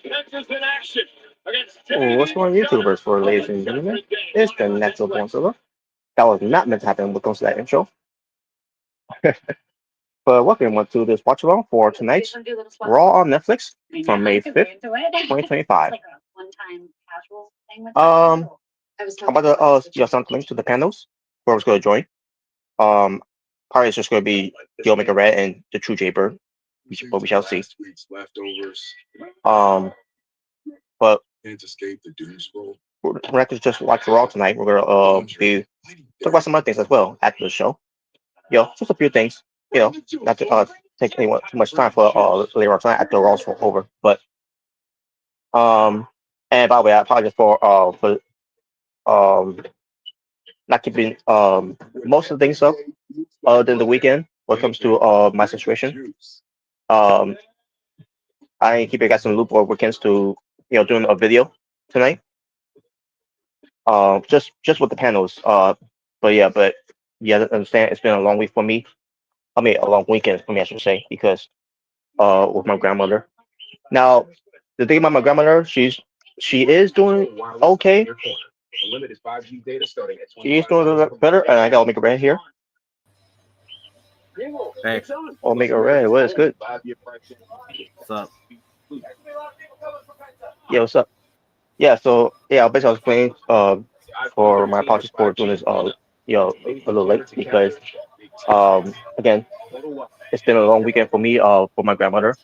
Oh, what's going on, YouTubers, for ladies and gentlemen? It's the Netzel Born Silver. That was not meant to happen when it comes to that intro. But welcome to this watch along for tonight's Raw on Netflix from May 5th, 2025. I'm about to send links to the panels whoever's going to join. Um, Probably it's just going to be the Omega Red and the True Jaybird, but we shall see. But we're not going to just watch Raw tonight. We're going to be talk about some other things as well after the show. Just a few things. Not to take anyone too much time for later on tonight after Raw's over. But and by the way, I apologize for not keeping most of the things up other than the weekend when it comes to my situation. Um, I ain't keeping you guys in the loop over weekends to doing a video tonight. Just with the panels. But yeah, understand it's been a long week for me. I mean, a long weekend for me, I should say, because with my grandmother. Now, the thing about my grandmother, she is doing okay. She is doing a little bit better, and I got Omega Red here. Hey, Omega Red, what is good? what's up? Yeah, what's up? Yeah, so yeah, basically I was playing for my apologies for doing this a little late because again it's been a long weekend for me for my grandmother.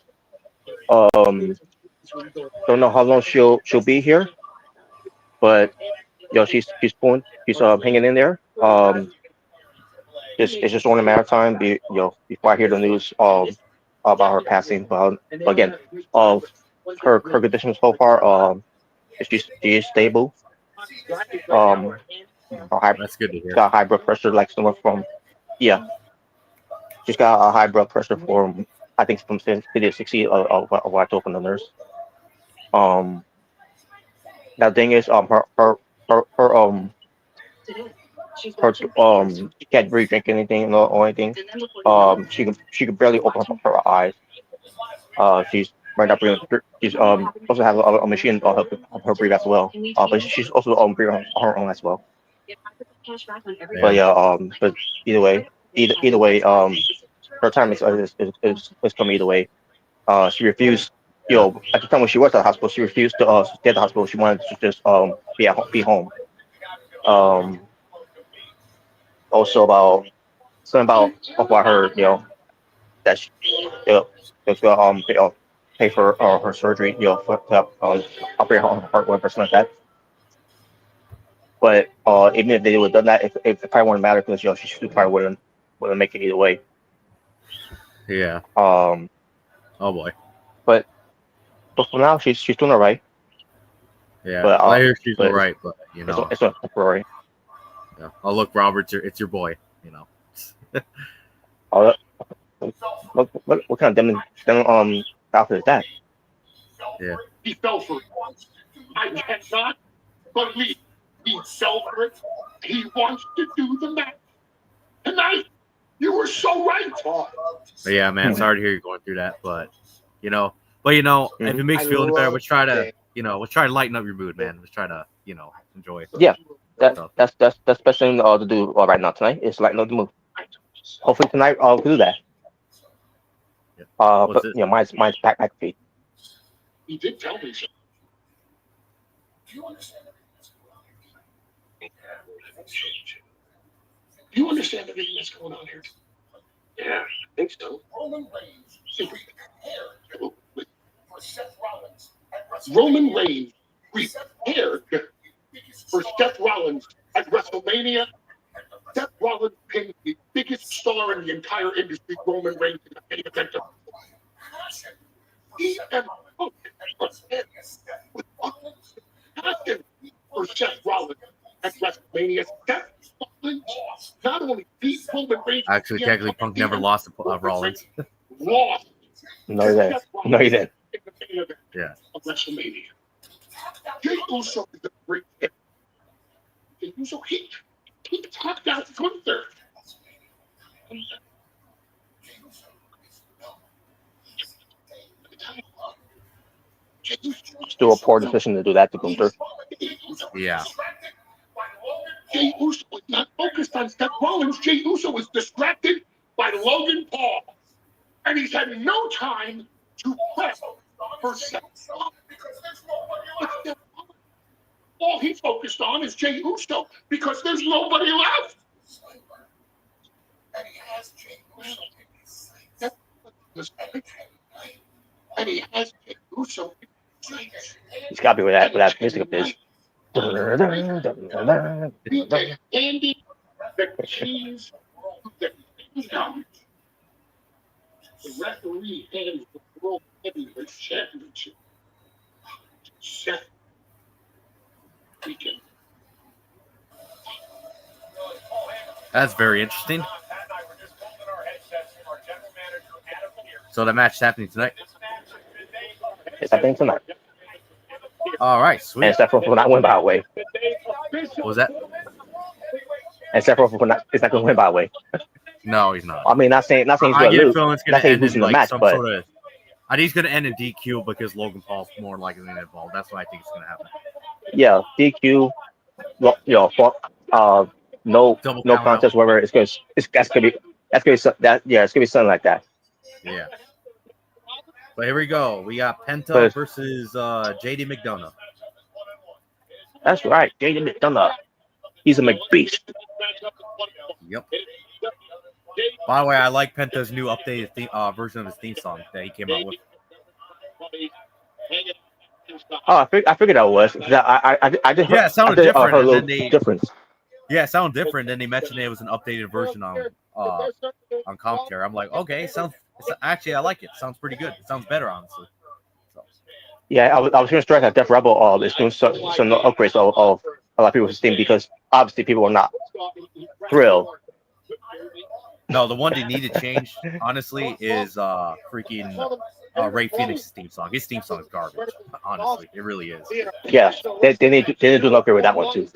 Um don't know how long she'll be here, but she's hanging in there. It's just only a matter of time before I hear the news about her passing. But again, of her condition so far, she is stable. Um, That's good to she's hear. got high blood pressure, like someone from yeah, she's got a high blood pressure from I think from 50 to 60 of what I told from the nurse. Um, that thing is her she can't really drink anything or anything. She can barely open up her eyes. She's right now breathing. She's also has a machine help her breathe as well. But she's also breathing on her own as well. But Yeah. yeah, but either way, her time is coming either way. She refused. Yeah. At the time when she was at the hospital, she refused to stay at the hospital. She wanted to just be home. Um, Also about something about her, that she, that's gonna pay for her surgery, for to operate on her heart, whatever, something like that. But even if they would have done that, if it probably wouldn't matter because she still probably wouldn't make it either way. Yeah. Um, Oh boy. but for now, she's doing alright. Yeah. But Well, I hear she's all but right, but it's not temporary. yeah. Oh look, Robert, it's your boy. Uh, what kind of outfit is that? Yeah. He fell for it. I cannot believe he fell for it. He wants to do the match tonight. You were so right. But yeah, man. Sorry to hear you're going through that, but if it makes you feel any better, let's try to lighten up your mood, man. Let's try to enjoy. Yeah, So, that's the best thing to do right now tonight is lighten up the mood. Hopefully tonight we'll do that. yeah. But mine's back feet. He did tell me so. Do you understand everything that's going on here? Yeah, I think so. Roman Reigns prepared for Seth Rollins at WrestleMania. Seth Rollins pinned the biggest star in the entire industry, Roman Reigns, in the main event of he and with passion for Seth Rollins at WrestleMania. Seth Rollins not only beat Roman Reigns, actually, technically, Punk never lost to Rollins. Lost. No, you didn't. No, you didn't. In the main event of WrestleMania. Jey Uso is a great hit. Jey Uso, he talked out Gunther. Jey Uso still a poor decision to do that to Gunther. Yeah. Jey Uso was not focused on Seth Rollins. Jey Uso was distracted by Logan Paul. And he's had no time to prep for Seth Rollins. All he focused on is Jey Uso because there's nobody left. And he has Jey Uso. He's got to be with that music of his. Andy, the keys to the kingdom. The referee hands the World Heavyweight Championship. Seth Weekend. That's very interesting. So the match is happening tonight. It's happening tonight. All right, sweet. And Seth Rollins will not win by a way. What was that? And Seth Rollins is not going to win by a way. No, he's not. I mean, not saying he's going to lose. Not saying he's losing the match, but I think he's going to end in DQ because Logan Paul's more likely than involved. That's what I think is going to happen. Yeah, DQ. No contest, whatever. It's gonna be something like that. Yeah. But here we go. We got Penta versus JD McDonough. That's right, JD McDonough. He's a McBeast. Yep. By the way, I like Penta's new updated version of his theme song that he came out with. Oh, I figured that was. I just it sounded different. Heard a little difference. Yeah, it sounded different. Then they mentioned it was an updated version on commentary. I'm like, okay, actually I like it. Sounds pretty good. It sounds better, honestly. So. Yeah, I was going to stress that Def Rebel is doing some upgrades of a lot of people's esteem because obviously people are not thrilled. No, the one they need to change, honestly, is freaking Ray Phoenix's theme song. His theme song is garbage. Honestly, it really is. Yeah, they need to do an upgrade with that one too.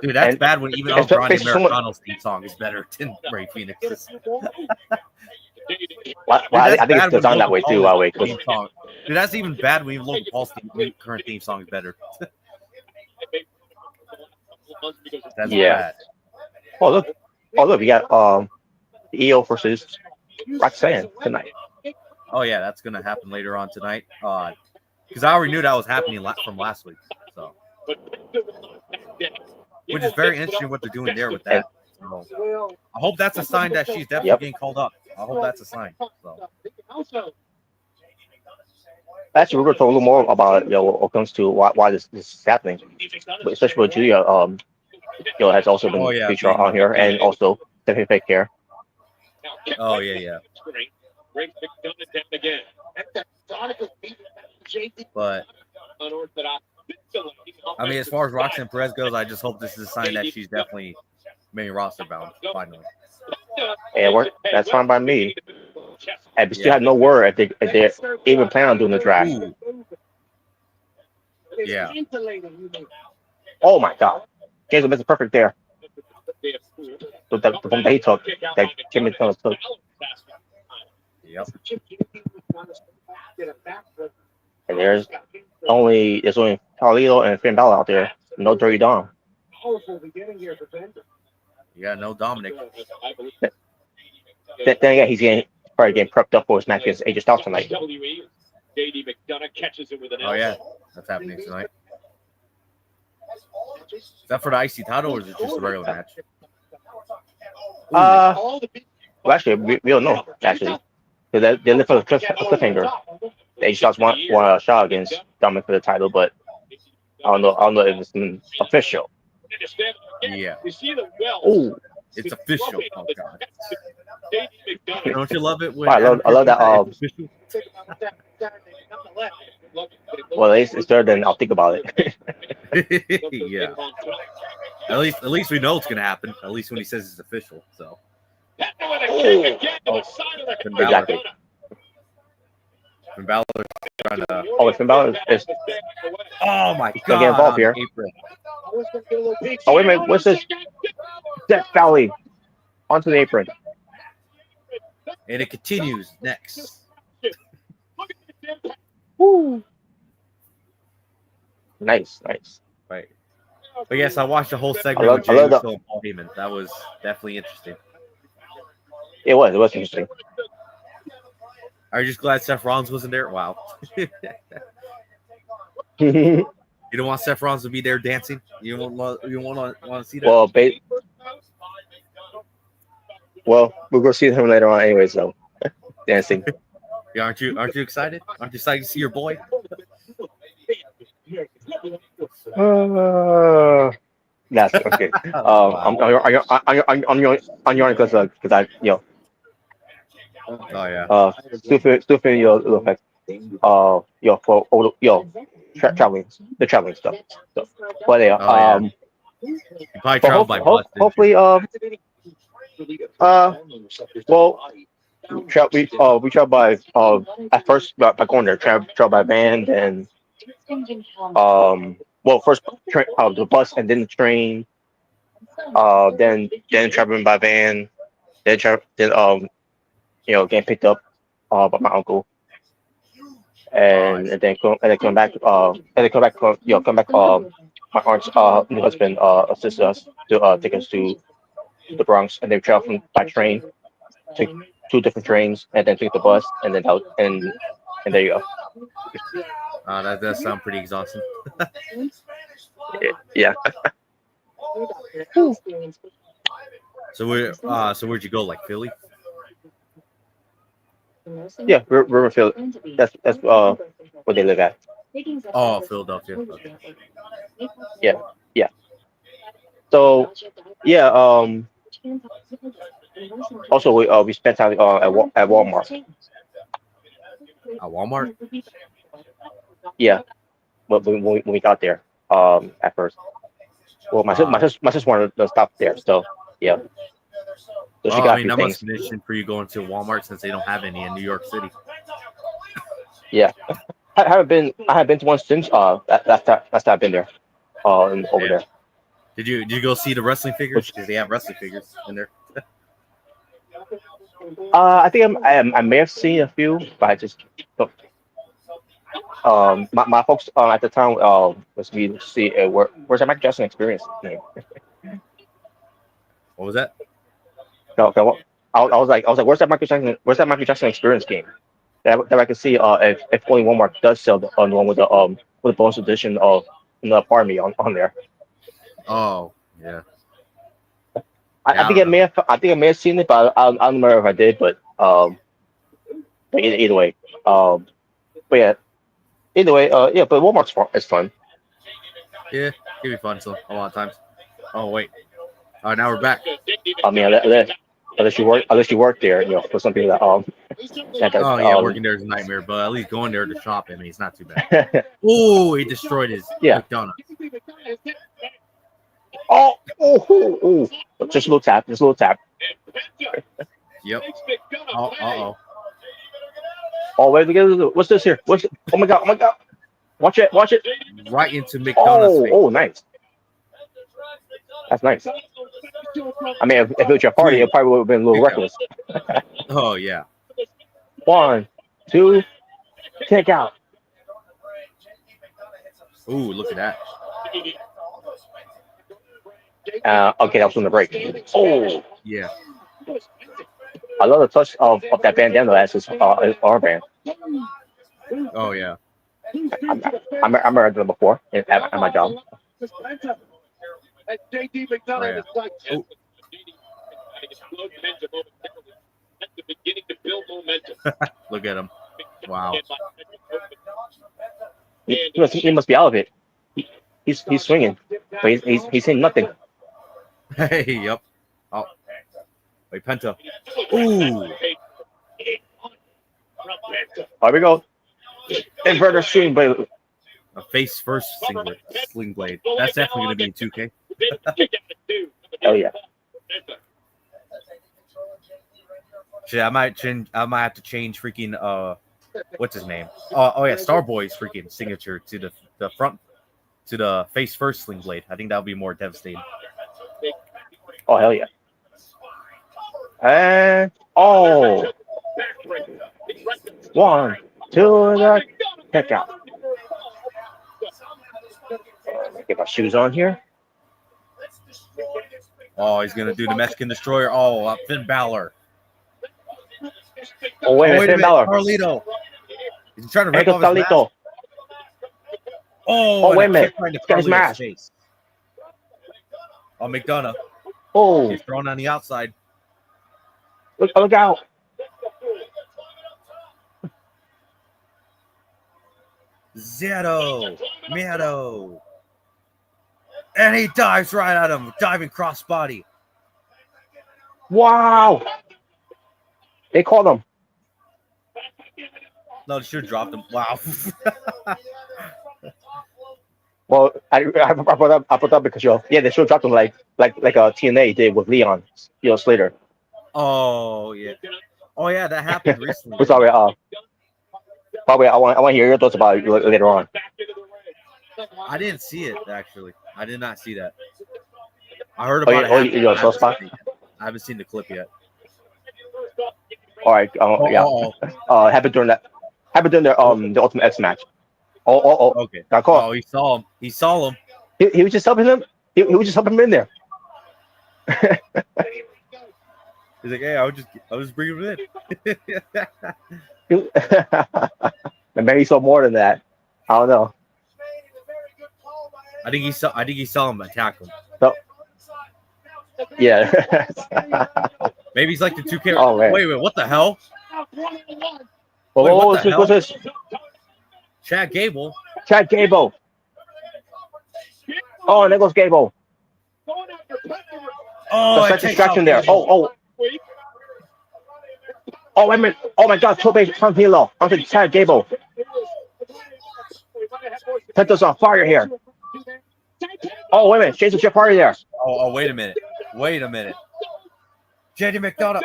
Dude, that's bad when even Andrade Americano's theme song is better than Ray Phoenix's. I think it's designed that way too. Dude, that's even bad when even Logan Paul's current theme song is better. That's bad. Oh look, we got EO versus Roxanne tonight. Oh yeah, that's gonna happen later on tonight. Because I already knew that was happening from last week. So, which is very interesting what they're doing there with that. So, I hope that's a sign that she's definitely getting called up. I hope that's a sign. So. Actually, we're going to talk a little more about it, when it comes to why this is happening, but especially with Julia. Has also been featured on here, and also Stephanie Fake here. Oh yeah. But I mean, as far as Roxanne Perez goes, I just hope this is a sign that she's definitely main roster bound finally. Yeah, that's fine by me. And we still have no word if they even plan on doing the draft. Ooh. Yeah. Oh my God. James is perfect there. So the one that he took, that Jimmy took. Yep. And there's only Carlito and Finn Balor out there. No Dirty Dom. Yeah, no Dominic. Then again, he's probably getting prepped up for his match against AJ Styles tonight. Oh yeah, that's happening tonight. Is that for the IC title or is it just a regular match? Well, actually, we don't know, actually. Because they live for a cliffhanger. AJ Styles want a shot against Dominic for the title, but I don't know if it's official. Yeah. Oh, it's official. Oh, God. Don't you love it? When I love that. Well, at least it's better than I'll think about it. Yeah. At least we know it's gonna happen. At least when he says it's official. So. Exactly. Finn Balor trying to. Oh, Finn Balor is. Oh my God! God! Get involved here. Oh wait a minute! What's this? Death Valley onto the apron. And it continues next. Woo. Nice. Right. But yes, I watched the whole I segment love, with I Jey love the. Uso and Paul Heyman. That was definitely interesting. It was interesting. Are you just glad Seth Rollins wasn't there? Wow. You don't want Seth Rollins to be there dancing? You want to see that? Well, we're gonna see him later on, anyway. So dancing. Yeah, aren't you excited? Aren't you excited to see your boy? That's okay. Wow. I'm yawning because I Oh yeah. still feeling your effects. Traveling stuff. So, but yeah, Oh yeah. You probably but traveled by bus, didn't you? hopefully, well, we travel by at first by going there, travel by van, and first the bus and then the train, then traveling by van, then getting picked up by my uncle, and then come back come back my aunt's new husband assisted us to take us to the Bronx, and then travel by train, take two different trains, and then take the bus, and then out and there you go. That does sound pretty exhausting. Yeah. So where'd you go? Like Philly? Yeah, Riverfield. That's where they live at. Oh, Philadelphia. Okay. Yeah. So yeah. Also, we spent time at Walmart. At Walmart? Yeah, when we got there. At first. Well, my sister wanted to stop there, so yeah. So she Oh, got I a mean few that must things. be an issue for you going to Walmart since they don't have any in New York City. Yeah, I haven't been to one since last time I've been there. Over there. Did you go see the wrestling figures? Because they have wrestling figures in there. I think I may have seen a few, but I just don't. My folks at the time was me to see where's the Michael Jackson Experience name. What was that? No, I was like, where's that Michael Jackson Experience game? That I can see if only Walmart does sell the one with the bonus edition of the Army on there. Oh, yeah. I think I may have seen it, but I don't remember if I did. But either way, but yeah, either way, yeah. But Walmart's fun. It's fun. Yeah, it'd be fun so a lot of times. Oh wait. Now we're back. I mean, unless you work there, for something that Oh yeah, working there is a nightmare, but at least going there to shop, I mean, it's not too bad. Oh, he destroyed his McDonald's. Oh! Just a little tap. Yep. Oh. Oh wait, what's this here? Oh my god! Watch it! Right into McDonald's face. Oh, nice. That's nice. I mean, if it was your party, it probably would have been a little reckless. Oh yeah. 1, 2, take out. Ooh, look at that. Okay, that was on the break. Oh, yeah. I love the touch of that bandana as his armband. Oh yeah. I remember doing it before at my job. Right. Oh. Look at him. Wow. He must be out of it. He's swinging, but he's saying nothing. Hey, yep. Oh. Wait, Penta. Ooh. Here we go. Inverter swing blade. A face first sling blade. That's definitely going to be in 2K. Hell yeah. Shit, I might have to change freaking what's his name? Oh yeah, Starboy's freaking signature to the front to the face first sling blade. I think that would be more devastating. Oh hell yeah. And 1, 2, Check out. Get my shoes on here. Oh, he's gonna do the Mexican Destroyer. Oh, Finn Balor. Oh, wait a minute, Finn Balor. Carlito. He's trying to Here rip goes off his Carlito. mask. Oh, wait a minute. Right into Got his Carlito's mask. face. Oh, McDonough. Oh, He's thrown on the outside. look out. Zero. Miedo. And he dives right at him. Diving crossbody. Wow. They called him. No, they should have dropped him. Wow. Well, I brought up because they should have dropped him like TNA did with Leon, Slater. Oh yeah. Oh yeah, that happened recently. We're sorry. Probably I want to hear your thoughts about it later on. I didn't see it actually. I did not see that. I heard about it. You know, spot? I haven't seen the clip yet. All right. Happened during the Ultimate X match. Oh. Okay. Got caught. Oh, he saw him. He saw him. He was just helping him. He was just helping him in there. He's like, hey, I was bringing him in. And maybe he saw more than that. I don't know. I think he saw him attack him. So, yeah. Maybe he's like the 2K. Oh, man. Wait, what the hell? What's this? Chad Gable. Oh, and there goes Gable. Oh, That's a distraction there. Oh, wait a minute. Oh my God, Tope from Hilo. Onto Chad Gable. Pento's on fire here. Oh, wait a minute. Jason Jeff Hardy there. Oh, wait a minute. JD McDonough.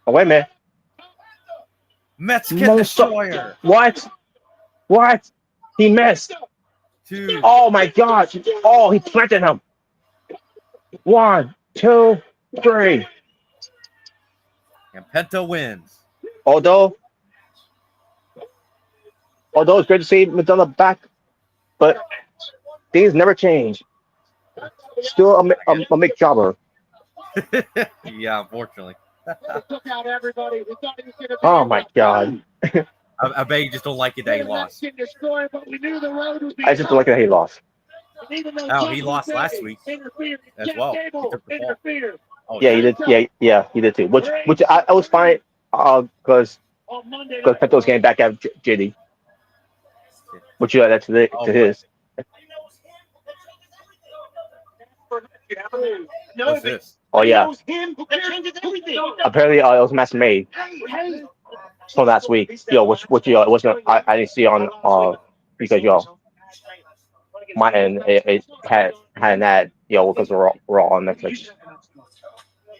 Oh, wait a minute. Mexican Destroyer. What? He missed. Two. Oh my God. Oh, he planted him. 1, 2, 3. And Penta wins. Although it's great to see McDonough back, but things never change. Still a Mick Jobber. Yeah, unfortunately. Oh my God. I bet you just don't like it that he lost. I just don't like that he lost. Oh, he lost last week as well. He took the fall. Oh, Yeah, he did. Yeah, he did too. Which I was fine because Penta was getting back at JD. Which that's to his. What's this? Oh yeah. Apparently, it was match made from last week. Which it wasn't. I didn't see on because my end it had an ad because we're all on Netflix.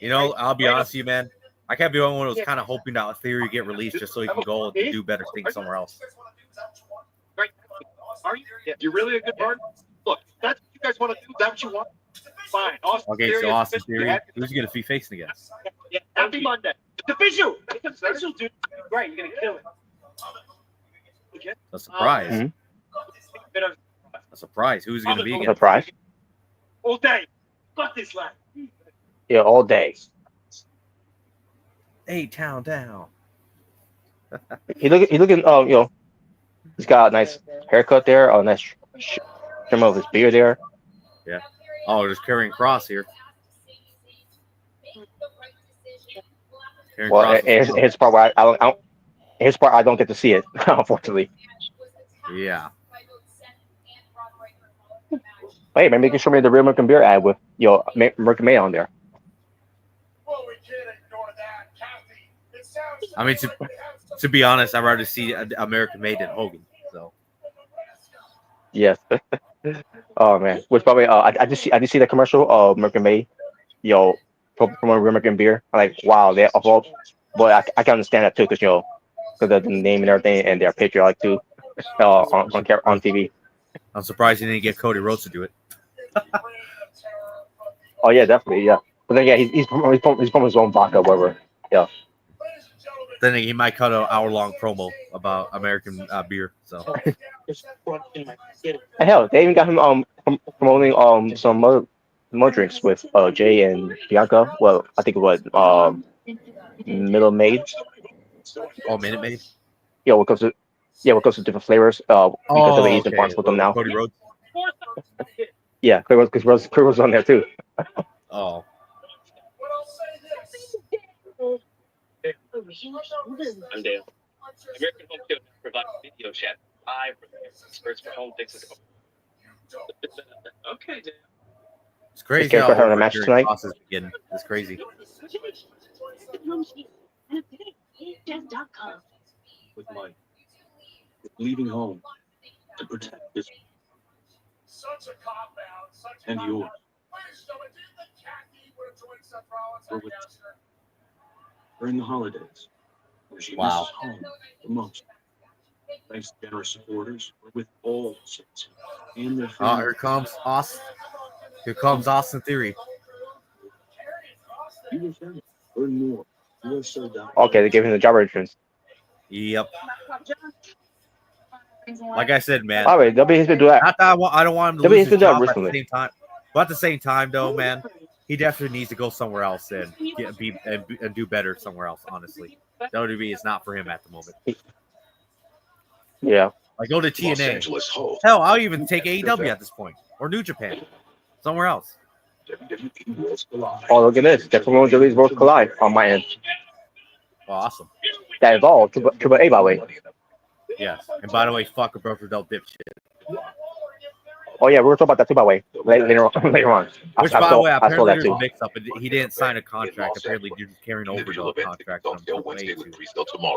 I'll be honest with you, man. I can't be the only one who was kind of hoping that Theory would get released just so he can go and do better things somewhere else. Are you? You're really a good partner. Look, that's what you guys want to do. That's what you want. Fine. Okay, so Austin Theory, who's he gonna be facing against? Yeah, happy Monday. The visual. It's official, dude. Right, you're gonna kill it. A surprise. Mm-hmm. A surprise. Who's he gonna be against? Surprise. All day. Got this, lad. Yeah, all day. A-Town down. He looking. He's got a nice haircut there. A nice trim of his beard there. Yeah. Oh, just carrying cross here. Well, his part where I don't get to see it, unfortunately. Yeah. Hey, maybe you can show me the real American Beer ad with American May on there. I mean, to be honest, I'd rather see American Made than Hogan. So. Yes. Oh man, which probably I just see the commercial of American Made, from American Beer. I'm like, wow, they're awful. But I can understand that too, because of the name and everything and their picture, like too, on TV. I'm surprised he didn't get Cody Rhodes to do it. Oh yeah, definitely, yeah. But then he's from his own vodka, whatever. Yeah. Then he might cut an hour-long promo about American beer. So Hell, they even got him promoting some more drinks with Jay and Bianca. Well, I think it was Middle Maid. Minute Maid. Yeah, what goes to different flavors. Because of Eastern partners with them now. Cody Rhodes. Yeah, Clear was on there too. Oh. I'm Dale. American Home Kit provides video chat live from experts for home fixes. Okay, Dale. It's crazy Scared how for her in a over match during tonight? tosses begin. It's crazy. With Mike, leaving home to protect this and yours. During the holidays, when she Wow. misses home the most. Thanks to generous supporters, we're with all Saints and their Oh, families. here comes Austin. Here comes Austin Theory. You will find learn more. USA.com. Okay, they gave him the job entrance. Yep. Like I said, man. All right, WWE has been doing that. Not that I don't want him to WWE lose has his been doing job that at the recently. same time. But at the same time, though, man, he definitely needs to go somewhere else and do better somewhere else. Honestly, WWE is not for him at the moment. Yeah. Like go to Los TNA. Angeles Hope. Hell, I'll even take AEW at this point or New Japan, somewhere else. WWE Worlds Collide. Oh, look at this. That's when WWE's both collide on my end. Oh, awesome. That is all. Triple A, by the way. Yes. And by the way, fuck a Broker Del dipshit. Oh yeah, we're gonna talk about that too, by the way. Later on. Which, by the way, I saw apparently that there's too. a mix-up. He didn't sign a contract. Apparently, you're just carrying over the contract from AAA to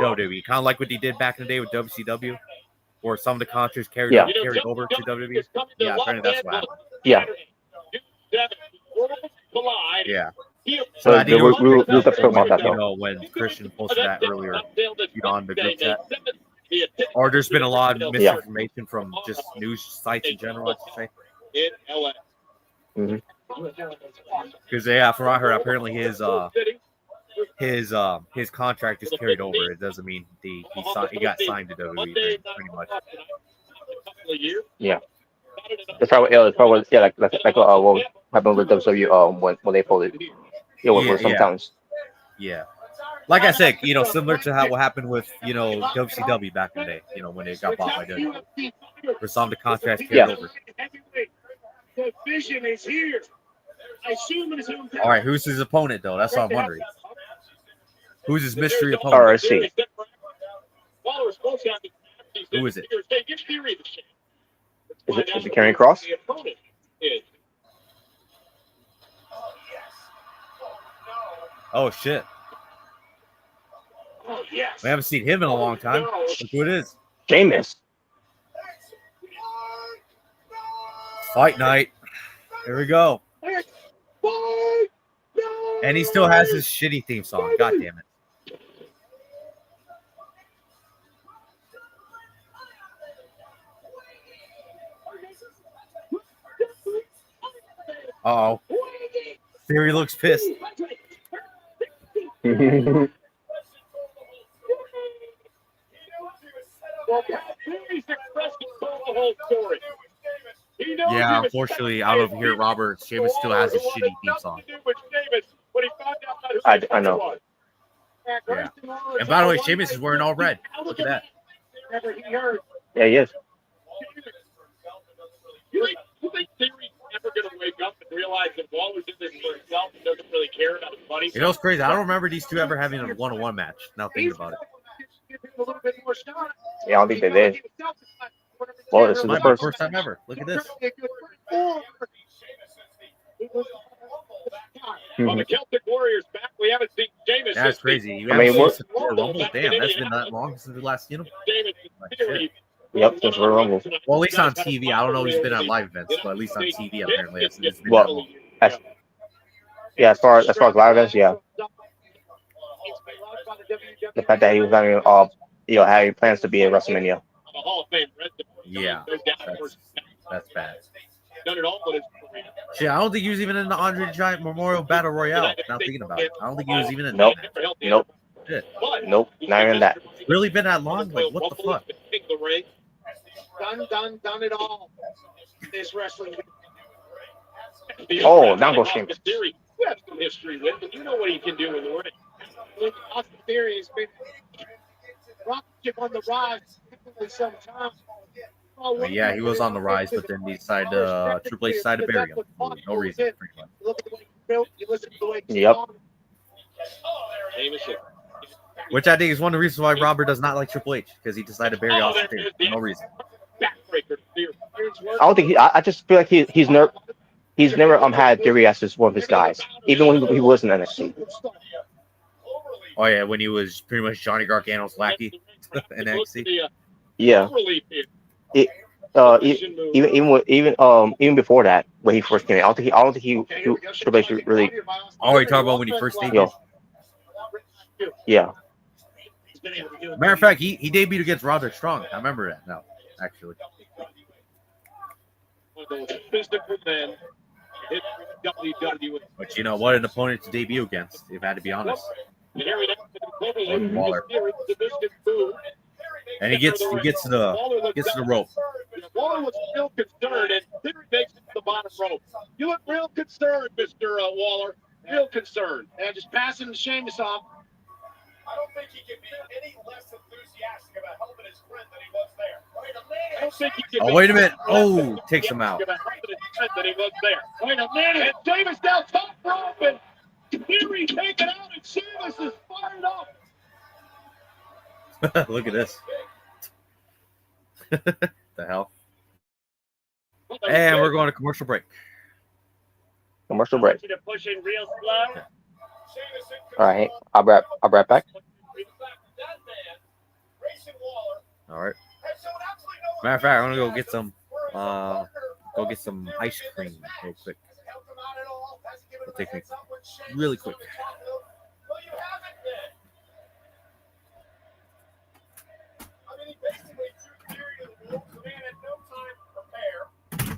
WWE. Kind of like what he did back in the day with WCW, where some of the contracts carried over to WWE. Yeah, apparently that's what happened. Yeah. Yeah. So I think we'll have to talk about that you though. know, when Christian posted that earlier, on the group chat. Or there's been a lot of misinformation from just news sites in general, I should say. Because from what I heard, apparently his contract is carried over. It doesn't mean he got signed to WWE pretty much. Yeah. That's probably like what happened with WWE when they pulled it. Yeah, with some towns. Yeah. Like I said, similar to what happened with, WCW back in the day, when it got bought by WWE. For some of the contracts carried over. The vision is here. I assume it is all right, who's his opponent, though? That's what I'm wondering. Who's his mystery opponent? RSC. Who is it? Is it Karrion Kross? Oh, shit. Oh, yes. We haven't seen him in a long time. Look who it is. Sheamus. Fight night. Here we go. And he still has his shitty theme song. God damn it. Uh-oh. Theory looks pissed. Yeah, unfortunately, I don't know if you hear Robert. Sheamus still has a shitty theme song. I know. Yeah. And by the way, Sheamus is wearing all red. Look at that. Yeah, he is. You think Theory's never going to wake up and realize that Waller's in this for himself and doesn't really care about his buddy? You know what's crazy? I don't remember these two ever having a one-on-one match. Now thinking about it. Yeah, I don't think they did. Well, this is the Might be the first. first time ever. Look at this. Well, the Celtic Warriors back. We haven't seen Sheamus. That's crazy. You I mean, haven't what- seen Royal Rumble? Damn, that's been that long since the last, Like, shit. Yep, since Royal Rumble. Well, at least on TV. I don't know if he's been at live events, but at least on TV, apparently, it's been that Well, long. Yeah, as far as live events, yeah. The fact that he was having having plans to be at WrestleMania. Yeah, that's bad. Shit, I don't think he was even in the Andre the Giant Memorial Battle Royale. Now thinking about it, I don't think he was even in Nope. that. Nope. Shit. But Nope, not even that. Really been that long? Like, what the fuck? The ring. Done it all. This wrestling. Oh, now go Sheamus. Theory. You have some history with him. You know what he can do in the ring. Look, Austin Theory has been rocket ship on the rise sometimes. Yeah, he was on the rise, but then he decided Triple H decided to bury him for no reason, pretty much. Look at the way he built. You listen to the way he Yep. Sheamus. Which I think is one of the reasons why Robert does not like Triple H, because he decided to bury Austin Theory for no reason. Backbreaker. Theory. I don't think I just feel like he's never had Theory as just one of his guys, even when he was in NXT. Oh yeah, when he was pretty much Johnny Gargano's lackey in NXT. Yeah. Even before that, when he first came in, I don't think he Triple H really. Oh, you talking about when he first debuted? Yeah. Matter of fact, he debuted against Roderick Strong. I remember that now, actually. Physical men. WWE. But you know what an opponent to debut against, if I had to be honest. Waller. And he gets to the rope. Waller was real concerned, and Theory makes it to the bottom rope. You look real concerned, Mr. Waller. Real concerned. And just passing the Sheamus off. I don't think he can be any less enthusiastic about helping his friend than he was there. Wait a minute. I don't think he can Oh, wait a minute. Oh, takes him out. That he was there. Wait a minute. And Sheamus now top rope, and Theory taken out, and Sheamus is fired up. Look at this. The hell? And we're going to commercial break. Commercial break. To push in real slow. All right, I'll be right back. All right. Matter of fact, I'm gonna go get some ice cream real quick. It'll take me really quick.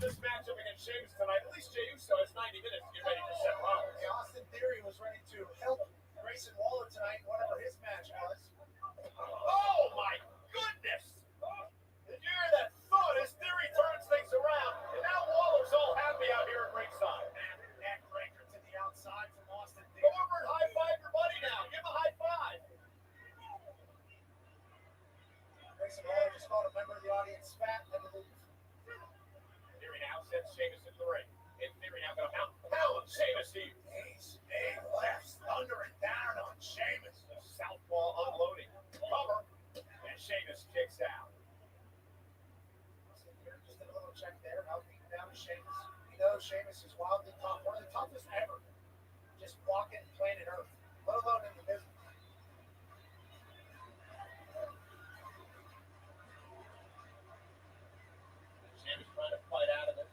This matchup against Sheamus tonight, at least Jey Uso has 90 minutes to get ready for Seth Rollins. Austin Theory was ready to help Grayson Waller tonight, whatever his match was. Oh my goodness! Did you hear that thud as Theory turns things around? And now Waller's all happy out here at ringside. Neck breaker to the outside from Austin Theory. Go over and high five your buddy now. Give him a high five. Grayson Waller just called a member of the audience fat, I believe. Theory now sends Sheamus into the ring. And Theory now going to pound Sheamus. He's big lefts, thundering down on Sheamus. The southpaw unloading. Cover. And Sheamus kicks out. Just a little check there. How beaten down is Sheamus. He knows Sheamus is wildly tough. One of the toughest ever. Just walking planet Earth. Let alone in the business. Sheamus trying to fight out of it.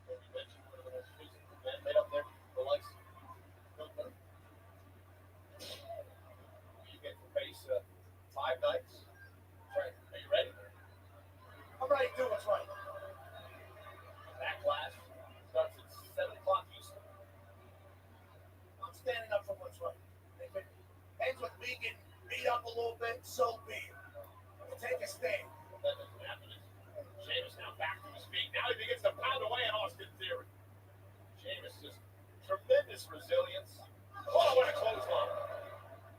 As you mentioned, one of the most physical men right up there. The likes of you get to face 5 nights. Right. Are you ready? I'm ready to do what's right. Backlash starts at 7 o'clock Eastern. I'm standing up for what's right. If it ends with me getting beat up a little bit, so be it. Take a stand. That doesn't happen. Sheamus now back to his feet. Now he begins to pound away at Austin Theory. Sheamus just tremendous resilience. Oh, what a clothesline.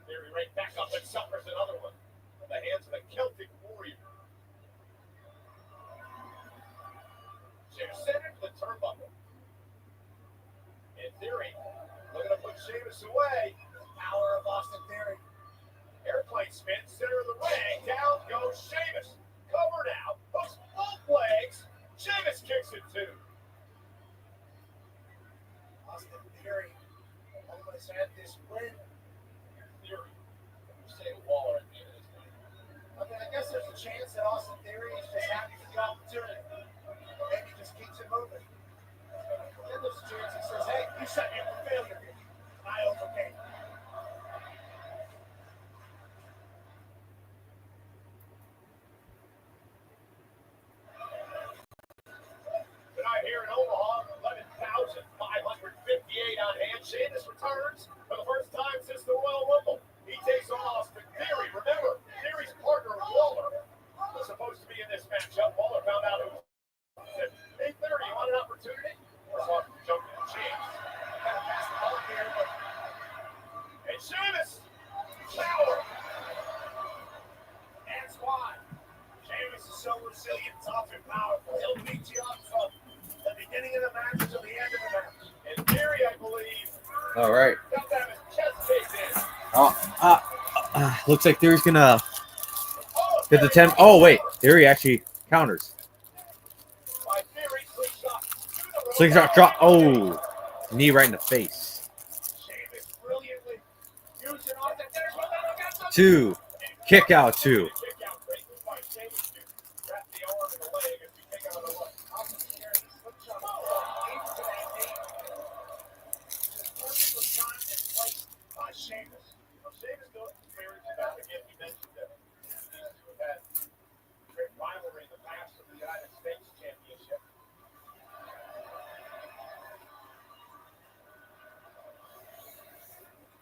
Theory right back up and suffers another one. In the hands of the Celtic Warrior. Sheamus centered to the turnbuckle. In Theory, looking to put Sheamus away. The power of Austin Theory. Airplane spin, center of the ring. Down goes Sheamus. Covered out. Hooks both legs. Sheamus kicks it too. Austin Theory almost had this win. Theory. You say Waller at the end of this game. I mean, I guess there's a chance that Austin Theory is just happy for the opportunity. Maybe just keeps it moving. Then there's a chance he says, hey, you set me up for failure here. I overcame. Tonight here in Omaha, 11,558 on hand. Sheamus returns for the first time since the Royal Rumble. All right. Looks like Theory's gonna get the 10. Oh wait, Theory actually counters. Slingshot drop. Oh, knee right in the face. 2, kick out 2.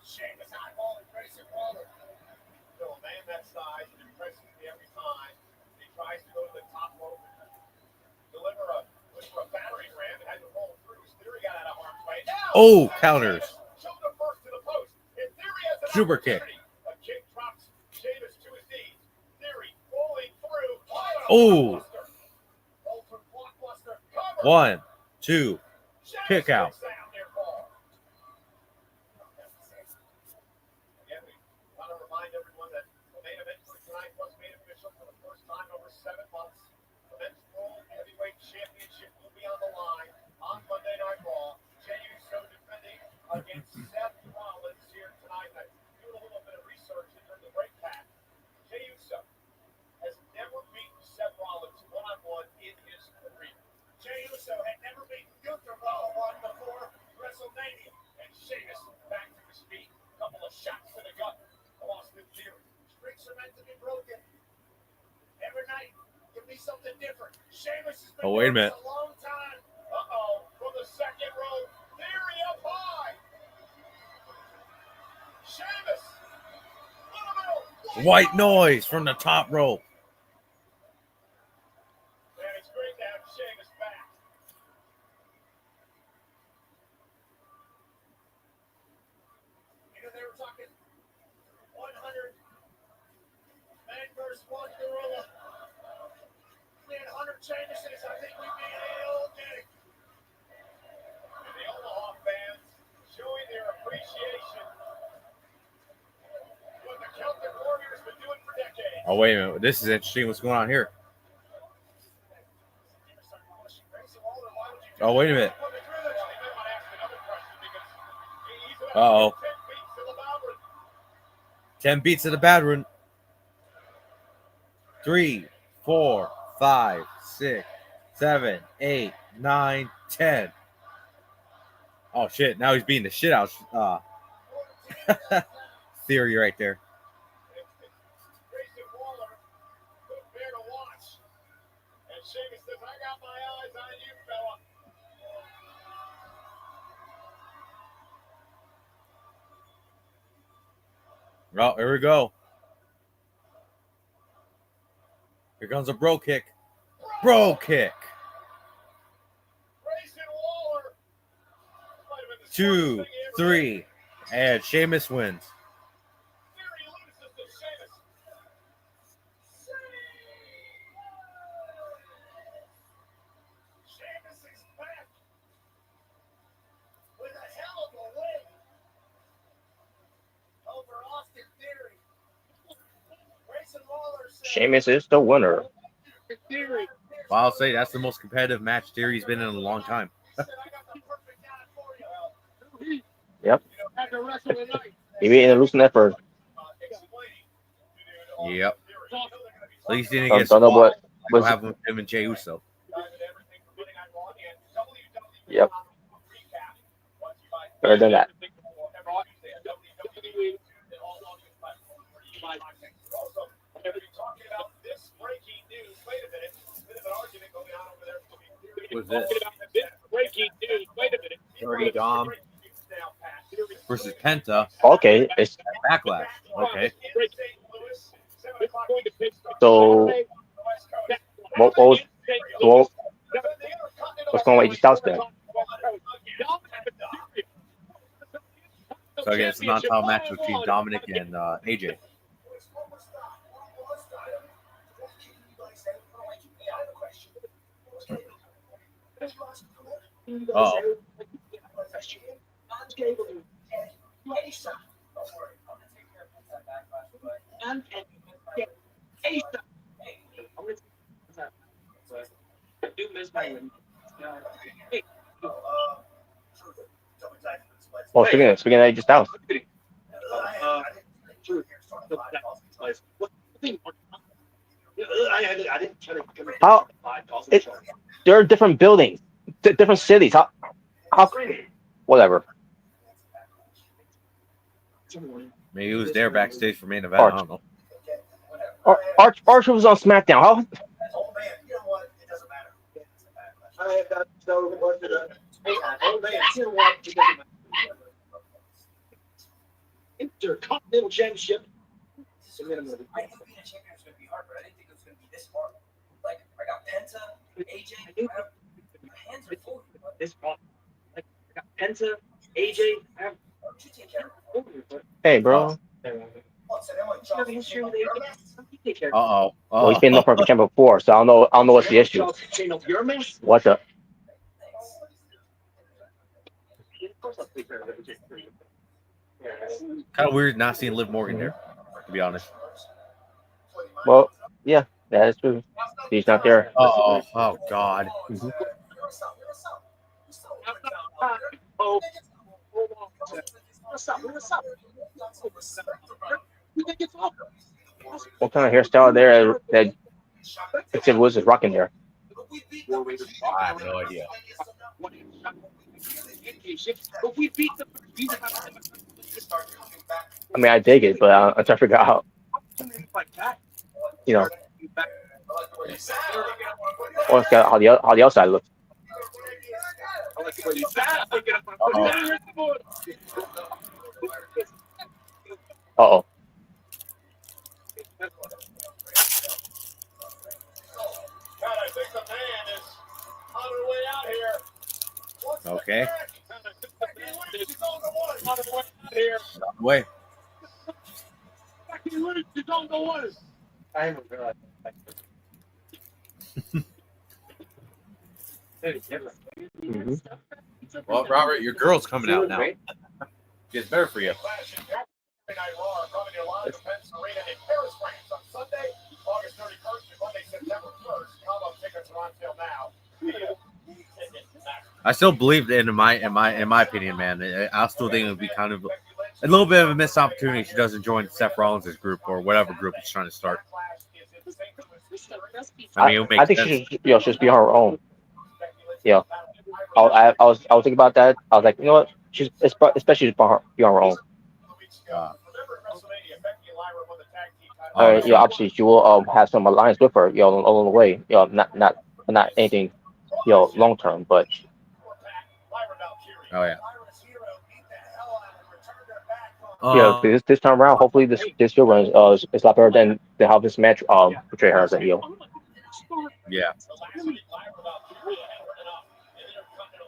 Sheamus eyeballing Grayson Waller. Still a man that size and impresses me every time. He tries to go to the top rope and deliver a battering ram and had to roll through. Theory got out of harm's way. Now, Oh, counters. shoulder first to the post. And Theory has an Super kick. opportunity. A kick drops Sheamus to his knees. Theory rolling through. Oh. Ultimate blockbuster. Cover. 1, 2, kick out. Monday Night Raw. Jey Uso defending against Seth Rollins here tonight. I'm doing a little bit of research in terms of break path. Jey Uso has never beaten Seth Rollins one-on-one in his career. Jey Uso had never beaten Gunther one-on-one before WrestleMania. And Sheamus back to his feet. A couple of shots to the gut. Austin Theory. Streaks are meant to be broken. Every night, give me something different. Sheamus has been Oh, wait a doing minute. this a long time. Uh-oh, from the second row, Theory up high. Sheamus. White noise from the top rope. And it's great to have Sheamus back. You know, they were talking 100 man versus one gorilla. We had 100 Sheamuses. I think we'd be all day. And the Omaha fans showing their appreciation. What the Celtic Warriors been doing for decades. Oh, wait a minute. This is interesting. What's going on here? Oh, wait a minute. Uh-oh. 10 beats of the bad run. 3, 4, 5, 6, 7, 8, 9, 10. Oh shit! Now he's beating the shit out of Theory right there. Grayson Waller couldn't bear to watch. And Sheamus says, I got my eyes on you, fella. Oh, here we go. Here comes a bro kick. Bro kick. Grayson Waller. Might have been the 2, smartest thing he ever did. 3, and Sheamus wins. Theory loses to Sheamus. Sheamus is back with a hell of a win over Austin Theory. Grayson Waller said, Sheamus is the winner. Theory. Well, I'll say that's the most competitive match Theory's been in a long time. said, I got the perfect guy for you. Yep. Had to wrestle tonight. He didn't lose an effort. Yep. At least he didn't Don't get know squashed. what We'll was. have him and Jey Uso. Yep. Better than that. What's this? Breaking news. Wait a minute. Dirty Dom versus Penta. Okay, it's Backlash. Okay. so. What was so what's going on with AJ Styles then? So again, it's a non-title match between Dominic and AJ. Oh. I do miss my win. Hey, Oh, speaking of just house. I didn't try to come in. How there are different buildings, different cities. How whatever. Maybe he was there backstage for main event. I don't know. Archer was on SmackDown. How I got so much of the you know what? Intercontinental Championship. I knew being a champion was going to be hard, but I didn't think it was going to be this hard. Like, I got Penta, AJ, my hands are full. This one. Like I got Penta, AJ, I have You take care of it. hey, bro. Uh-oh. Well, he's been the perfect champion before, so I don't know what's the issue. What's up? Kind of weird not seeing Liv Morgan there, to be honest. Well, yeah, that is true. He's not there. Uh-oh. Oh, God. Mhm. Oh, What kind of hairstyle there that Xavier Woods is rocking there? I have no idea. But we beat the I mean, I dig it, but I'm trying to figure out how, like that. you know, how the outside looks. Uh-oh. I think the man is on her way out here. Okay. She's on the one. On her way out here. Out the way. Becky Lynch is on the one. I haven't realized. Mhm. Well, Robert, your girl's coming out now. Gets better for you. Night Raw coming to you live from Pence Arena in Paris, France on Sunday, August 31st and Monday, September 1st. Combo tickets are on sale now. I still believe in my opinion, man. I still think it would be kind of a little bit of a missed opportunity if she doesn't join Seth Rollins' group or whatever group he's trying to start. I mean, it would make I think sense. she should, she should be on her own. Yeah. I was thinking about that. I was like, you know what? She's especially be on her own. Obviously she will have some alliance with her, along the way. Not anything, long term, but Oh yeah. this time around, hopefully this field run is a lot better than how this match portrayed her as a heel. Yeah.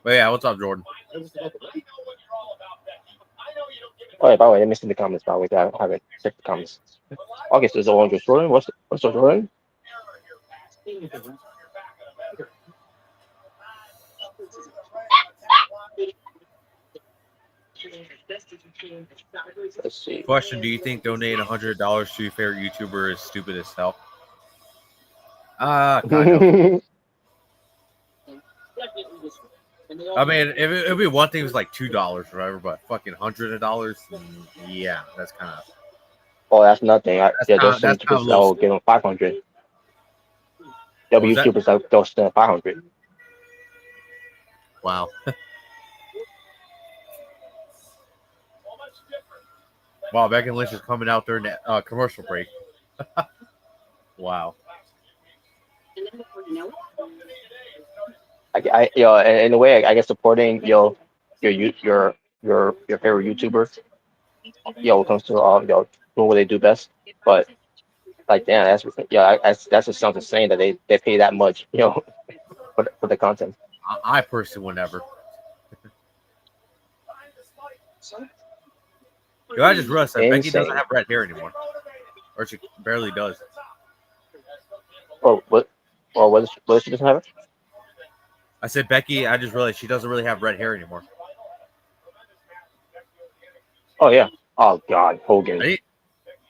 But yeah, what's up, Jordan? Oh yeah, by the way, I missed in the comments. By the way, I haven't checked the comments. Okay, so it's all under Jordan. What's up, Jordan? Let's see. Question: do you think donating $100 to your favorite YouTuber is stupid as hell? Kind of. I mean, if it'd be one thing, it was like $2 or whatever, but fucking $100, yeah, that's kind of. Oh, that's nothing. Those that's YouTubers that will give them 500. There'll be YouTubers that they'll spend 500. Wow. Wow, Becky Lynch is coming out during the commercial break. Wow. In a way, I guess supporting your favorite YouTuber, when it comes to doing what they do best. But like, damn, that's just something saying that they pay that much, for the content. I personally would never. I just realized that Becky doesn't have red hair anymore, or she barely does. Oh, what? Or what she doesn't have? I said Becky. I just realized she doesn't really have red hair anymore. Oh yeah. Oh God, Hogan. Hey,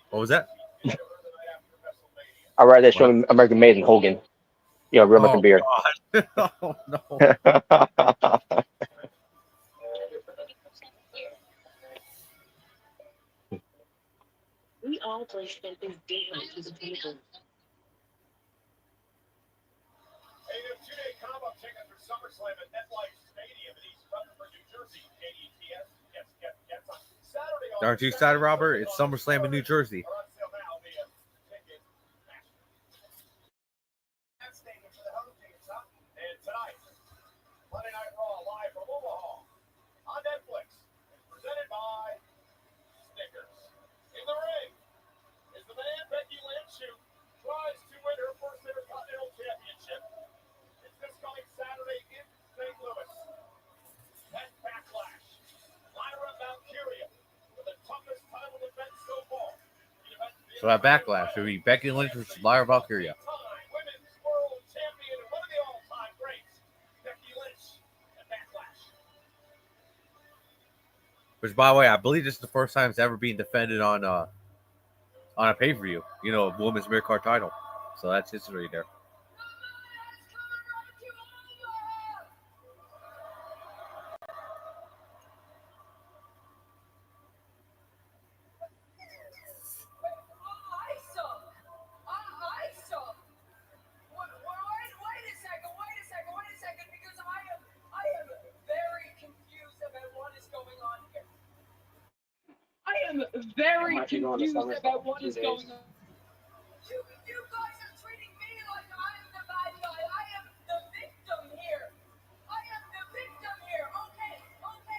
what was that? I'd rather What? show American Made than Hogan. You know, real American Oh beer. God. Oh no. We all place something different to the table. A new two-day combo ticket for SummerSlam at MetLife Stadium in East Rutherford, New Jersey. KDTS gets on Saturday. Aren't you excited, Robert? It's SummerSlam in New Jersey. Are on sale now via Ticketmaster. That stadium for the home teams, huh? And tonight, Monday Night Raw live from Omaha on Netflix. It's presented by Snickers. In the ring is the man Becky Lynch who tries to win her first Intercontinental Championship. It's this coming Saturday in St. Louis. At Backlash, Lyra Valkyria with the toughest title defense so far. So at Backlash, it would be Becky Lynch versus Lyra Valkyria. Women's World Champion and one of the all-time greats, Becky Lynch at Backlash. Which, by the way, I believe this is the first time it's ever being defended on a pay-per-view. You know, a women's mid-card title. So that's history there. I am very confused about what is going on. You guys are treating me like I'm the bad guy. I am the victim here. I am the victim here. Okay,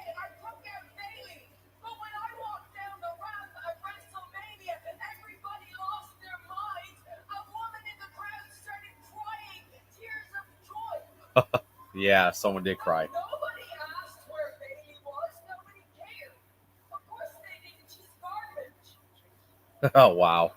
I took out Bailey. But when I walked down the ramp at WrestleMania, everybody lost their minds. A woman in the crowd started crying tears of joy. Yeah, someone did cry. Nobody asked where Bailey was. Nobody cared. Of course they didn't. She's garbage. Oh, wow.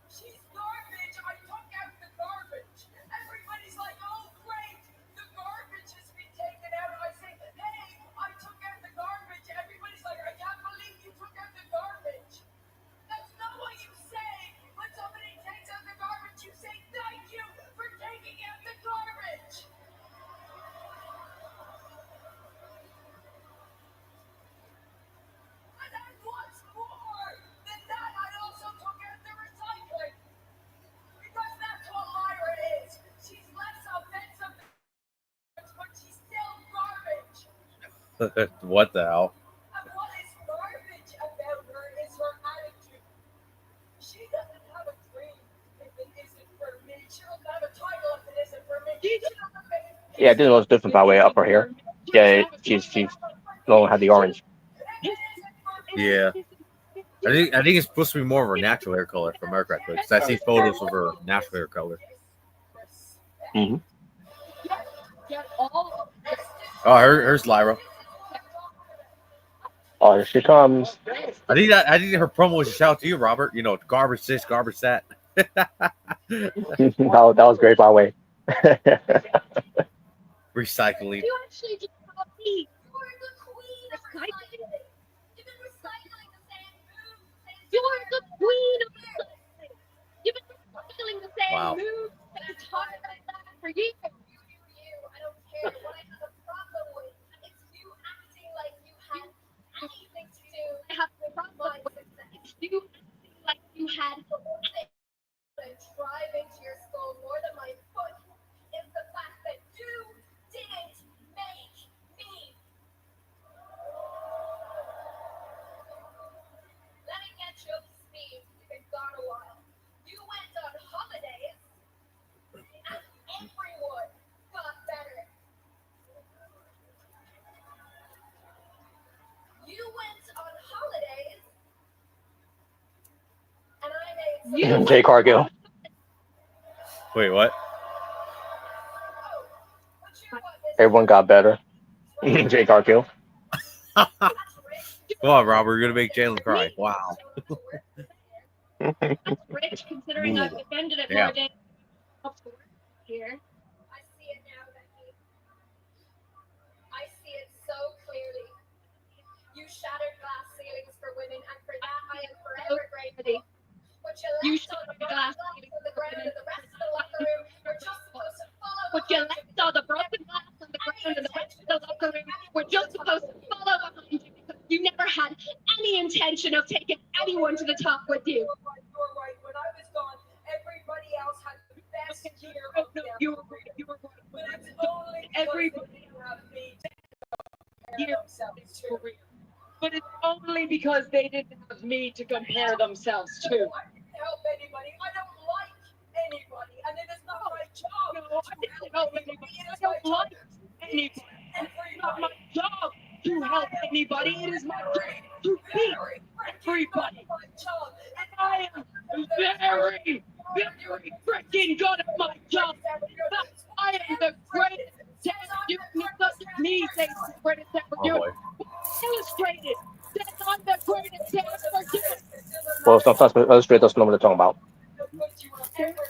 She's garbage. I took out the garbage. Everybody's like, oh, great. The garbage has been taken out. I say, hey, I took out the garbage. Everybody's like, I can't believe you took out the garbage. That's not what you say. When somebody takes out the garbage, you say, thank you for taking out the garbage. And then what's more than that, I also took out the recycling. Because that's what Lyra is. She's less offensive, but she's still garbage. What the hell? And what is garbage about her is her attitude. She doesn't have a dream if it isn't for me. She doesn't have a title if it isn't for me. She doesn't make Yeah, this was different by the way up her hair. Yeah, she's don't have the orange. Yeah. I think it's supposed to be more of her natural hair color from her correctly. Because I see photos of her natural hair color. Mm-hmm. Get all of this. Oh, here's Lyra. Oh, here she comes. I think her promo was a shout out to you, Robert. You know, garbage this, garbage that. that was great by the way. Recycling. You actually just got me. You're the queen of recycling. You've been recycling the same moves. You are the queen of recycling. You've been recycling the same Wow. moves and talking about that for years. You. I don't care. What I have a problem with is you acting like you had anything to do I have a with problem my with success. you acting like you had. The one thing that drive into your skull more than my foot is the fact that you didn't make me. Let me get you up to speed. You've been gone a while. You went on holidays, and everyone got better. You went on holidays, and I made Jay Cargill. Wait, what? Everyone got better. Jay Cargill. Come on, Robert. We're gonna make Jalen cry. Wow. That's rich considering I've defended it Yeah. more than here. I see it now, Becky. I see it so clearly. You had any intention of taking anyone to the top with you. You're right. When I was gone, everybody else had the best gear Oh, out no, there. you were right. You were right. But it's only Everybody because they didn't have me to compare here themselves is to. career. But it's only because they didn't have me to compare themselves to. I didn't help anybody. I don't like anybody, and it is not my job No, to I didn't help help anybody. anybody. It I is my don't job like to anybody. beat It's not my everybody. job to help anybody. It is my job to beat Very freaking everybody. not my job. And I am very, very freaking good at my job. I am the greatest dance you can look at me saying I'm the greatest ever Oh doing. boy. Illustrated says I'm the greatest dance ever doing. Well, sometimes illustrate doesn't know what they're talking about.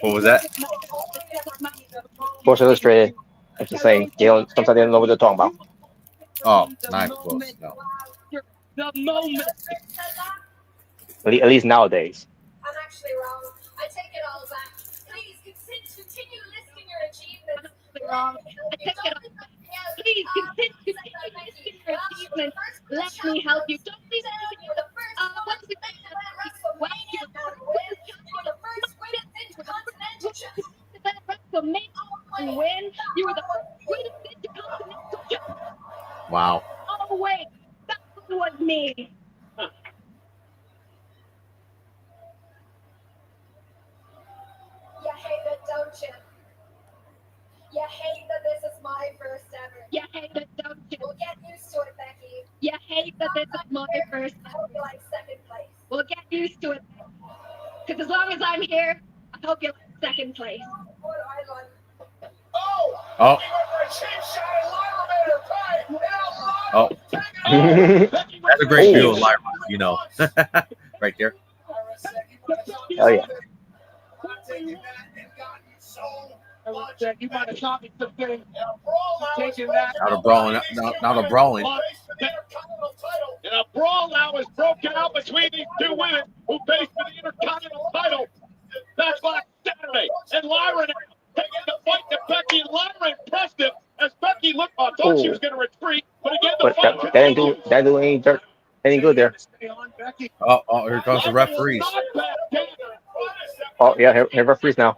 What was that? Sports Illustrated, I'm just saying, sometimes they don't know what they're talking about. Oh, nice. Well, no. The moment. At least nowadays. I'm actually wrong. I take it all back. Please continue listing your achievements. Wrong. I take it all back. Please continue listing your achievements. Let me help you. Don't leave me You're the first what's the WrestleMania you're the first women's intercontinental WrestleMania win. You were the first greatest intercontinental champion. Wow. Oh wait, that was me. You hate it, don't you? You hate that this is my first ever. You hate it, don't you? We'll get used to it, Becky. You hate that this is my first. I hope you like second place. We'll get used to it. Because as long as I'm here, I hope you like second place. What I like. Oh. Oh. That's a great view of Lyra, you know. Right there. Oh yeah. You might have taught me something. Taking that. Not a brawling. Not a brawling. And a brawl now is broken out between these two women who faced for the Intercontinental title. That's last Saturday. And Lyra now taking the fight to Becky. And Lyra impressed him as Becky looked. I thought she was going to retreat, but again the But fight that didn't do any good there. Oh, here comes the referees. Oh yeah, here referees now.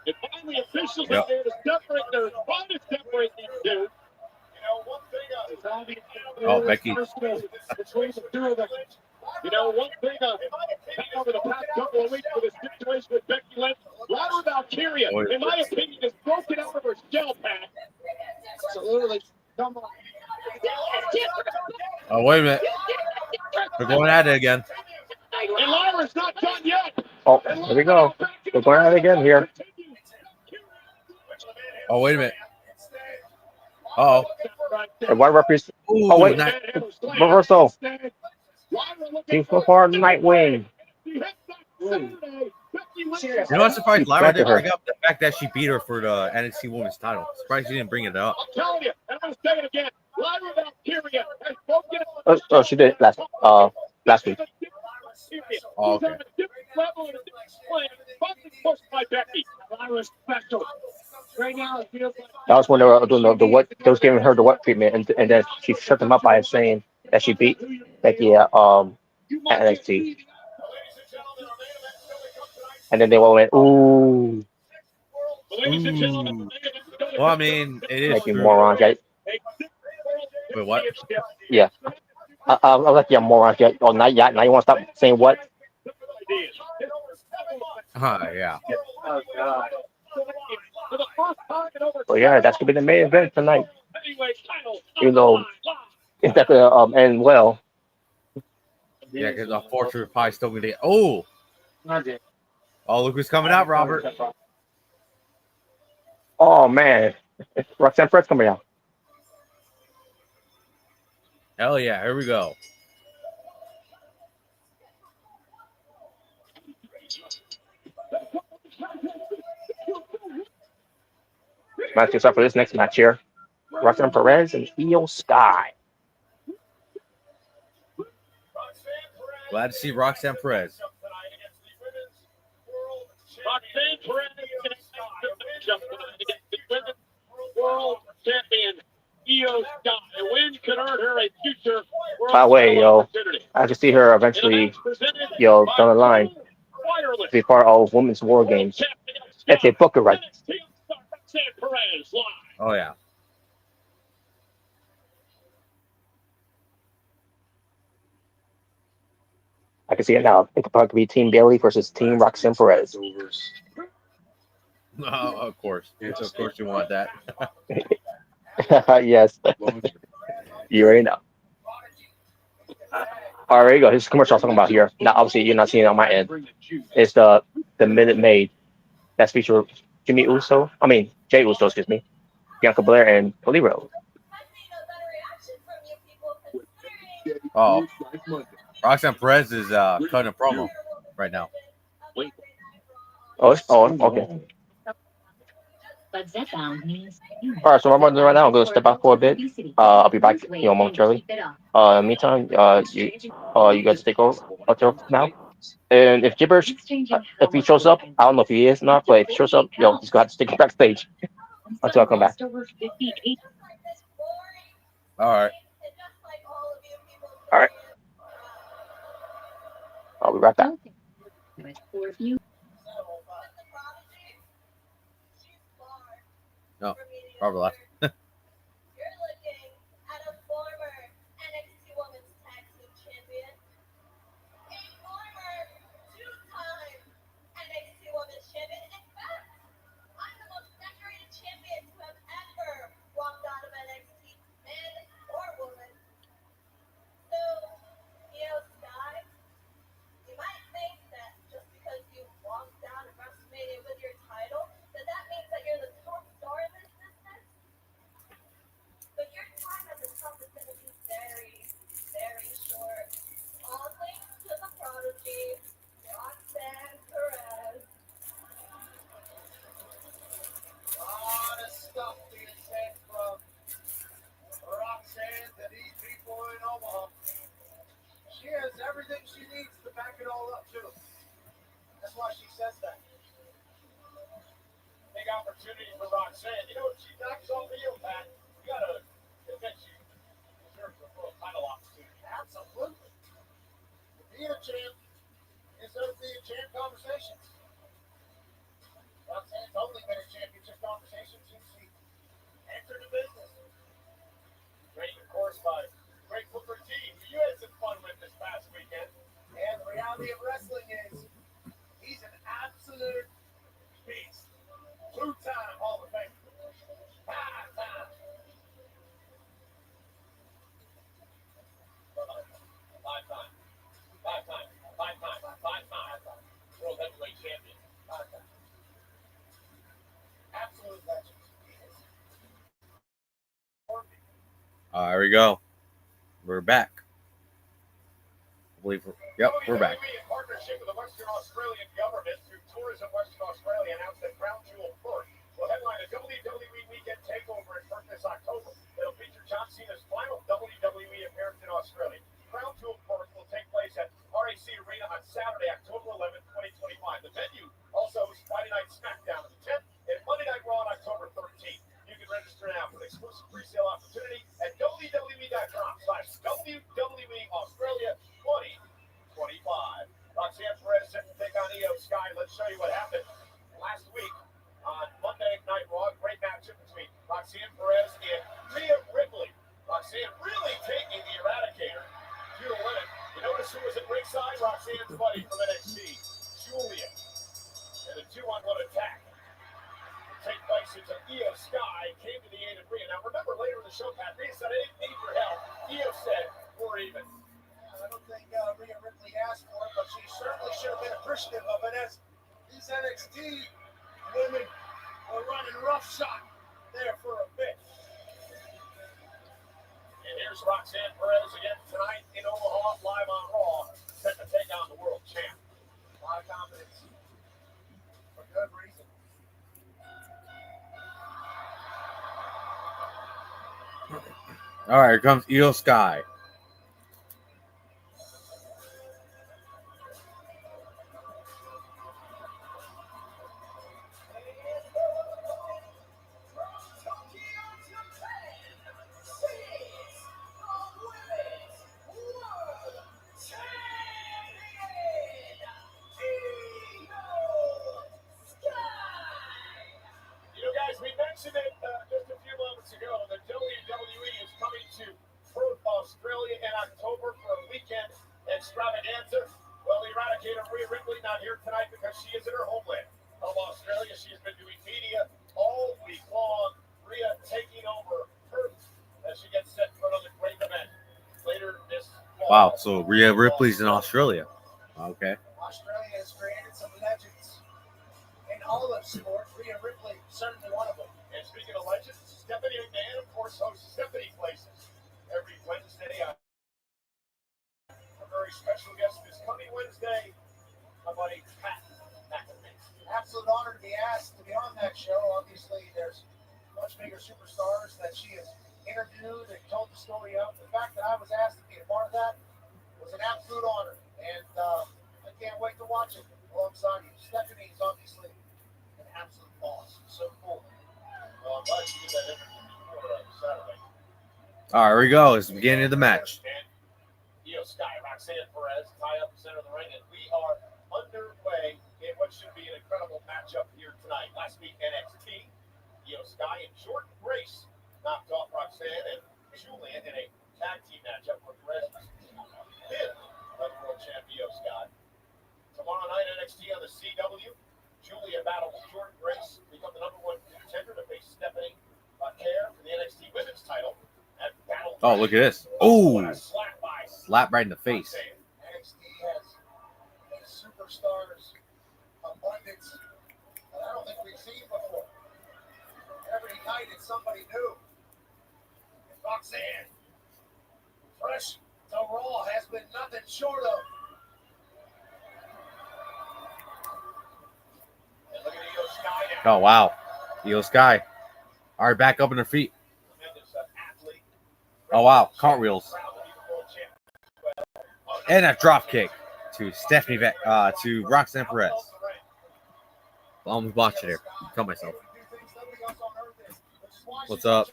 And finally, officials are there to separate. They're trying to separate these two. Oh, Becky. Between the two of them. You know, one thing over the past couple of weeks with the situation with Becky Lynch, Lyra Valkyria, in my opinion, is broken out of her shell pack. Absolutely. Come on. Oh, wait a minute. They're going at it again. And Lyra's not done yet. Oh, here we go. We're going at it again here. Oh, wait a minute. Uh-oh. And one referees. Ooh, Oh wait, nice. reversal. Team Football Nightwing. You know what? Surprised Lyra didn't bring up the fact that she beat her for the NXT Women's title. Surprised she didn't bring it up. I'm telling you, and I'm going to say it again. Lyra Valkyria has broken out. Oh, she did last week. Oh, okay. On a different level and a different plan. Finally pushed by Becky. Lyra's special. Right now, it feels like That was when they were doing the what. They was giving her the what treatment, and then she shut them up by saying that she beat Becky at NXT. And then they all went, ooh. Well, I mean, it is Like you true. morons. Yeah. Wait, what? Yeah. I was like, yeah, morons. Yeah. Oh, now you want to stop saying what? Yeah. Well, yeah, that's gonna be the main event tonight. You know, it's not gonna end well. Yeah, because unfortunately, we're probably still going to get. Oh! Oh, look who's coming out, Robert. Oh man, it's Roxanne Perez coming out. Hell yeah, here we go. Match yourself for this next match here. Roxanne Perez and Io Sky. Glad to see Roxanne Perez. Roxanne Perez against the women's world champion Io Sky. A win could earn her a future world By the way, yo, opportunity. I can see her eventually, down the line, be part of women's war games if they book it right. Oh yeah. I can see it now. It could probably be Team Bailey versus Team Roxanne Perez. Of course. Of course you want that. Yes, you already know. All right, there you go. Here's the commercial I was talking about here. Now, obviously, you're not seeing it on my end. It's the Minute Maid that's featured Jimmy Uso. I mean, Jay Uso, excuse me. Bianca Belair and Cody Rhodes. Oh, Roxanne Perez is cutting a promo right now. Okay. All right, so what I'm gonna do right now, I'm gonna step out for a bit. I'll be back, momentarily. Meantime, you guys take over until now. And if Gibberish, if he shows up, I don't know if he is or not, but if he shows up, he's gonna have to stick backstage until I come back. All right. All right. I'll be right back. No, Barbara left. You're looking at a former NXT Women's Tag Team Champion, a former two-time NXT Women's Champion. In fact, I'm the most decorated champion to have ever walked out of NXT, man or woman. So, Sky, you might think that just because you walked out of WrestleMania with your title, that means that you're the top star in this business. But your time at the top is going to be very, very short. All thanks to the prodigy, Roxanne Perez. A lot of stuff being said from Roxanne to these people in Omaha. She has everything she needs to back it all up, too. That's why she says that. Big opportunity for Roxanne. She knocks off the heel, Pat. You got to admit she deserves a full title opportunity. Absolutely. Being a champ deserves being champ conversations. Roxanne's only been in championship conversations since she entered the business. Trained, of course, by Greg Booker T, who you had some fun with this past weekend. And the reality of wrestling is he's an absolute beast. Two-time Hall of Famer. Five-time. Five-time. World Heavyweight Champion. Five-time. Absolute legend. There we go. We're back. I believe we're back. In partnership with the Western Australian government through Tourism Western Australia announced that Crown Jewel Perth will headline a WWE Weekend Takeover in Perth this October. It'll feature John Cena's final WWE appearance in Australia. Crown Jewel Perth will take place at RAC Arena on Saturday, October 11th, 2025. The venue also hosts Friday Night SmackDown on the 10th and Monday Night Raw on October 13th. You can register now for an exclusive pre-sale opportunity at WWE.com/WWE Australia 2025. Roxanne Perez set to take on Io Sky. Let's show you what happened last week on Monday Night Raw. Great matchup between Roxanne Perez and Rhea Ripley. Roxanne really taking the Eradicator to the win. You notice who was at ringside? Roxanne's buddy from NXT, Julia. And the 2-on-1 attack take place until Io Sky came to the aid of Rhea. Now remember, later in the show, Pat, Rhea said, I didn't need your help. Io said, we're even. I don't think Rhea Ripley asked for it, but she certainly should have been appreciative of it, as these NXT women were running roughshod there for a bit. And here's Roxanne Perez again tonight in Omaha, live on Raw, set to take on the world champ. A lot of confidence for good reason. All right, here comes Io Sky. October for a weekend extravaganza. Well, Eradicator Rhea Ripley not here tonight because she is in her homeland of Australia. She has been doing media all week long. Rhea taking over Perth as she gets set for another great event later this fall. Wow, so Rhea Ripley's in Australia. Okay. Australia has created some legends in all of sport. Rhea Ripley, certainly one of them. And speaking of legends, Stephanie McMahon, of course, hosts Stephanie Places every Wednesday. A very special guest this coming Wednesday, my buddy Pat McAfee. Absolute honor to be asked to be on that show. Obviously, there's much bigger superstars that she has interviewed and told the story of. The fact that I was asked to be a part of that was an absolute honor, and I can't wait to watch it alongside you. Stephanie is obviously an absolute boss. So cool. Well, I'm glad you did that interview before Saturday. All right, here we go. It's the beginning of the match. Io Sky, Roxanne Perez, tie up the center of the ring, and we are underway in what should be an incredible matchup here tonight. Last week, NXT, Io Sky and Jordan Grace knocked off Roxanne and Julian in a tag team matchup where Perez did the world champ Io Sky. Tomorrow night, NXT on the CW, Julia battles Jordan Grace, become the #1 contender to face Stephanie Kerr for the NXT Women's title at Battle. Oh, look at this. Oh, Slap by slap right in the face. NXT has a superstars abundance that I don't think we've seen before. Every night it's somebody new. And Roxanne, fresh to Raw, has been nothing short of. And look at Io Sky now. Oh, wow. Io Sky. All right, back up on her feet. Tremendous athlete. Oh, wow. Cartwheels. Proud to be the world champion. And a drop kick to to Roxanne Perez. I almost botched it here. Cut myself. What's up?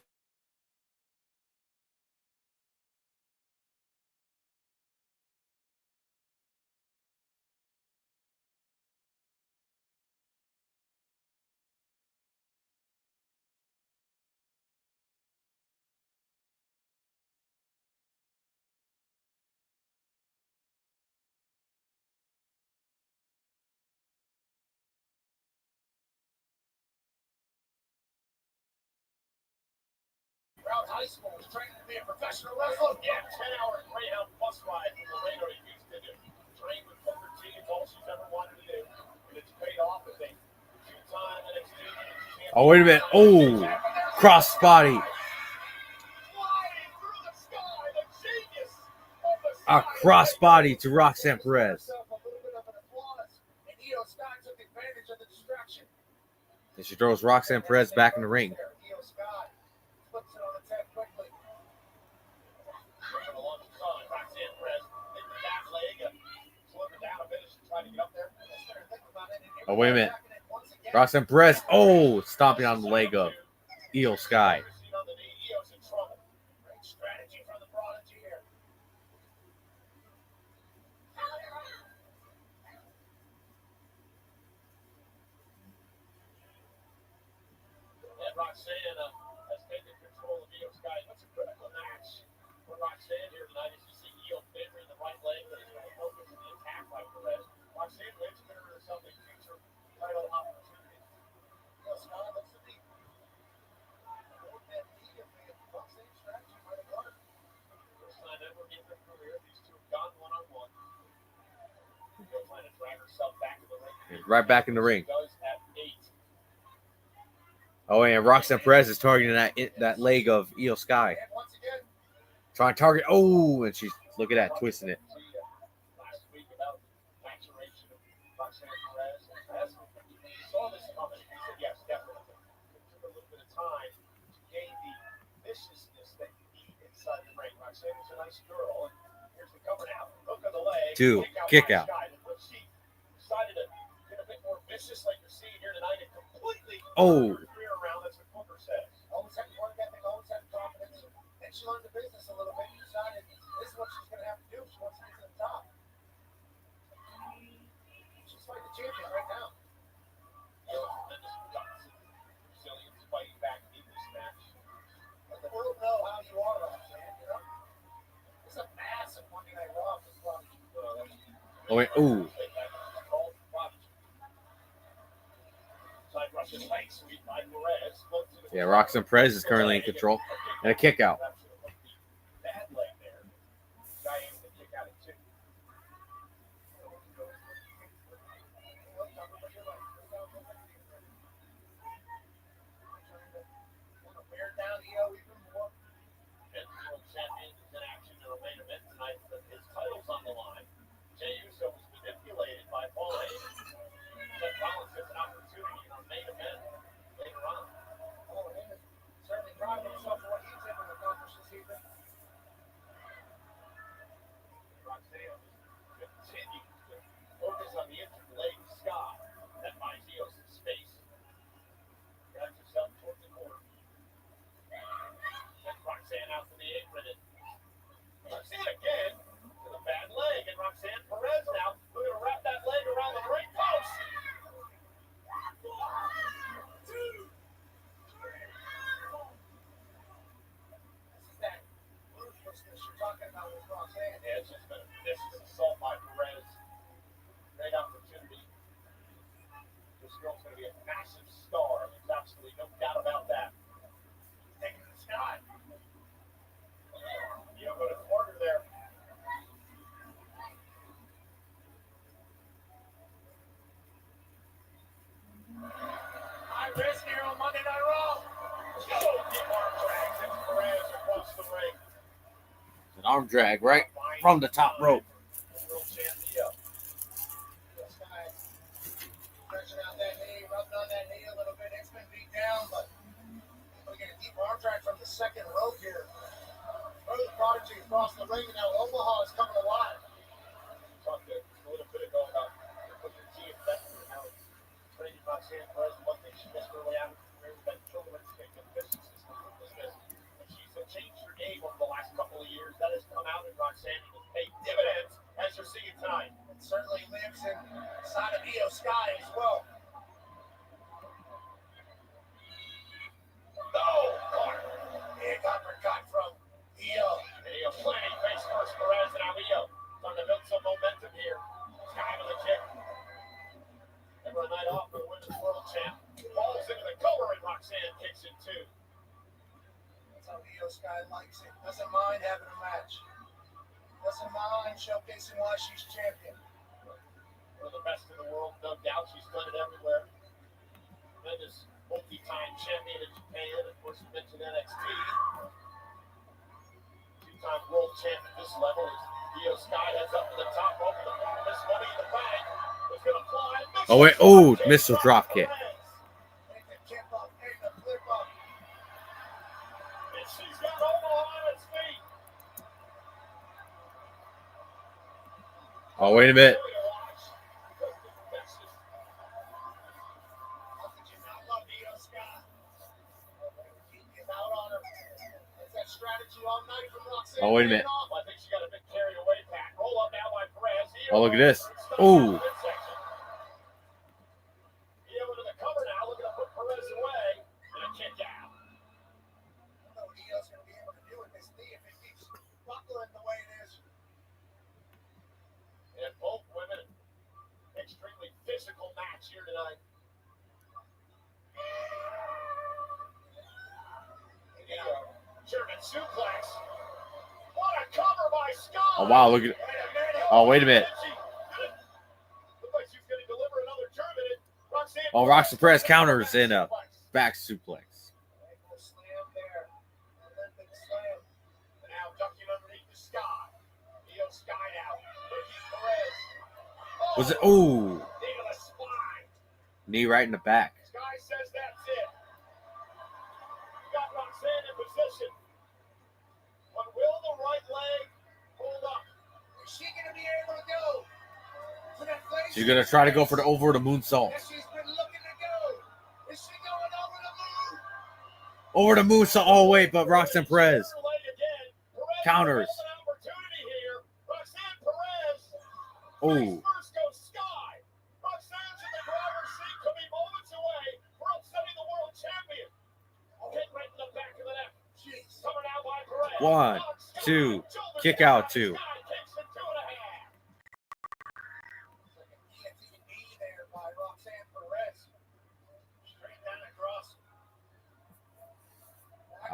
Brown High School was training to be a professional wrestler. Yeah, 10-hour Greyhound bus ride from Laredo to Houston to train with Booker T. It's all she's ever wanted to do. And it's paid off as a two-time NXT champion. Oh, wait a minute. Oh, cross body. Flying through the sky, the genius of the A sky. cross body to Roxanne Perez. A little bit of an applause, and Io Sky took advantage of the distraction. And she throws Roxanne Perez back in the ring. Io Sky flips it on its head quickly. Along the side, Roxanne Perez hit the back leg, slowed her down a bit as she tried to get up there. Oh, wait a minute. Roxanne Perez. Oh, stomping on the leg of Io Sky. Io's in trouble. Great strategy from the prodigy here. And Roxanne has taken control of Io Sky. What's a critical match for Roxanne here tonight as you see Io favoring the right leg, but he's going to focus on the attack by Perez. Roxanne wins, consider herself a future title opportunity. Io Sky looks to be more than immediately if Roxanne's strategy might have worked. First time ever in their career, these two have gone one-on-one. Io trying to drag herself back to the ring. Right back in the ring. She does at 8. Oh, and Roxanne Perez is targeting that leg of Io Sky. And once again, Trying to target. Oh, and she's, look at that, twisting it. Last week about maturation of Roxanne Perez. As saw this coming, he said, yes, definitely. It took a little bit of time to gain the viciousness that you need inside the ring. Roxanne is a nice girl, and here's the cover now. Look at the leg. Two, kick out. But she decided to get a bit more vicious like you're seeing here tonight and completely Oh. turn her career around, as the Booker says. always had work ethic, always had confidence, and she learned the business a little bit. She decided this is what she's going to have to do if she wants to get to the top. She's fighting the champion right now. Tremendous guts and resilience fighting back in this match. Let the world know how you are, Roxanne. You know, it's a massive Oh wait, ooh. Yeah, Roxanne Perez is currently in control. And a kick out. Bad leg there. Guy aimed to kick out at 2. Wear down EO even more. And the world champion is in action in a main event tonight, but his title's on the line. Jey Uso was manipulated by Paul Heyman. Seth Rollins gets an opportunity in our main event later on. Paul Heyman certainly proud of himself for what he's able to accomplish this evening. Roxanne continues to focus on the injured leg of Scott that buys Io some space. Grabs herself towards the corner. Sends Roxanne out to the apron. And Roxanne again with a bad leg. And Roxanne Perez now going to wrap that leg around the ring post. 1, 2, 3. This is that ruthlessness you're talking about with Roxanne. Yeah, it's just been a vicious assault by Perez. Great opportunity. This girl's going to be a massive star. There's absolutely no doubt about that. Taking the sky. You don't go to corner there. High risk here on Monday Night Raw. Oh, deep arm drag. Sends Perez across the ring. An arm drag right from the top rope. World champion. This guy stretching out that knee, rubbing on that knee a little bit. It's been beat down, but we're getting a deep arm drag from the second rope here. Early prodigy across the ring, and now Omaha is coming alive. Talked a little bit ago about putting your key in that and how it's training Roxanne Perez. One thing she missed early on in her career was that children's efficiency system. And she's changed her game over the last couple of years. That has come out in Roxanne and has paid dividends, as you're seeing tonight. It certainly lives inside of Io Sky as well. No! Big uppercut from Io. Io planning face first Perez, and now Io starting to build some momentum here. Sky with a kick. Never a night off for the women's world champ. Falls into the cover, and Roxanne kicks in 2. That's how Io Sky likes it. Doesn't mind having a match. Doesn't mind showcasing why she's champion. One of the best in the world, no doubt. She's done it everywhere. Tremendous multi-time champion in Japan. Of course, we mentioned NXT. 2-time world champ at this level. Io Sky heads up to the top rope. This Money in the Bank is going to fly. Oh wait, ooh, missile drop kick. And she's got Omaha on its feet. Oh wait a minute. Oh wait a minute. I think she got a bit carried away, Pat. Roll up now by Perez. Oh look at this. Ooh. Io into the cover now, looking to put Perez away, and a kick out. I don't know what Io's going to be able to do with this knee if it keeps buckling the way it is. And both women, extremely physical match here tonight. German suplex. What a cover by Scott. Oh wow, look at it. Oh wait a minute. Looks like she's going to deliver another German. Oh, Roxanne Perez counters in a back suplex. Ankle slam there. Olympic slam. And now ducking underneath the Sky. Io Sky out. Perez. Was it? Ooh. Knee to the spine. Knee right in the back. Sky says that's it. Got Roxanne in position. But will the right leg hold up? Is she going to be able to go to that place? She's gonna try to go for the over the moonsault. Yes, she's been looking to go. Is she going over the moon? Over the moonsault. Oh wait, but Roxanne Perez counters. Roxanne Perez. Ooh. First goes Sky. Roxanne's in the driver's seat. Could be moments away for upsetting the world champion. Hit right in the back of the neck. Coming out by Perez. 1, 2, kick out 2.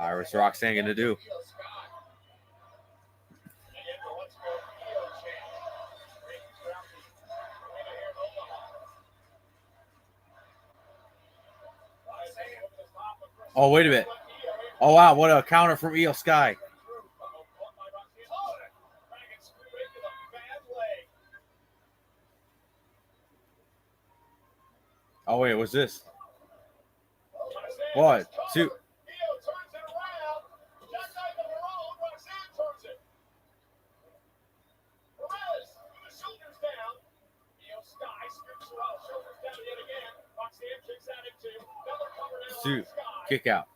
All right, what's Roxanne gonna do? Oh, wait a minute. Oh, wow. What a counter from Io Sky. Oh, wait. What's this? 1, 2. Two. Kick out.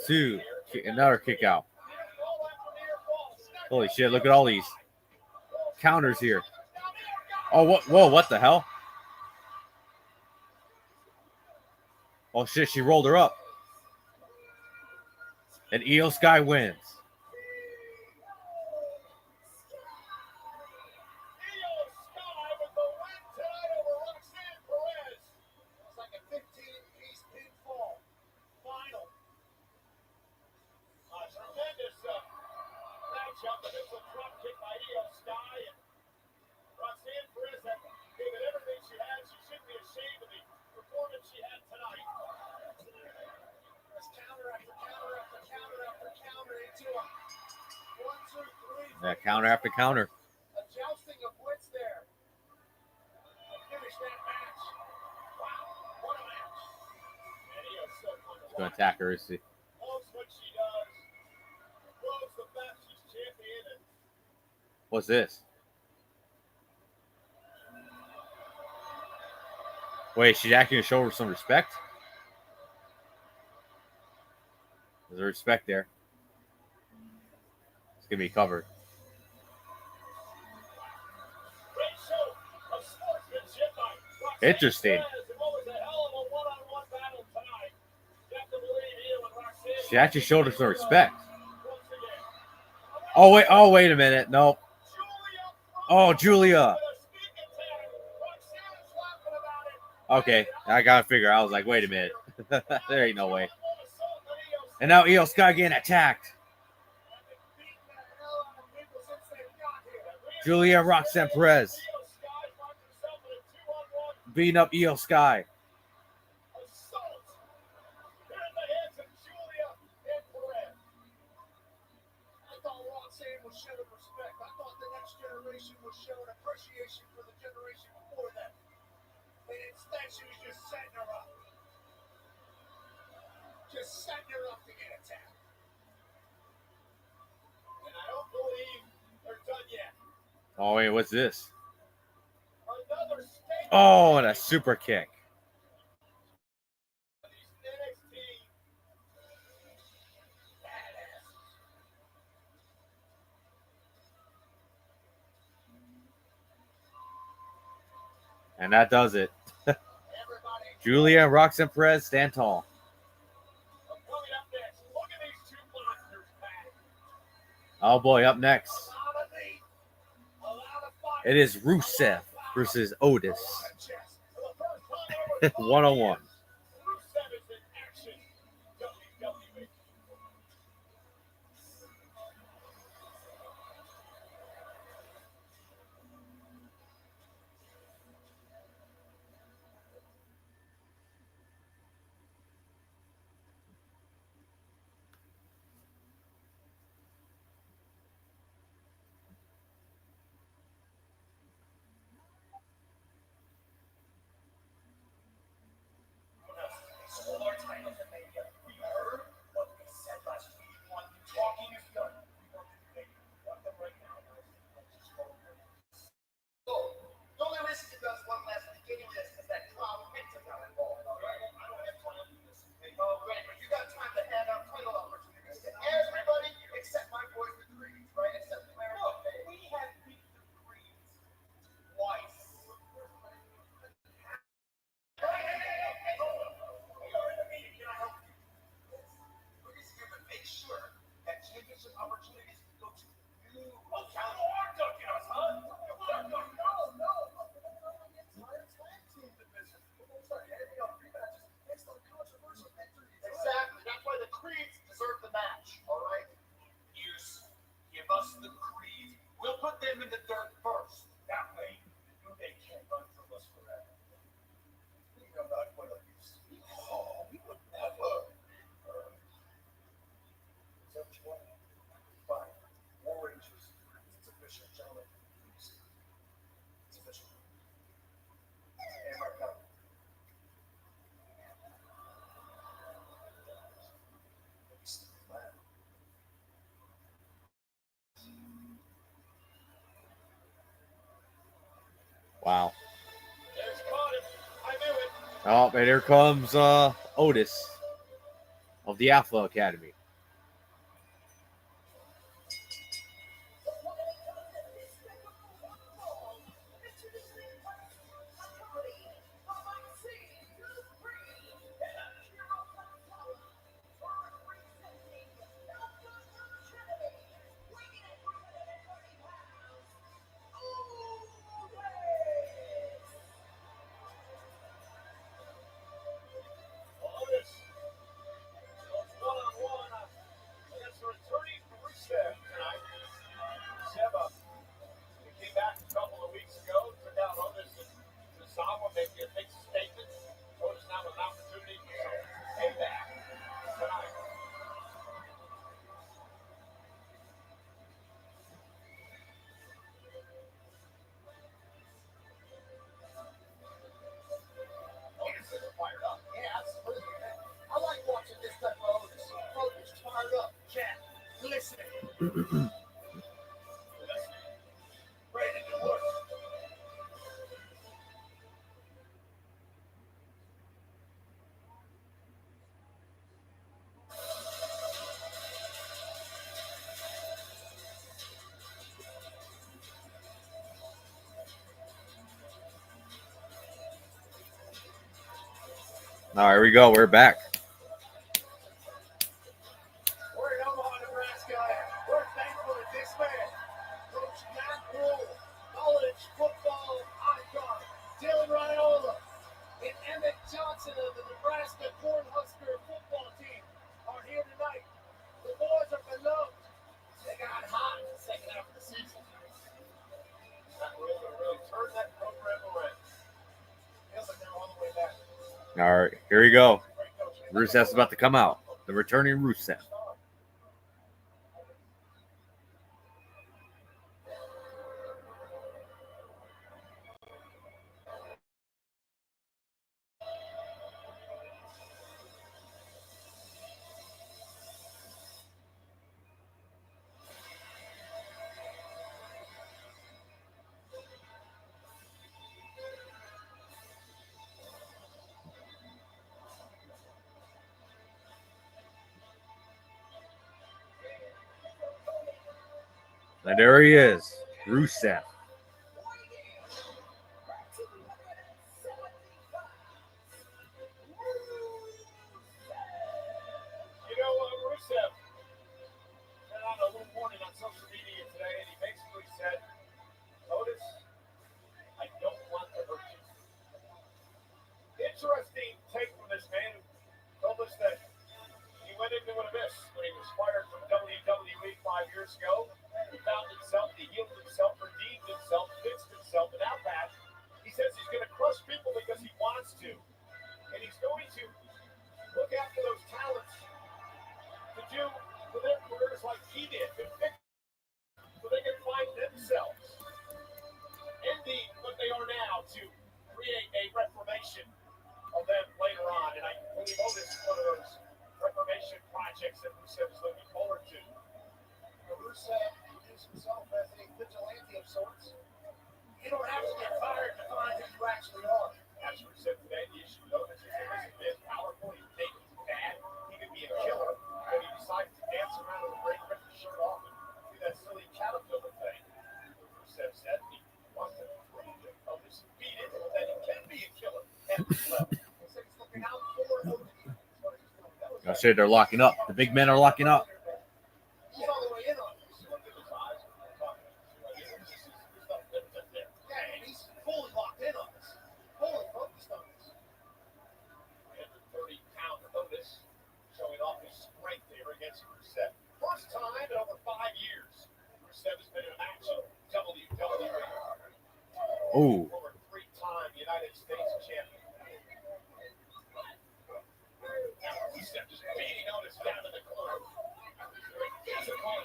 2. Another kick out. Holy shit. Look at all these counters here. Oh, what? Whoa, what the hell? Oh, shit. She rolled her up. And Io Sky wins. Yeah, counter after counter. Adjusting a blitz there. Finish that match. Wow, what a match. And he is so She's going to attack her, is she? loves what she does. Loves the fact she's champion. And What's this? Wait, she's actually going to show her some respect? There's a respect there. It's going to be covered. great show of sportsmanship by Roxanne Interesting. Perez. And what was a hell of a one-on-one battle tonight. You have to believe Io and Roxanne. She actually showed her some respect. Once again. Oh, wait a minute. No. Oh, Julia. Okay, I got to figure. I was like, wait a minute. There ain't no way. And now Io Sky getting attacked. Julia Roxanne Perez beating up Io Sky. Was shown respect. I thought the next generation was shown appreciation for the generation before them. And instead, she was just setting her up. Just setting her up to get attacked. And I don't believe they're done yet. Oh, wait, what's this? Another statement. Oh, and a super kick. NXT badass. And that does it. Everybody Julia and Roxanne Perez stand tall. coming up next. Look at these two monsters, Pat. Oh, boy, up next. A lot of meat, a lot of fire. It is Rusev versus Otis. Chest. For the first time over 1-on-1. Rusev is in action. WWE. the creed. We'll put them in the dirt first. That way, they can't run from us forever. We know not what of you speak. Oh, we would never. Is that what you want? Fine. War Rangers. It's official, gentlemen. It's official. And my gun. Wow. There's Carter. I knew it. Oh, and here comes Otis of the Alpha Academy. Otis goes one-on-one against the returning Rusev tonight. Rusev, he came back a couple of weeks ago, took out Otis and Tozawa, making a big statement. Otis now with an opportunity for payback tonight. Otis is fired up. Yeah, absolutely. I like watching this type of Otis. Otis fired up. Chat. Listening. Ready to work. All right, here we go. We're back. We're in Omaha, Nebraska. We're thankful that this man, Coach Matt Rule, college football icon, Dylan Raiola, and Emmett Johnson of the Nebraska Cornhusker football team are here tonight. The boys are beloved. They got hot in the second half of the season. Matt Rule really turned that program around. Feels like they're all the way back. All right, here we go. Rusev's about to come out. The returning Rusev. And there he is, Rusev. You know, Rusev sent out a little warning on social media today, and he basically said, Otis, I don't want to hurt you. Interesting take from this man who told us that he went into an abyss when he was fired from WWE 5 years ago. He found himself, he healed himself, redeemed himself, fixed himself, and now Pat, he says he's going to crush people because he wants to. And he's going to look after those talents to do for their careers like he did, to fix so they can find themselves in what they are now to create a reformation of them later on. And I believe Otis is one of those reformation projects that Rusev is looking forward to. Rusev views himself as a vigilante of sorts. You don't have to get fired to find who you actually are. As Rusev today, the issue with Otis is he wasn't been powerful, he think he's bad, he could be a killer, but he decided to dance around with a break, rip the shirt off, and do that silly caterpillar thing. Rusev said he wants to prove that Otis beat it, and that he can be a killer at this level. He said he's looking out for Otis. I said they're locking up. The big men are locking up. He's all the way in on this. Look at his eyes. Yeah, and he's fully locked in on this. Fully focused on this. 130-pound Otis showing off his strength here against Rusev. First time in over 5 years, Rusev Oh, Former three-time United States champion. Rusev just beating Otis down in the corner.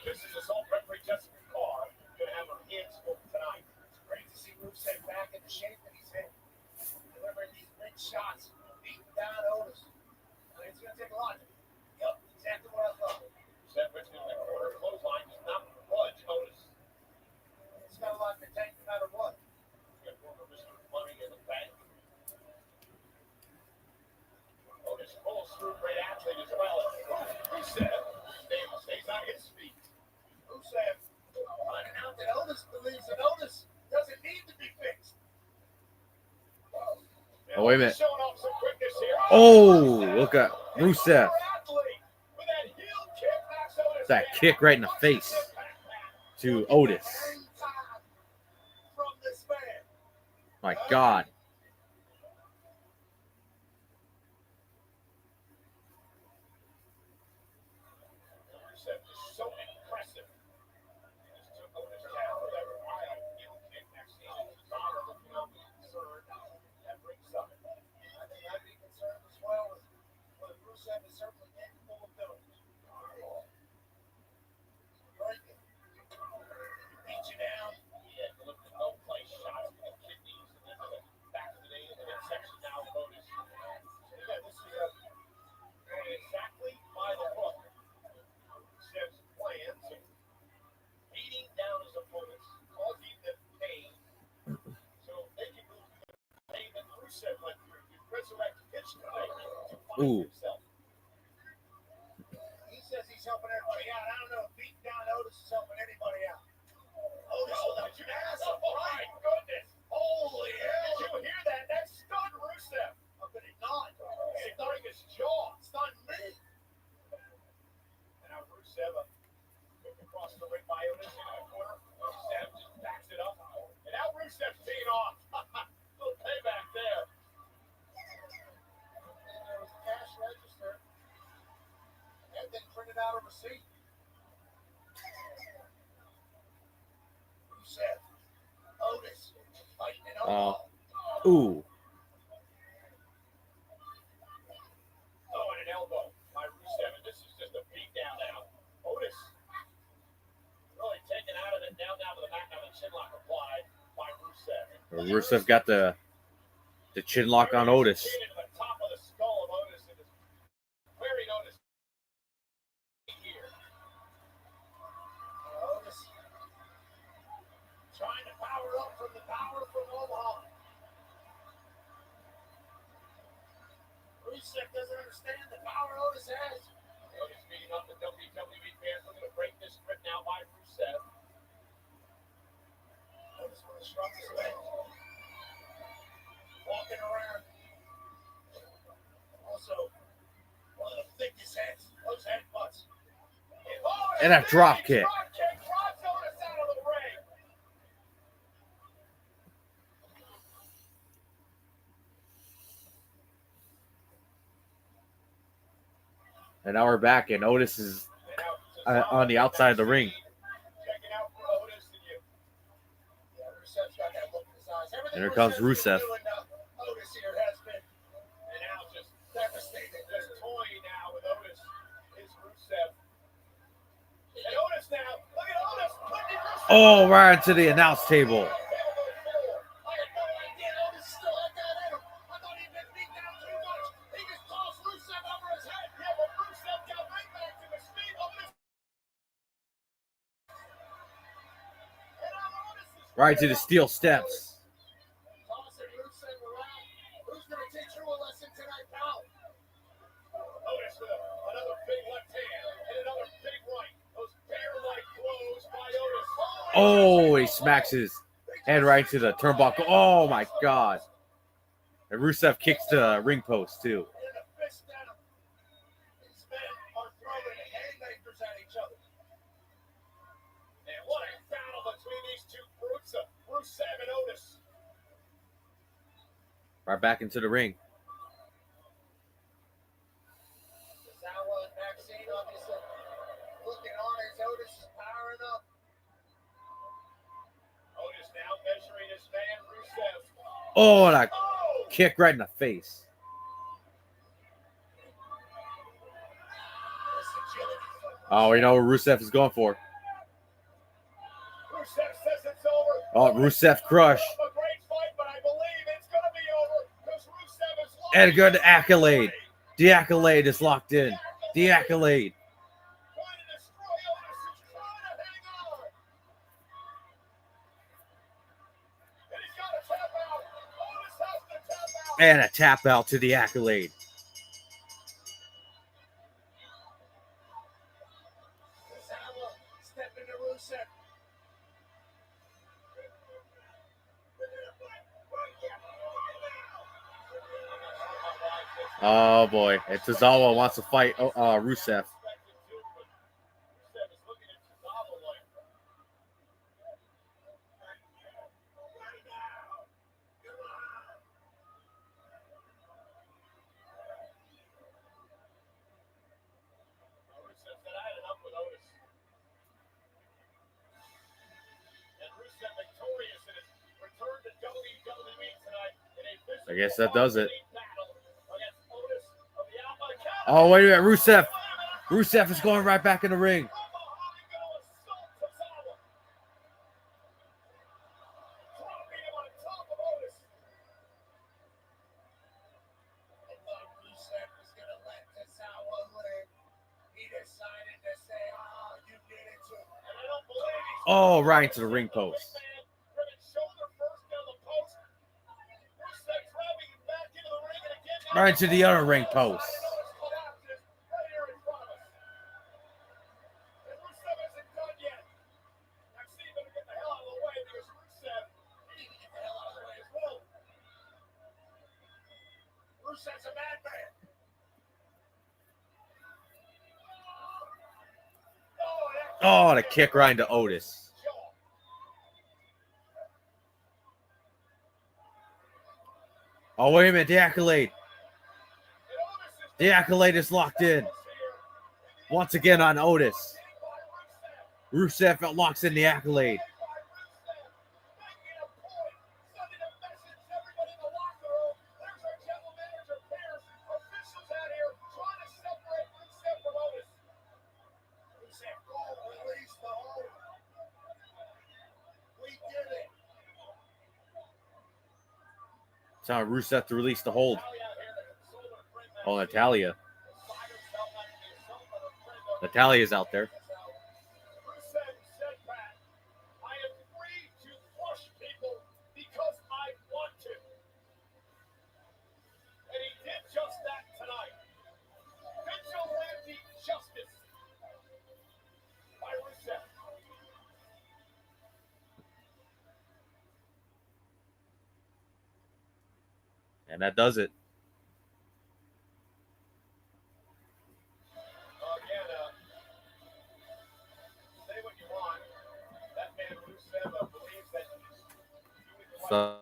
This is assault referee Jessica Carr. Going to have her hands full tonight. It's great to see Rusev back in the shape that he's in. Delivering these big shots, beating down Otis. It's going to take a lot. Yep, exactly what I thought. Rusev puts him in the corner. Clothesline does not budge Otis. It's got a lot to take no matter what. Get former Mr. Money in the bank. Otis pulls through, great athlete as well. Rusev stays on his feet. Rusev finding out that Otis believes that Otis doesn't need to be fixed. oh, wait a minute. Showing off some quickness here. Oh, look at Rusev. Athlete with that heel kick knocks Otis That down. kick right in the face to Otis. From this man. My God. Rusev is so impressive. He just took Otis down with that wild heel kick next to him. Connor looking on the concerned at ringside. I think I'd be concerned as well with what Rusev is certainly capable of doing. Break it. Beat you down. Yeah, look at no place shots to the kidneys and then to the back of the knee and the midsection now of Otis. So yeah, this is going exactly by the book. Rusev's plans of beating down his opponents, causing them pain, so they can move through the pain that Rusev went through to resurrect his life to find himself. He says he's helping everybody out. I don't know if beating down Otis is helping anybody out. Otis with a massive right. Goodness. Holy hell. Did you hear that? That stunned Rusev. How could it not? It stunned his jaw. Stunned me. And now Rusev moved across the ring by Otis in the corner. Rusev just backs it up. And now Rusev's teeing off. Little payback there. And there was a cash register. And then printed out a receipt. Rusev. Otis. Fighting it all. Ooh. Oh, and an elbow by Rusev. And this is just a beat down now. Otis really taken out of it. Down to the back of the chin lock applied by Rusev. Rusev got the chin lock on Otis. Chin into the top of the skull of Otis and is wearing Otis here. Otis trying to power up from the power from Omaha. Rusev doesn't understand the power Otis has. Otis beating up the WWE fans. Looking to break this grip now by Rusev. Otis with a shrug his legs. Walking around. Also, one of the thickest heads. Those headbutts. And a drop kick. Drop kick drops Otis out of the ring. And now we're back, and Otis is on the outside of the ring. Checking out for Otis and you. Yeah, Rusev's got that look in his eyes. Everything And here comes Rusev. doing, Otis here has been, and now just devastated, just toying now with Otis. Is Rusev. And Otis now, look at Otis putting Rusev. Oh, right into the announce table. I had no idea Otis still had that in him. I thought he'd been beat down too much. He just tossed Rusev over his head. Yeah, but Rusev got right back to his feet. Otis. And now Otis is Right to the steel steps. tossing Rusev around. Who's going to teach you a lesson tonight, pal? Otis with another big left hand and another big right. Those bear-like blows by Otis. Oh, he smacks his head right to the turnbuckle. Oh, my God. And Rusev kicks the ring post, too. And a fist down. These men are throwing haymakers at each other. And what a battle between these two brutes of Rusev and Otis. Right back into the ring. Zawa and Maxine obviously looking on as Otis is powering up. Otis now measuring his man Rusev. Oh, and a kick right in the face. Oh, we know what Rusev is going for. Rusev says it's over. Oh, Rusev crush. A great fight, but I believe it's going to be over because Rusev is locked And a good in. accolade. The accolade is locked in. The accolade. Trying to destroy Otis, who's trying to hang on. And he's got to tap out. Otis has to tap out. And a tap out to the accolade. Tozawa step into Rusev. Oh boy. And Tozawa wants to fight Rusev. I guess that does it. Oh, wait a minute. Rusev. Rusev is going right back in the ring. Oh, right into the ring post. Right into the other ring post. Rusev's a madman. Oh, the kick right into Otis. Oh, wait a minute. The accolade. The accolade is locked in. Once again on Otis. Rusev locks in the accolade. It's time Rusev to release the hold. Oh, Natalia. Natalia's out there. And that does it. So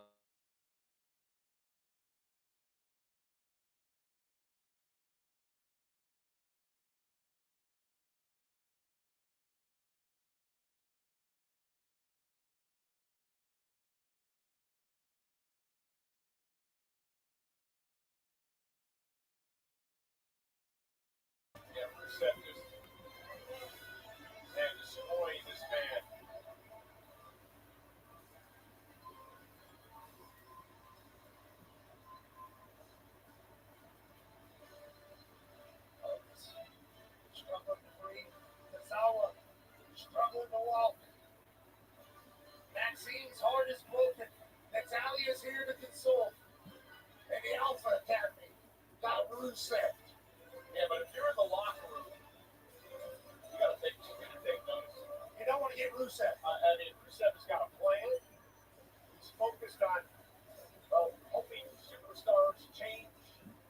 Rusev just destroying this man. Struggling to breathe. Tozawa struggling to walk. Maxine's heart is broken. Natalia's here to console. And the Alpha Academy got Rusev. Yeah, but if you're in the locker room, you gotta take notice. You don't want to get Rusev. I mean, Rusev has got a plan. He's focused on helping superstars change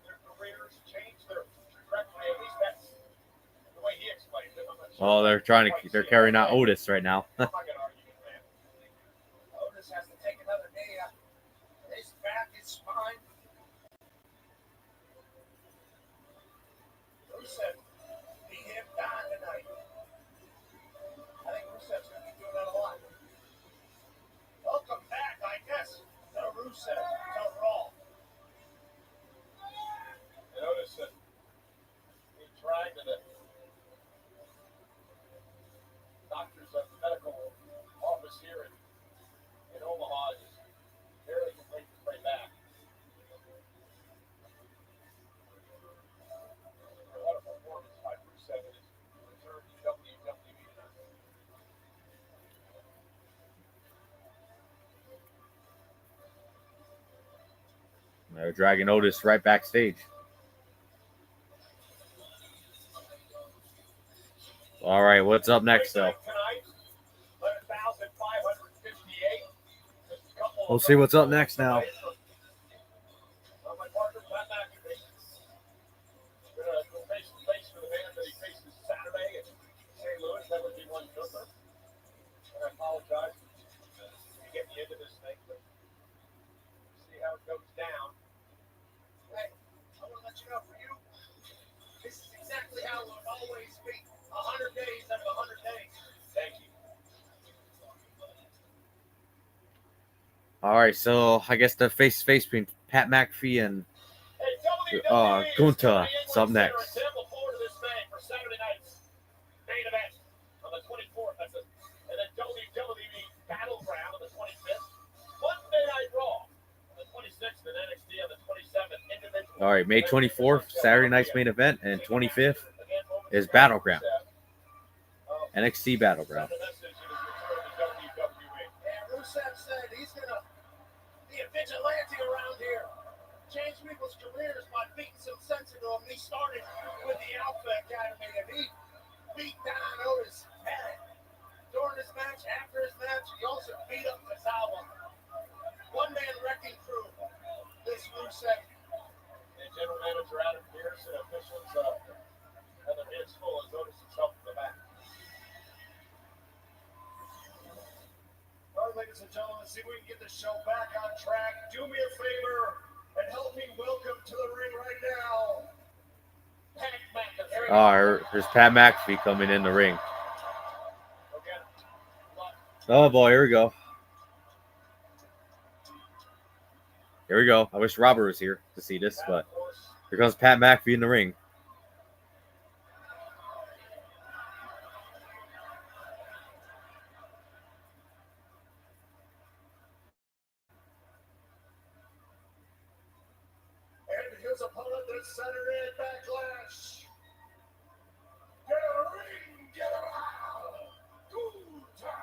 their careers, change their trajectory. At least that's the way he explains it. I'm not sure. well, they're carrying out Otis right now. I'm not gonna argue with that. Otis has to take another day out. His back, his spine. Rusev beat him down tonight. I think Rusev's going to be doing that a lot. Welcome back, I guess, to Rusev. They're dragging Otis right backstage. All right, what's up next, though? We'll see what's up next now. I apologize to get me into this thing, but see how it goes down. Hey, I want to let you know, for you, this is exactly how it will always be. 100 days out of 100 days. Thank you. All right, so I guess the face-to-face between Pat McAfee and Gunther is up next. For Saturday night's main event on the 24th, and then WWE Battleground on the 25th. Monday Night Raw on the 26th, and NXT on the 27th. Individual. All right, May 24th, Saturday night's main event, and 25th is Battleground. NXT Battleground. Rusev said he's going to be a vigilante around here. Change people's careers by beating some sense into them. He started with the Alpha Academy, and he beat down Otis during his match, after his match. He also beat up Misawa. One-man wrecking crew. This Rusev. And General Manager Adam Pearce and officials have their hands full as Otis himself in the back. All right, ladies and gentlemen, let's see if we can get this show back on track. Do me a favor and help me welcome to the ring right now, Pat McAfee. All right, there's Pat McAfee coming in the ring. Oh boy, here we go. Here we go. I wish Robert was here to see this, but here comes Pat McAfee in the ring. And his opponent this Saturday at Backlash. Get a ring, get around. Gunther.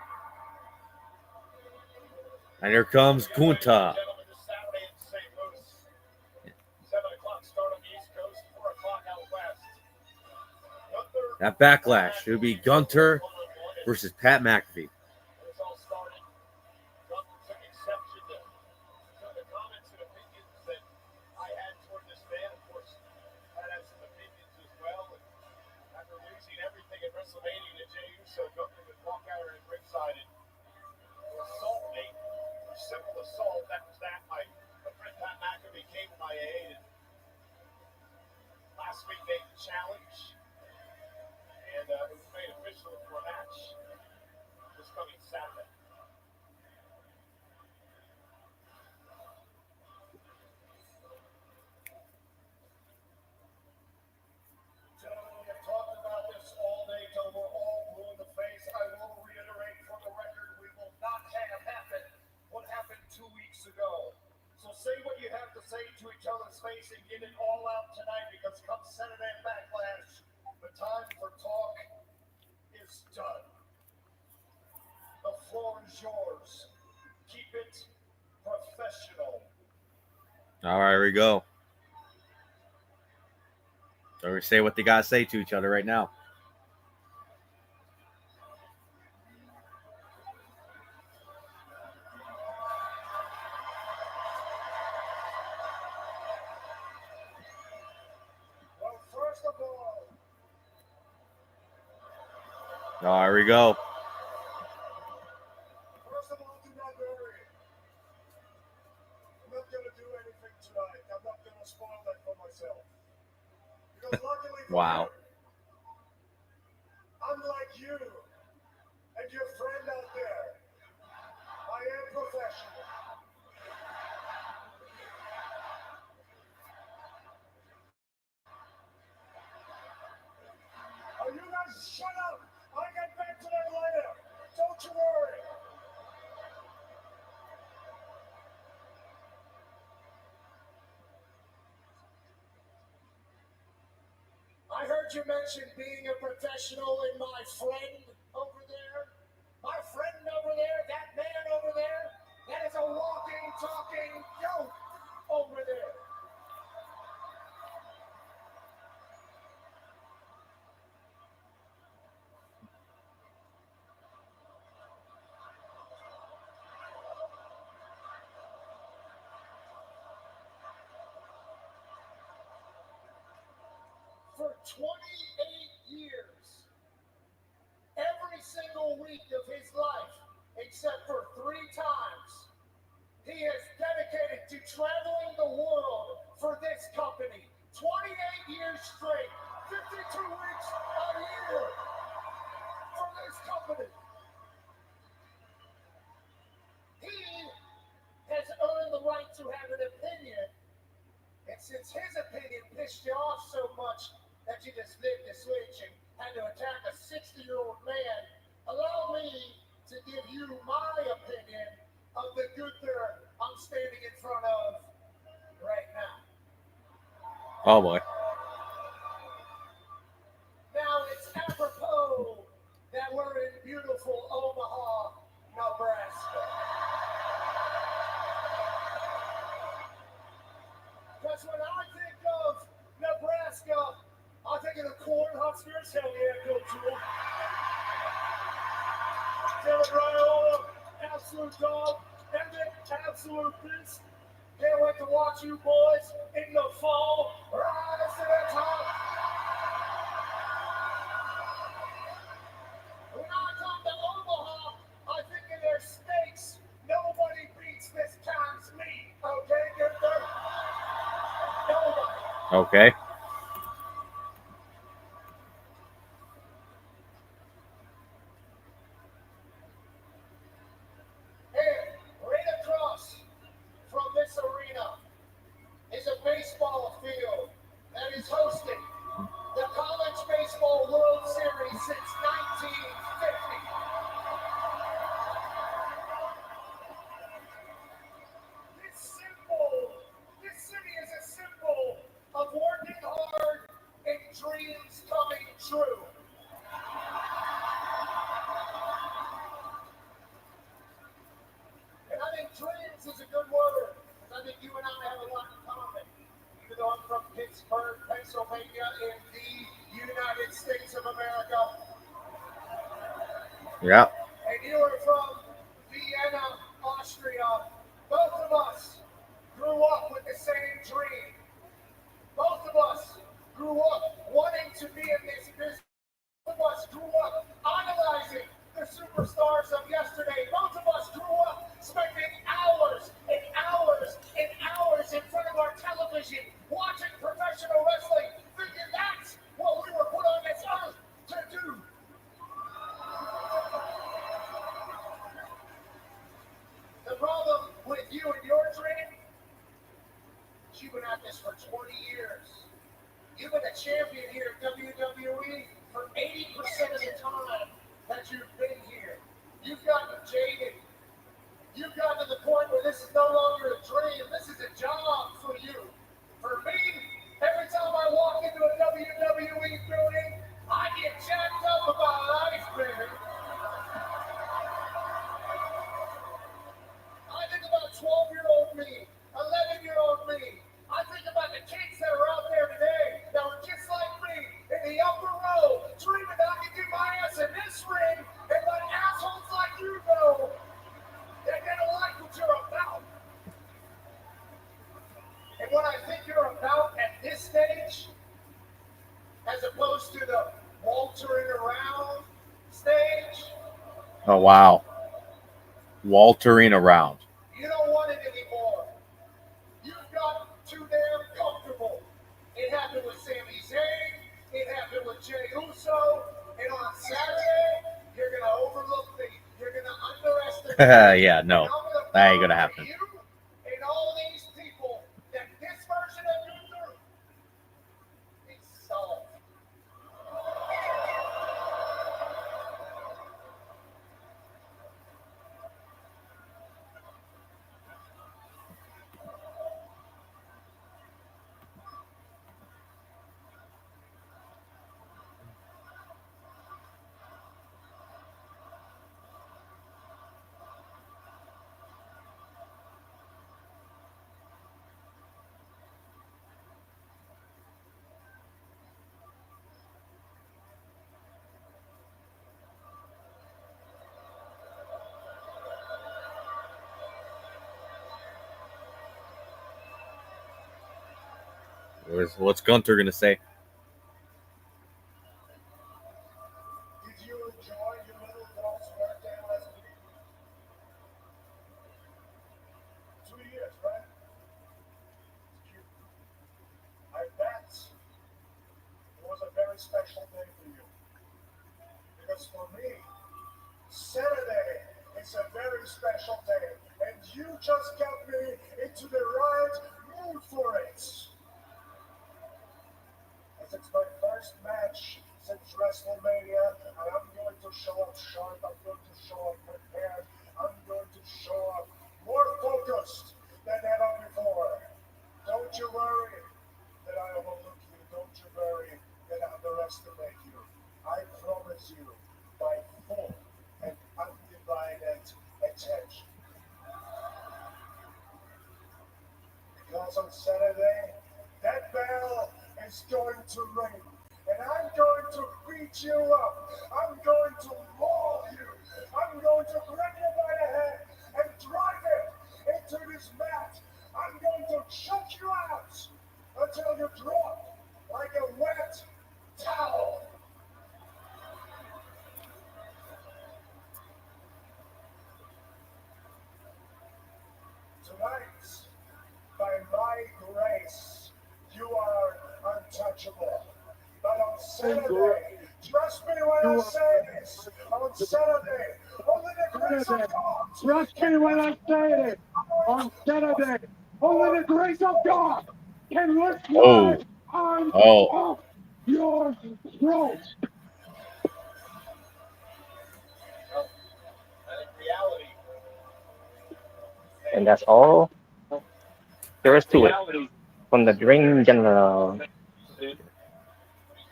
And here comes Gunther. That Backlash, it would be Gunther versus Pat McAfee. Simple assault. That was that. My friend Pat McAfee came to my aid. And last week they challenged, and it was made official for a match this coming Saturday. Gentlemen, we have talked about this all day till we're all blue in the face. I will reiterate for the record, we will not have happen what happened 2 weeks ago. So say what you have to say to each other's face and get it all out tonight, because come Saturday at Backlash, the time for talk is done. The floor is yours. Keep it professional. All right, here we go. So we say what they gotta say to each other right now. Well, first of all, All right, here we go. do not worry. I'm not going to do anything tonight. I'm not going to spoil that for myself. Because luckily for Wow. you, unlike you and your friend out there, I am professional. Oh, you guys shut up! I'll get back to that later. Don't you worry. I heard you mention being a professional and my friend over there. My friend over there, that man over there, that is a walking, talking goat over there. 28 years, every single week of his life, except for 3 times, he has dedicated to traveling the world for this company. 28 years straight, 52 weeks a year for this company. He has earned the right to have an opinion, and since his opinion pissed you off so much that you just flipped the switch and had to attack a 60-year-old man, allow me to give you my opinion of the Gunther I'm standing in front of right now. Oh boy. Now it's apropos that we're in beautiful Omaha, Nebraska. Because when I think of Nebraska, I think of the Cornhuskers. Hell yeah, go to them. Dylan Raiola, absolute dog. Emmett, absolute beast. Can't wait to watch you boys in the fall rise to the top. When I come to Omaha, I think of their steaks. Nobody beats this town's meat. Okay, Gunther? Nobody. Okay. And right across from this arena is a baseball field that is hosting the College Baseball World Series since 1950. This city is a symbol of working hard and dreams coming true. And I think dreams is a good word, because I think you and I have a lot in common. Even though I'm from Pittsburgh, Pennsylvania, in the United States of America, Yeah. and you are from Vienna, Austria, both of us grew up with the same dream. Both of us grew up wanting to be in this business. Both of us grew up idolizing the superstars of yesterday. Both of us grew up spending hours and hours and hours in front of our television watching professional wrestling, thinking that's what we were put on this earth to do. The problem with you and your dream is you've been at this for 20 years. You've been a champion here at WWE for 80% of the time that you've been here. You've gotten jaded. You've gotten to the point where this is no longer a dream. This is a job for you. For me, every time I walk into a WWE building, I get jacked up about life, baby. I think about 12-year-old me, 11-year-old me. I think about the kids that are out there today that were just like me in the upper row, dreaming I could get my ass in this ring and let assholes like you know that they don't like what you're about. And what I think you're about at this stage, as opposed to the waltzing around stage, Oh wow. Waltering around. you don't want it anymore. You've gotten too damn comfortable. It happened with Sami Zayn. It happened with Jey Uso. And on Saturday, you're going to overlook me. You're going to underestimate me. Yeah, no. And I'm gonna That ain't prove gonna to happen. You and all these people that this version of Gunther is solid. What's Gunther gonna say? special day for you. Because for me, Saturday is a very special day, and you just got me into the right mood for it. As it's my first match since WrestleMania, and I'm going to show up sharp, I'm going to show up prepared, I'm going to show up more focused than ever before. Don't you worry that I overlook you. Don't you worry that I underestimate you. I promise you my full and undivided attention. Because on Saturday, that bell is going to ring, and I'm going to beat you up. I'm going to maul you. I'm going to grab you by the head and drive it into this mat. I'm going to choke you out until you drop like a wet towel. Tonight, by my grace, you are untouchable. But on Saturday, trust me when I say this, on Saturday, only the grace of God. Trust me when I say it. On Saturday, only the grace of God can lift my arms off your throat. And that's all there is to it. From the Dream General.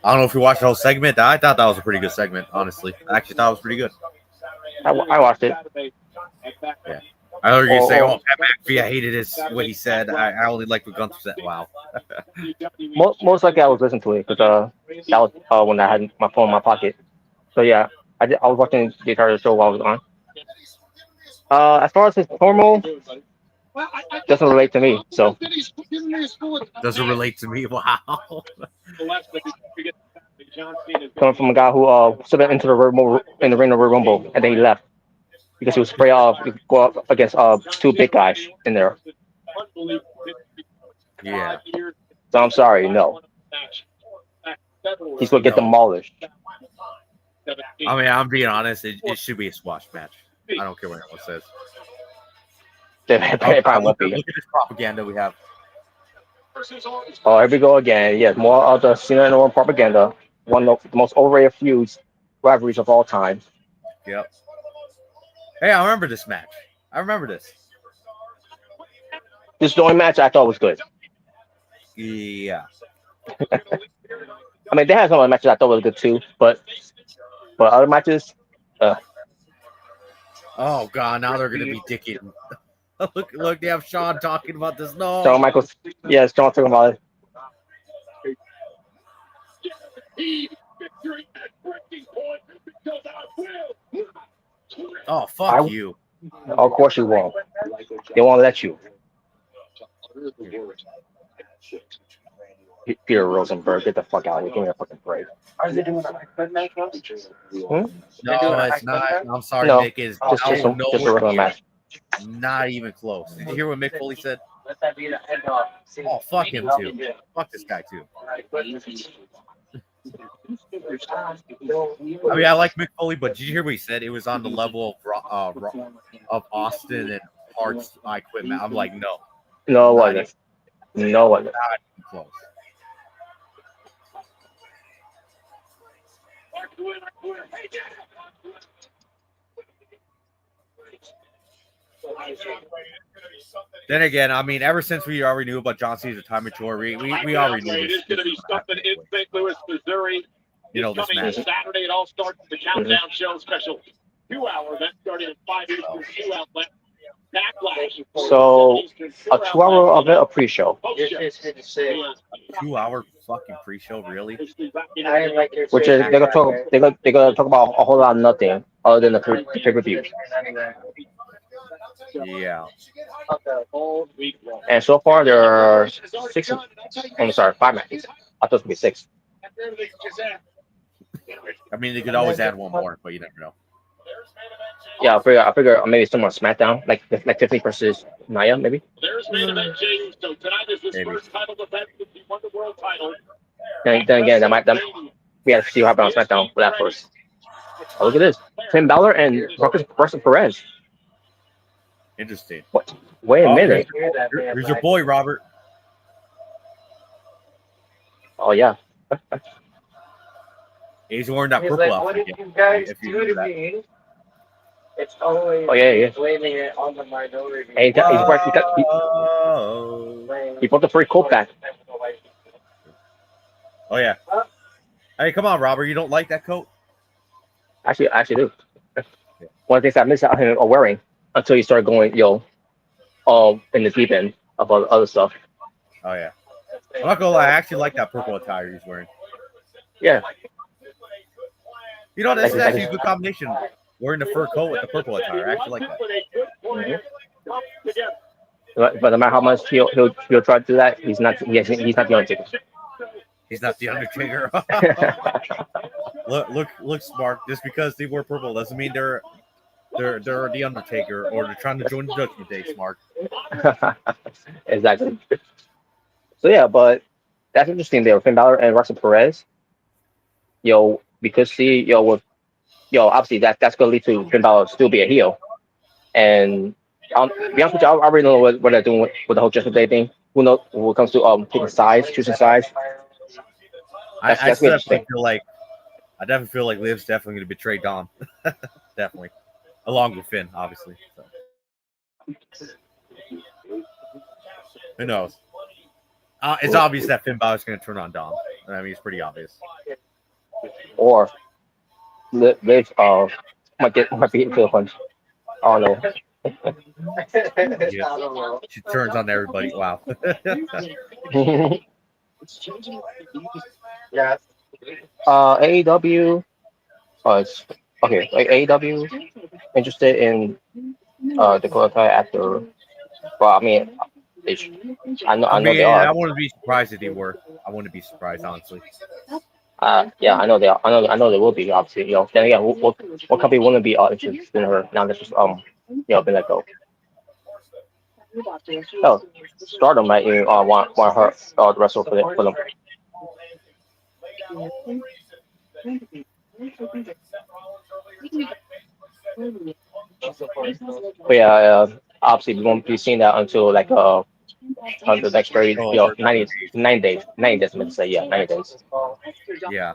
I don't know if you watched the whole segment. I thought that was a pretty good segment, honestly. I actually thought it was pretty good. I watched it. Yeah. I heard you say, "Oh, Pat McAfee, I hated this." What he said, I only like what Gunther said. Wow. Most likely, I was listening to it because that was when I had my phone in my pocket. So yeah, I was watching the entire show while I was on. As far as his promo, doesn't relate to me. So Doesn't relate to me. Wow. coming from a guy who stepped into the Rumble, in the ring of Rumble, and then he left because he was afraid of go up against two big guys in there. Yeah. So I'm sorry, no. He's gonna get demolished. I mean, I'm being honest. It should be a squash match. I don't care what anyone says. It probably won't be. Look at this propaganda we have. Oh, here we go again. Yes, more of the Cena and Orton propaganda. One of the most overrated feuds, rivalries of all time. Yep. Hey, I remember this match. I remember this. This is the only match I thought was good. Yeah. I mean, they had some other matches I thought was good too, but other matches, Oh God, now they're gonna be dicking. look, they have Sean talking about this. No. Shawn Michaels, yes, Shawn talking about it. Oh, fuck you. Of course you won't. They won't let you. Peter Rosenberg, get the fuck out of here. Give me a fucking break. No, it's not. I'm sorry, No, Mick. Is just a regular match. Not even close. Did you hear what Mick Foley said? Oh, fuck him too. Fuck this guy too. I mean, I like Mick Foley, but did you hear what he said? It was on the level of Austin and Hart's I Quit. I'm like, no. No, it wasn't. No, it wasn't. Not even close. Then again, I mean, ever since we already knew about John Cena's time mature, we already knew it's going to be something in St. Louis, Missouri. You know, this coming match. Saturday, it all starts with the Countdown Show special 2 hour. That started at 5 Eastern, 2 outlets. Backlash. So a 2-hour event, a pre-show, 2-hour fucking pre-show, really? which is they're gonna talk about a whole lot of nothing other than the pay-per-view. Yeah. And so far there are 6. I'm sorry, 5 matches. I thought it would be 6. I mean, they could always add one more, but you never know. Yeah, I figure maybe someone SmackDown, like Tiffany versus Nia, maybe. There's main event, James. So tonight is his first title defense. He won the world title. Then again, that might we have to see what happens on SmackDown for that first. Oh, look at this. Finn Balor and Russell Perez. Interesting. What? Wait a Oh, minute. here's your boy, Robert. Oh, yeah. He's wearing that purple outfit. If you remember that. It's always blaming it on the minority. Hey, he brought the free coat back. Oh, yeah. Hey, come on, Robert. You don't like that coat? Actually, I do. One of the things I missed out him wearing until you started going, in the deep end of other stuff. Oh, yeah. I'm not gonna lie. I actually like that purple attire he's wearing. Yeah. You know, that's actually a good combination. Wearing the fur coat with the purple attire. I actually like that. But no matter how much he'll try to do that, he's not the Undertaker. He's not the Undertaker. look, Smart. Just because they wear purple doesn't mean they're the Undertaker or they're trying to join the Judgment Day. Smart. Exactly. So yeah, but that's interesting there. Finn Balor and Russell Perez. Because obviously that's gonna lead to Finn Balor still be a heel. And to be honest with you, I already know what they're doing with the whole Judgment Day thing. Who knows when it comes to choosing sides. I definitely feel like Liv's definitely going to betray Dom. Definitely, along with Finn, obviously. So. Who knows? It's obvious that Finn Balor's going to turn on Dom. I mean, it's pretty obvious. Or Liv might be hitting for a punch. I don't know. Yeah. She turns on everybody. Wow. Yes. AEW. It's okay. Like AEW interested in Dakota Kai after. Well, I mean, I know they are. I wouldn't be surprised if they were. I wouldn't be surprised, honestly. Yeah, I know they are. I know they will be. Obviously, Then again, what company wouldn't be interested in her now that she's been let go? Oh, Stardom might even want her to wrestle for them. But yeah, obviously we won't be seeing that until like on the next very 90 days. 90 days, I meant to say, yeah, 90 days. Yeah.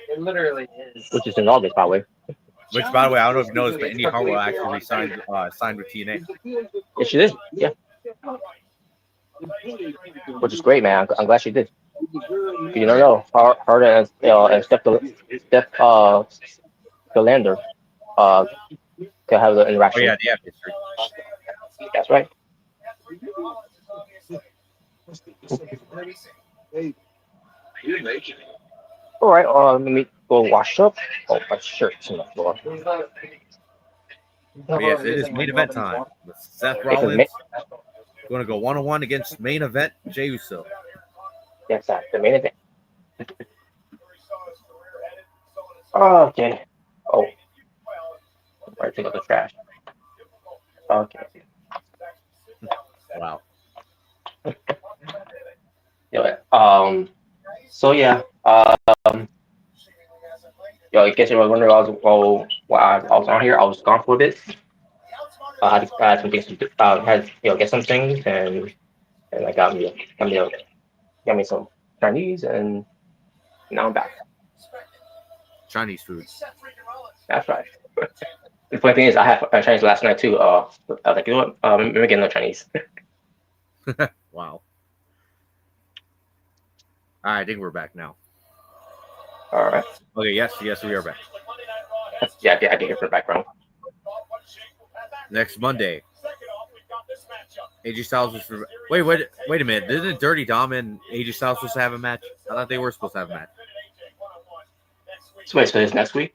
It literally is. Which is in August, by the way. Which, by the way, I don't know if you noticed, but Indy Hartwell actually signed with TNA. Yeah, she did. Yeah. Which is great, man. I'm glad she did. You don't know her and Steph Delander to have the interaction. Oh yeah, the history. That's right. All right. Let me go wash up. Oh, my shirt's on the floor. But yes, it is main event time. With Seth Rollins going to go 1-on-1 against main event Jey Uso. Yes, that's the main event. Okay. Oh. Right, take out the trash. Okay. Wow. Anyway, so yeah, in case you were wondering, why I was on here. I was gone for a bit. I had some things to do. Get some things, and I got me some Chinese, and now I'm back. Chinese food. That's right. The funny thing is, I had Chinese last night too. I was like, you know what? Let me get no Chinese. Wow. All right, I think we're back now. All right. Okay, yes, we are back. Yeah, I did hear for the background. Next Monday, AJ Styles was for. Wait a minute. Didn't Dirty Dom and AJ Styles supposed to have a match? I thought they were supposed to have a match. So wait, so it's next week?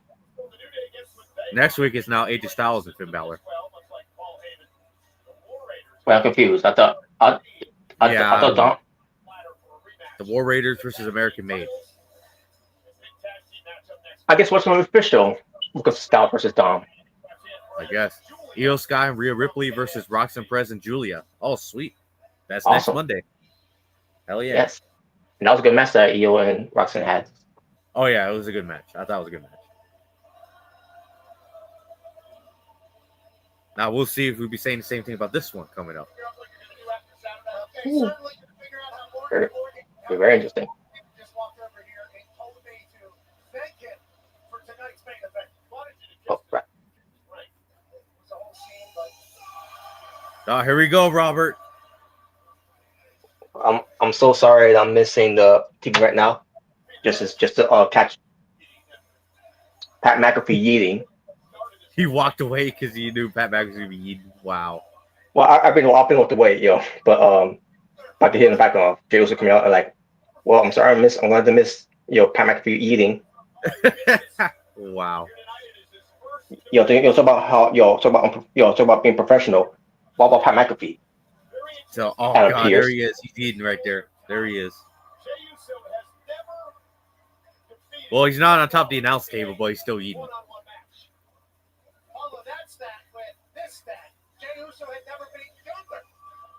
Next week is now AJ Styles and Finn Balor. Well, I'm confused. I thought Dom. The War Raiders versus American Made. I guess what's going to be official because Styles versus Dom. I guess. Io Sky and Rhea Ripley versus Roxanne Perez and Julia. Oh, sweet. That's Awesome. next Monday. Hell yeah. Yes. And that was a good match that Io and Roxanne had. Oh yeah, it was a good match. I thought it was a good match. Now we'll see if we'll be saying the same thing about this one coming up. Ooh. Very, very interesting. Just walked over here and told me to thank him for tonight's main event. Wanted you to Oh, right. Right. It was a whole scene, but Oh, here we go, Robert. I'm so sorry that I'm missing the TV right now. Just to catch Pat McAfee eating. He walked away because he knew Pat McAfee was gonna be eaten. Wow. Well, I've been walking with the way, but I could hear in the background Jay Uso coming out and like, well, I'm sorry, I'm going to miss Pat McAfee eating. Wow. Talk about how talk about being professional. What about Pat McAfee? So, oh Adam god, Pearce. there he is. He's eating right there. There he is. Well, he's not on top of the announce table, but he's still eating. although that's that with this stat, Jey Uso had never beaten Gunther.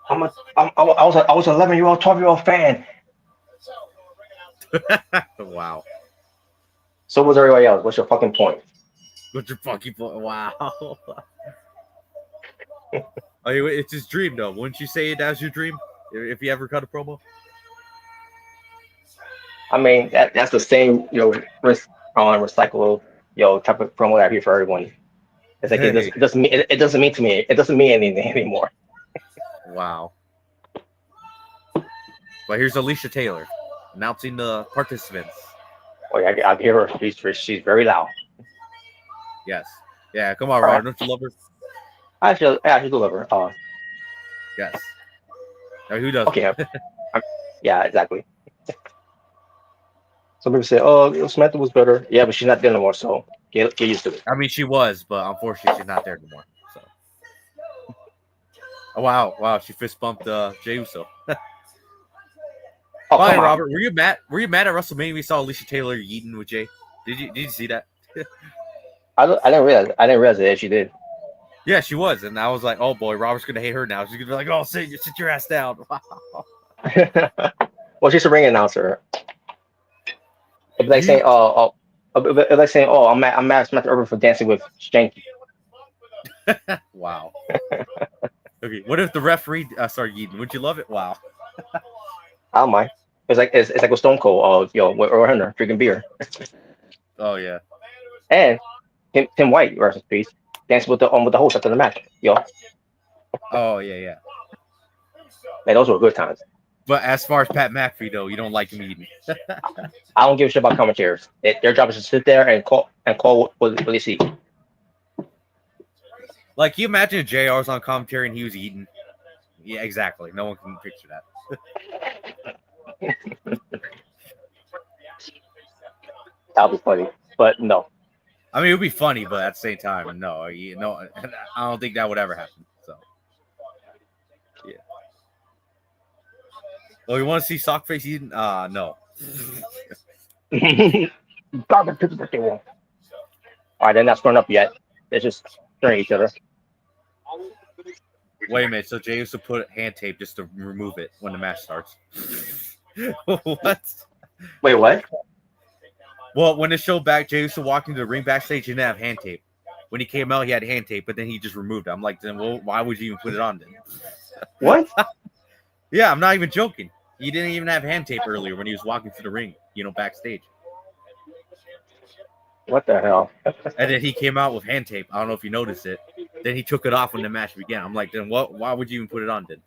I was 11-year-old, 12-year-old fan. So, we're bringing out Wow. So was everybody else. What's your fucking point? What's your fucking point? Wow. Oh, it's his dream, though. Wouldn't you say that's your dream if you ever cut a promo? I mean, that's the same recyclable type of promo that I hear for everyone. It's like it doesn't mean to me. It doesn't mean anything anymore. Wow. But here's Alicia Taylor announcing the participants. Oh yeah, I hear her. She's very loud. Yes. Yeah, come on, Robert. Don't you love her? I actually do love her. Yes. Now, who doesn't? Okay. Yeah, exactly. Some people say, "Oh, Samantha was better." Yeah, but she's not there no more, so get used to it. I mean, she was, but unfortunately, she's not there anymore. So. Oh, wow! She fist bumped Jey Uso. Oh, Fine, come on. Robert. Were you mad at WrestleMania? We saw Alicia Taylor eating with Jay. Did you see that? I didn't realize it. She did. Yeah, she was, and I was like, "Oh boy, Robert's gonna hate her now." She's gonna be like, "Oh, sit your ass down." Well, she's a ring announcer. It's like saying, I'm mad Samantha Irvin for dancing with Shanky. Wow. Okay, what if the referee started eating? Would you love it? Wow. I don't mind. It's like with Stone Cold, with Earl Hebner drinking beer. Oh yeah. And Tim White, rest in peace, dancing with the host after the match. Oh yeah. Man, those were good times. But as far as Pat McAfee, though, you don't like him eating. I don't give a shit about commentators. Their job is to sit there and call what they see. Like, you imagine if JR's on commentary and he was eating? Yeah, exactly. No one can picture that. That would be funny, but no. I mean, it would be funny, but at the same time, no. I don't think that would ever happen. So, yeah. Oh, you want to see Sockface eating? No. Garbage people that they want. All right, they're not scoring up yet. They're just staring at each other. Wait a minute. So Jey Uso put hand tape just to remove it when the match starts. What? Wait, what? Well, when it showed back Jey Uso walking to the ring backstage, he didn't have hand tape. When he came out, he had hand tape, but then he just removed it. I'm like, then why would you even put it on then? What? Yeah, I'm not even joking. He didn't even have hand tape earlier when he was walking to the ring, backstage. What the hell? And then he came out with hand tape. I don't know if you noticed it. Then he took it off when the match began. I'm like, then what? Why would you even put it on then?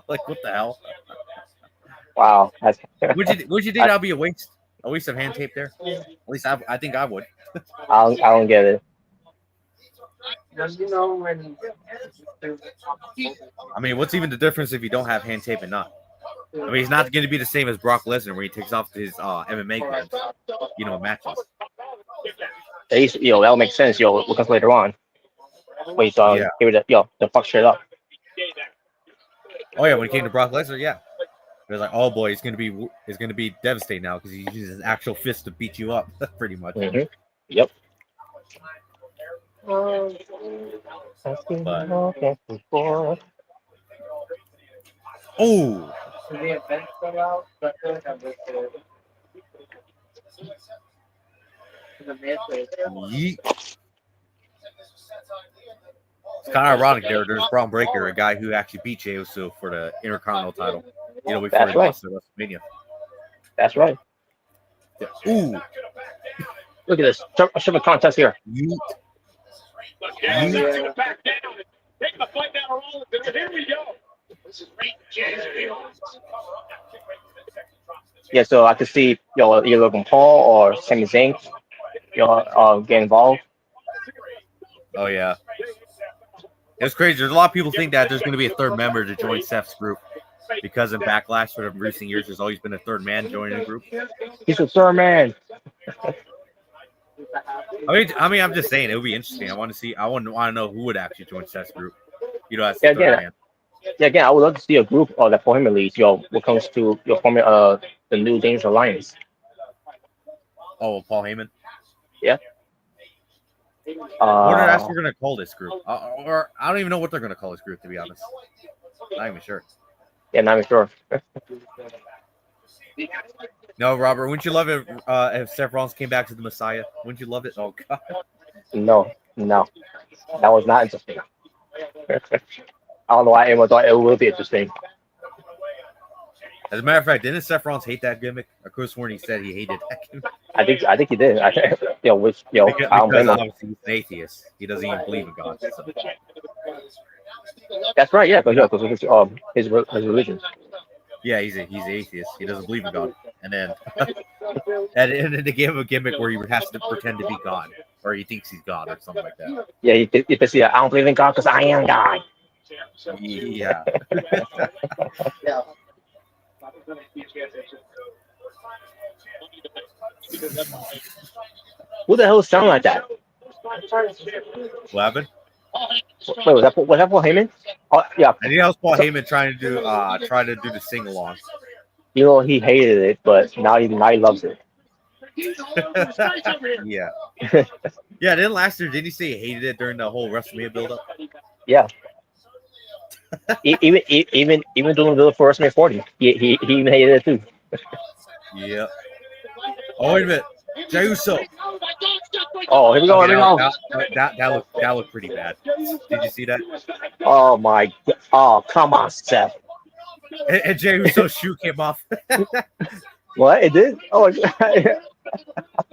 Like, what the hell? Wow. Would you think that'd be a waste? A waste of hand tape there? At least I think I would. I don't get it. I mean, what's even the difference if you don't have hand tape and not? I mean, he's not going to be the same as Brock Lesnar where he takes off his MMA gloves, matches. That'll make sense, because later on. Wait, give it the fuck straight up. Oh yeah, when he came to Brock Lesnar, yeah. It was like, oh boy, it's gonna be devastating now because he uses his actual fist to beat you up, pretty much. Mm-hmm. Yep. Oh, Yeet. It's kind of ironic there. There's Braun Breaker, a guy who actually beat Jey Uso for the Intercontinental title. You know, before That's he right. lost at WrestleMania. That's right. Yeah. Ooh. Look at this. Shove contest here. Yeet. Look, Jay's not going to back down. Taking the fight down to Rollins. And here we go. This is great. Jay's Yeah, so I could see either Logan Paul or Sami Zayn get involved. Oh yeah. It's crazy. There's a lot of people think that there's going to be a third member to join Seth's group because in Backlash for the recent years, there's always been a third man joining the group. He's a third man. I mean, I'm just saying it would be interesting. I want to know who would actually join Seth's group. You know, as Yeah, the third man. Yeah, again, I would love to see a group that for him at least, when it comes to forming the New Dangerous Alliance. Oh, Paul Heyman. Yeah. I wonder what else we're gonna call this group, or I don't even know what they're gonna call this group, to be honest. Not even sure. Yeah, not even sure. No, Robert, wouldn't you love it if Seth Rollins came back to the Messiah? Wouldn't you love it? Oh God. No, that was not interesting. I don't know why anyone thought it would be interesting. As a matter of fact, didn't Seth Rollins hate that gimmick? Of course, when he said he hated that gimmick. I think he did. Because I don't blame him. obviously he's an atheist. He doesn't even believe in God. So. That's right. Yeah, because his religion. Yeah, he's atheist. He doesn't believe in God. And then they gave him a gimmick where he has to pretend to be God, or he thinks he's God, or something like that. Yeah, he basically, I don't believe in God because I am God. Yeah. Who the hell sound like that? What happened? Wait, was that Paul Heyman? Oh, yeah. I think that was Paul Heyman trying to do the sing along. He hated it, but now he loves it. Yeah. Yeah, then last year, didn't he say he hated it during the whole WrestleMania build-up? Yeah. even doing the build for WrestleMania 40, he even hated it too. Yeah. Oh, wait a minute. Jey Uso. Oh, here we go. Okay, Here we go. that looked pretty bad. Did you see that? Oh my God. Oh, come on, Seth. And Jey Uso's shoe came off. What? It did? Oh,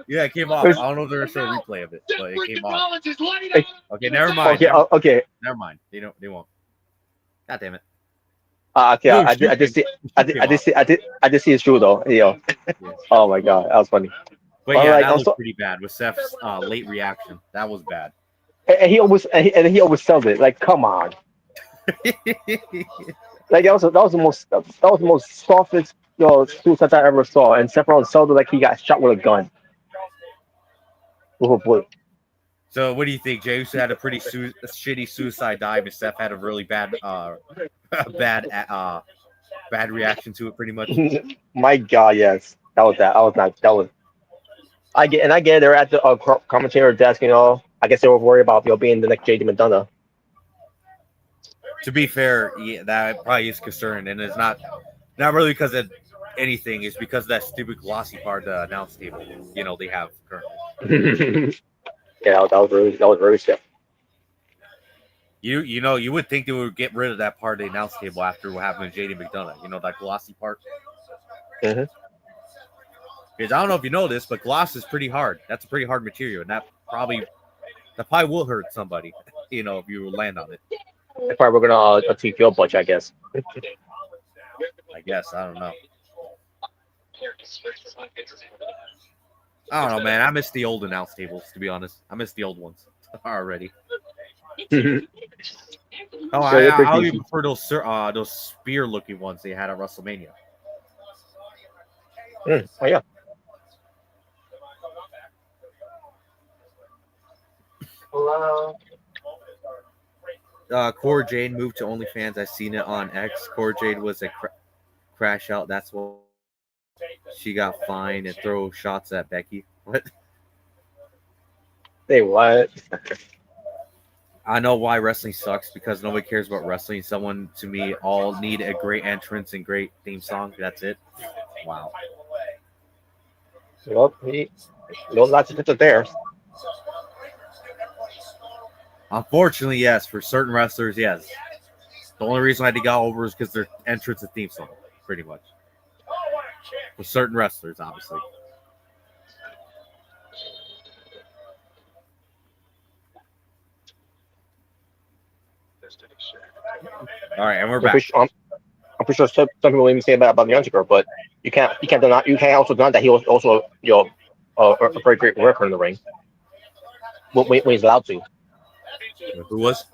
Yeah, it came off. I don't know if there's a replay of it, but it came off. Okay, never mind. okay. Never mind. They won't. God damn it. Okay. No, I did see his shoe though. Oh my God, that was funny. But yeah, that looked pretty bad with Seth's late reaction. That was bad. And he always sells it. Like, come on. Like that was the most softest suicide I ever saw. And Seth Rollins sold it like he got shot with a gun. Oh boy. So what do you think? Jey Uso had a pretty shitty suicide dive, and Seth had a really bad bad reaction to it, pretty much. My God, yes. That was. I get they're at the commentator desk. I guess they were worried about being the next JD McDonough. To be fair, yeah, that probably is concerned, and it's not really because of anything. It's because of that stupid glossy part, the announce table. They have currently. Yeah, that was very stiff. You would think they would get rid of that part of the announce table after what happened to JD McDonough. That glossy part. Mm-hmm. Because I don't know if you know this, but gloss is pretty hard. That's a pretty hard material, and that probably will hurt somebody. If you land on it. That's why we're gonna TPO Butch, I guess. I guess I don't know. I don't know, man. I miss the old announce tables, to be honest. I miss the old ones already. I even prefer those spear-looking ones they had at WrestleMania. Oh yeah. Cora Jade moved to OnlyFans. I've seen it on X. Cora Jade was a crash out. That's what she got fined and throw shots at Becky. What? Say what? I know why wrestling sucks because nobody cares about wrestling. Someone to me all need a great entrance and great theme song. That's it. Wow. Well, those lots of pictures there. Unfortunately, yes. For certain wrestlers, yes. The only reason I had to go over is because their entrance and theme song, pretty much. For certain wrestlers, obviously. All right, and we're back. I'm pretty sure some people even say about the Undertaker, but you can't also deny that he was also a very great worker in the ring when he's allowed to. Who was?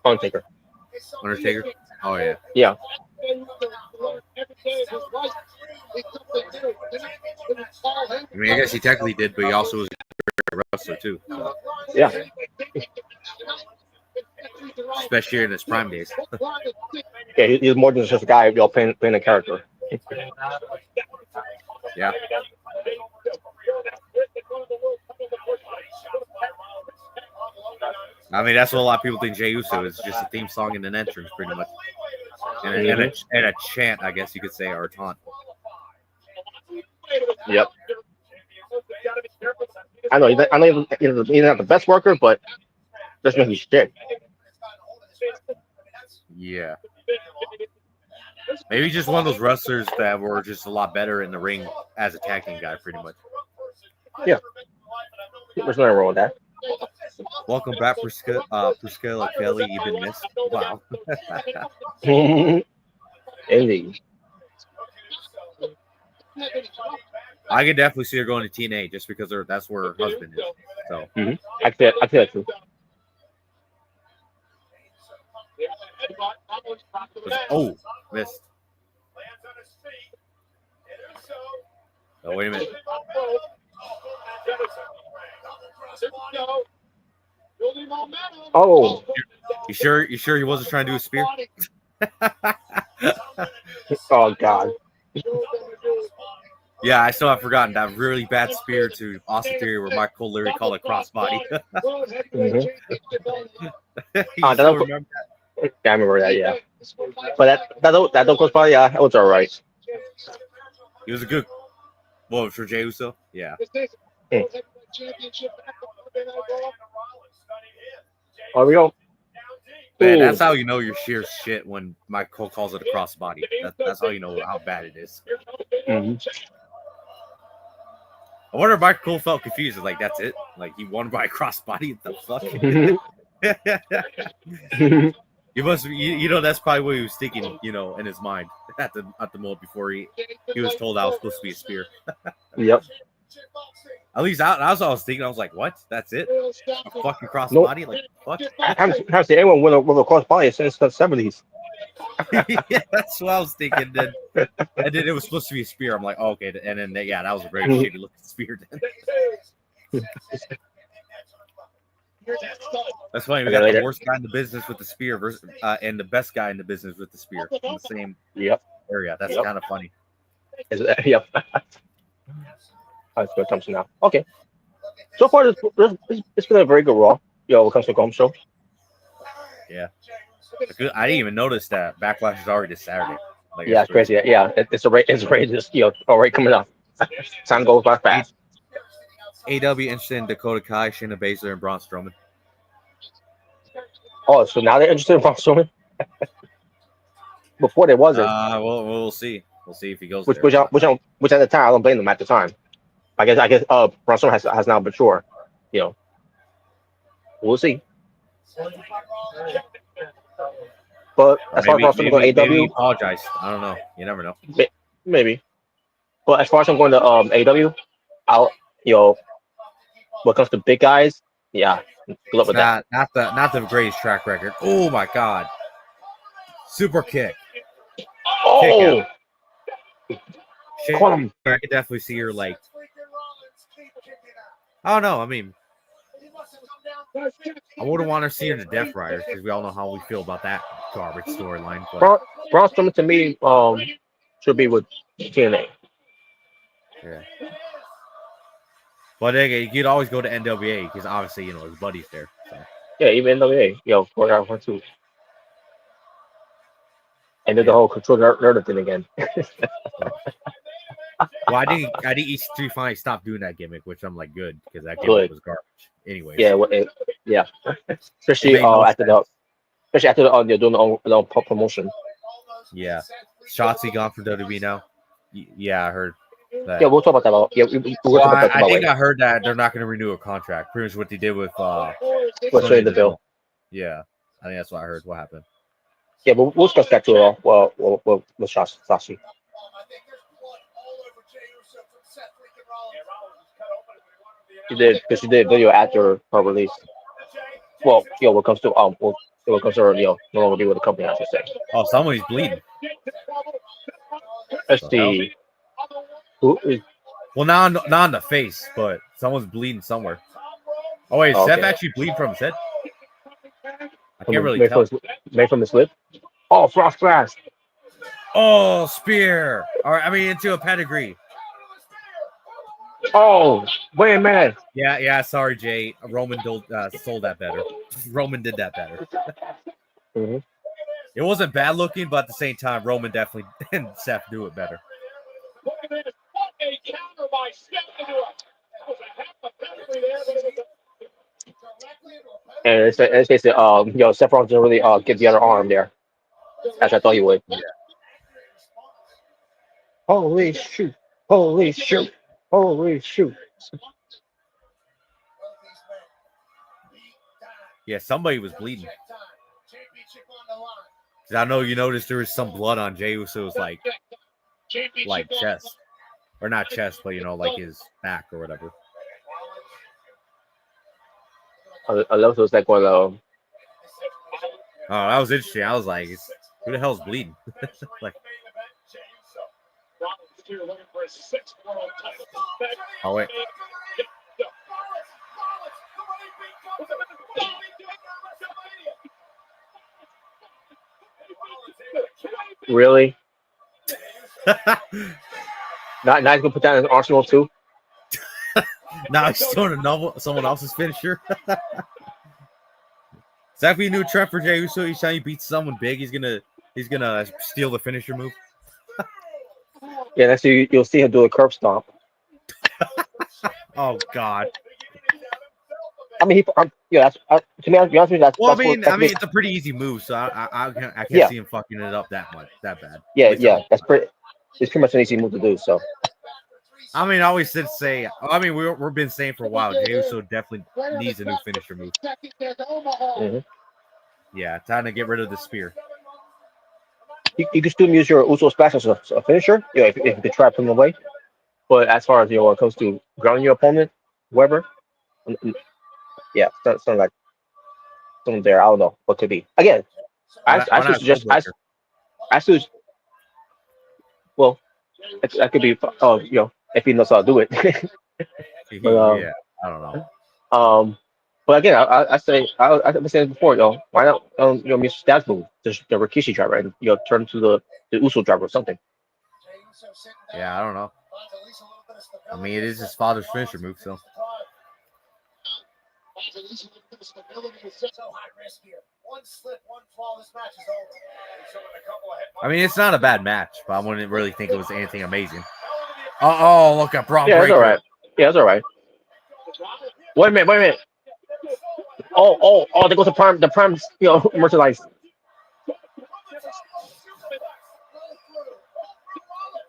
Undertaker. Undertaker? Oh, yeah. Yeah. I mean, I guess he technically did, but he also was a wrestler, too. So. Yeah. Especially in his prime days. Yeah, he's more than just a guy playing a character. Yeah. I mean, that's what a lot of people think Jey Uso is, just a theme song and an entrance, pretty much. And a chant, I guess you could say, or a taunt. Yep. I know he's not the best worker, but that's not his shit. Yeah. Maybe just one of those wrestlers that were just a lot better in the ring as a tag team guy, pretty much. Yeah. There's nothing wrong with that. Welcome back, Priscilla Kelly. You've been missed. Wow. Indeed. I could definitely see her going to TNA just because that's where her husband is. So I feel that too. Oh, missed. Oh, wait a minute. Oh. You sure he wasn't trying to do a spear? Oh God. Yeah, I still have forgotten that really bad spear to Austin Theory where Mike Cole literally called it crossbody. Mm-hmm. You still remember that? Yeah, I remember that. Yeah, but that crossbody, yeah, it was all right. He was a good. Well, for Jey Uso, yeah. There we go. Man, that's how you know your sheer shit when Mike Cole calls it a crossbody. That's how you know how bad it is. Mm-hmm. I wonder if Mike Cole felt confused. Like, that's it? Like, he won by a crossbody? What the fuck? You must, you know, that's probably what he was thinking, you know, in his mind at the moment before he was told that was supposed to be a spear. Yep. At least that's what I was thinking. I was like, what? That's it? A fucking crossbody? Like, fuck? I haven't seen anyone with a crossbody since the 70s. Yeah, that's what I was thinking. And then it was supposed to be a spear. I'm like, oh, okay. And then, yeah, that was a very shitty looking spear. Then. That's funny. We got the worst guy in the business with the spear versus, and the best guy in the business with the spear in the same area. That's kind of funny. Yep. Let's go Thompson now. Okay. So far, it's been a very good Raw. When it comes to home show. Yeah. I didn't even notice that Backlash is already this Saturday. Like, yeah, it's crazy. Yeah, it's already just already coming up. Time goes by fast. AW interested in Dakota Kai, Shayna Baszler, and Braun Strowman. Oh, so now they're interested in Braun Strowman? Before they wasn't. Well, we'll see. We'll see if he goes which there. Which at the time I don't blame them at the time. I guess Braun Strowman has now matured. We'll see. But as far as I'm going to AW, apologize. I don't know. You never know. Maybe. But as far as I'm going to AW, when it comes to big guys, yeah, good luck with that. Not the greatest track record. Oh my God! Super kick. Oh. I could definitely see her like. I don't know. I mean, I wouldn't want to see her in the Death Riders because we all know how we feel about that garbage storyline. Braun Strowman to me should be with TNA. Yeah. But you could always go to NWA because obviously his buddy's there. So. Yeah, even NWA, choreographed one too. And did the Yeah. whole control nerd thing again. Well, I think each three finally stopped doing that gimmick, which I'm like good because that gimmick Good. was garbage. Anyways, Yeah, yeah. it Especially made no after sense. they're doing their own promotion. Yeah, Shotzi gone from WWE now. Yeah, I heard that. Yeah, we'll talk about that. Yeah, we'll Well, talk about that I think later. I heard that they're not going to renew a contract. Pretty much what they did with We'll show you the bill. Yeah, I think that's what I heard. What happened? Yeah, but we'll discuss that too. With Sashi. I think there's blood all over Jey Uso from Seth freaking Rollins. Yeah, Rollins was cut open and we wanted the She did because she did a video after her release. Well, when it comes to when it comes to her, no longer be with the company, I should say. Oh, somebody's bleeding. Let's see. Who is? Well, not in the face, but someone's bleeding somewhere. Oh wait, Oh, Seth okay. actually bleed from his head? I can't really tell. Made from his lip. Oh, frost blast. Oh, spear. All right, I mean into a pedigree. Oh, wait a minute. Yeah. Sorry, Jay. Roman sold that better. Roman did that better. Mm-hmm. It wasn't bad looking, but at the same time, Roman definitely and Seth do it better. Look at this. What a counter by Seth into it. That was a half a pedigree there, but it was And it's basically, Seth Rollins didn't really get the other arm there, as I thought he would. Yeah. Holy shoot! Holy shoot! Holy shoot! Yeah, somebody was bleeding. 'Cause I know you noticed there was some blood on Jey Uso's like chest, or not chest, but like his back or whatever. I love those like one Oh, that was interesting. I was like, who the hell's bleeding? Like, oh wait. Really? Not he's gonna put that in Arsenal too. Now he's doing someone else's finisher. Is that be a new trend for Jey Uso? Each time he beats someone big, he's gonna steal the finisher move. Yeah, next you'll see him do a curb stomp. Oh God. I mean, that's to me. To be honest with you, that's. Well, that's I mean, it's a pretty easy move, so I can't see him fucking it up that bad. Yeah, that's pretty. It's pretty much an easy move to do. So. I mean, I always did say. I mean, we've been saying for a while, Jey Uso definitely needs a new finisher move. Mm-hmm. Yeah, time to get rid of the spear. You can still use your Uso splash as a finisher, if you can try to put him away. But as far as when it comes to grounding your opponent, whoever, yeah, something like something there. I don't know what could be. Again, I should suggest. Well, that could be. If he knows how to do it. But, yeah, I don't know. But again, I've been saying it before, why not, use stats move, just the Rikishi driver, and turn to the Uso driver or something. Yeah, I don't know. I mean, it is his father's finisher move, so. I mean, it's not a bad match, but I wouldn't really think it was anything amazing. Oh, look at Braun Yeah, Breaker. that's all right. Yeah, that's all right. Wait a minute. Oh, there goes the prime, merchandise.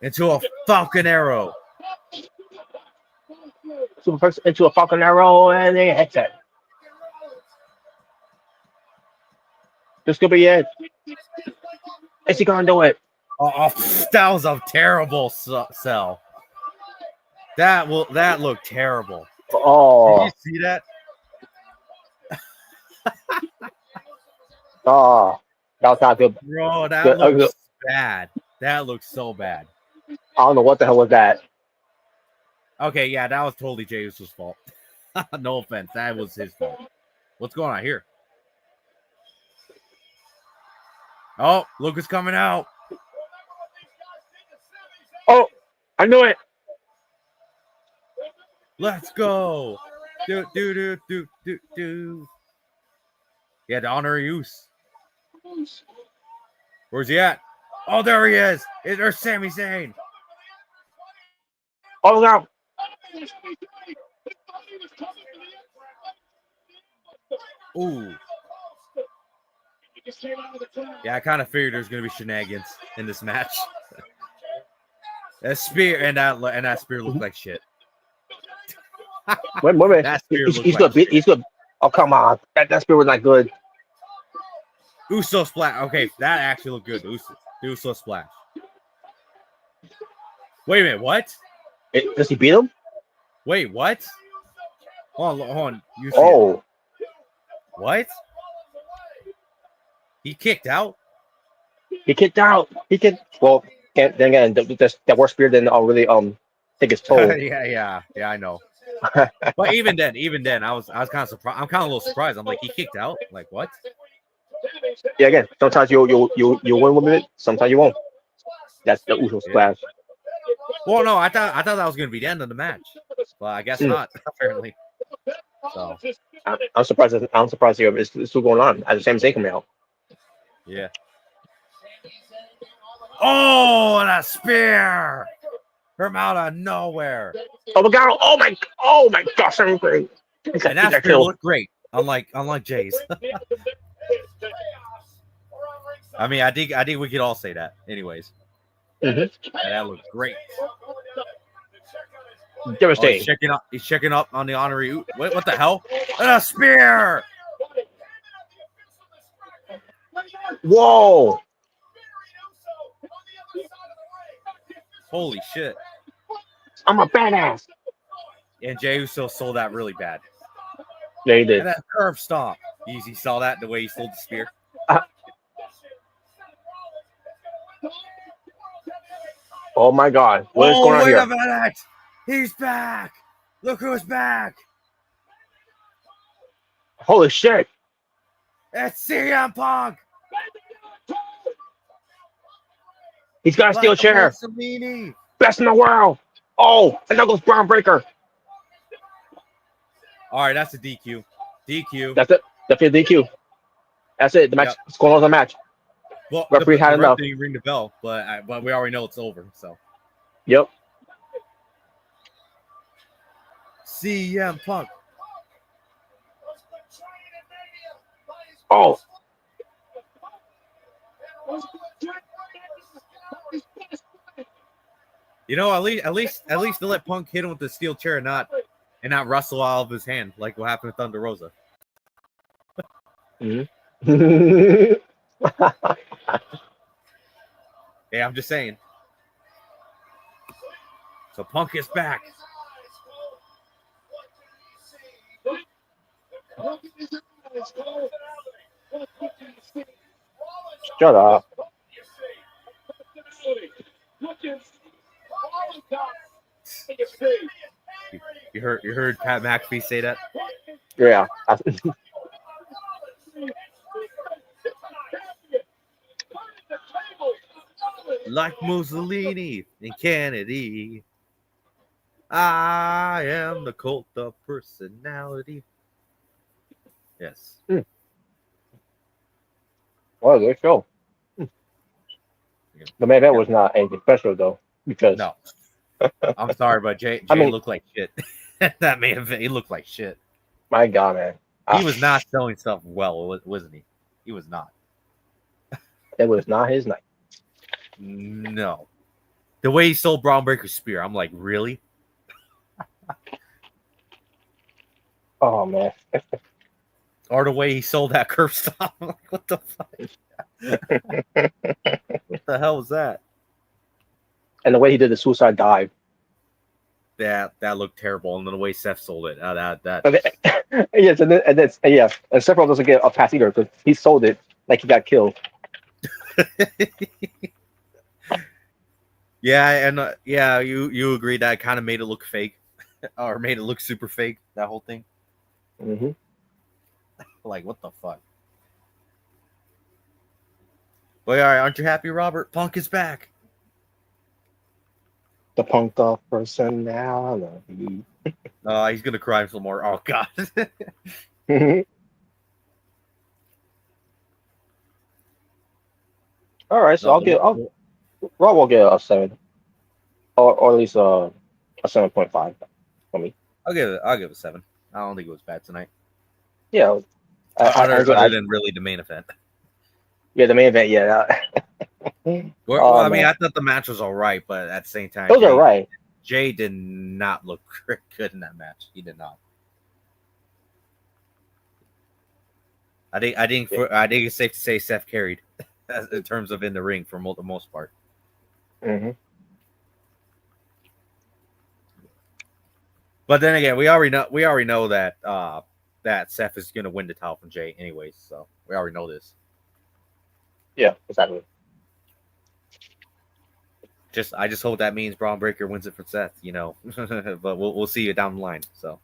Into a Falcon Arrow. Superplex into a Falcon Arrow and a headset. This could be it. Is he gonna do it? Oh, that was a terrible sell. That looked terrible. Oh. Did you see that? Oh, that was not good. Bro, that looks bad. That looks so bad. I don't know what the hell was that. Okay, yeah, that was totally Jey Uso's fault. No offense, that was his fault. What's going on here? Oh, Lucas coming out. Oh, I knew it. Let's go. Do. Yeah, the honorary use. Where's he at? Oh, there he is. There's Sami Zayn. Oh no! Ooh. Yeah, I kind of figured there's gonna be shenanigans in this match. That spear and that spear looked like shit. Wait. That spear He's, looked he's like good. shit. He's good. Oh come on! That spear was not good. Uso splash. Okay, that actually looked good. Uso splash. Wait a minute, what? Does he beat him? Wait, what? Hold on. You see Oh, it. What? He kicked out? he kicked out. He kicked. Well, then again, that worst spear didn't really take his toll. yeah, I know. But even then, I was kind of surprised. I'm kind of a little surprised. I'm like, he kicked out? Like what? Yeah, again, sometimes you win with it, sometimes you won't. That's the Uso splash. Well, no, I thought that was gonna be the end of the match, but I guess not. Apparently. So I'm surprised. I'm surprised here. It's still going on at the same thing coming out. yeah. Oh, that spear from out of nowhere. Oh my god! Oh my gosh! Everything. And that spear looked great. Unlike Jay's. I mean, I think we could all say that. Anyways, Mm-hmm. that looked great. Devastating. He's checking up on the honorary. What the hell? And a spear! Whoa! Holy shit! I'm a badass. And Jey Uso sold that really bad. Yeah, he did. And that curve stomp. You saw that the way he sold the spear. Oh my god! What is going on wait here? a minute! He's back! Look who's back! Holy shit! It's CM Punk! He's got a steel chair. Mussolini. Best in the world. Oh, and there goes Braun Breaker. All right, that's a DQ. DQ. That's it. Definitely DQ. That's it. The match. It's going on the match. Well, Referee had enough. Didn't ring the bell, but we already know it's over. So. Yep. CM Punk. Oh. You know, at least to let Punk hit him with the steel chair and not wrestle out of his hand like what happened with Thunder Rosa. Mm-hmm. Yeah, I'm just saying. So Punk is back. Shut up. You heard Pat McAfee say that? Yeah. Like Mussolini and Kennedy, I am the cult of personality. Yes. Well, good show. The main event was not anything special though, because No. I'm sorry, but Jay looked like shit. That main event, he looked like shit. My God, man, He was not selling stuff well, wasn't he? He was not. It was not his night. No. The way he sold Braun Breaker's spear, I'm like, really? Oh man. Or the way he sold that curve stop. I'm like, what the fuck? What the hell was that? And the way he did the suicide dive. That looked terrible. And then the way Seth sold it. Yes, and Sephiroth doesn't get a pass either because he sold it like he got killed. Yeah, and you agree that kind of made it look fake, or made it look super fake. That whole thing. Mm-hmm. Like, what the fuck? Well, all right, aren't you happy, Robert? Punk is back. The Punk of personality. He's gonna cry some more. Oh God. All right, so No, Raw will get a 7, or at least a 7.5 for me. I'll give it a 7. I don't think it was bad tonight. Yeah, I agree. Other than really the main event. Yeah, the main event. Yeah. Well, Oh I mean, man, I thought the match was all right, but at the same time, those are right. Jay did not look good in that match. He did not. I think it's safe to say Seth carried in terms of in the ring for the most part. Mm-hmm. But then again, we already know that that Seth is going to win the title from Jay anyways. So we already know this. Yeah, exactly. I just hope that means Braun Breaker wins it for Seth, you know. But we'll see you down the line. So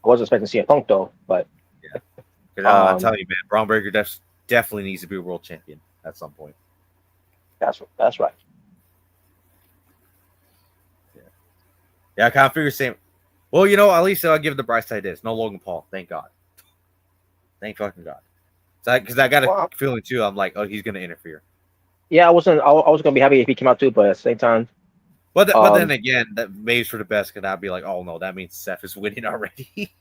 I wasn't expecting to see a Punk though, but yeah, because I'll tell you, man, Braun Breaker definitely needs to be a world champion at some point. that's right. Yeah, I kind of figure same. Well, you know, at least I'll give the bright side this. No Logan Paul, thank God. Thank fucking God. Because I got a feeling too. I'm like, oh, he's gonna interfere. Yeah, I was gonna be happy if he came out too, but at the same time, But then again, that maybe for the best. Because I'd be like, oh no, that means Seth is winning already.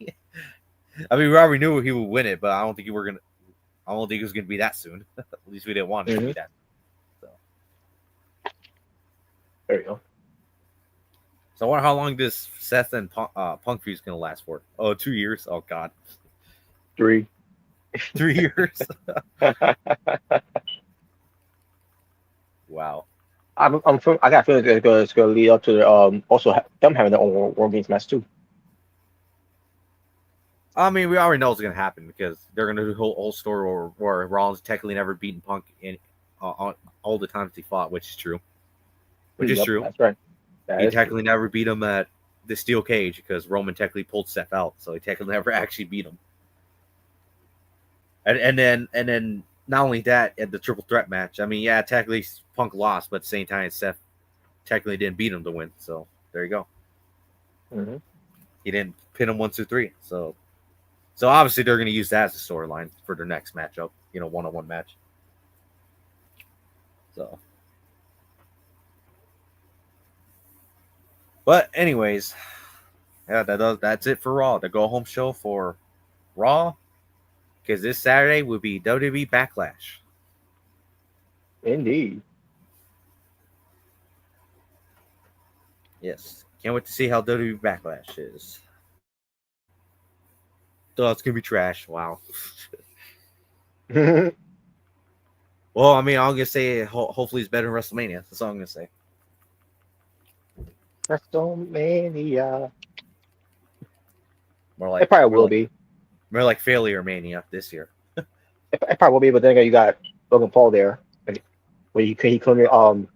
I mean, we already knew he would win it, but I don't think it was gonna be that soon. At least we didn't want it to be that. So there you go. I wonder how long this Seth and Punk feud is gonna last for. Oh, 2 years. Oh God, 3. 3 years. Wow. I got a feeling it's gonna lead up to also them having their own War Games match too. I mean, we already know it's gonna happen because they're gonna do the whole story where Rollins technically never beaten Punk in on all the times he fought, which is true. Which is true. That's right. He technically never beat him at the steel cage because Roman technically pulled Seth out, so he technically never actually beat him. And then not only that, at the triple threat match, I mean, yeah, technically Punk lost, but at the same time, Seth technically didn't beat him to win. So there you go. Mm-hmm. He didn't pin him 1, 2, 3. So obviously they're going to use that as a storyline for their next matchup, you know, one-on-one match. So, but anyways, yeah, that's it for Raw. The go home show for Raw, because this Saturday will be WWE Backlash. Indeed. Yes, can't wait to see how WWE Backlash is. Oh, it's gonna be trash. Wow. Well, I mean, I'm gonna say hopefully it's better than WrestleMania. That's all I'm gonna say. WrestleMania. More like It probably will be. More like Failure Mania this year. It probably will be, but then again, you got Logan Paul there, where he couldn't have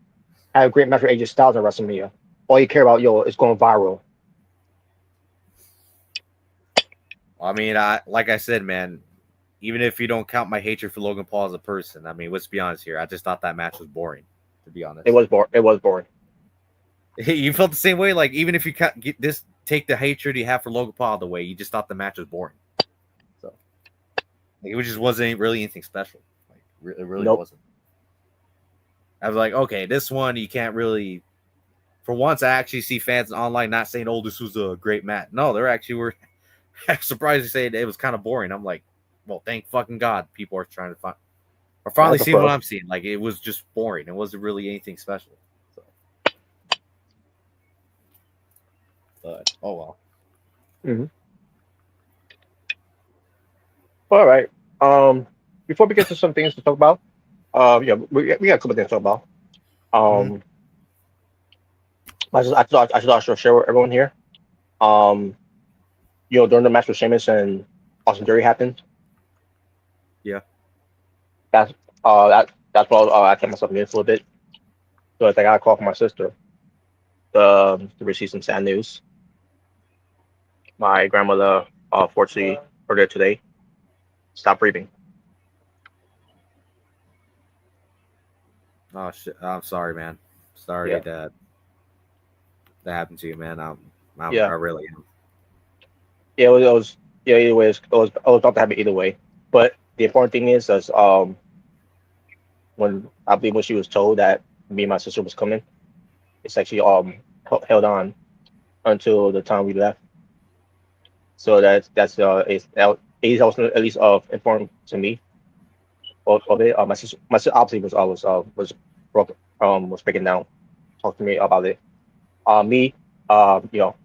a great match with AJ Styles at WrestleMania. All you care about, is going viral. I mean, like I said, man, even if you don't count my hatred for Logan Paul as a person, I mean, let's be honest here. I just thought that match was boring, to be honest. It was boring. You felt the same way? Like, even if you take the hatred you have for Logan Paul out of the way, you just thought the match was boring. So, it just wasn't really anything special. Like, it really wasn't. I was like, okay, this one, you can't really... For once, I actually see fans online not saying, oh, this was a great match. No, they're actually were... surprised to say it was kind of boring. I'm like, well, thank fucking God people are trying to find or finally seeing what I'm seeing. Like, it was just boring. It wasn't really anything special. So. But oh well. Mm-hmm. All right. Before we get to some things to talk about, we got a couple things to talk about. I should also share with everyone here. During the match with Sheamus and Austin Theory happened. Yeah. That's what I kept myself muted for a little bit. So I got a call from my sister to receive some sad news. My grandmother, fortunately, earlier today, stopped breathing. Oh shit! I'm sorry, man. Sorry that happened to you, man. I really am. Yeah, it was either way, it was about to happen either way. But the important thing is, when I believe when she was told that me and my sister was coming, it's actually held on until the time we left. So that's he's also at least informed to me of it. My sister obviously was broken was breaking down, talk to me about it. Me, you know,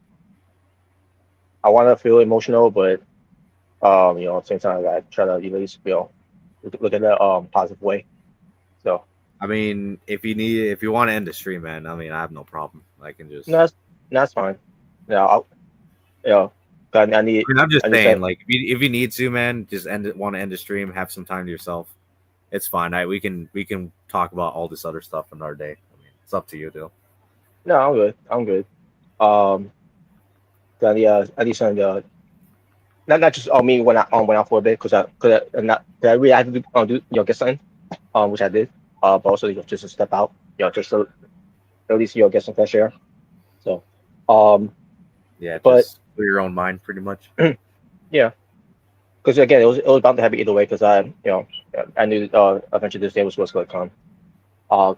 I want to feel emotional, but at the same time, I try to at least look at the positive way. So I mean, if you want to end the stream, man, I mean, I have no problem. I can just. no, that's fine. Yeah, you know, I need I mean, I'm just I need saying, to. like, if you need to, man, just want to end the stream, have some time to yourself. It's fine. We can talk about all this other stuff another day. I mean, it's up to you, dude. No, I'm good. I'm good. Um, I need some not just on me when I for a bit because I really had to do get something which I did but also just to step out just to at least get some fresh air. So Yeah, but just for your own mind, pretty much. yeah, because again it was bound to happen either way because I knew eventually this day was going to come.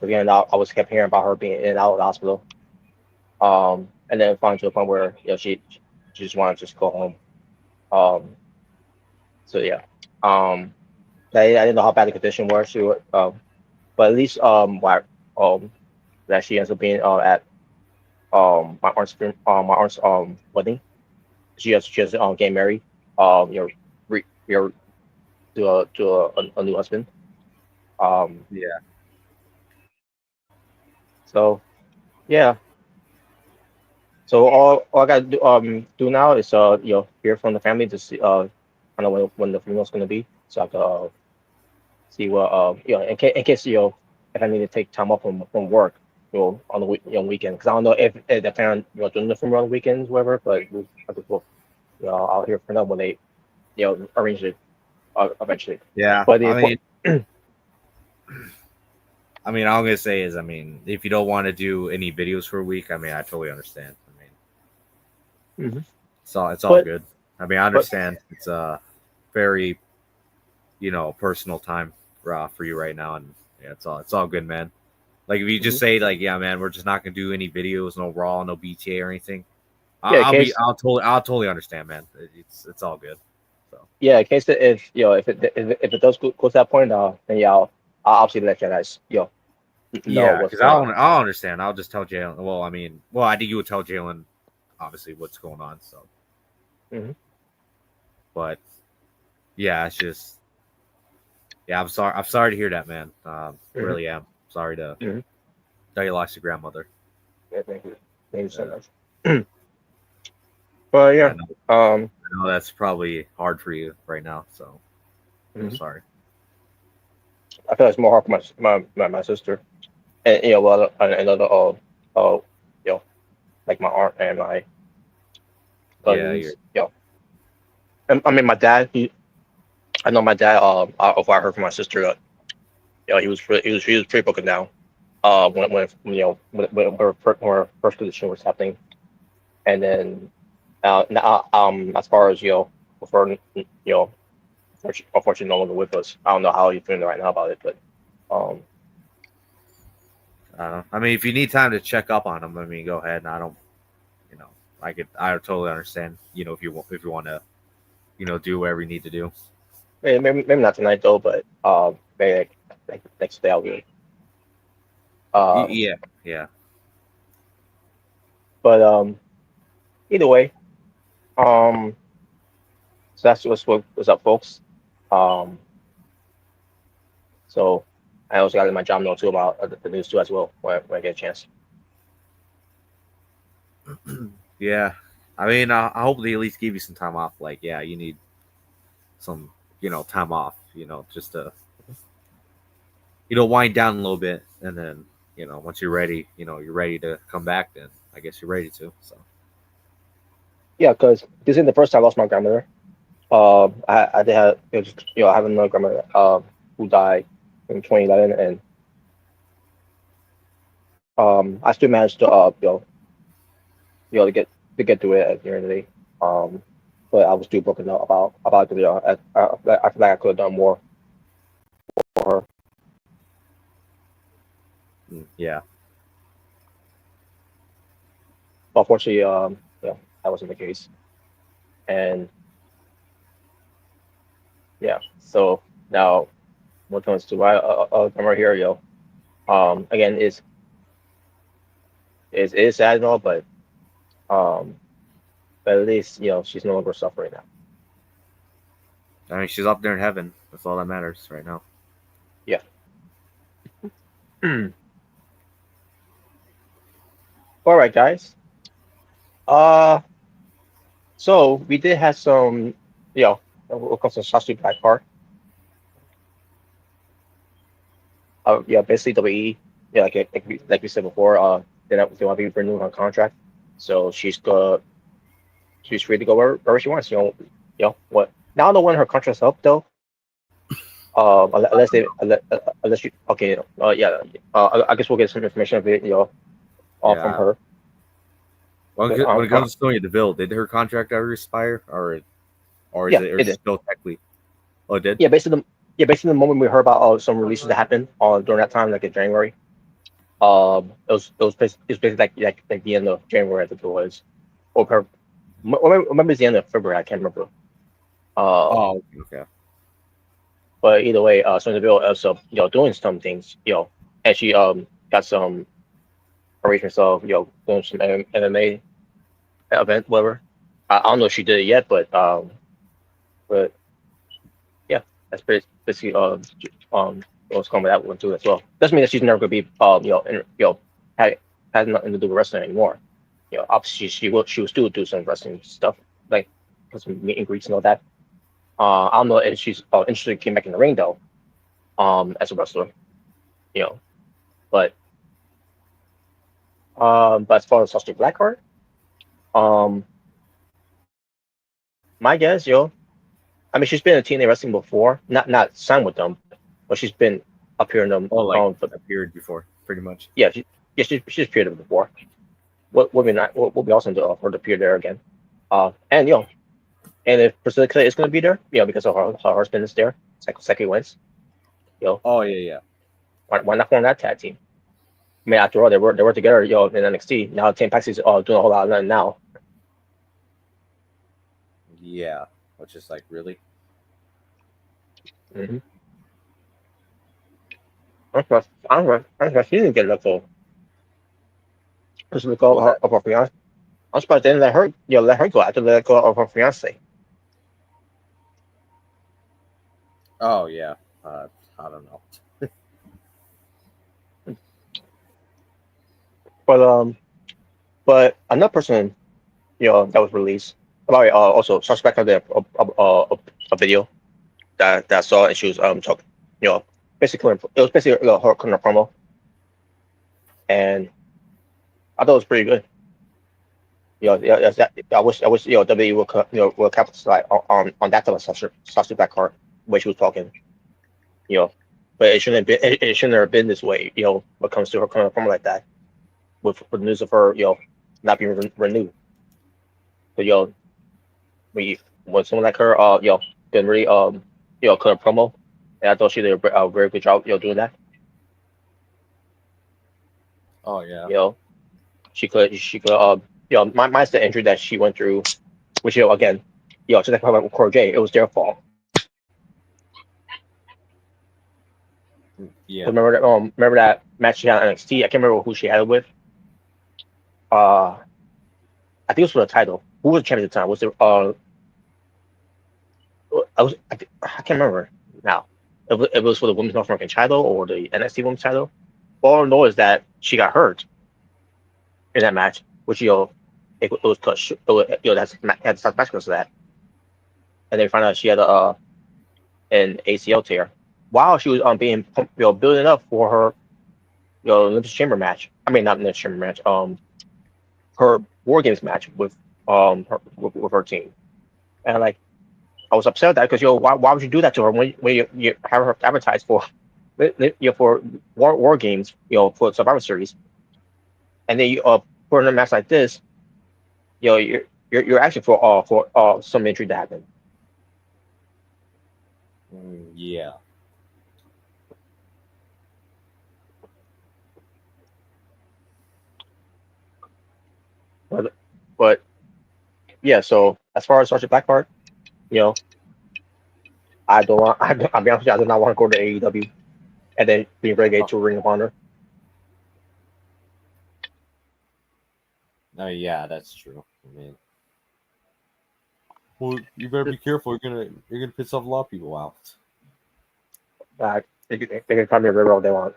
Again I was kept hearing about her being in and out of the hospital. And then finally to a point where she just wanted to just go home. Um, so yeah. I didn't know how bad the condition was. But at least that she ends up being at my aunt's wedding. She has getting married. Re, to a new husband. Um, Yeah. so yeah. So all I gotta do now is hear from the family to see kind of when the funeral's gonna be, so I can see what in case if I need to take time off from work on the weekend, because I don't know if the parent doing the funeral on weekends whatever, but I just will I'll hear from them when they arrange it eventually. Yeah. But the I important mean, all I'm gonna say is, I mean, if you don't want to do any videos for a week, I mean, I totally understand. I mean, Mhm. it's all but good. I mean, I but understand. It's a very personal time for you right now, and yeah, it's all good, man. Like if you just mhm. say like, yeah, man, we're just not gonna do any videos, no raw, no BTA or anything. Yeah, in case I'll totally understand, man. It's all good. So yeah, in case that if it does go to that point, then yeah, I'll obviously let you guys know yeah, what's because going on. I'll understand. I'll just tell Jalen. Well, I mean, I think you would tell Jalen obviously what's going on. So, Hmm. but yeah, it's just yeah. I'm sorry. I'm sorry to hear that, man. Hmm. Really am sorry to Hmm. tell you lost your grandmother. Yeah, thank you so Uh, much. But yeah, yeah, um, I know that's probably hard for you right now. So, I'm mhm. sorry. I feel it's more hard for my sister, and well, another uh, you know, like my aunt and my Yeah, you're. cousins. And I mean my dad. I know my dad. Of what I heard from my sister, he was pretty broken down. When her first position was happening, and then now as far as before unfortunately no longer with us. I don't know how he's feeling right now about it, but um I mean, if you need time to check up on him, I mean, go ahead. And I don't, you know, I totally understand. If you want to, do whatever you need to do. maybe not tonight though, but maybe like next day I'll be. Um, Yeah, yeah. but either way, um, so that's what's up, folks. Um, so I also got to let my job know too about the news too as well when I get a chance. Yeah, I mean, I hope they at least give you some time off. Like, yeah, you need some, time off. Just to, wind down a little bit, and then, once you're ready, you're ready to come back. Then I guess you're ready to. So. Yeah, because this isn't the first time I lost my grandmother. I did have I have another grandmother who died in 2011, and I still managed to to get through it at the end of the day. But I was too broken up about I feel like I could have done more for her. Yeah. But unfortunately, that wasn't the case. And yeah, so now what comes to my number here, again, is sad and all, um, but at least she's no longer suffering now. I mean, she's up there in heaven. That's all that matters right now. Yeah. All right, guys. Uh, so we did have some, what comes to Sasu Black Card. Yeah, basically WWE, yeah, like we said before, they want to be renewing her contract, so she's free to go wherever she wants. What? Now I don't know when her contract's up though. Unless you okay, yeah, I guess we'll get some information of it, from Yeah. her. When But, it comes to Sonya Deville, did her contract ever expire, or is yeah, it it did. still technically? Oh, it did. Yeah, basically the moment we heard about some releases that happened during that time, like in January. It was basically like the end of January, I think it was, or maybe it's the end of February. I can't remember. Oh, okay. But either way, Sonya Deville also doing some things, and she got some arrangements of doing some MMA event, whatever. I don't know if she did it yet, but yeah, that's basically what's coming with that one too as well. Doesn't mean that she's never gonna be had has nothing to do with wrestling anymore. Obviously she will still do some wrestling stuff like some meet and greets and all that. I don't know if she's interested in came back in the ring though, as a wrestler, you know. But but as far as Sausage Blackheart, um, my guess, I mean she's been in TNA wrestling before, not signed with them, but she's been appearing them. Oh, like But appeared before, pretty much. yeah, she's appeared them before. What would be not would be awesome to her to appear there again. And and if Priscilla Clay is going to be there, because of her husband is there, Seki wins. Oh yeah. Why not form that tag team? I mean, after all, they were together, in NXT. Now Team Paxi's doing a whole lot of that now. Yeah, which is like really. Mm-hmm. I'm surprised she didn't get let go. Just let go What? of her fiance. I'm surprised they didn't let her go after they let go of her fiance. Oh yeah. I don't know. But another person, that was released. By the way, also suspect of a video that I saw, and she was talking, basically it was basically her kind of promo, and I thought it was pretty good. I wish WWE would capitalize on that type of sausage back card where she was talking, you know, but it shouldn't have been this way, when it comes to her kind of promo like that with news of her, not being renewed. But when someone like her, didn't really kind of promo, and I thought she did a very good job, doing that. Oh yeah. She could minus the injury that she went through, which again, just like with Cora J, it was their fault. Yeah. Remember that match she had on NXT? I can't remember who she had it with. I think it was for the title. Who was the champion at the time? Was it I can't remember now. It was for the Women's North American title or the NXT Women's title. All I know is that she got hurt in that match, which it was cut. That's had to stop match because of that. And they found out she had an ACL tear while she was being building up for her Olympic Chamber match. I mean, not Olympic Chamber match. Her War Games match with with her team, and like I was upset at that because why would you do that to her when you have her advertised for for War Games for Survivor Series, and then you put in a match like this, you're asking for some injury to happen. Yeah. yeah. So as far as Sergeant Blackheart, you know, I don't want. I'll be honest with you, I do not want to go to AEW and then be relegated to Ring of Honor. Oh yeah, that's true. I mean, well, you better be careful. You're gonna piss off a lot of people out. They can call me a river all they want.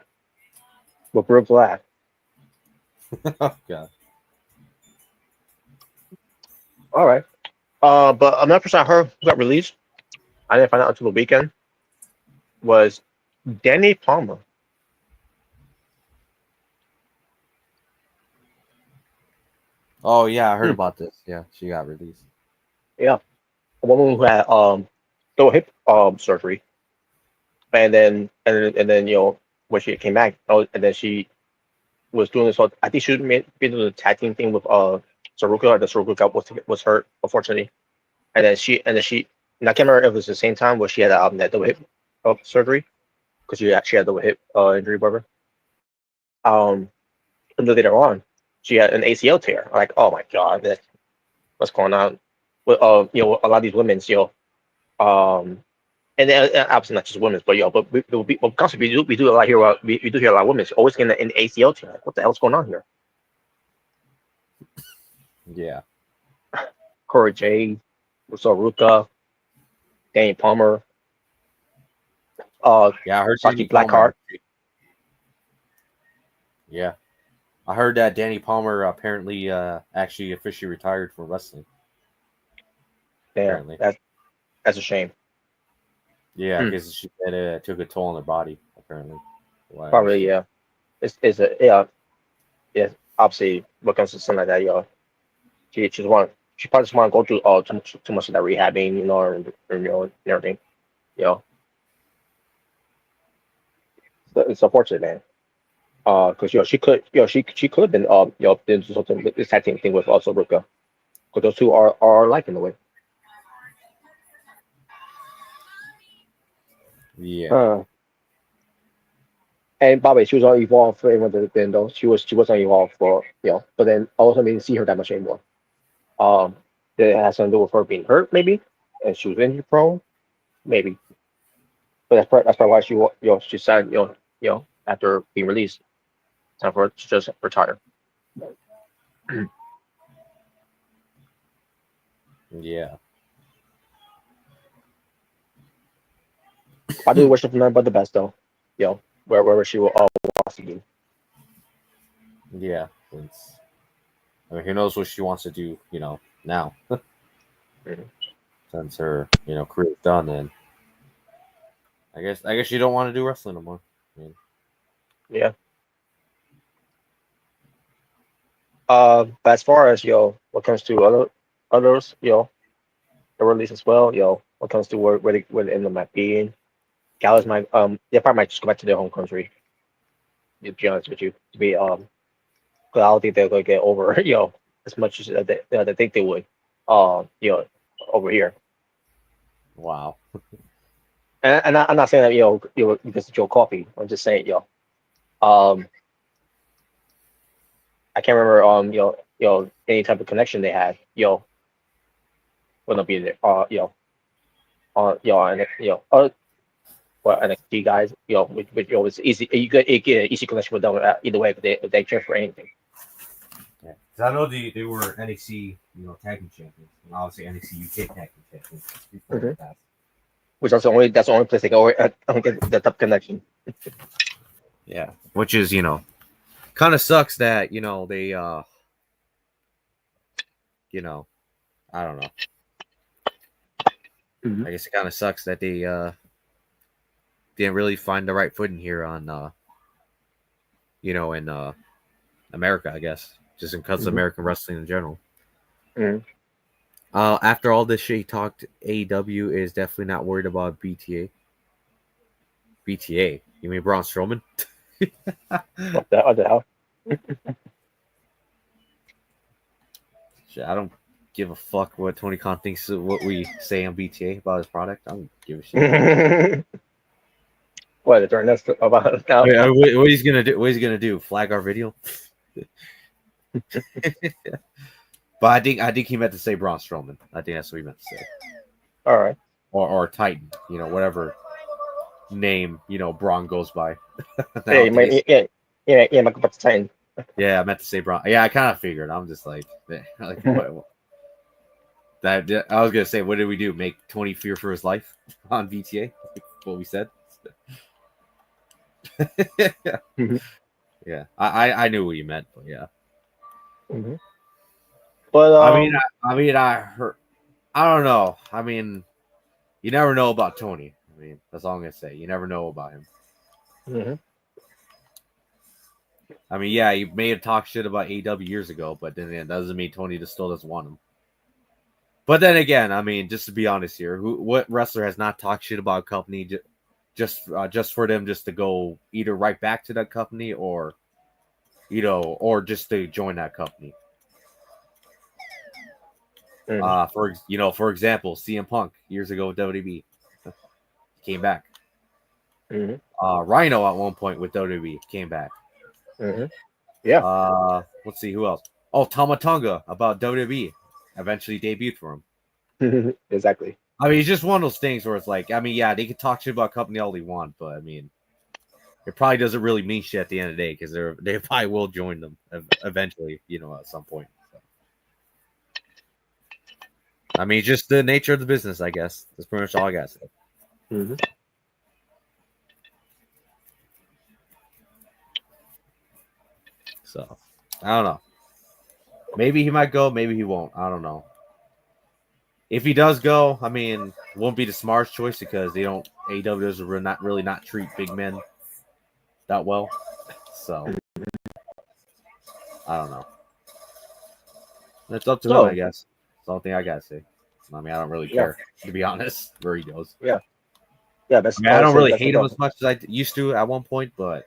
But Brooks laugh. Oh god. All right. But another person I heard who got released, I didn't find out until the weekend, was Danny Palmer. Oh yeah, I heard about this. Yeah, she got released. Yeah, a woman who had double hip surgery, and then when she came back, and then she was doing this whole. I think she was been doing the tag team thing with Saruka. And the Saruka was hurt, unfortunately, and then she and I can't remember if it was the same time where she had that double hip surgery because she had double hip injury, whatever. Um, and then later on, she had an ACL tear. Like, oh my god, what's going on? With a lot of these women's, and then obviously not just women's, but constantly we do a lot here. We do hear a lot of women's always getting an ACL tear. Like, what the hell's going on here? Yeah. Corey J, Ruka, Danny Palmer, Yeah, I heard Saki Danny Palmer. Blackheart. Yeah, I heard that Danny Palmer apparently actually officially retired from wrestling. Yeah, Apparently. that's a shame. Yeah, because she said it took a toll on her body. Apparently. Wow. Probably, yeah. Yeah. Obviously, when it comes to something like that, she probably just want to go through too much of that rehabbing, and everything, So it's unfortunate, man. Because she could have been been something with this tag team thing with also Ruka, because those two are alike in a way. Yeah. And by the way, she was on Evolve for anyone that didn't know. She was on Evolve for but then also we didn't see her that much anymore. That has something to do with her being hurt, maybe, and she was injury prone, maybe. But that's probably why she decided after being released, time for her to just retire. Yeah. I do wish her for nothing but the best, though. Wherever she will wants to be. Yeah. I mean, who knows what she wants to do, now. Since her, career's done, and I guess you don't want to do wrestling no more. I mean, Yeah. But as far as what comes to others, the release as well, what comes to where they end up might being, Gallus might they probably might just go back to their home country. To be honest with you, to be 'cause I don't think they're gonna get over as much as they think they would, over here. wow. And I'm not saying that because of Joe Coffey. I'm just saying I can't remember any type of connection they had would not be there well, NXT guys which was easy. You get an easy connection with them either way if they transfer anything. Yeah, because I know they were NXT tag team champions, and obviously NXT UK tag team champions. Before that. Which that's the only place they go. I don't get that type of connection. Yeah, which is kind of sucks that they I don't know. I guess it kind of sucks that they didn't really find the right footing here on in America, I guess, just because of American wrestling in general. After all this shit he talked, AEW is definitely not worried about BTA. BTA? You mean Braun Strowman? What the hell? Shit, I don't give a fuck what Tony Khan thinks of what we say on BTA about his product. I don't give a shit. What? During this about now? What he's gonna do? What he's gonna do? Flag our video? But I think he meant to say Braun Strowman. I think that's what he meant to say. All right. Or Titan, whatever name, Braun goes by. Yeah, you might, nowadays. yeah, Michael Butt's Titan. Yeah, I meant to say Braun. Yeah, I kind of figured. I'm just like what? That I was gonna say, what did we do? Make Tony fear for his life on VTA? What we said. Mhm. Yeah, I knew what you meant, but yeah. Mm-hmm. But I heard. I don't know. I mean, you never know about Tony. I mean, that's all I'm gonna say. You never know about him. mm-hmm. I mean, yeah, he may have talked shit about AEW years ago, but then that doesn't mean Tony just still doesn't want him. But then again, I mean, just to be honest here, what wrestler has not talked shit about a company just for them just to go either right back to that company or or just to join that company? For example, CM Punk years ago with WWE came back. Mm-hmm. Rhino at one point with WWE came back. Mm-hmm. Yeah. Let's see who else. Oh, Tama Tonga about WWE eventually debuted for him. Exactly. I mean, it's just one of those things where it's like, I mean, yeah, they can talk shit about a company all they want, but I mean, it probably doesn't really mean shit at the end of the day because they probably will join them eventually, at some point. So. I mean, just the nature of the business, I guess. That's pretty much all I got to say. Mm-hmm. So, I don't know. Maybe he might go, maybe he won't. I don't know. If he does go, I mean, it won't be the smartest choice because AEW does not really treat big men that well. So, I don't know. It's up to him, I guess. That's the only thing I gotta say. I mean, I don't really care, to be honest, where he goes. Yeah. That's. I don't really hate him as much as I used to at one point, but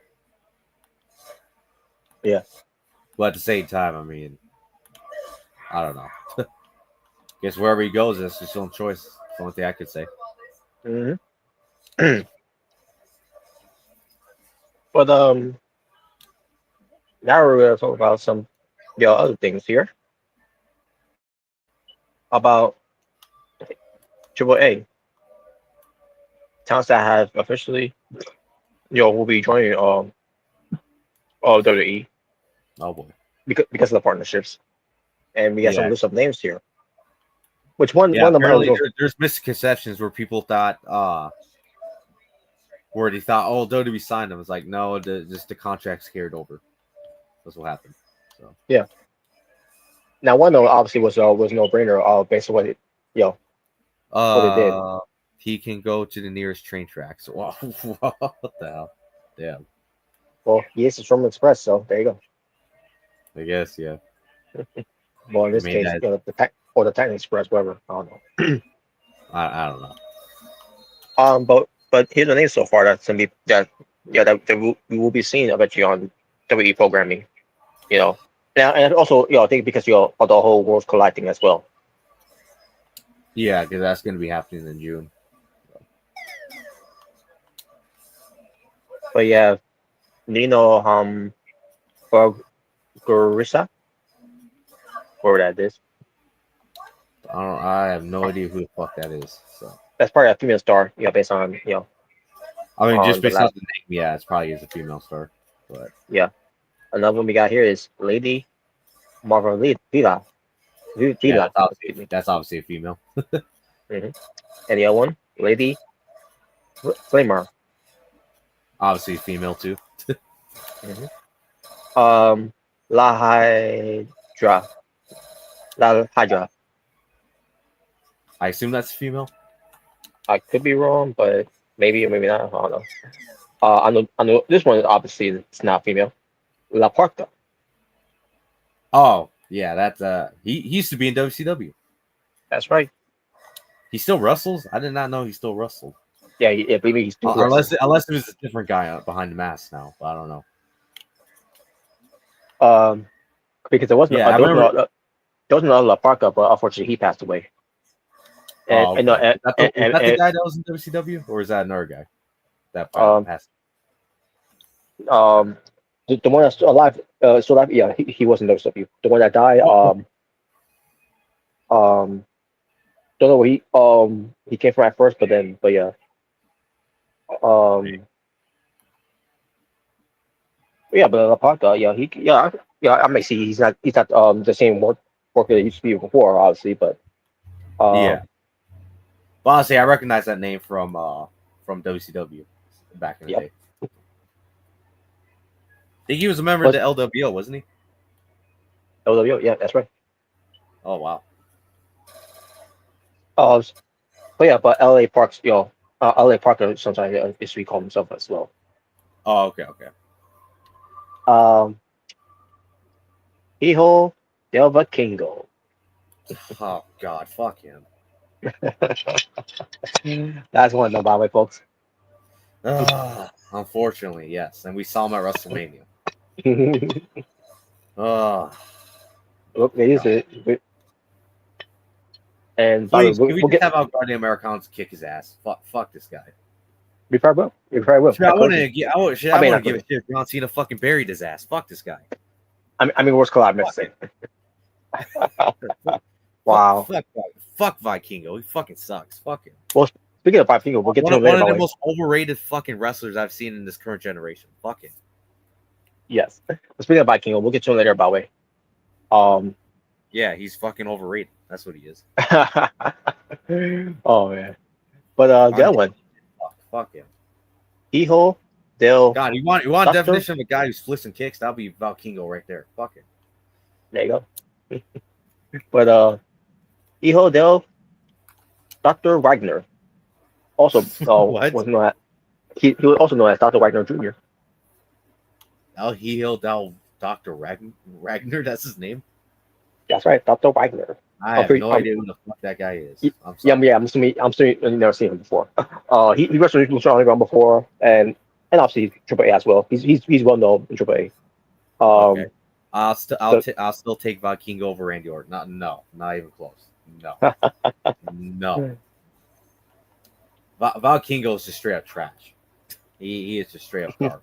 yeah. But at the same time, I mean, I don't know. Guess wherever he goes, it's his own choice. That's the only thing I could say. Mm-hmm. But now we're gonna talk about some other things here. About Triple A. Towns that have officially, will be joining WWE. Oh boy. Because of the partnerships, and we got some list of names here. Which one? Yeah, one of them apparently there's misconceptions where people thought, where they thought, oh, WWE signed them. It's like, no, just the contract's carried over. That's what happened. So yeah. Now one of them obviously was no brainer. Based on what it, what it did. He can go to the nearest train tracks. Wow, what the hell? Yeah. Well, he is from Express, so there you go. I guess, yeah. Well, in this case, the Titan Express, whatever. I don't know. I don't know. But here's the name so far that's gonna be that we will be seeing eventually on WWE programming. Now, and also I think because of the whole Worlds Colliding as well. Yeah, because that's gonna be happening in June. But yeah, Nino Gorissa, where that is. I have no idea who the fuck that is. So that's probably a female star, based on I mean, just based on the name, yeah, it's probably is a female star. But yeah, another one we got here is Lady Marvelita. Yeah, that's obviously a female. Mm-hmm. And the other one, Lady Flamer. Obviously female too. Mm-hmm. La Hydra. I assume that's female. I could be wrong, but maybe or maybe not. I don't know. I know this one obviously it's not female. La Parca. Oh yeah, that's he used to be in WCW. That's right. He still wrestles. I did not know he still wrestled. Yeah, maybe he's still unless it was a different guy behind the mask now. But I don't know. Because there wasn't. Yeah, there wasn't another La Parca, but unfortunately he passed away. And, is that the guy that was in WCW, or is that another guy that passed? The one that's still alive, yeah, he was in WCW. The one that died, Don't know where he came from at first, but yeah. Yeah, but Lapaka, I may see he's not the same worker that he used to be before, obviously, but Yeah. um But honestly, I recognize that name from WCW back in the yep. day. I think he was a member of But the LWO, wasn't he? LWO, yeah, that's right. Oh wow. Uh, but yeah, but LA Parks, LA Parker sometimes is we call himself as well. Oh okay. Um, Hijo del Vikingo. Oh god, fuck him. That's one of them, by the way, folks. Unfortunately, yes, and we saw him at WrestleMania. Look, it is it. And by the Please, way, can we we'll just get. have our goddamn Americans kick his ass? Fuck this guy. We probably will. We probably will. Shit, I want to give not a shit if John Cena fucking buried his ass. Fuck this guy. I mean, worst collab, I meant to say. Wow. Fuck Vikingo. He fucking sucks. Fuck him. Well, speaking of Vikingo, we'll get to him One later. of the By most overrated fucking wrestlers I've seen in this current generation. Fuck him. Yes. Speaking of Vikingo, we'll get to him later. By the way. Yeah, he's fucking overrated. That's what he is. Oh man. But the other one, Fuck him. Hijo del. God, you want a Doctor? definition of a guy who's flips and kicks? That'll be Vikingo right there. Fuck him. There you go. But Hijo del Dr. Wagner. Also, What? was known as, he was also known as Dr. Wagner Jr. El Hijo del Dr. Ragnar, that's his name? That's right, Dr. Wagner. I have no idea who the fuck that guy is. I'm sorry. Yeah, I'm assuming you've never seen him before. He wrestled in Lucha Underground before, and obviously Triple A as well. He's well known in Triple A. Okay. I'll still take Vikingo over Randy Orton. Not even close. No. No. Vikingo is just straight up trash. He is just straight up garbage.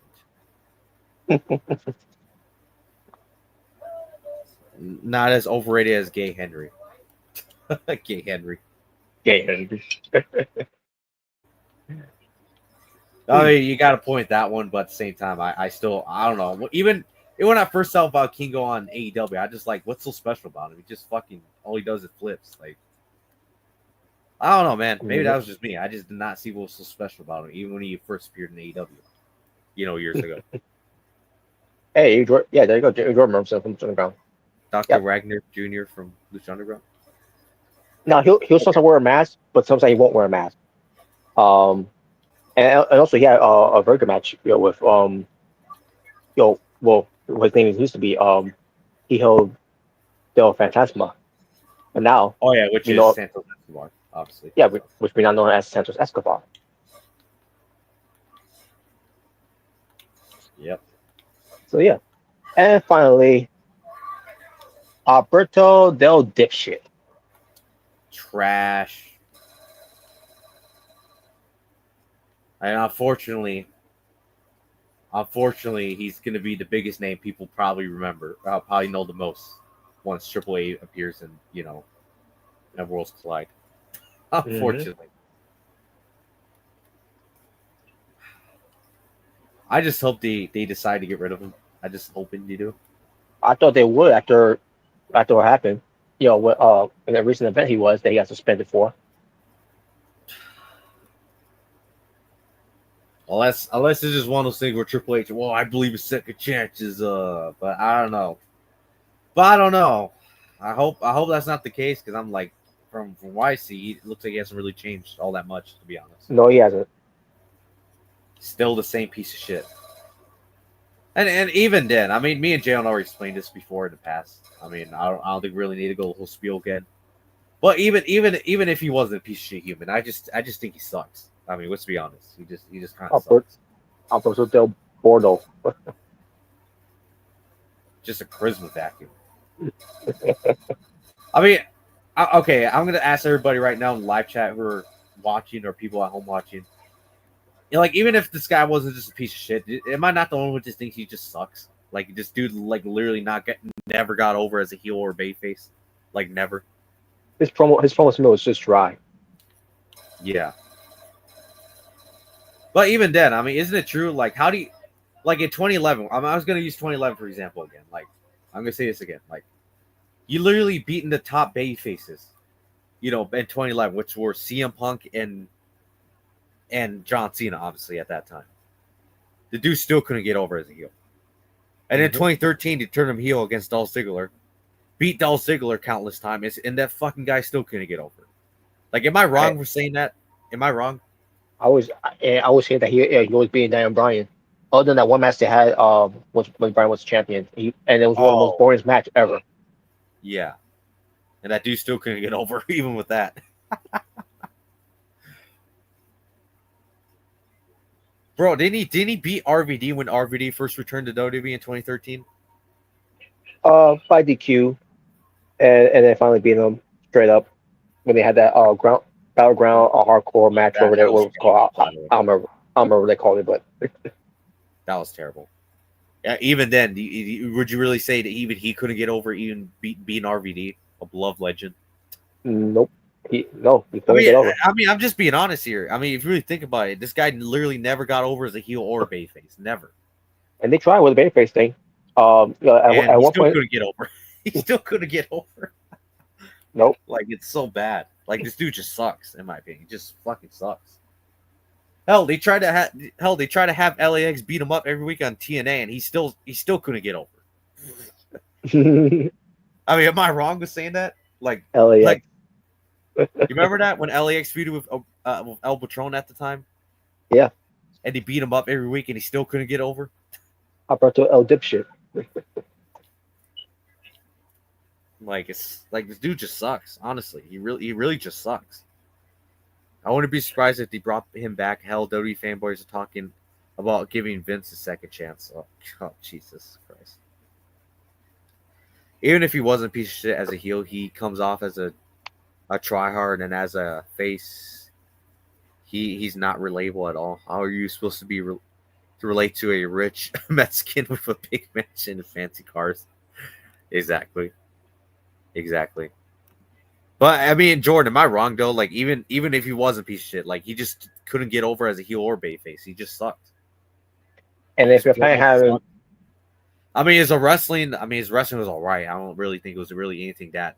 Not as overrated as Gay Henry. Gay Henry. I mean, you got to point that one, but at the same time, I don't know. Even when I first saw Vikingo on AEW, I just like, what's so special about him? He just fucking all he does is flips. Like, I don't know, man. Maybe that was just me. I just did not see what was so special about him, even when he first appeared in AEW, years ago. Hey, yeah, there you go. Jordan remembers him from Lucha Underground. Dr. Ragnar Jr. from Lucha Underground. No, he'll sometimes wear a mask, but sometimes he won't wear a mask. And also he had a very good match, with his name used to be Hijo del Fantasma, and now which is Santos Escobar, obviously. Yeah, which we now know as Santos Escobar. Yep. So yeah, and finally, Alberto del Dipshit. Trash. And unfortunately, he's going to be the biggest name people probably remember. Probably know the most once Triple A appears in, and Worlds Collide. Unfortunately. I just hope they decide to get rid of him. I just hoping they do. I thought they would after what happened. In a recent event he got suspended for. Unless it's just one of those things where Triple H, well, I believe in second chances, but I don't know. I hope that's not the case, because I'm like, from what I see, it looks like he hasn't really changed all that much, to be honest. No, he hasn't. Still the same piece of shit. And even then, I mean, me and Jay already explained this before in the past. I mean, I don't think we really need to go the whole spiel again. But even if he wasn't a piece of shit human, I just think he sucks. I mean, let's be honest. He just kind of sucks. Alberto del Bordo. Just a charisma vacuum. I mean, okay, I'm gonna ask everybody right now in live chat who are watching or people at home watching. Like, even if this guy wasn't just a piece of shit, am I not the one who just thinks he just sucks? Like, this dude, like, literally never got over as a heel or babyface. Like, never. his promo smell is just dry. Yeah. But even then, I mean, isn't it true? Like, how do you, like in 2011? I was going to use 2011 for example again. Like, I'm going to say this again. Like, you literally beaten the top baby faces, in 2011, which were CM Punk and John Cena, obviously at that time. The dude still couldn't get over as a heel. And in 2013, to turn him heel against Dolph Ziggler, beat Dolph Ziggler countless times, and that fucking guy still couldn't get over. Like, am I wrong for saying that? Am I wrong? I always say that he was beating Daniel Bryan. Other than that one match they had, was when Bryan was champion, and it was one of the most boring match ever. Yeah, and that dude still couldn't get over even with that. Bro, didn't he beat RVD when RVD first returned to WWE in 2013? By DQ, and then finally beat him straight up when they had that battleground hardcore match over there. What was called? I don't remember what they called it, but that was terrible. Yeah, even then, would you really say that even he couldn't get over even beating RVD, a beloved legend? Nope. He couldn't get over. I mean, I'm just being honest here. I mean, if you really think about it, this guy literally never got over as a heel or a babyface. Never. And they tried with the babyface thing. At one point, couldn't get over. He still couldn't get over. Nope. Like, it's so bad. Like, this dude just sucks, in my opinion. He just fucking sucks. Hell, they tried to have LAX beat him up every week on TNA, and he still couldn't get over. I mean, am I wrong with saying that? Like, LAX. Like, you remember that when LAX feuded with El Patron at the time? Yeah. And he beat him up every week, and he still couldn't get over. Alberto El Dipshit. Like, it's like this dude just sucks. Honestly, he really just sucks. I wouldn't be surprised if they brought him back. Hell, WWE fanboys are talking about giving Vince a second chance. Oh, Jesus Christ! Even if he wasn't a piece of shit as a heel, he comes off as a tryhard, and as a face, he's not relatable at all. How are you supposed to be to relate to a rich Mexican with a big mansion and fancy cars? Exactly. But I mean, Jordan, am I wrong though? Like, even if he was a piece of shit, like, he just couldn't get over as a heel or babyface. He just sucked. And if you're having, his wrestling was all right. I don't really think it was really anything that,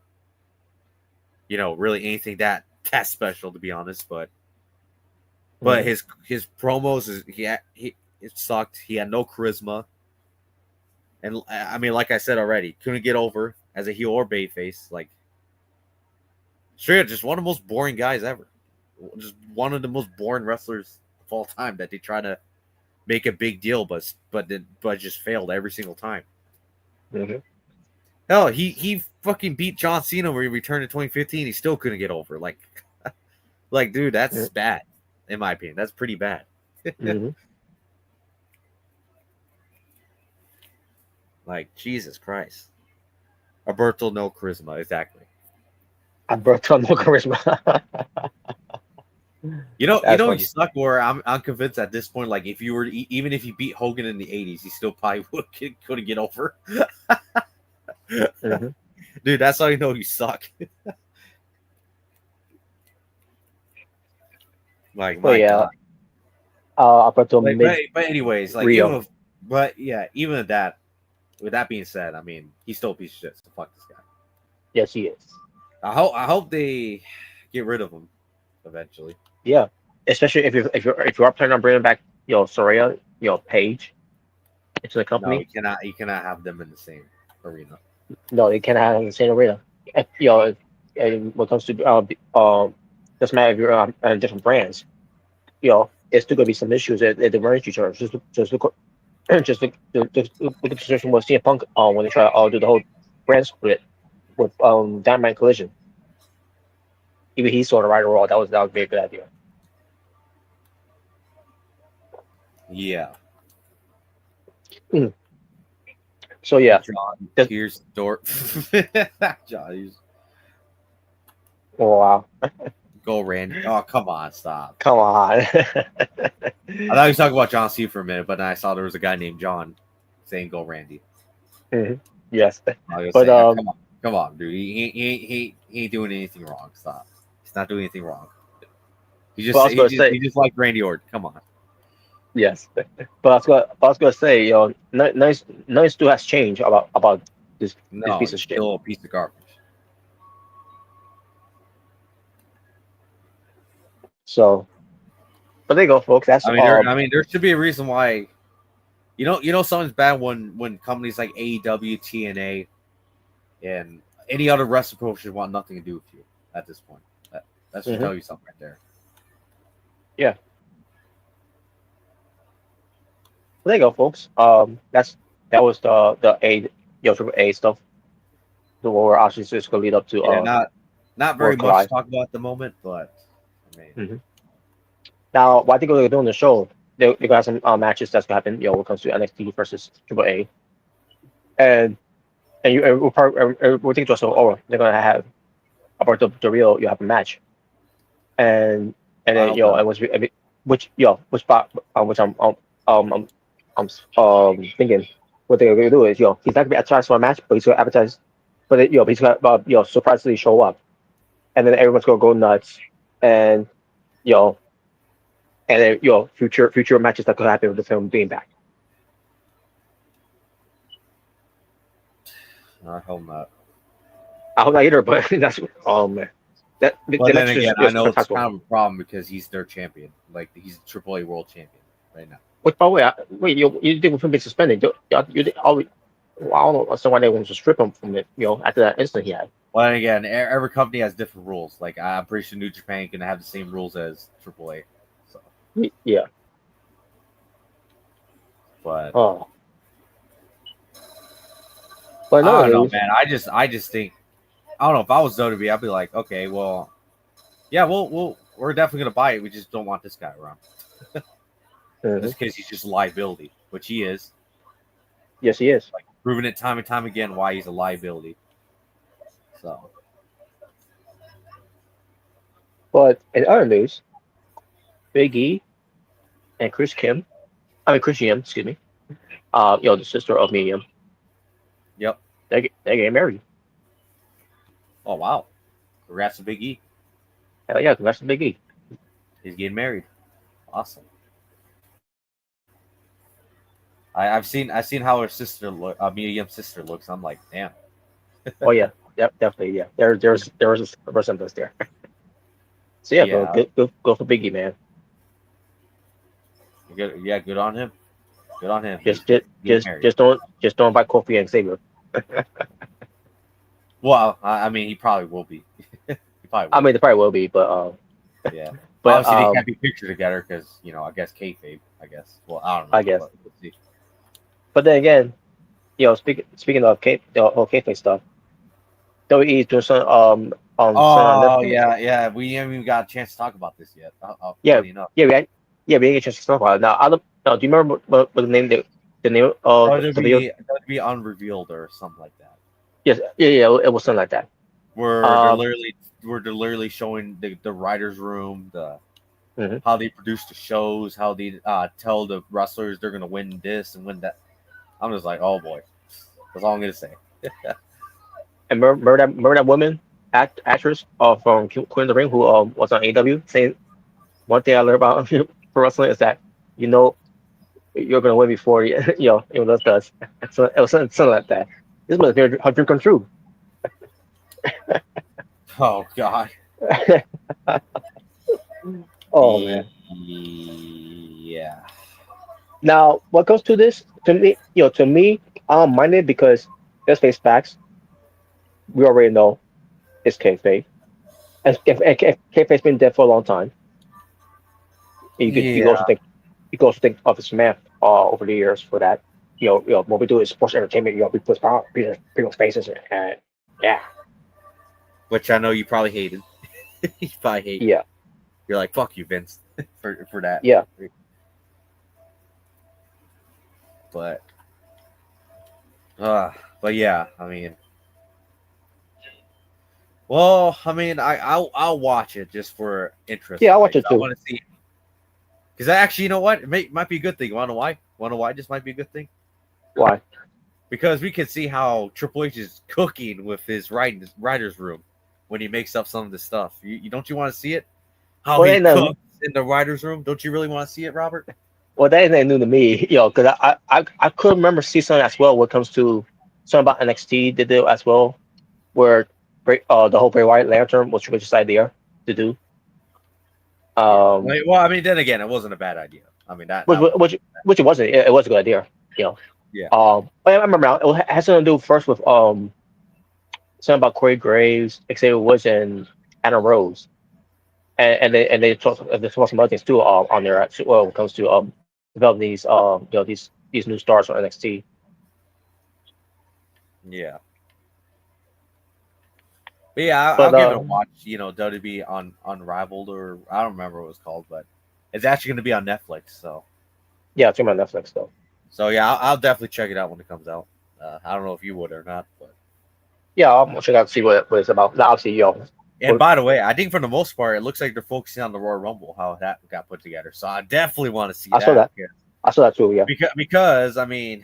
that special, to be honest. But his promos it sucked. He had no charisma, and I mean, like I said already, couldn't get over as a heel or babyface. Like, straight up, just one of the most boring guys ever. Just one of the most boring wrestlers of all time that they try to make a big deal, but just failed every single time. Mm-hmm. Hell, he fucking beat John Cena when he returned in 2015. He still couldn't get over. Like, dude, that's bad. In my opinion, that's pretty bad. Mm-hmm. Like, Jesus Christ. Alberto, no charisma, exactly. Alberto, no charisma. You suck. Where I'm convinced at this point, like, if you were even if you beat Hogan in the 80s, he still probably couldn't get over. Mm-hmm. Dude, that's how you know you suck. Like, my God. Alberto, but anyways, like, Rio. even at that. With that being said, I mean, he's still a piece of shit. So fuck this guy. Yes, he is. I hope they get rid of him eventually. Yeah, especially if you are planning on bringing back Soraya, Paige into the company. No, you cannot have them in the same arena. No, they cannot have them in the same arena. And when it comes to doesn't matter if you're on different brands. It's still gonna be some issues that they merge each other. Just look at the position with CM Punk when they try to do the whole brand split with Dynamite Collision. Even he sort of right or wrong. That would be a good idea. Yeah. So yeah. John, here's the door. John, Oh wow. Go Randy. Oh, come on, stop. Come on. I thought he was talking about John C for a minute, but then I saw there was a guy named John saying "Go Randy." Mm-hmm. Yes, but come on. Come on, dude. He ain't doing anything wrong. Stop. He's not doing anything wrong. But I was gonna say, He just like Randy Orton. Come on. yes. But I was gonna say, nothing still has changed about this No, piece of he's shit. still a piece of garbage. So, but there you go, folks. That's I mean, there should be a reason why. You know, something's bad when companies like AEW, TNA, and any other wrestling promotion want nothing to do with you at this point. That should tell you something right there. Yeah. Well, there you go, folks. That was the Triple A stuff. The one we're actually just gonna lead up to. Yeah, not very World much Live. to talk about at the moment, but I mean, Now, what I think we're doing the show, they're gonna have some matches that's gonna happen. When it comes to NXT versus Triple A, and we're thinking to ourselves, oh, they're gonna have about the real. You have a match, and then and which spot which I'm thinking what they're gonna do is he's not gonna be advertised for a match, but he's gonna advertise, but he's gonna surprisingly show up, and then everyone's gonna go nuts, and and then future matches that could happen with the film being back. I hope not. I hope not either, but that's man. But then again, I know it's kind of a problem because he's their champion. Like he's the AAA World Champion right now. Which, by the way, you think with him being suspended, I don't know why they want to strip him from it. After that incident he had. Well, then again, every company has different rules. Like I'm pretty sure New Japan can have the same rules as AAA. So yeah. But But no, I don't know, man. I just think I don't know. If I was WWE, I'd be like, okay, well, yeah, we're definitely gonna buy it. We just don't want this guy around. Just because he's just a liability, which he is. Yes, he is. Like proving it time and time again why he's a liability. So, but in other news, Big E and Chris Yim, excuse me. The sister of Medium. Yep. They getting married. Oh wow! Congrats to Big E. Hell yeah, congrats to Big E. He's getting married. Awesome. I've seen how her sister Medium's sister looks. I'm like, damn. Oh yeah, definitely, yeah. There's a resemblance there. So yeah, go for Big E, man. Good, yeah, good on him. Good on him. Just don't invite Kofi and Xavier. Well, I mean, he probably will be. He probably will. I mean, they probably will be, but yeah. But obviously, they can't be pictured together because I guess kayfabe. I guess. Well, I don't know. I guess. But we'll see. But then again, speaking of kayfabe stuff, WWE is doing some Oh yeah. We haven't even got a chance to talk about this yet. We didn't get a chance to talk about it. Now, do you remember what the name of the video? Be unrevealed or something like that. Yes, yeah, it was something like that. Where they're literally showing the writers' room, how they produce the shows, how they tell the wrestlers they're gonna win this and win that. I'm just like, oh boy, that's all I'm gonna say. And remember that woman actress from Queen of the Ring who was on AEW saying one thing I learned about pro wrestling is that you're gonna win before anyone else does. So it was something like that. This must be her dream come true. Oh God. Oh man. Yeah. Now, what goes to this? To me, I don't mind it because let's face facts. We already know it's kayfabe. And if kayfabe's been dead for a long time, you also think of his math over the years for that. What we do is sports entertainment. We put people's faces and yeah. Which I know you probably hated. You probably hate. Yeah. You're like, fuck you, Vince, for that. Yeah. But yeah, I mean, well, I mean, I'll watch it just for interest. Yeah, I'll watch it too. I want to see. Because actually, you know what? It might be a good thing. You want to know why? This might be a good thing? Why? because we can see how Triple H is cooking with his writer's room when he makes up some of the stuff. You don't you want to see it? How Well, he and, cooks in the writer's room? Don't you really want to see it, Robert? Well, that ain't new to me, because I could remember seeing something as well when it comes to something about NXT they did as well, where the whole Bray Wyatt lantern was Triple H's idea to do. Well, I mean, then again, it wasn't a bad idea. I mean, Which it wasn't. It was a good idea, Yeah. But I remember now it has something to do first with something about Corey Graves, Xavier Woods, and Anna Rose, and they talk some other things too on there as well when it comes to developing these new stars on NXT. Yeah. But yeah, But, I'll give it a watch. WWE Unrivaled, or I don't remember what it was called, but it's actually going to be on Netflix. So Yeah, it's on Netflix though. So yeah, I'll definitely check it out when it comes out. I don't know if you would or not, but Yeah, I'll check out see what it's about. Now, obviously, and by the way, I think for the most part, it looks like they're focusing on the Royal Rumble, how that got put together. So I definitely want to see I saw that. I saw that too. Yeah. Because I mean,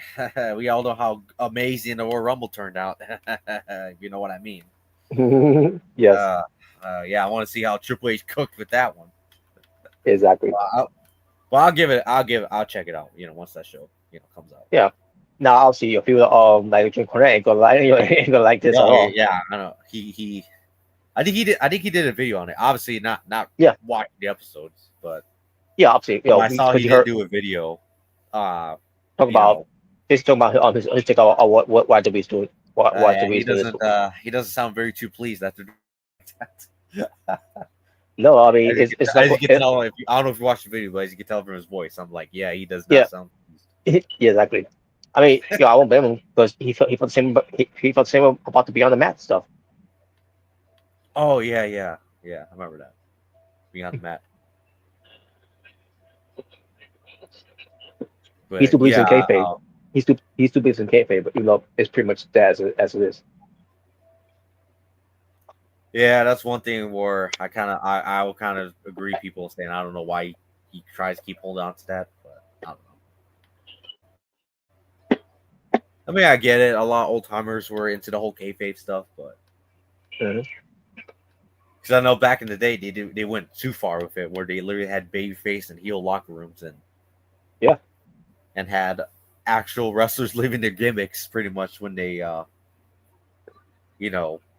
we all know how amazing the Royal Rumble turned out. You know what I mean? Yes. Yeah, I want to see how Triple H cooked with that one. Exactly. I'll check it out. Once that show comes out. Yeah. Now obviously if you like Jim Cornette ain't gonna like this at all. Yeah, I know. I think he did a video on it. Obviously not watching the episodes, but yeah, obviously I saw he did do a video. Talk about his take on what WWE's doing. What he doesn't he doesn't sound very too pleased after doing that. No, I mean it's as you can tell, I don't know if you watched the video, but as you can tell from his voice, I'm like, yeah, he does not sound pleased. Yeah, exactly. I mean, I won't blame him because he felt the same. He felt the same about the Beyond the Mat stuff. Oh yeah, I remember that. Beyond the Mat. But, He's too busy in kayfabe. He's too busy in kayfabe, but it's pretty much that as it is. Yeah, that's one thing where I will kind of agree. People saying I don't know why he tries to keep holding on to that, but I don't know. I mean, I get it. A lot of old timers were into the whole kayfabe stuff, but because I know back in the day they went too far with it, where they literally had babyface and heel locker rooms and had actual wrestlers living their gimmicks pretty much when they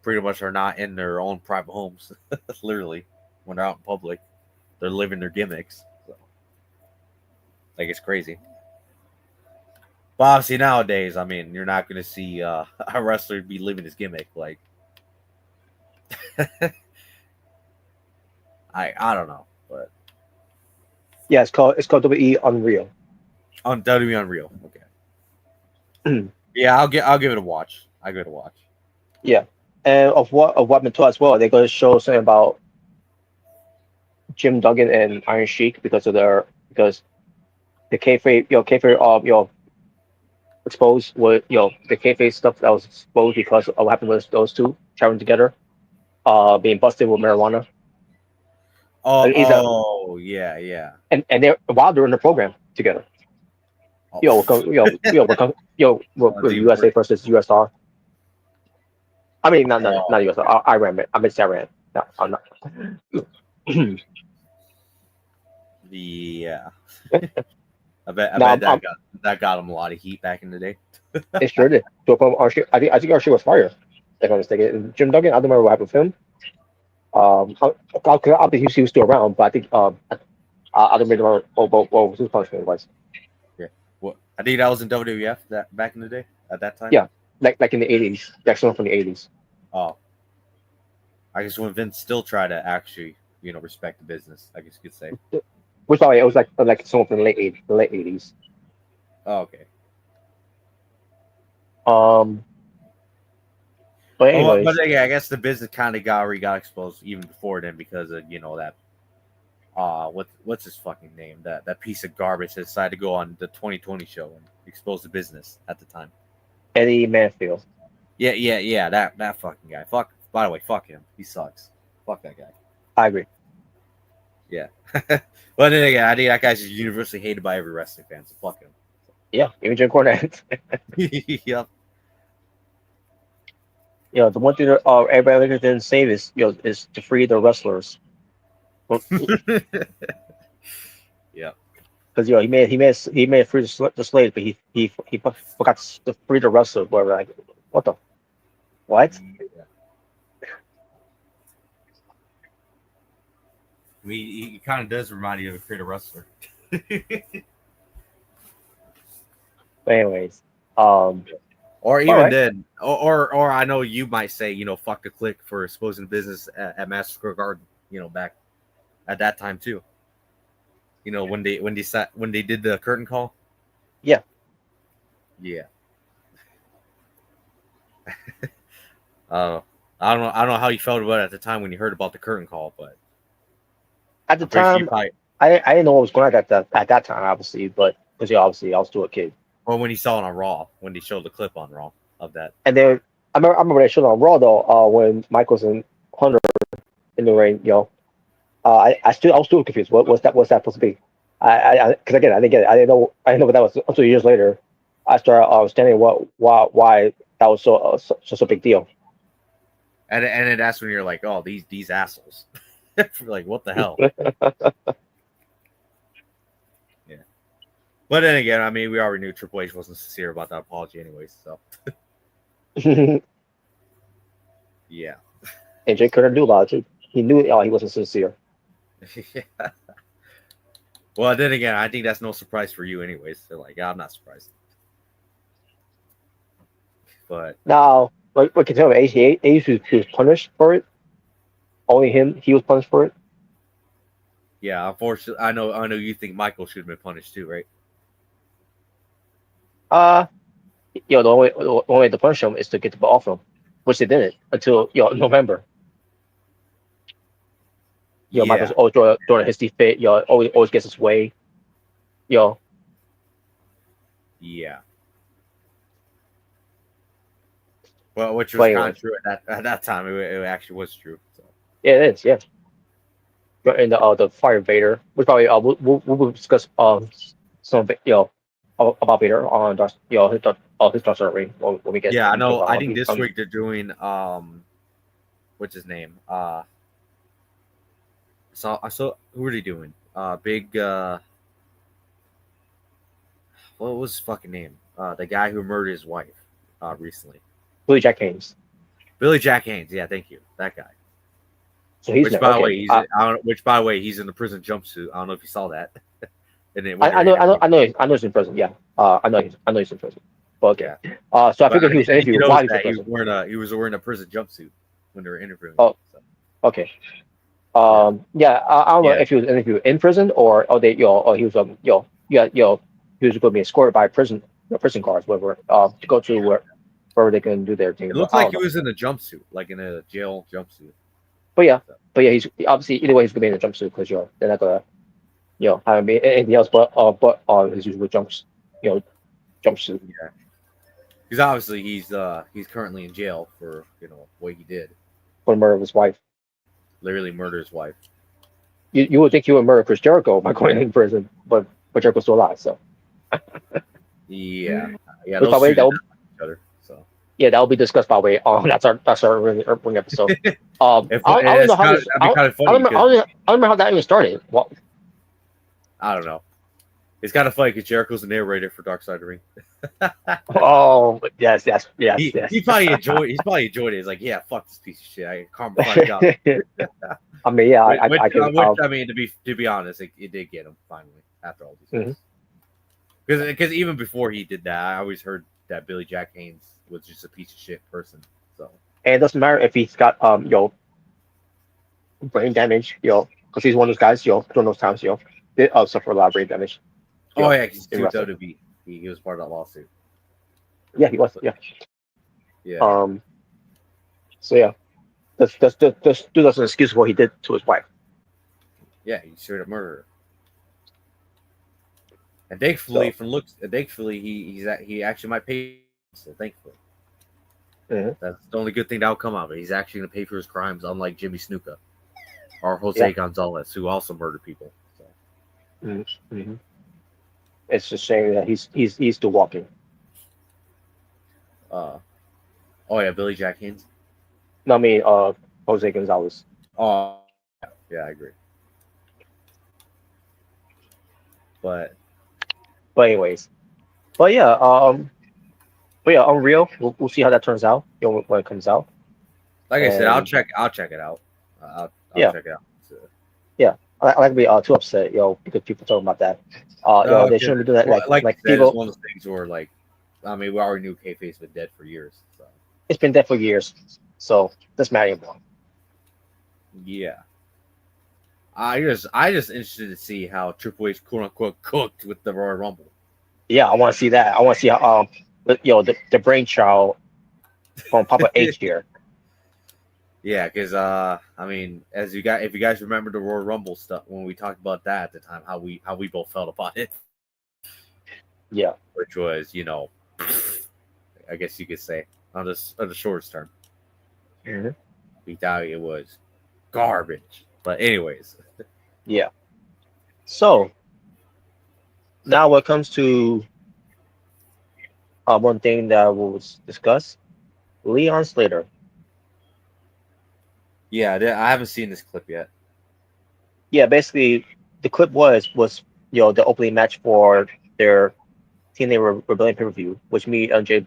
pretty much are not in their own private homes. Literally, when they're out in public, they're living their gimmicks. So, like, it's crazy. But obviously nowadays, I mean, you're not going to see a wrestler be living his gimmick. Like, I don't know, but yeah, it's called WWE Unreal. On WWE Unreal, okay. Yeah, I'll give it a watch. I'll give it a watch. Yeah. And of what been told as well, they're going to show something about Jim Duggan and Iron Sheik because the kayfabe exposed what the kayfabe stuff that was exposed because of what happened with those two traveling together, being busted with marijuana. Yeah. And they're while they're in the program together. With USA versus USR. I mean, not USR. Iran. I meant Iran. No, I'm not. Yeah. I bet that got him a lot of heat back in the day. It sure did. I think our shit was fire. If I'm mistaken. Jim Duggan, I don't remember what happened with him. Obviously he was still around, but I think I don't remember what his punishment was. Yeah. Well, I think that was in WWF that back in the day at that time. Yeah, like in the 80s. Like someone from the 80s. Oh. I guess when Vince still tried to actually, respect the business, I guess you could say. Which, by the way, it was like someone from the late 80s. Oh, okay. But anyways, I guess the business kind of got exposed even before then because of that. What's his fucking name? That piece of garbage that decided to go on the 2020 show and expose the business at the time. Eddie Manfield. Yeah. That fucking guy. By the way, fuck him. He sucks. Fuck that guy. I agree. Yeah. But then again, I think that guy's just universally hated by every wrestling fan. So fuck him. Yeah, even Jim Cornette. Yep. You know, the one thing that everybody didn't save is is to free the wrestlers. Yeah. Because he made free the slaves, but he forgot to free the wrestlers. Where we're like, what the what? Yeah. I mean, he kind of does remind you of a creative wrestler. But anyways, um, Or all even right, then, or I know you might say, fuck the click for exposing business at Madison Square Garden, back at that time too. When they did the curtain call. yeah. Yeah. I don't know how you felt about it at the time when you heard about the curtain call, but At the I'm pretty sure you time, probably, I didn't know what was going on at that time, obviously, but because obviously I was still a kid. or when you saw it on Raw, when they showed the clip on Raw of that. And then I remember they showed on Raw though, when Michaels and Hunter in the ring, I was still confused. What's that supposed to be? Because again, I didn't get it. I didn't know what that was until years later. I started understanding why that was such a big deal. And then that's when you're like, oh, these assholes. Like, what the hell? Yeah. But then again, I mean, we already knew Triple H wasn't sincere about that apology anyways, so yeah. AJ couldn't do a lot too. He knew he wasn't sincere. Yeah. Well, then again, I think that's no surprise for you anyways. So like, I'm not surprised. But Now, what can you tell me? AJ was punished for it. Only him, he was punished for it. yeah, unfortunately, I know you think Michael should have been punished too, right? Uh, the only way to punish him is to get the ball off him, which they didn't until November. Michael's Yeah. always throwing a hissy fit. Always gets his way. Yeah. Well, which was But kind anyway, of true at that time. It actually was true. So. yeah, it is. Yeah. And the Fire Vader, which probably we'll discuss some of it, about Vader on his Dark Side ring when we get Yeah, I into know. I think this week they're doing what's his name? So I saw who are they doing? Big what was his fucking name? The guy who murdered his wife recently. Billy Jack Haynes. Billy Jack Haynes. Yeah, thank you. That guy. So he's Which next. by the Okay. way, which by the way, he's in the prison jumpsuit. I don't know if you saw that. And then I know he's in prison. Yeah. I know he's in prison. But okay. Yeah. So I figured he was interviewed while he's in he was prison. he was wearing a prison jumpsuit when they were interviewing. Oh. Him, so. Okay. Yeah. I don't know if he was interviewed in prison or they or he was he was going to be escorted by prison guards wherever to go to wherever they can do their thing. It looked like he was in a jumpsuit, like in a jail jumpsuit. But yeah, he's obviously either way he's gonna be in a jumpsuit because they're not gonna have him be anything else but his usual jumpsuit. Yeah, because obviously he's currently in jail for what he did, For the murder of his wife. literally murdered his wife. You would think he would murder Chris Jericho by going in prison, but Jericho's still alive. So yeah. Which, by the way, each other. So yeah, that'll be discussed by the way. That's our ring episode. I don't know how this. I don't remember how that even started. Well, I don't know. It's kind of funny because Jericho's the narrator for Dark Side of the Ring. oh yes. He probably enjoyed. He's probably enjoyed it. He's like, yeah, fuck this piece of shit. I can't find out. I mean, yeah, I mean, to be honest, it did get him finally after all these years. Because even before he did that, I always heard that Billy Jack Haynes was just a piece of shit person. So and it doesn't matter if he's got brain damage, because he's one of those guys, during those times, they suffer a lot of brain damage. Oh yeah, he's too WWE. He was part of that lawsuit. Yeah, he was. Yeah. Yeah. So yeah, that's an excuse for what he did to his wife. Yeah, he straight up murdered her. And thankfully, he actually might pay. So thankfully, that's the only good thing that'll come out of it. He's actually going to pay for his crimes, unlike Jimmy Snuka or Jose Gonzalez, who also murdered people. So. It's a shame that he's still walking. Oh yeah, Billy Jack Haynes. No, I mean, Jose Gonzalez. Oh, yeah, I agree. But Anyways, but yeah, Unreal. We'll see how that turns out. When it comes out. like I said, I'll And check it out. I'll yeah, check it out. So, yeah. I like to be too upset, because people talking about that. They 'cause shouldn't be doing that. well, like you Like said, it's people, one of those things where like, I mean, we already knew kayfabe's been dead for years. So it's been dead for years, so doesn't matter anymore. yeah, I just interested to see how Triple H quote unquote cooked with the Royal Rumble. Yeah, I want to see that. I want to see how the brainchild from Papa H here. Yeah, because I mean, if you guys remember the Royal Rumble stuff when we talked about that at the time, how we both felt about it. Yeah, Which was, I guess you could say on the shortest term, mm-hmm. we thought it was garbage. But anyways, Yeah. So now, when it comes to one thing that we'll discuss, Leon Slater. yeah, I haven't seen this clip yet. Yeah, basically, the clip was the opening match for their TNA Rebellion pay-per-view, which me and Jay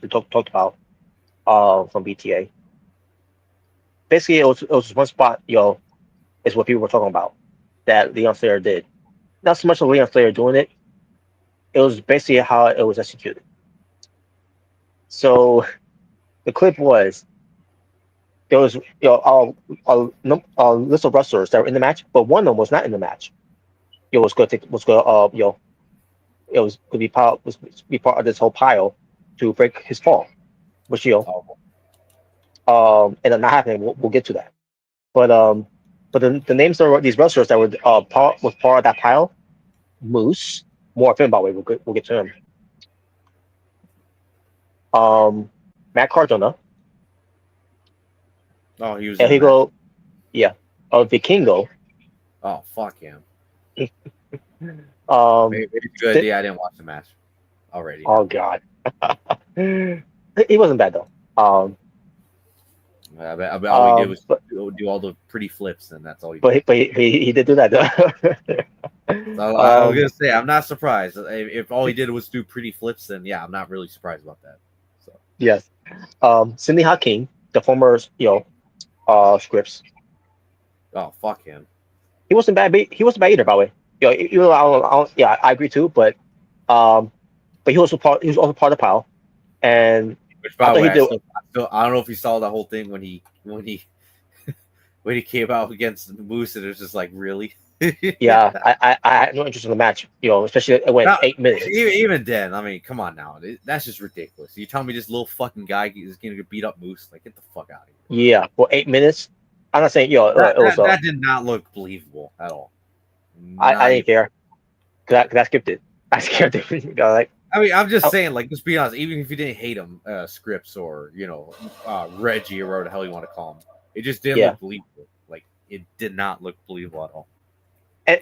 talked about from BTA. Basically, it was one spot, is what people were talking about that Leon Slater did. Not so much of Leon Slater doing it. It was basically how it was executed. So the clip was there was a list of wrestlers that were in the match, but one of them was not in the match. It was going to it was going to be part of this whole pile to break his fall, which ended up not happening. We'll get to that. But the names of these wrestlers that were part of that pile: Moose, more Finn Balor. We'll get to him. Matt Cardona, Oh, he was El in the match. Higo, yeah, Vikingo. Oh, fuck him. Um, Maybe it's a good idea I didn't watch the match already. oh God, he wasn't bad though. I bet all he did was But do all the pretty flips, and that's all he but did. he did do that though. So I was gonna say I'm not surprised if all he did was do pretty flips. Then yeah, I'm not really surprised about that. So Yes. Sidney Hakim, the former Scripps. oh fuck him. He wasn't bad. He wasn't bad either, by the way. Yeah, I agree too. But he was also part of the pile, and Which I by the thought he way, did. I don't know if you saw that whole thing when he when he came out against Moose, and it was just like really. Yeah, I had no interest in the match. Especially it went Now, 8 minutes. even then, I mean, come on now, that's just ridiculous. You tell me this little fucking guy is gonna get beat up Moose? Like, get the fuck out of here. Yeah, for 8 minutes. I'm not saying That, it was. that did not look believable at all. I didn't care. Cause I skipped it. I skipped it. Like, I mean, I'm just saying, like, let's be honest. Even if you didn't hate him, Scripps or Reggie or whatever the hell you want to call him, it just didn't look believable. Like, it did not look believable at all.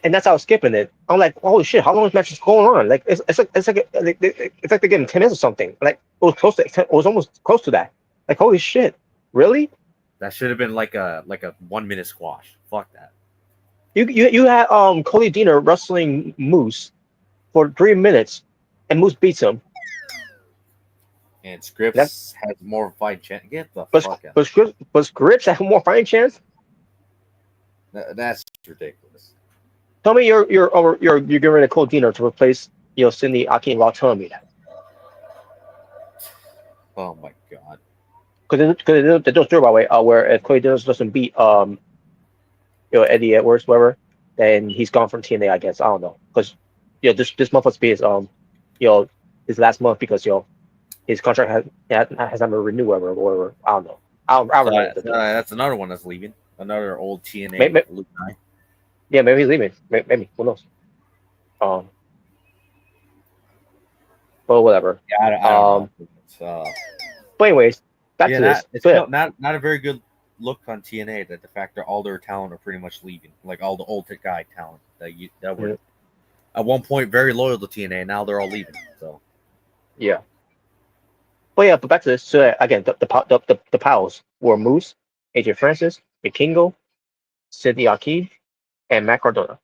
and that's how I was skipping it. I'm like, holy shit, how long is this match is going on? Like, it's like they're getting 10 minutes or something. Like, it was almost close to that. Like, holy shit, really? That should have been like a 1 minute squash. Fuck that. You had Cody Deaner wrestling Moose for 3 minutes, and Moose beats him. And Scripps has more fight chance. Get the fuck out. But Scripps have more fighting chance. That's ridiculous. Tell me you're getting rid of Cody Deaner to replace Sidney Hakim while telling me that. Oh my god. Because they don't do it by the way. Where if Cody Deaner doesn't beat Eddie Edwards, whatever, then he's gone from TNA. I guess I don't know because this month must be his his last month because his contract has not been renewed or whatever. I don't know. I don't remember. That's another one that's leaving. Another old TNA Luke guy. Yeah, maybe he's leaving. Maybe who knows? Well, whatever. Yeah, I don't know. But anyways, back to this. It's not a very good look on TNA that the fact that all their talent are pretty much leaving, like all the old guy talent that were at one point very loyal to TNA, and now they're all leaving. So yeah. But back to this. So again, the piles were Moose, AJ Francis, Vikingo, Sidney Akeem, and Matt Cardona.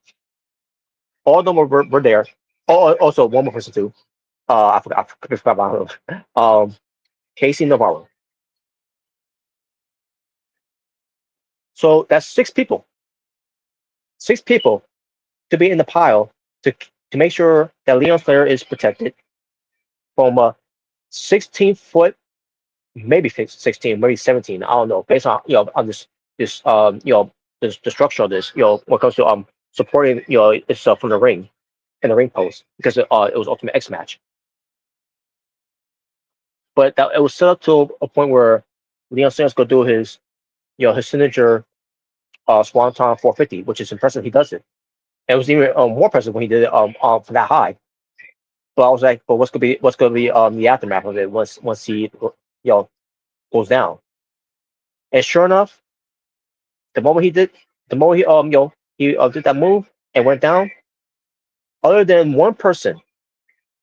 All of them were there. Oh, also one more person too. I forgot about him. Casey Navarro. So that's 6 people. 6 people to be in the pile to make sure that Leon Slater is protected from a 16-foot, maybe 16, maybe 17. I don't know. Based on on this the structure of this when it comes to supporting it's from the ring and the ring post because it was Ultimate X match. But it was set up to a point where Leon Slater's gonna do his signature Swanton 450, which is impressive. He does it. It was even more impressive when he did it for that high. But I was like, but what's gonna be the aftermath of it once he goes down? And sure enough, the moment he did that move and went down, other than one person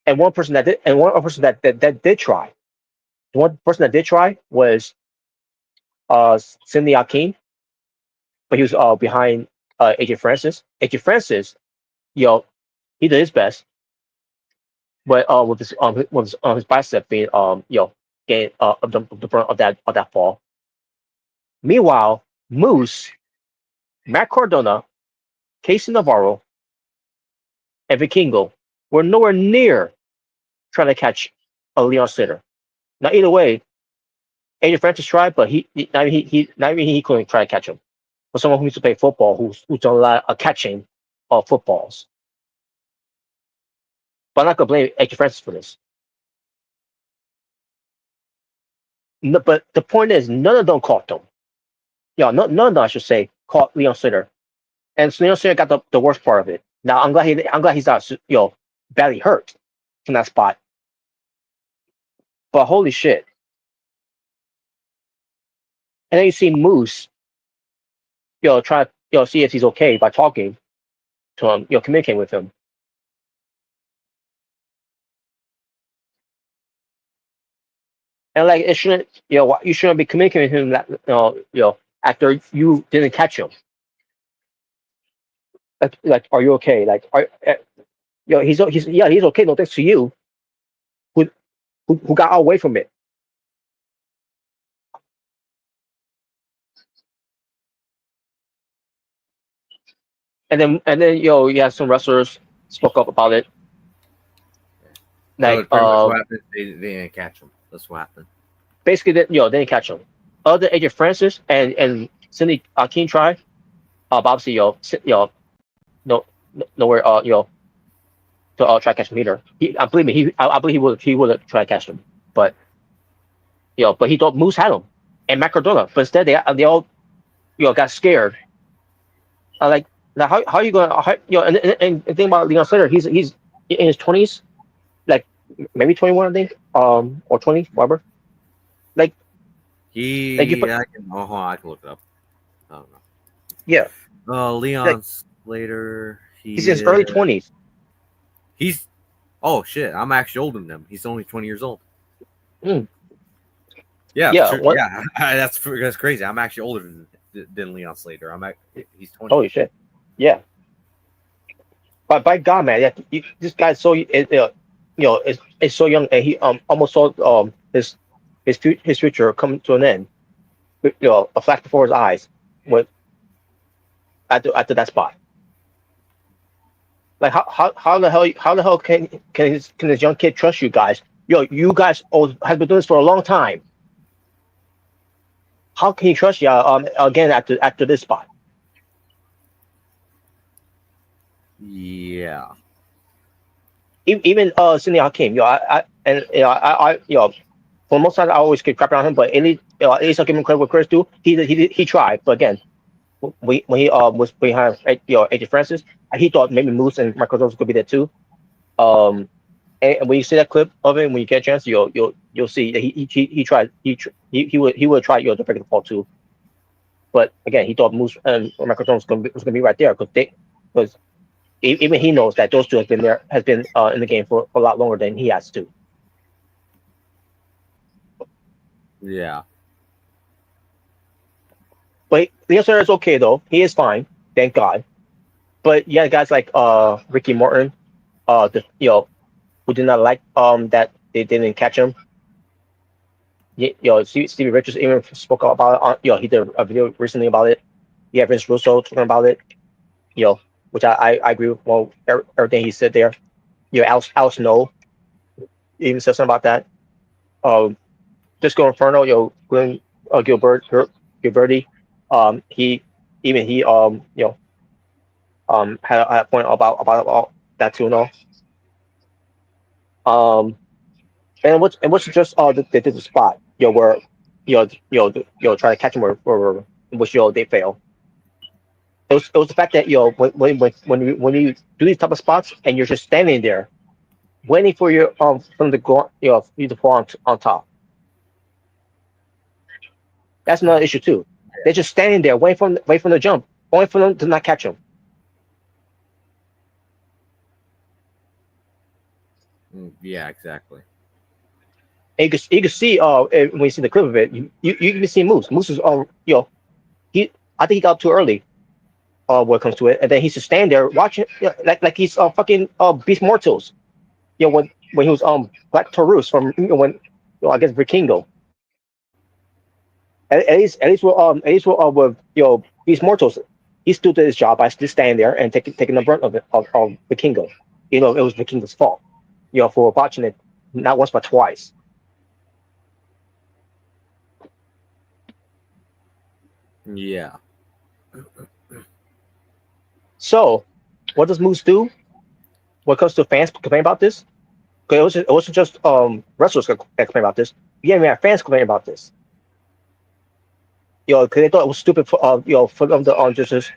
that did try, the one person that did try was Sidney Akeem, but he was behind AJ Francis. AJ Francis, he did his best, but with his bicep being getting the brunt of that fall. Meanwhile, Moose, Matt Cardona, Casey Navarro, and Vikingo were nowhere near trying to catch a Leon Slater. Now either way, AJ Francis tried, but not even he couldn't try to catch him. For someone who used to play football, who's done a lot of catching of footballs. But I'm not gonna blame AJ Francis for this. No, but the point is, none of them caught them. None of them, I should say, caught Leon Slater, and Leon Slater got the worst part of it. Now I'm glad he's not badly hurt from that spot. But holy shit! And then you see Moose, try see if he's okay by talking to him, communicating with him. And like it shouldn't, you shouldn't be communicating with him that, after you didn't catch him. Like, are you okay? Like, he's okay. No thanks to you, who got away from it. And then you have some wrestlers spoke up about it. Like, pretty much what happened. They didn't catch him. That's what happened. Basically, they didn't catch him. Other AJ Francis and Sidney Akeem tried. But obviously, nowhere, to try to catch him either. I believe he would have tried to catch him, but but he thought Moose had him and Matt Cardona. But instead, they all got scared. Like, now how are you going to and the thing about Leon Slater, he's in his 20s, like maybe 21, I think, or 20, whatever. Like I can look it up. I don't know. Yeah. Leon Slater. He's in his early 20s. Oh shit! I'm actually older than him. He's only 20 years old. Mm. Yeah, Yeah. sure. Yeah, that's crazy. I'm actually older than Leon Slater. He's 20. Holy shit! Yeah. But by God, man, this guy's so is so young, and he almost saw his future come to an end. A flash before his eyes, after that spot. Like how the hell can this young kid trust you guys? You guys have been doing this for a long time. How can he trust you again after this spot? Yeah. Even Sidney Hakim, for the most time I always keep crapping on him, but at least I give him credit where credit's due. He tried, but again, when he was behind AJ Francis, he thought maybe Moose and Michael Jones could be there too. And when you see that clip of him, when you get a chance, you'll see that he tried. He would try to break the fall too. But again, he thought Moose and Michael Jones was gonna be right there because even he knows that those two has been in the game for a lot longer than he has to. Yeah. But Leon Snyder is okay though. He is fine, thank God. But yeah, guys like Ricky Morton, who did not like that they didn't catch him. Stevie Richards even spoke about it. He did a video recently about it. Yeah, Vince Russo talking about it. Which I agree with. Well, everything he said there. Al Snow even said something about that. Disco Inferno, Glenn Gilberti, he had a point about that too and all. And what's just they did the spot, where try to catch him or which they fail. It was the fact that when you do these type of spots and you're just standing there waiting for your from the go you to fall on top. That's another issue too. They're just standing there waiting for the jump, waiting for them to not catch them. Yeah, exactly. And you can see when you see the clip of it, you can see Moose. Moose is I think he got too early when it comes to it, and then he's just standing there watching like he's fucking Beast Mortals. When he was Black Taurus from when I guess Vikingo. With Beast Mortals, he still did his job by just standing there and taking the brunt of it of Vikingo. It was Vikingo's fault. For watching it not once but twice. Yeah. So, what does Moose do when it comes to fans complaining about this? Because it wasn't just wrestlers that complain about this. Yeah, we have fans complaining about this. Because they thought it was stupid for them to just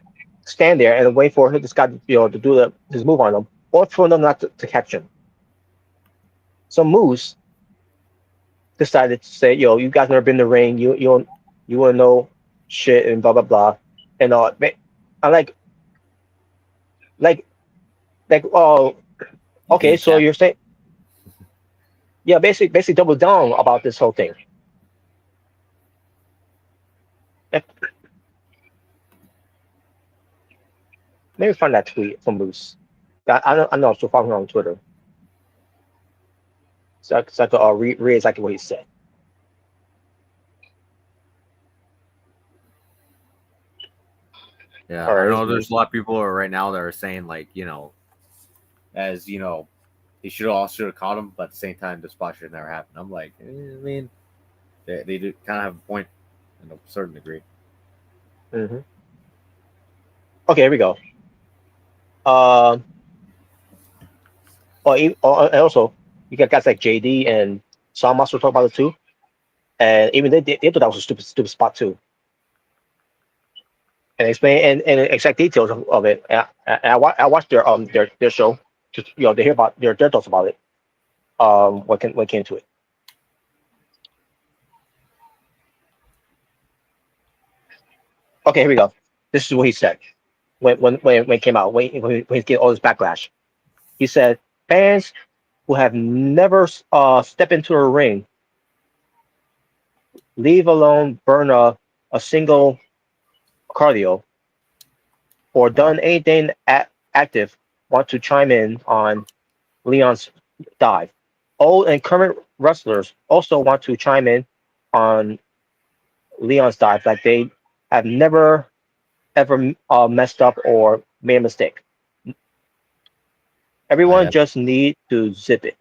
stand there and wait for this guy to do his move on them, or for them not to catch him. So Moose decided to say, you guys never been in the ring, you want to know shit and blah blah blah, and I like okay, so you're saying, yeah, basically double down about this whole thing. Maybe find that tweet from Moose. I know I'm still following him on Twitter. So I could read exactly what he said. Yeah, All right, I know there's a lot of people right now that are saying like, as he should have caught him, but at the same time, the spot should never happen. I'm like, I mean, they do kind of have a point in a certain degree. Mm-hmm. Okay, here we go. And also you got guys like JD and Saw Master talk about it too, and even they thought that was a stupid spot too, and explain and exact details of it. And I watched their show, just to hear about their thoughts about it. When it came to it. Okay, here we go. This is what he said when it came out, when he getting all this backlash. He said fans who have never stepped into a ring, leave alone burn a single cardio, or done anything active, want to chime in on Leon's dive. Old and current wrestlers also want to chime in on Leon's dive, like they have never ever messed up or made a mistake. Everyone just need to zip it.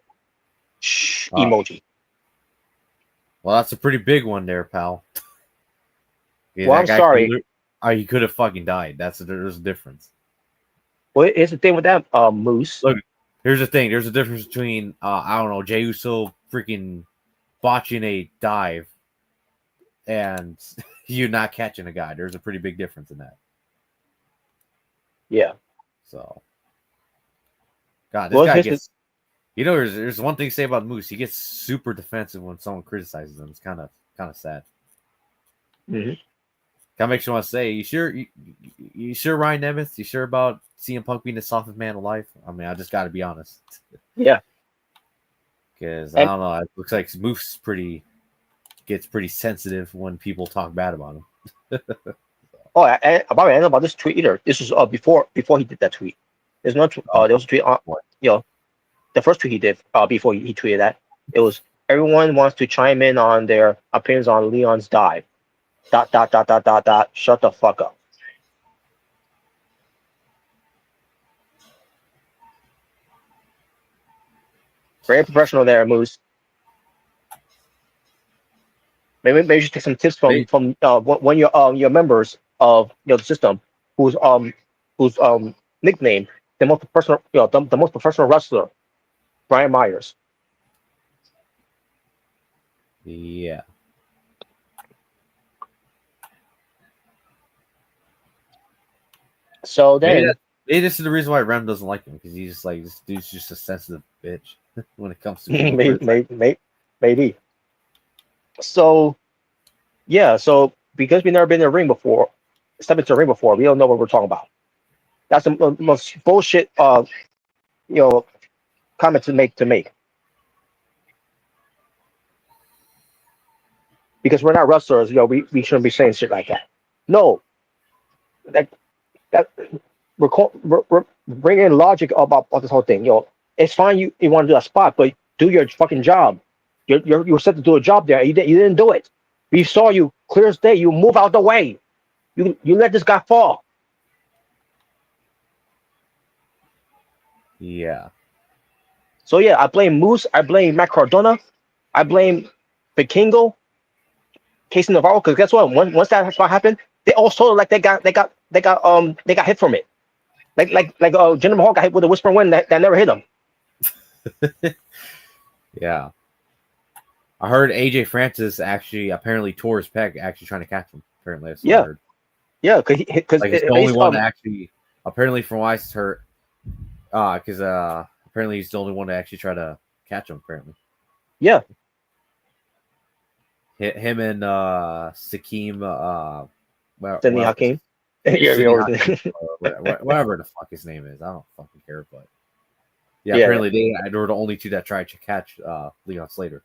Shh, emoji. Well, that's a pretty big one there, pal. Yeah, well, I'm sorry. He could have fucking died. There's a difference. Well, here's the thing with that, Moose. Look, here's the thing. There's a difference between I don't know, Jey Uso freaking botching a dive and you not catching a guy. There's a pretty big difference in that. Yeah. So, God, this guy gets. There's one thing to say about Moose. He gets super defensive when someone criticizes him. It's kind of sad. Mm-hmm. Kind of makes you want to say, you sure, Ryan Nemeth? You sure about CM Punk being the softest man alive? I mean, I just got to be honest. Yeah. Because I don't know. It looks like Moose gets pretty sensitive when people talk bad about him. About I know about this tweet either. This was before he did that tweet. There's no there was a tweet on the first tweet he did before he tweeted that. It was everyone wants to chime in on their opinions on Leon's dive. ... Shut the fuck up. Very professional there, Moose. Maybe you should take some tips from one of your members of the system whose nickname the most professional the most professional wrestler, Brian Myers. Yeah. So then maybe this is the reason why Rem doesn't like him, because he's just like, this dude's just a sensitive bitch when it comes to maybe. So yeah, so because we've never been in a ring before, stepped into a ring before, we don't know what we're talking about. That's the most bullshit comment to make. Because we're not wrestlers, we shouldn't be saying shit like that. No, that we're bringing in logic about this whole thing. It's fine you want to do a spot, but do your fucking job. You were set to do a job there. You didn't do it. We saw you clear as day. You move out the way. You let this guy fall. Yeah. So yeah, I blame Moose. I blame Matt Cardona. I blame Vikingo, Casey Navarro. Because guess what? Once that happened, they all sort of like they got hit from it. Like Jinder Mahal got hit with a whispering wind that never hit him. Yeah. I heard AJ Francis actually apparently tore his pec actually trying to catch him. Apparently, that's what I heard. Yeah, because like it's the only one to actually apparently from why it's hurt. Because apparently he's the only one to actually try to catch him. Apparently, yeah. Him and Sakeem. Sidney Hakeem. Whatever the fuck his name is, I don't fucking care. But yeah, apparently they were the only two that tried to catch Leon Slater.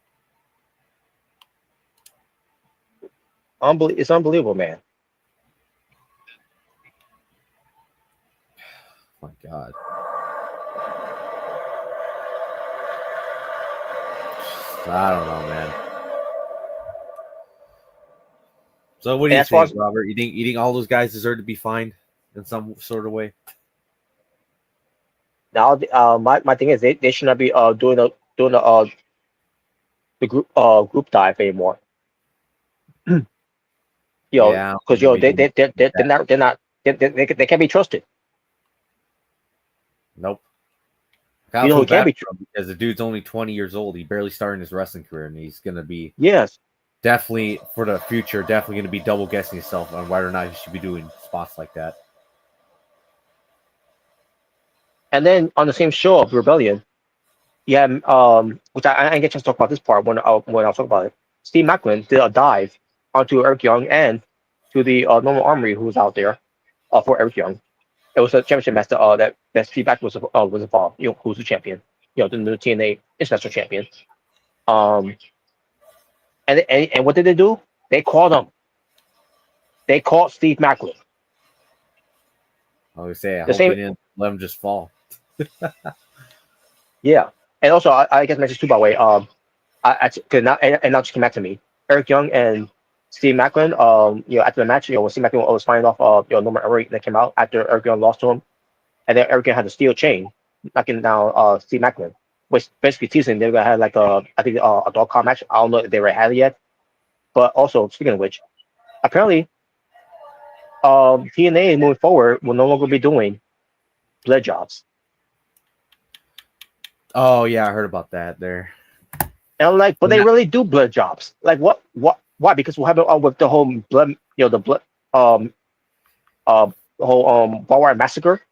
It's unbelievable, man. Oh my God. I don't know, man. So what do you think, Robert? You think all those guys deserve to be fined in some sort of way? Now, my thing is they should not be doing the group dive anymore. Because they can't be trusted. Nope. Who can't be trusted because the dude's only 20 years old. He barely started his wrestling career, and he's gonna be definitely for the future, definitely gonna be double guessing himself on whether or not he should be doing spots like that. And then on the same show of Rebellion, which I didn't get a chance to talk about this part when I was talking about it. Steve Macklin did a dive onto Eric Young and to the Normal Armory who was out there for Eric Young. It was a championship match that Steve Macklin was involved. Who's the champion? The new TNA International Champion. And what did they do? They called him. They called Steve Macklin. I would say I hope they didn't let him just fall. Yeah, and also I guess mentioned too by the way. Now just came back to me. Eric Young and Steve Macklin. After the match, when Steve Macklin was fighting off Norman Emmerich that came out after Eric Young lost to him, and then Eric Young had the steel chain knocking down Steve Macklin, which basically teasing they were gonna have like a dog collar match. I don't know if they already had it yet, but also speaking of which, apparently, TNA moving forward will no longer be doing blood jobs. Oh yeah, I heard about that there. And I'm like, but they really do blood jobs. Like what? Why? Because what happened with the whole blood, the whole barbed wire massacre.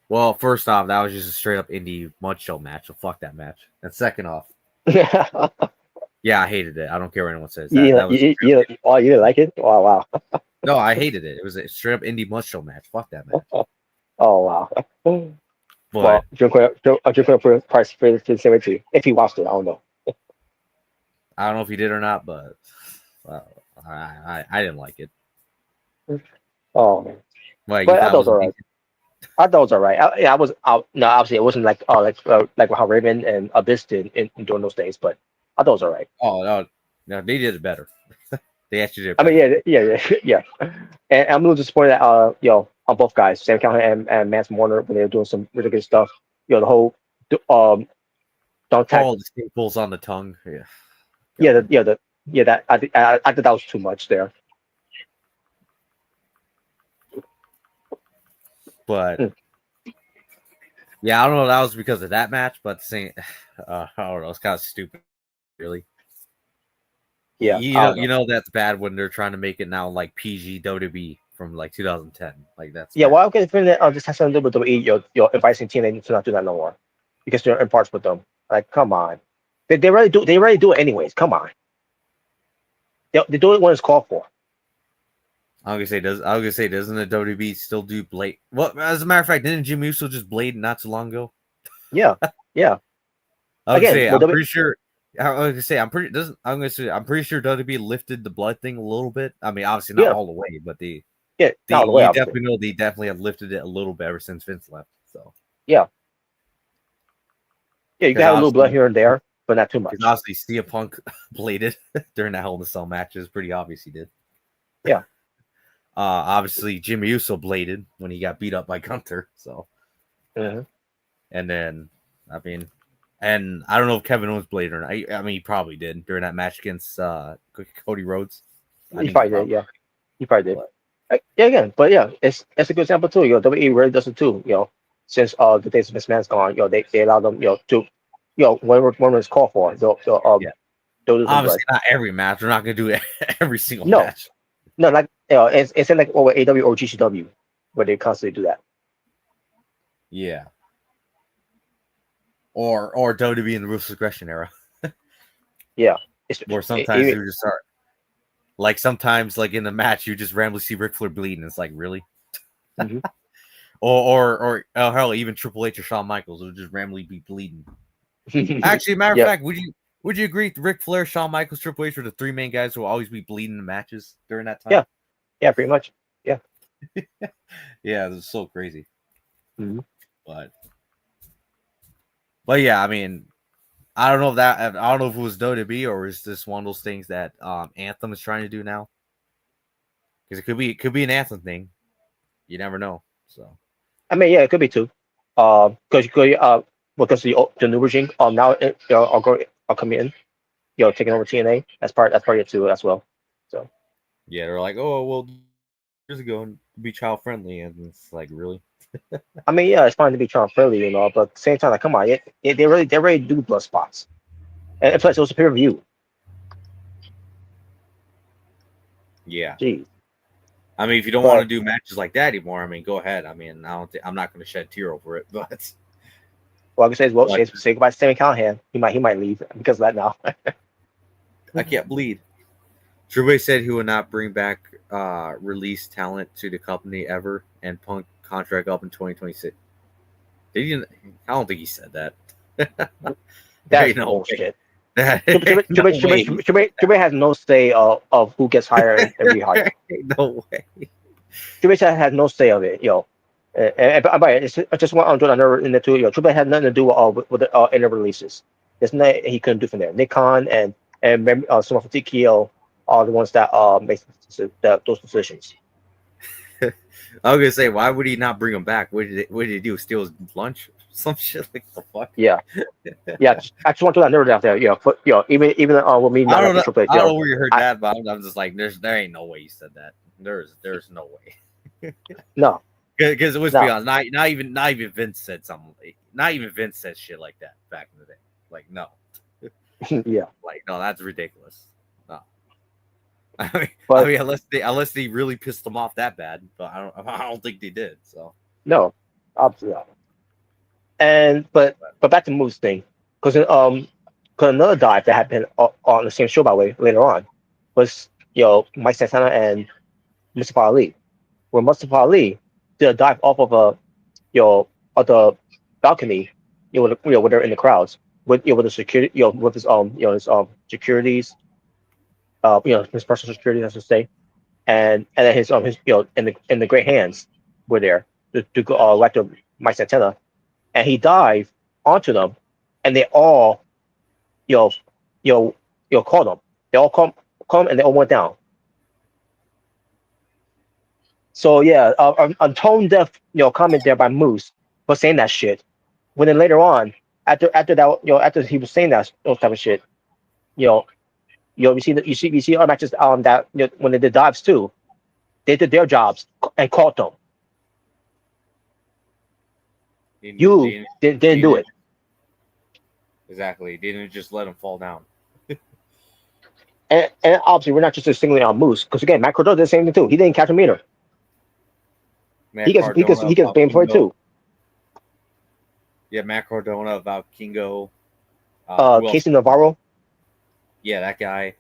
Well, first off, that was just a straight up indie mud show match. So fuck that match. And second off, yeah, I hated it. I don't care what anyone says. You didn't like it? Oh wow. No, I hated it. It was a straight up indie mud show match. Fuck that match. Oh wow. But Jim put price for the same way too. If he watched it, I don't know. I don't know if he did or not, but I didn't like it. Oh, Like you but I thought thought it it was was alright. I thought it was alright. Yeah, I was out. No, obviously it wasn't like how Raven and Abyss did during those days, but I thought it was alright. oh no, they did it better. They actually did it I mean, better. yeah. And I'm a little disappointed that on both guys, Sam Callahan and Mance Warner, when they were doing some really good stuff. The whole don't tag. All the staples on the tongue. Yeah. That I thought that was too much there. But Mm. yeah, I don't know if that was because of that match, but the same, I don't know, it's kind of stupid, really. Yeah, You I know, don't know. you know that's bad when they're trying to make it now like PG WWE from like 2010. Like that's Yeah, bad. well, I'm getting feeling that this has something to do with WWE. You're advising TNA to not do that no more because you're in parts with them. Like, come on, they already do. They already do it anyways. Come on, they do it when it's called for. I was gonna say, doesn't the WWE still do blade? Well, as a matter of fact, didn't Jim Uso just blade not too long ago? Yeah, yeah. I was gonna Again, say, with I'm pretty sure. I was gonna say, I'm pretty sure WWE lifted the blood thing a little bit. I mean, obviously not yeah, all the way, but not all the way, you obviously. definitely know they definitely have lifted it a little bit ever since Vince left. So Yeah, yeah. You can because have a little blood obviously, here and there, but not too much. because obviously, CM Punk bladed during that Hell in a Cell match. It's pretty obvious he did. Yeah. Obviously, Jimmy Uso bladed when he got beat up by Gunther. So, Mhm. and then I mean, and I don't know if Kevin Owens bladed or not. I mean, he probably did during that match against Cody Rhodes. I He think probably did. Yeah, he probably did. Yeah, again, but yeah, it's a good example too. WWE really does it too. Since the days of Vince McMahon's gone, they allow them, to, when it's called for, Yeah. they'll do some blood. Obviously, not every match. We're not going to do every single No, match. no, like it's in like over AW or GCW, where they constantly do that. Yeah. Or WWE in the Ruthless Aggression era, Yeah, it's where sometimes they would just start. Like sometimes, like in the match, you just randomly see Ric Flair bleeding. It's like really, Mhm. or hell, even Triple H or Shawn Michaels would just randomly be bleeding. Actually, matter of Yeah. fact, would you agree? Ric Flair, Shawn Michaels, Triple H were the three main guys who will always be bleeding in matches during that time. Yeah, pretty much. Yeah, it's so crazy. Mhm. But yeah, I mean, I don't know if it was WWE or is this one of those things that Anthem is trying to do now? Because it could be an Anthem thing. You never know. So I mean, yeah, it could be too. Because the new regime now are coming in, taking over TNA. That's part of it too as well. So yeah, they're like, oh well, years ago and be child friendly, and it's like really. I mean, yeah, it's fine to be child friendly, but at the same time, like, come on, they really do blood spots, and plus it was a pay per view. Yeah. Jeez. I mean, if you don't want to do matches like that anymore, I mean, go ahead. I mean, I'm not going to shed a tear over it, but Well, I can say goodbye to Sammy Callahan. He might leave because of that now. I can't bleed. Triple H said he would not bring back release talent to the company ever, and Punk contract up in 2026. Did he? I don't think he said that. That's no bullshit. Way. Triple H has no say of who gets hired and rehired. No way. Triple H has no say of it, And I just want to another in the two, Triple H had nothing to do with the end of releases. There's nothing he couldn't do from there. Nick Khan and someone from TKO are the ones that make those decisions. I was gonna say, why would he not bring him back? What did he do? Steal his lunch? Some shit like the fuck? Yeah. I just want to another out there. Even with me, I don't know. Triple H, I don't know where you heard that, but I'm just like, there ain't no way you said that. There's no way. No. Because let's be honest, not even Vince said something. Not even Vince said shit like that back in the day. Like no. Yeah. Like no, that's ridiculous. No. I mean, unless they really pissed them off that bad, but I don't think they did. So no, obviously not. And but back to Moose thing, because another dive that happened on the same show, by the way, later on, was Mike Santana and Mustafa Ali, where Mustafa Ali did a dive off of of the balcony, where they're in the crowds with the security, with his securities, his personal security, as to say, and then his in the great hands were there to go like to Mike Santana, and he dived onto them, and they all you know called them. They all come and they all went down. So yeah, a tone deaf comment there by Moose for saying that shit. When then later on, after that, after he was saying those type of shit, you know, you see other matches that when they did dives too, they did their jobs and caught them. You didn't do it. Exactly. Didn't just let him fall down. And obviously we're not just singling out Moose because again, Matt Cardona did the same thing too. He didn't catch him either. Matt He gets blamed for it too. Yeah, Matt Cardona about Kingo. Casey Navarro. Yeah, that guy.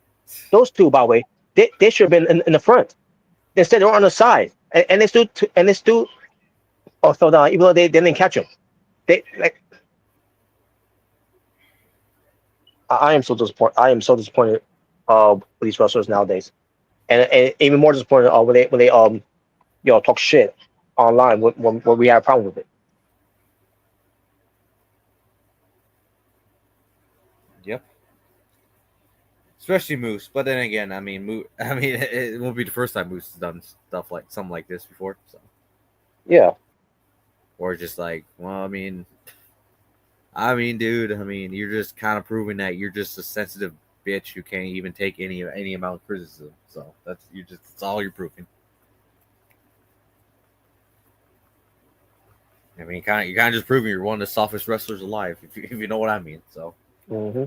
Those two, by the way, they should have been in the front. Instead, they were on the side, and they still fell down, even though they didn't catch him. I am so disappointed. I am so disappointed with these wrestlers nowadays, and even more disappointed when they talk shit online when we have a problem with it. Yep. Especially Moose, but then again, it won't be the first time Moose has done stuff like something like this before. So yeah, or just like, well, dude, you're just kind of proving that you're just a sensitive bitch who can't even take any amount of criticism. So that's all you're proving. You're kind of just proving you're one of the softest wrestlers alive, if you know what I mean. So. Mm-hmm.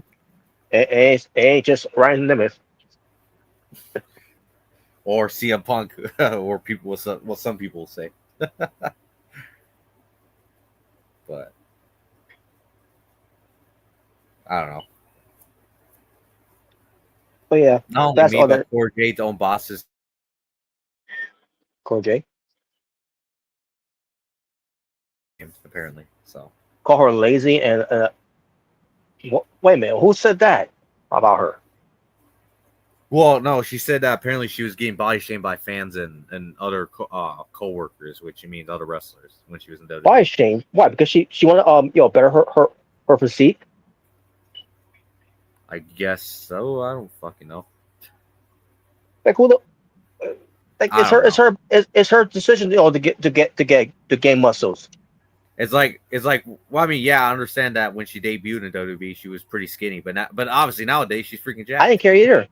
It ain't just Ryan Nemeth. Or CM Punk, or people what some people will say. But I don't know. But yeah, not only me, but poor Jade's own bosses. Call Jay. Apparently, so call her lazy and wait a minute, who said that about her? Well, no, she said that apparently she was getting body shamed by fans and other co-workers, which means other wrestlers when she was in WWE. Body shamed? Why? Because she wanted better her physique. I guess so. I don't fucking know. Like who the it's her decision to gain muscles. It's like well, I mean, yeah, I understand that when she debuted in WWE, she was pretty skinny, but obviously nowadays she's freaking jacked. I didn't care either.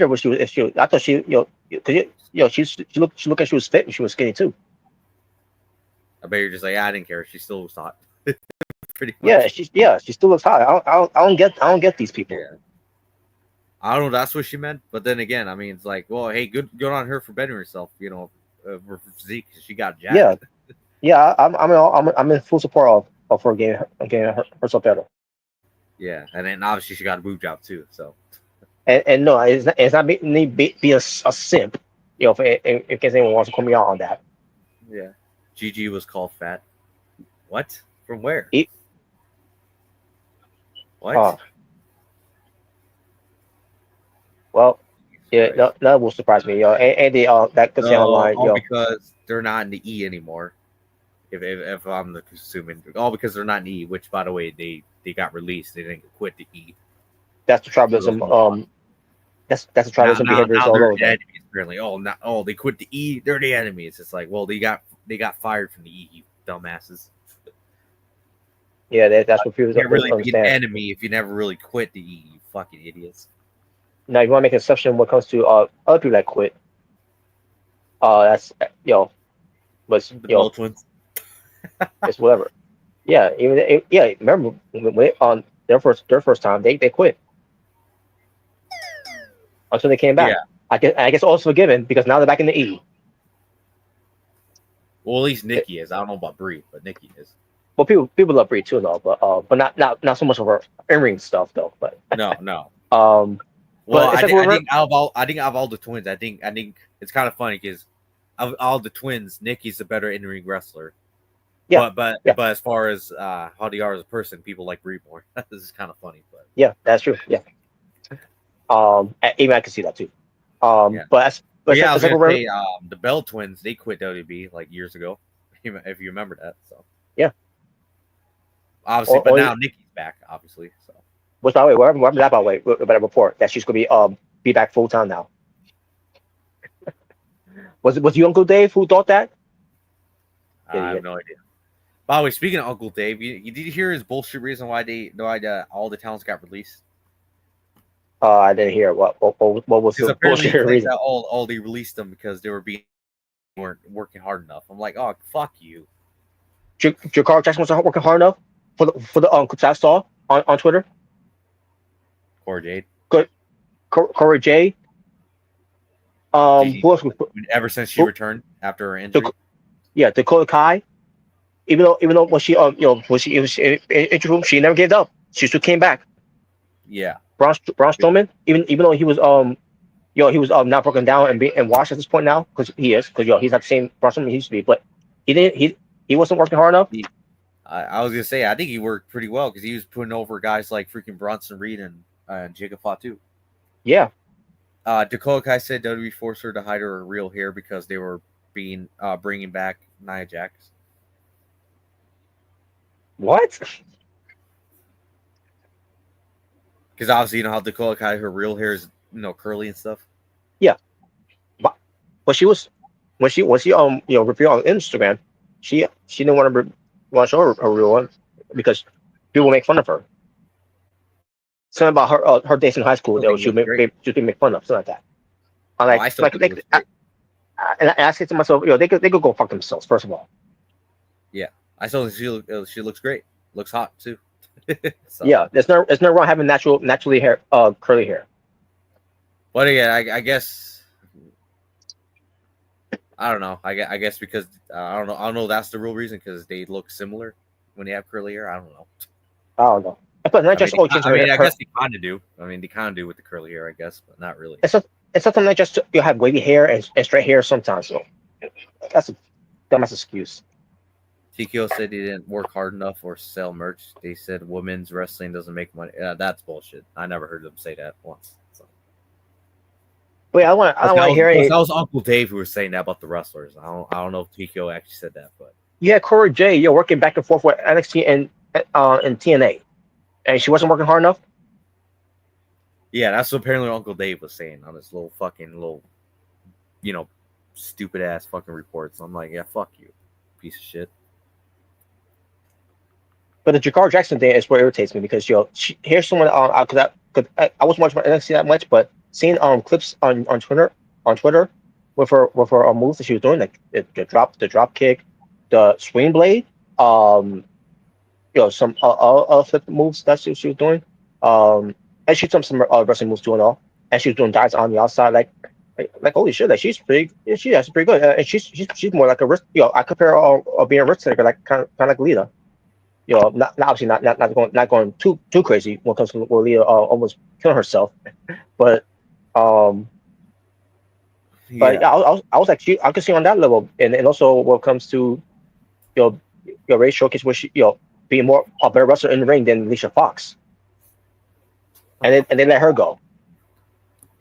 When she was I thought she she looked like she was fit and she was skinny too. I bet you're just like, I didn't care. She still was hot. Pretty much. She still looks hot. I don't get these people. Yeah. I don't know. That's what she meant. But then again, I mean, it's like, well, hey, good on her for bettering herself. For physique, she got jacked. Yeah. I'm in full support of her getting herself better. Yeah, and then obviously she got a boob job too. So. And no, it's not be a simp. In case anyone wants to call me out on that. Yeah, Gigi was called fat. What? From where? What? Well, yeah, that will surprise me. And that could say online. Because they're not in the E anymore. If I'm assuming, all because they're not in E. Which, by the way, they got released. They didn't quit the E. That's the tribalism. That's the tribalism behavior. Now they're the enemies, apparently. They quit the E. They're the enemies. It's like, well, they got fired from the E. You dumbasses. Yeah, that's what people don't really understand. Be an enemy if you never really quit the E. You fucking idiots. Now, if you want to make an exception when it comes to other people that quit, that's but twins. It's whatever. Yeah, remember when on their first time they quit until they came back. Yeah. I guess also forgiven because now they're back in the E. Well, at least Nikki is. I don't know about Brie, but Nikki is. Well, people love Brie too, though, but not so much of her in-ring stuff though. But no. Well, I think out of all the twins, I think it's kind of funny because of all the twins, Nikki's the better in-ring wrestler. Yeah. But as far as how they are as a person, people like Brie more. This is kind of funny, but yeah, that's true. Yeah. Even I can see that too. Yeah. But yeah, I it's was like gonna we're say the Bell Twins, they quit WWE like years ago, if you remember that. So yeah. obviously, but now Nikki's back, obviously. So Which, by the way, whatever that by the way, about a report that she's gonna be back full time now. Was you Uncle Dave who thought that? I have no idea. By the way, speaking of Uncle Dave, you did hear his bullshit reason why all the talents got released? I didn't hear what was Because the apparently bullshit he reason. that all they released them because they weren't working hard enough. I'm like, oh fuck you. Jakar Jackson wasn't working hard enough for the that I saw on Twitter. Cora Jade. Good, Corey J. Who else? Ever since she returned after her injury. Dakota Kai. Even though when she when she was injured, she never gave up. She still came back. Yeah. Braun Strowman, even though he was he was not broken down and washed at this point now because he's not the same Braun Strowman he used to be, but he wasn't working hard enough. I was gonna say I think he worked pretty well because he was putting over guys like freaking Bronson Reed and Jacob Fatu. Yeah. Dakota Kai said WWE forced her to hide her real hair because they were bringing back Nia Jax. What? Because obviously you know how Dakota Kai, her real hair is curly and stuff. Yeah, but she was when she revealed on Instagram, she didn't want to show her real one because people make fun of her. Something about her days in high school though she would make fun of, something like that. And I said to myself, they could go fuck themselves first of all. Yeah, I still think she looks great, looks hot too. So. Yeah, there's no wrong having naturally hair curly hair. But again, I guess I don't know. I guess because I don't know. That's the real reason because they look similar when they have curly hair. I don't know. I don't know. But not just I guess they kind of do. I mean, they kind of do with the curly hair, I guess, but not really. It's something like just you have wavy hair and straight hair sometimes. So that's a dumbass excuse. TKO said he didn't work hard enough or sell merch. They said women's wrestling doesn't make money. That's bullshit. I never heard them say that once. So. Wait, I don't want to hear it. That was Uncle Dave who was saying that about the wrestlers. I don't know if TKO actually said that, but yeah, Corey J. You're working back and forth with NXT and TNA, and she wasn't working hard enough. Yeah, that's what apparently Uncle Dave was saying on this little stupid ass fucking reports. I'm like, yeah, fuck you, piece of shit. But the Jakar Jackson thing is what irritates me because here's someone because I wasn't watching NXT that much, but seeing clips on Twitter with her moves that she was doing, like the drop kick, the swing blade, some other flip moves that she was doing, and she's done some wrestling moves too and all, and she's doing dives on the outside, like holy shit, like she's pretty good, and she's more like a wrist. I compare her being a wrist taker, like kind of like Lita. Not obviously not going too crazy when it comes to Lita almost killing herself, but I was like I could see on that level, and also when it comes to your race showcase where she being more a better wrestler in the ring than Alicia Fox, and they let her go.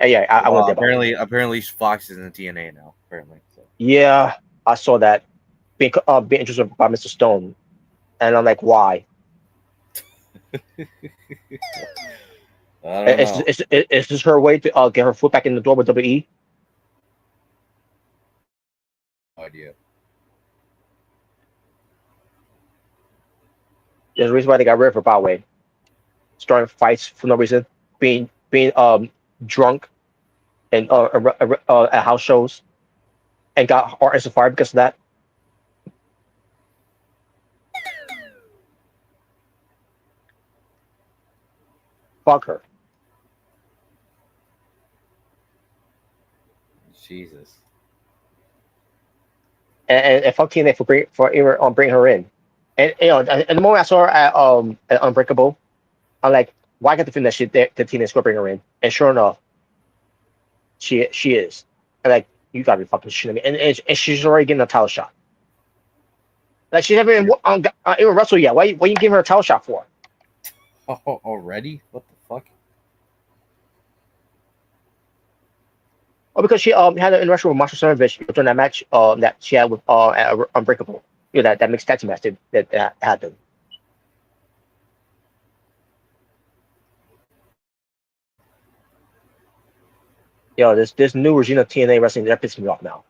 And yeah, I went there. Apparently Fox is in the TNA now. Apparently, so. Yeah, I saw that being interested by Mr. Stone. And I'm like, why? Is this her way to get her foot back in the door with WWE? No idea. There's a reason why they got rid of her, by the way. Starting fights for no reason, being drunk and at house shows, and got artists fired because of that. Fuck her. Jesus. And fuck TNA for bringing her in. And and the moment I saw her at Unbreakable, I'm like, why get the feeling that the TNA's gonna bring her in? And sure enough, she is. And like, you gotta be fucking shitting me. And she's already getting a title shot. Like she's never even wrestled yet. Why you giving her a title shot for? Oh, already? What the fuck? Oh, because she had an interaction with Marshall Cernovich during that match that she had with at Unbreakable. You know that mixed tag team match that happened. Yo, this new regime of TNA wrestling that pisses me off now.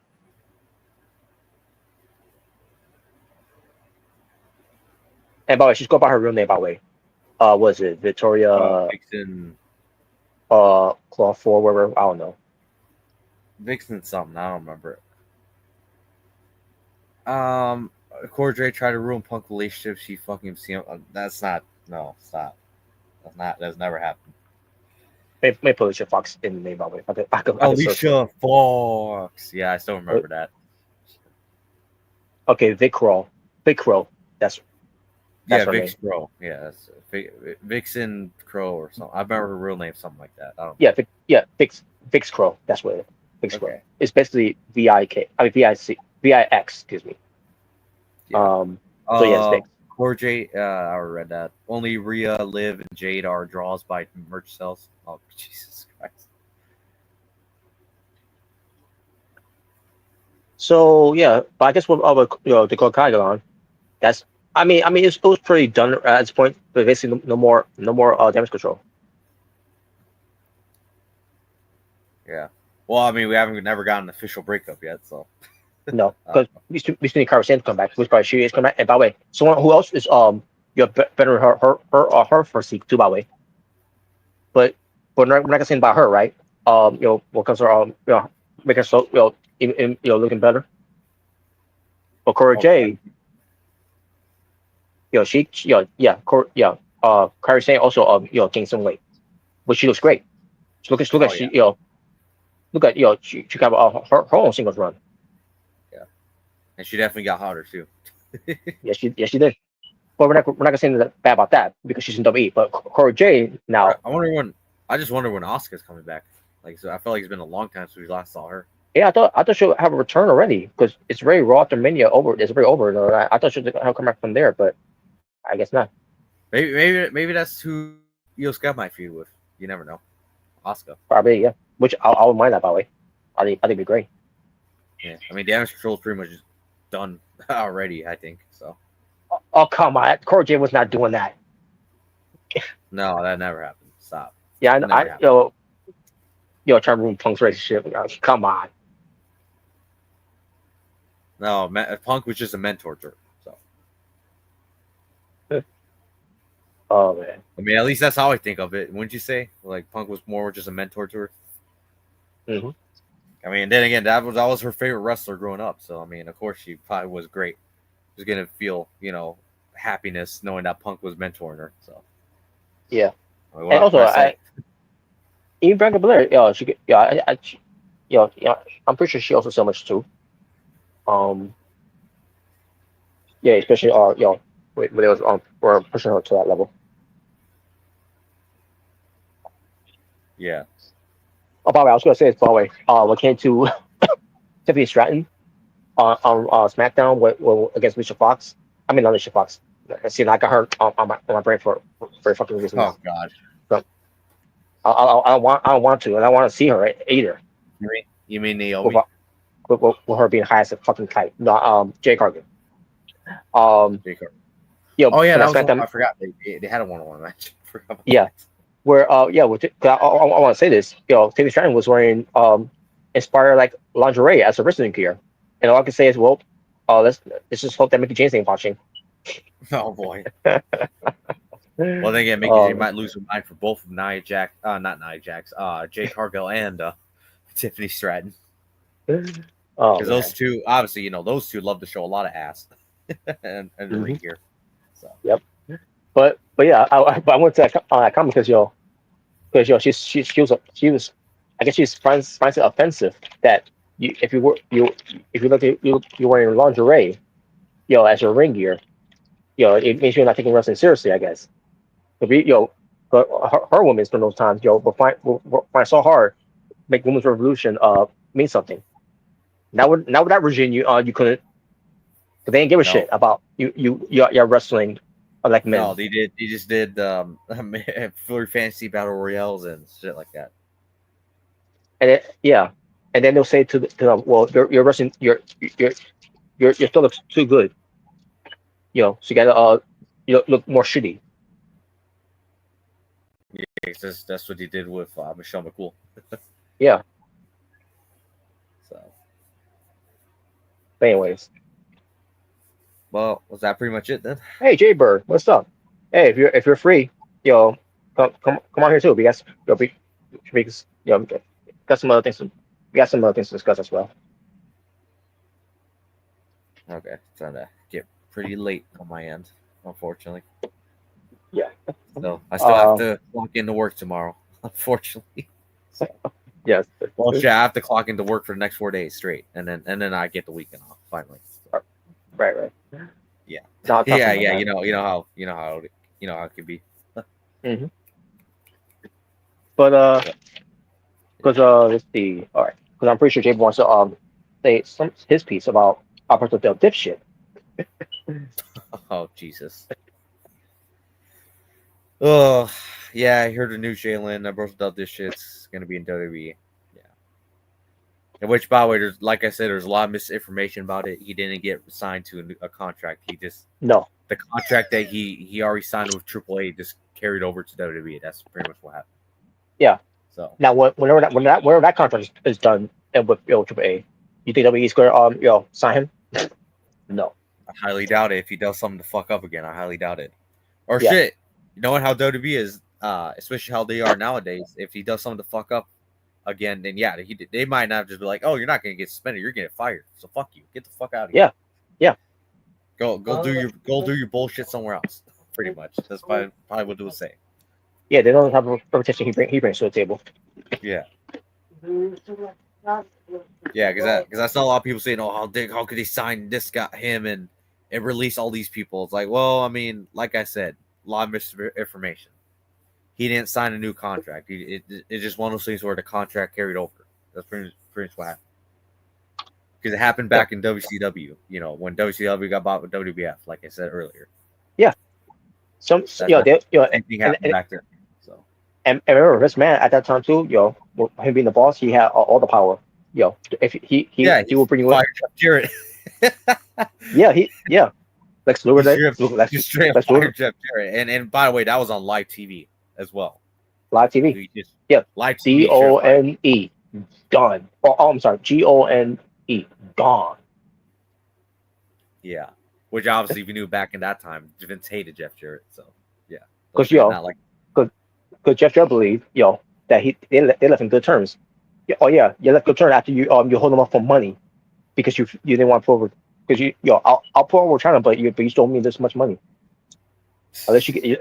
And by the way, she's going by her real name. By the way, was it Victoria? Vixen, Claw 4, whatever. I don't know. Vixen something. I don't remember it. Cordray tried to ruin Punk relationship. She fucking see him. That's not. No, stop. That's never happened. Maybe put Alicia Fox in the name, by the way. I could search for it. Alicia Fox. Yeah, I still remember that. Okay, Vic Crow. That's Yeah, her Vix name. Crow. Yeah, that's Vixen Crow or something. I remember her real name, something like that. I don't. Yeah, Vix Crow. That's what it is. Vix Crow. Okay. It's basically VIK. I mean VIX. Excuse me. Yeah. So yeah, it's Vix. Cordray, I already read that. Only Rhea, Liv, and Jade are draws by merch sales. Oh, Jesus Christ. So yeah, but I guess with the Kokai on, that's I mean it was pretty done at this point, but basically no more damage control. Yeah. Well, I mean, we haven't never gotten an official breakup yet, so. No, because we still need Cara Santos to come back, which probably she is coming back. And by the way, someone who else is better her first seat too, by the way. But we're not gonna say about her, right? What comes to make her so even looking better. But Cora J, she Cara Santos also gained some weight, but she looks great. Look at she got her own singles run. And she definitely got hotter too. Yes, she did. But we're not gonna say anything bad about that because she's in WWE. But Cora J now. I just wonder when Asuka's coming back. Like, so I feel like it's been a long time since we last saw her. Yeah, I thought she'll have a return already because it's very Raw after Mania over. It's very over. I thought she'll come back from there, but I guess not. Maybe that's who Io Scott might feud with. You never know. Asuka. Probably, yeah. Which I wouldn't mind that, by the way. I think it'd be great. Yeah, I mean, damage control is pretty much done already, I think. So. Oh come on, Cora J was not doing that. No, that never happened. Stop. Yeah, trying to ruin Punk's relationship. Come on. No, Punk was just a mentor to her. So. Oh man. I mean, at least that's how I think of it. Wouldn't you say? Like Punk was more just a mentor to her. Mm-hmm. I mean, then again, that was her favorite wrestler growing up. So I mean, of course, she probably was great. She was gonna feel, happiness knowing that Punk was mentoring her. So. Yeah. I And also, even Bianca Belair, I'm pretty sure she also so much too. Yeah, especially when it was we're pushing her to that level. Yeah. Oh, by the way, I was gonna say this. By the way, when it came to Tiffany Stratton on SmackDown against Alicia Fox. I mean, not Alicia Fox. See, I got her on my brain for fucking reasons. Oh God. So, I don't want to, and I want to see her either. You mean Naomi? With her being high as a fucking kite. No, Jay Cargill. Jay Cargill. Yeah. Oh yeah, that was I forgot they had a 1-on-1 match. Yeah. Where I want to say this. Tiffany Stratton was wearing inspired like lingerie as a wrestling gear, and all I can say is, well, let's just hope that Mickey James ain't watching. Oh boy. Well, then again, Mickey James might lose her mind for both of Jay Cargill and Tiffany Stratton. Because those two, obviously, those two love to show a lot of ass and the ring gear. So. Yep. But yeah, I went to that comment because she was I guess she finds it offensive that if you look at you're wearing lingerie, as your ring gear, it means you're not taking wrestling seriously, I guess. But her women spend those times, but find so hard make women's revolution mean something. Now with that regime, you couldn't, because they didn't give a shit about you're wrestling like men. No, they did. They just did Fluid Fantasy Battle Royales and shit like that. And and then they'll say to them, well, you're wrestling, your still looks too good, so you gotta look more shitty. Yeah, that's what he did with Michelle McCool. Yeah. So, But anyways, well, was that pretty much it then? hey Jay Bird, what's up? Hey, if you're free, come on here too. Because got some other things we got some other things to discuss as well. Okay, it's trying to get pretty late on my end, unfortunately. Yeah. So I still have to clock into work tomorrow, unfortunately. Yes. Well, shit, I have to clock into work for the next 4 days straight, and then I get the weekend off finally. So, Right. yeah. Not Yeah. that. You know how it could be. Mm-hmm. But because let's see. All right. Because I'm pretty sure Jay wants to say his piece about Alberto Del Dipshit. Oh Jesus. Oh yeah, I heard the news, Jalen. Alberto Del Dipshit's gonna be in WWE. Yeah. And which, by the way, like I said, there's a lot of misinformation about it. He didn't get signed to a contract. He just the contract that he already signed with AAA just carried over to WWE. That's pretty much what happened. Yeah. So now, whenever that contract is done and with AAA, you think WWE is going to sign him? No. I highly doubt it. If he does something to fuck up again, I highly doubt it. Or Yeah. shit, knowing how WWE is, especially how they are nowadays, if he does something to fuck up again, then yeah, they might not just be like, oh, you're not going to get suspended, you're going to get fired. So fuck you, get the fuck out of here. Yeah. Go do your bullshit somewhere else. Pretty much. That's probably what they would say. Yeah, they don't have a reputation he brings to the table. Yeah. Yeah, because I saw a lot of people saying, "Oh, how could they sign this guy, him, and release all these people?" It's like, well, I mean, like I said, a lot of misinformation. He didn't sign a new contract. It's just one of those things where the contract carried over. That's pretty much what happened. Because it happened back in WCW. When WCW got bought with WWF, like I said earlier. Yeah. Anything happened back there. So. And remember, this man at that time too, him being the boss, he had all the power. If he will bring you in. Jeff Jarrett. Lex Luger. Just straight up fired Jeff Jarrett. And by the way, that was on live TV as well. Live TV. Live TV. GONE. Gone. Oh, I'm sorry. GONE. Gone. Yeah. Which obviously we knew back in that time, Vince hated Jeff Jarrett. So yeah. Because because Jeff Jarrett believed that they left in good terms. You left good terms after you hold them up for money because you didn't want to pull over because I'll pull over China, but you still owe me this much money. Unless you.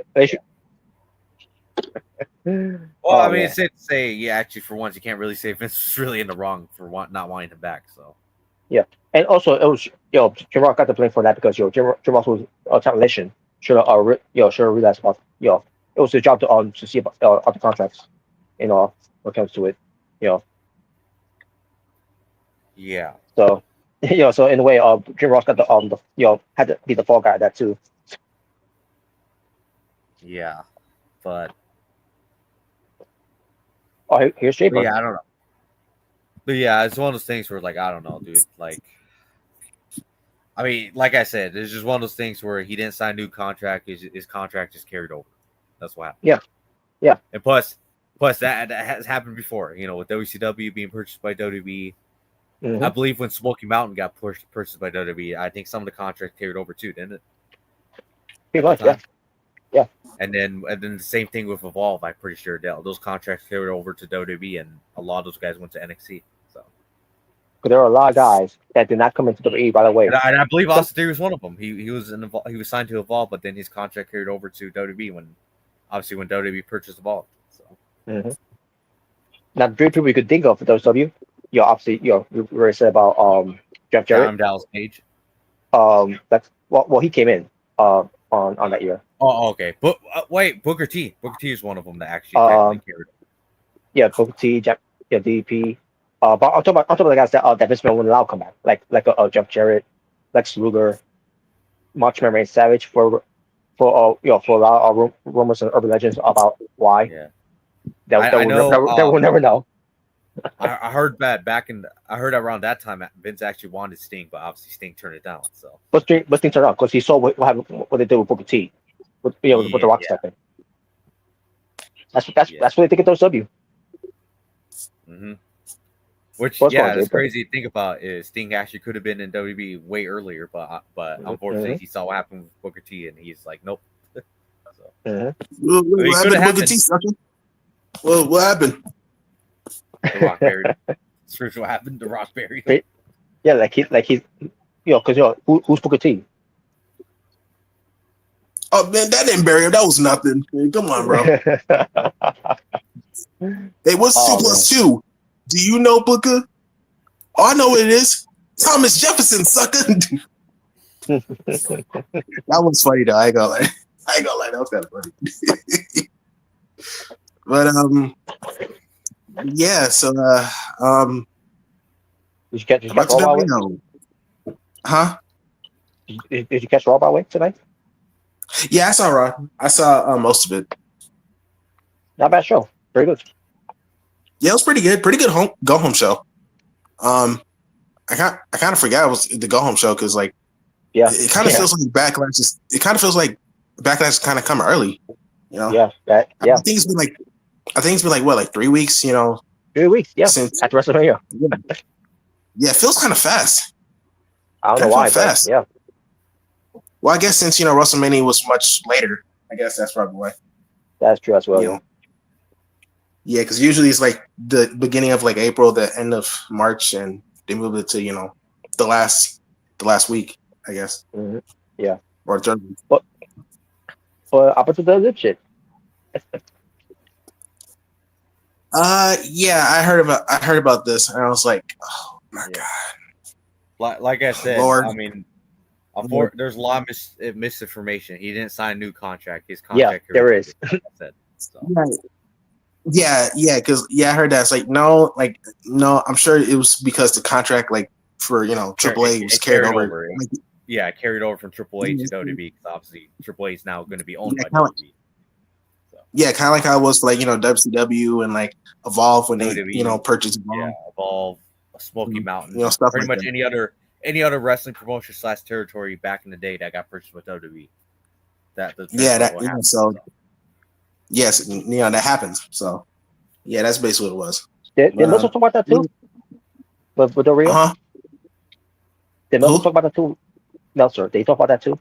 Well, I mean, it's safe to say, actually, for once, you can't really say Vince was really in the wrong for not wanting him back. So. Yeah, and also it was Jim Ross got the blame for that because Jim Ross was a technician. Should have realized about it was his job to see about the contracts, when it comes to it, Yeah. So, so in a way, Jim Ross got the had to be the fall guy at that too. Yeah, but. Oh, here's Shaper. Yeah, I don't know. But yeah, it's one of those things where, like, I don't know, dude. Like, I mean, like I said, it's just one of those things where he didn't sign a new contract. His contract just carried over. That's what happened. Yeah. And plus that has happened before. With WCW being purchased by WWE. Mm-hmm. I believe when Smoky Mountain got purchased by WWE, I think some of the contracts carried over too, didn't it? Pretty much, yeah. And then the same thing with Evolve. I'm pretty sure those contracts carried over to WWE, and a lot of those guys went to NXT. So, because there are a lot of guys that did not come into WWE. By the way, and I believe Austin Theory was one of them. He was signed to Evolve, but then his contract carried over to WWE when WWE purchased Evolve. So, now the three people you could think of for WCW, obviously, you already said about Jeff Jarrett, Dallas Page. That's he came in on that year. Oh, okay. But wait, Booker T. Booker T is one of them that actually carried. Yeah, Booker T, DP. But I'm talking about the guys that Vince McMahon wouldn't allow come back, like Jeff Jarrett, Lex Luger, Macho Man Randy Savage for a lot of rumors and urban legends about why. Yeah. That we'll never know. I heard that I heard around that time Vince actually wanted Sting, but obviously Sting turned it down. So But Sting turned out because he saw what happened, what they did with Booker T, with with the Rock stepping. That's yeah. that's what they think of WWE. Mm-hmm. Which Well, yeah, that's crazy to think about. Is Sting actually could have been in WWE way earlier, but unfortunately he saw what happened with Booker T, and he's like, nope. So What happened to Booker T, sucker? Well, what happened? The Rock buried. That's what happened. The Rock buried him. Yeah, like he's because who's Booker T? Oh man, that didn't bury him. That was nothing. Man, come on, bro. Hey, what's 2+2? Do you know Booker? Oh, I know what it is. Thomas Jefferson, sucker. That was funny though. I ain't gonna lie. That was kind of funny. But yeah. So did you catch Raw by the way? Huh? Did you catch Raw by the way tonight? Yeah, I saw Raw. I saw most of it. Not a bad show. Very good. Yeah, it was pretty good. Pretty good go home show. I kind of forgot it was the go home show because like it kind of feels like backlash. It kind of feels like backlash is kind of coming early. You know. Yeah. I think it's been like what, like 3 weeks. You know. 3 weeks. Yeah. Since after WrestleMania. Yeah, it feels kind of fast. I don't know why. Fast. Yeah. Well, I guess since WrestleMania was much later, I guess that's probably why. That's true as well. Yeah, because usually it's like the beginning of like April, the end of March, and they move it to the last week, I guess. Mm-hmm. Yeah. Or third week. But up to the lip shit. Yeah, I heard about this, and I was like, oh my god. Like I said, Lord. I mean, there's a lot of misinformation. He didn't sign a new contract. His contract. Yeah, there is. Yeah, because I heard that. It's like no, I'm sure it was because the contract, like for AAA was carried over. It carried over from AAA to WWE because obviously AAA is now going to be owned by WWE. Yeah, kind of like how it was for like WCW and like Evolve when they purchased Evolve. Yeah, Evolve, Smoky Mountain, stuff pretty like much that. any other wrestling promotion / territory back in the day that got purchased with WWE. Yes, that happens. So yeah, that's basically what it was. Did Meltzer talk about that too? With the real? Uh-huh. Did Meltzer talk about that too? Meltzer, they talk about that too?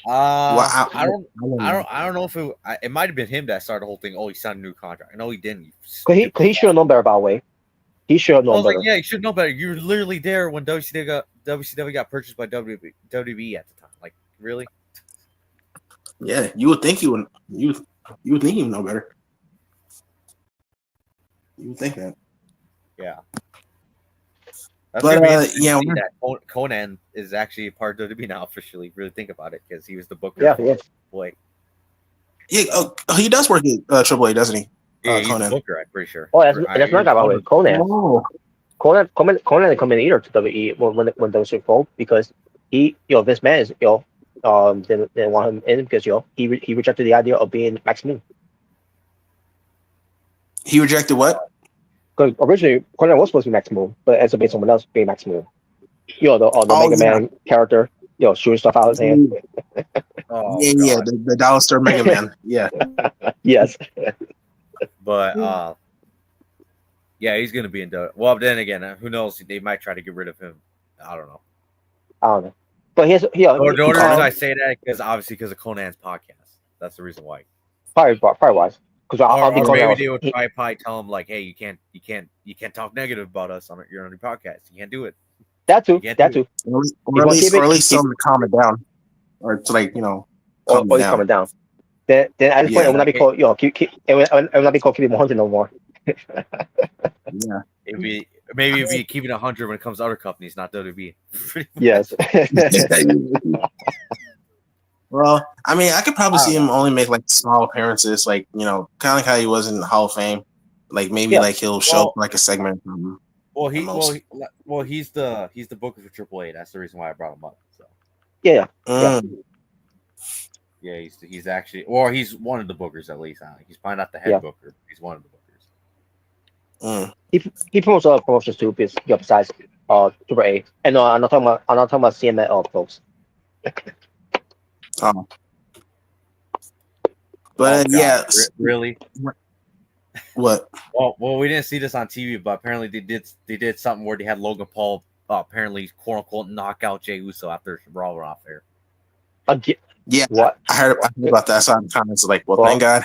I don't know if it might have been him that started the whole thing. Oh, he signed a new contract. I know he didn't. Because he should have known better, by the way. He should have known better. Like, yeah, you should know better. You were literally there when WCW got purchased by WWE at the time. Like, really? Yeah, you would think you would think you would know better. You would think that. Yeah. That's but that Conan is actually a part of WWE now officially. Really think about it, because he was the booker. Yeah, yeah. Boy. Yeah, he does work at AAA, doesn't he? Yeah, he's Conan. the booker, I'm pretty sure. Oh, that's not about it. Conan. Oh. Conan didn't come in either to WWE when those were fold, because he, Vince McMahon didn't want him in because he rejected the idea of being Max Moon. He rejected what? Because originally Conan was supposed to be Max Moon, but it ends up being someone else being Max Moon. The Mega Man character, shooting stuff out of his hand. The Dollar Store Mega Man. Yeah. Yes. But yeah, he's gonna be in WWE. Well, then again, who knows? They might try to get rid of him. I don't know. But the only reason I say that because of Conan's podcast. That's the reason why. Probably wise. Because maybe they would probably tell him like, hey, you can't talk negative about us on your podcast. You can't do it. That too. Or at least tell him to calm it down, or to calm it down. Then at this point, it will not be called it will not be called keeping 100 no more. Yeah, it'd be keeping 100 when it comes to other companies, not WWE. Yes. Well, I mean, I could probably see him only make like small appearances, like kind of like how he was in the Hall of Fame. Like maybe like he'll show up like a segment. He's the booker for AAA. That's the reason why I brought him up. So yeah. Yeah, he's actually, or he's one of the bookers at least. He's probably not the head booker. He's one of the bookers. he promotes other promotions too, besides Super A. And no, I'm not talking about CML folks. Um, Oh, but God. yeah, Really? what? Well, we didn't see this on TV, but apparently they did something where they had Logan Paul apparently quote unquote knock out Jey Uso after Raw were off air. Yeah, What? I heard about that. I saw in the comments like, well, thank God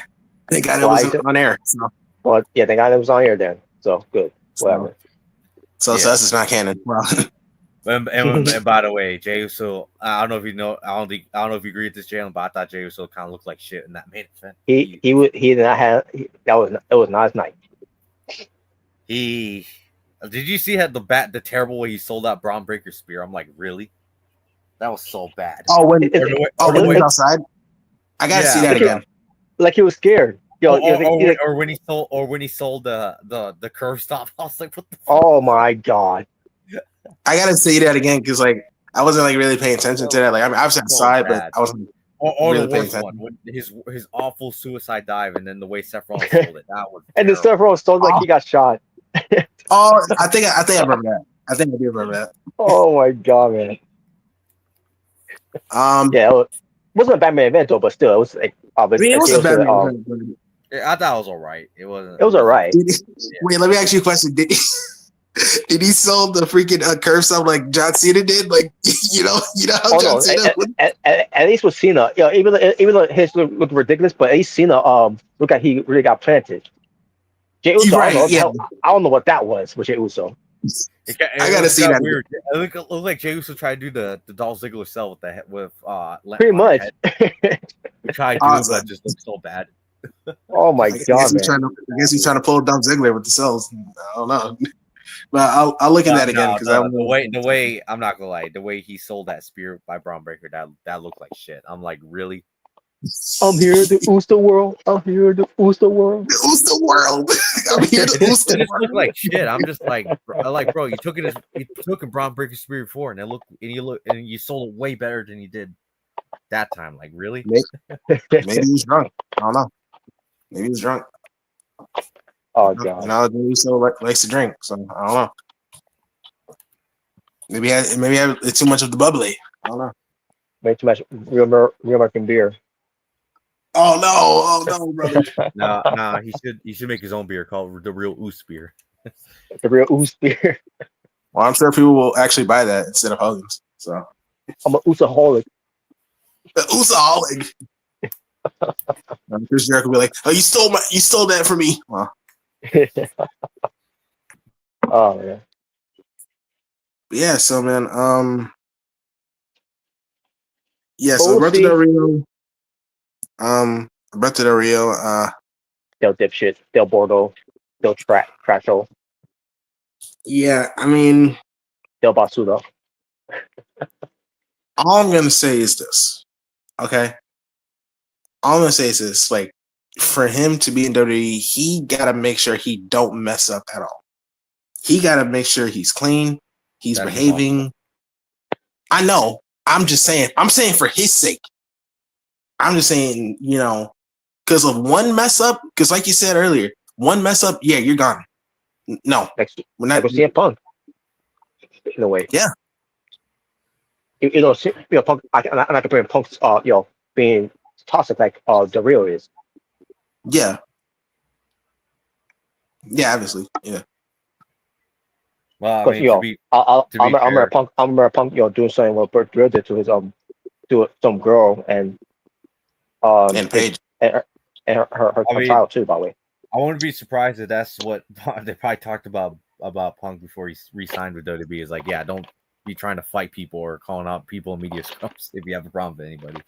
it was on air. So, well, yeah, thank God it was on air then. So good, whatever. So Yeah. that's just not canon. Well, And by the way, Jey Uso, I don't know if you know, I don't know if you agree with this, Jalen, but I thought Jey Uso kind of looked like shit in that main event. He did not have that was not his night. He did you see how the terrible way he sold that Braun Breaker spear? I'm like, really? That was so bad. Oh, when he was outside, I gotta see that again. Like he was scared. Or when he sold the curve stop. I was like, what the fuck? Oh my God. I gotta see that again because like I wasn't like really paying attention to that. Like I mean, I was outside, but I wasn't. Or really the worst paying one, when his awful suicide dive, and then the way Seth Rollins sold it. That was and then Seth Rollins sold like he got shot. Oh, I think I remember that. I think I do remember that. Oh my God, man. Yeah, it wasn't a bad main event though, but still, it was like obviously. I mean, it was a bad main event. I thought it was alright. It wasn't. It was alright. Wait, let me ask you a question. Did he sold the freaking curve stuff like John Cena did? Like you know how John Cena. At least with Cena, even though his looked ridiculous, but at least Cena look like he really got planted. Jey Uso, Right, I don't know what that was with Jey Uso. I gotta see that. Weird. It looked like Jey Uso tried to do the Dolph Ziggler cell with pretty much. He tried to, but it just looked so bad. Oh my God, man! I guess he's trying to pull Dolph Ziggler with the cells. I don't know, but I'll look at that again because the way I'm not gonna lie, the way he sold that spear by Braun Breaker, that looked like shit. I'm like, really? I'm here to oost the world. I'm here to oost the world. Oost the world. I'm here to oost the world. Look like shit. I'm just like, bro, you took a Braun Breaker spear before, and you sold it way better than you did that time. Like, really? Maybe he was drunk. I don't know. Maybe he was drunk. Oh God! Now Jey Uso likes to drink, so I don't know. Maybe I have too much of the bubbly. I don't know. Way too much real American beer. Oh no, brother. No, he should make his own beer called the Real Oos beer. The Real Oos beer. Well, I'm sure people will actually buy that instead of Hogan's. So I'm an Oosaholic. The Oosaholic. Chris Jericho will be like, "Oh, you stole that from me." Well. Oh man. Yeah. So man. Yeah. So Roberto Del Rio. Roberto Del Rio. Del dipshit. Del Bordo. Del Trasho. Yeah. I mean. Del Basuda. All I'm gonna say is this. Okay. All I'm gonna say is this: like, for him to be in WWE, he gotta make sure he don't mess up at all. He gotta make sure he's clean, he's behaving. I know. I'm just saying. I'm saying for his sake. I'm just saying, because of one mess up. Because, like you said earlier, one mess up, yeah, you're gone. No, we're not going to see a Punk. In a way, yeah. Punk. I'm not comparing Punk's, being toxic like Del Rio is. Yeah. Yeah, obviously. Yeah. Well, I mean, I'm a Punk, doing something what Burt Drill did to his to some girl and Paige and her child too. By the way, I wouldn't be surprised if that's what they probably talked about Punk before he re-signed with WWE. Is like, yeah, don't be trying to fight people or calling out people in media scrums if you have a problem with anybody.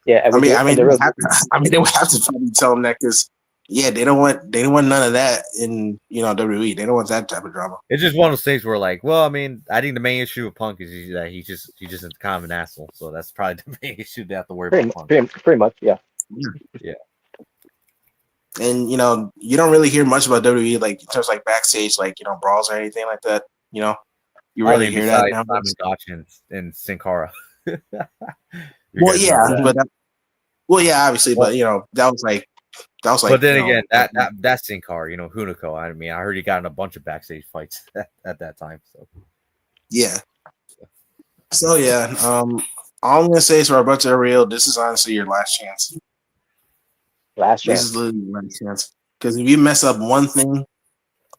Yeah, they would have to probably tell him that because they don't want none of that in WWE. They don't want that type of drama. It's just one of those things where, like, well, I mean, I think the main issue with Punk is that he's just kind of an asshole. So that's probably the main issue they have to worry about. Pretty much, yeah. Yeah. And you don't really hear much about WWE like in terms of like backstage, like brawls or anything like that. You rarely hear that now. Simon Gotch and Sin Cara. Well, yeah, obviously, but that was like that was like. But then again, that's Sin Cara, Hunico. I mean, I heard he got in a bunch of backstage fights at that time. So yeah. So yeah, all I'm gonna say is for Alberto Del Rio, this is honestly your last chance. Last This chance. is literally your last chance. Because if you mess up one thing,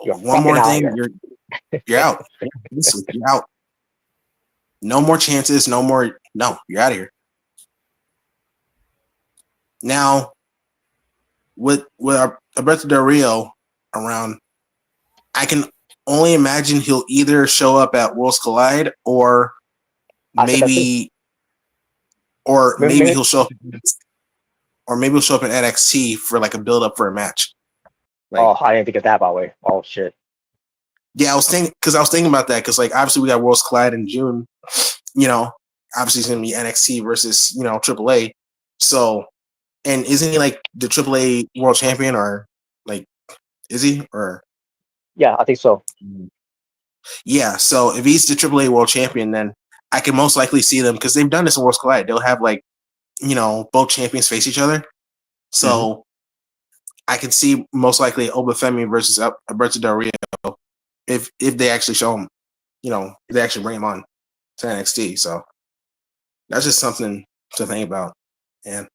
You're one more fucking thing, you're out. You're out. No more chances. No more. No, you're out of here. Now, with Alberto Del Rio around, I can only imagine he'll either show up at Worlds Collide or maybe he'll show up. Or maybe he'll show up in NXT for like a build up for a match. Oh, I didn't think of that, by the way. Oh shit. Yeah, I was thinking about that because like obviously we got Worlds Collide in June. Obviously it's gonna be NXT versus AAA. So, and isn't he like the AAA world champion or like is he or? Yeah, I think so. Yeah, so if he's the AAA world champion, then I can most likely see them because they've done this in Worlds Collide. They'll have like both champions face each other. So I can see most likely Obafemi versus Alberto Del Rio if they actually show him, if they actually bring him on to NXT. So that's just something to think about. And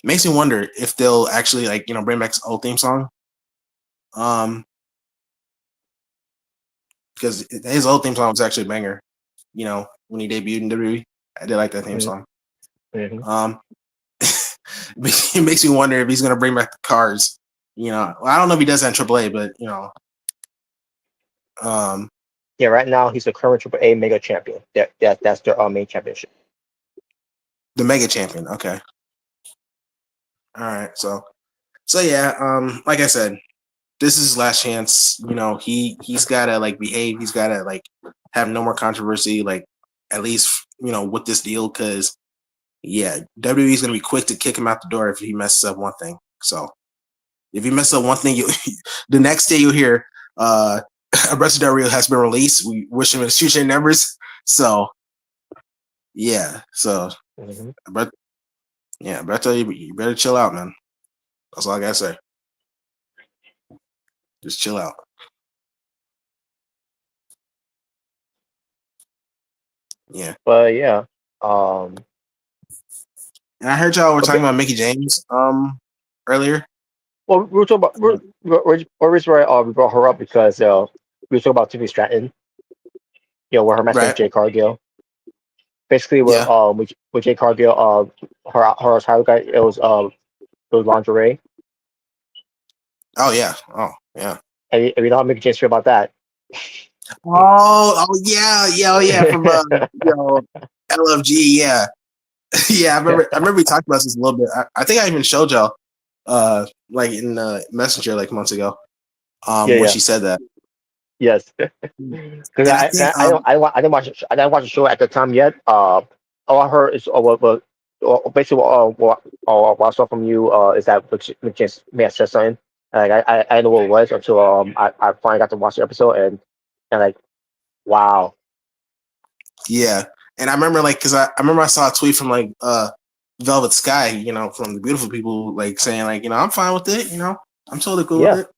makes me wonder if they'll actually bring back his old theme song. Because his old theme song was actually a banger. When he debuted in WWE, I did like that theme song. It makes me wonder if he's gonna bring back the cars. I don't know if he does that in AAA, but yeah, right now he's the current AAA Mega Champion. That's their main championship. The Mega Champion. Okay. All right. So yeah. Like I said, this is his last chance. He's gotta behave. He's gotta have no more controversy. At least with this deal, because WWE is gonna be quick to kick him out the door if he messes up one thing. So if you mess up one thing, the next day you'll hear Alberto Del Rio has been released. We wish him his future endeavors. So yeah. So Alberto, you better chill out, man. That's all I gotta say. Just chill out. Yeah. But yeah. And I heard y'all were talking about Mickie James earlier. Well, we were talking about we brought her up because we were talking about Tiffany Stratton. Where her match with Jade Cargill. Basically, with Jade Cargill, her title guy, it was lingerie. Oh yeah. Oh yeah. And you know how Mickie James feel about that. Oh yeah. From LFG, yeah. Yeah, I remember we talked about this a little bit. I think I even showed y'all in Messenger months ago. When she said that. Yes. Because I didn't watch the show at the time yet. All I heard is basically what I saw from you is that Mickie James may have said something. I didn't know what it was until I finally got to watch the episode and wow. Yeah, and I remember because I remember I saw a tweet from Velvet Sky, from the Beautiful People, saying I'm fine with it, I'm totally cool with it.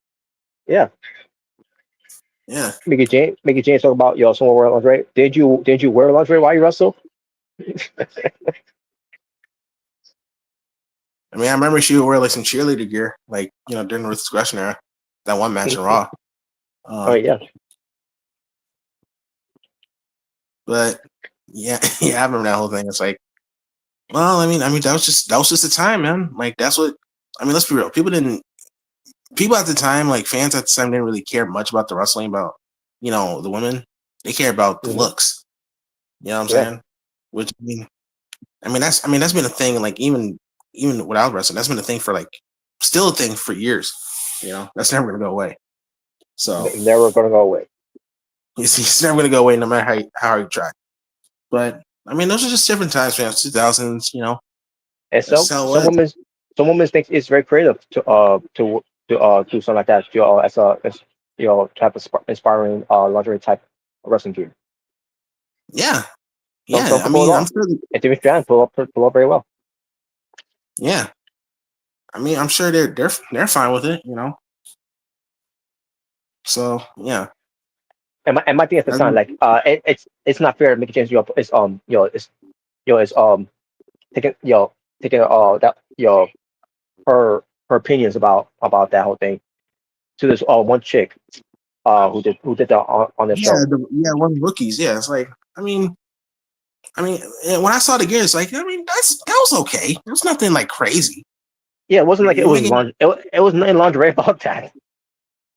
Yeah. Yeah. Mickie James talk about someone wearing lingerie. Did you wear lingerie while you wrestle? I mean, I remember she would wear some cheerleader gear, during the Ruthless Aggression era, that one match in Raw. Oh yeah. But yeah, I remember that whole thing. It's well, I mean, that was just the time, man. That's what let's be real. People at the time, fans at the time, didn't really care much about the wrestling, about the women. They care about the looks. You know what I'm saying? Which that's been a thing. Even without wrestling, that's been a thing for still a thing for years. That's never gonna go away. So never gonna go away. It's never gonna go away, no matter how you try. But those are just different times, man. 2000s, And some women think it's very creative to do something like that. To have inspiring lingerie type wrestling gear. Yeah. I'm sure Tiffany Stratton pull up very well. Yeah, I mean, I'm sure they're fine with it, you know. So yeah, And my thing at the time, like, it's not fair to Mickey James, it's it's taking taking that her opinions about that whole thing to this one chick who did that on the show. one of the rookies. Yeah, it's like I mean, when I saw the gear, it's like that was okay. It was nothing like crazy. Yeah, it wasn't like it You was making it was nothing lingerie about that.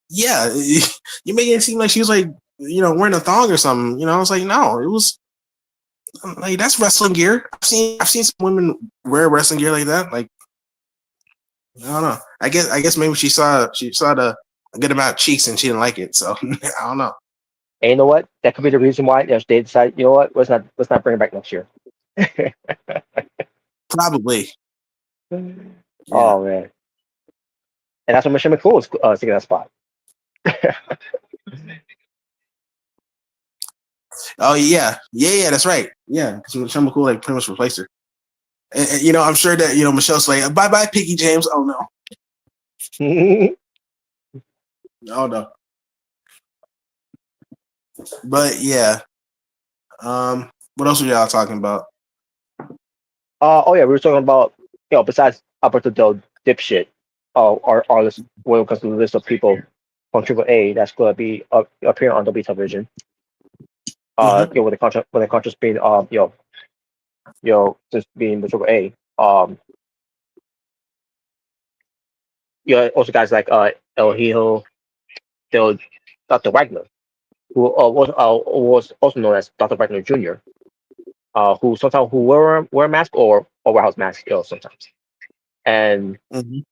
yeah, you making it seem like she was like wearing a thong or something. I was like, no, it was like that's wrestling gear. I've seen some women wear wrestling gear like that. Like I don't know. I guess maybe she saw a good amount of cheeks and she didn't like it. So I don't know. And you know what? That could be the reason why they decided, you know what? Let's not bring it back next year. Probably. Yeah. Oh man, and that's when Michelle McCool was taking that spot. Oh yeah. That's right. Yeah, because Michelle McCool like pretty much replaced her. And, I'm sure that Michelle's like, bye bye, Piggy James. Oh no. Oh no. But yeah. What else were y'all talking about? Oh yeah, we were talking about besides Alberto Del dipshit, our list when it comes to the list of people from Triple A that's going to be appearing on WWE television. With the contract being just being the Triple A. Also guys like El Hijo, Del Dr. Wagner, who was also known as Dr. Wagner Jr. Who sometimes wear a mask or warehouse mask sometimes. And Mhm.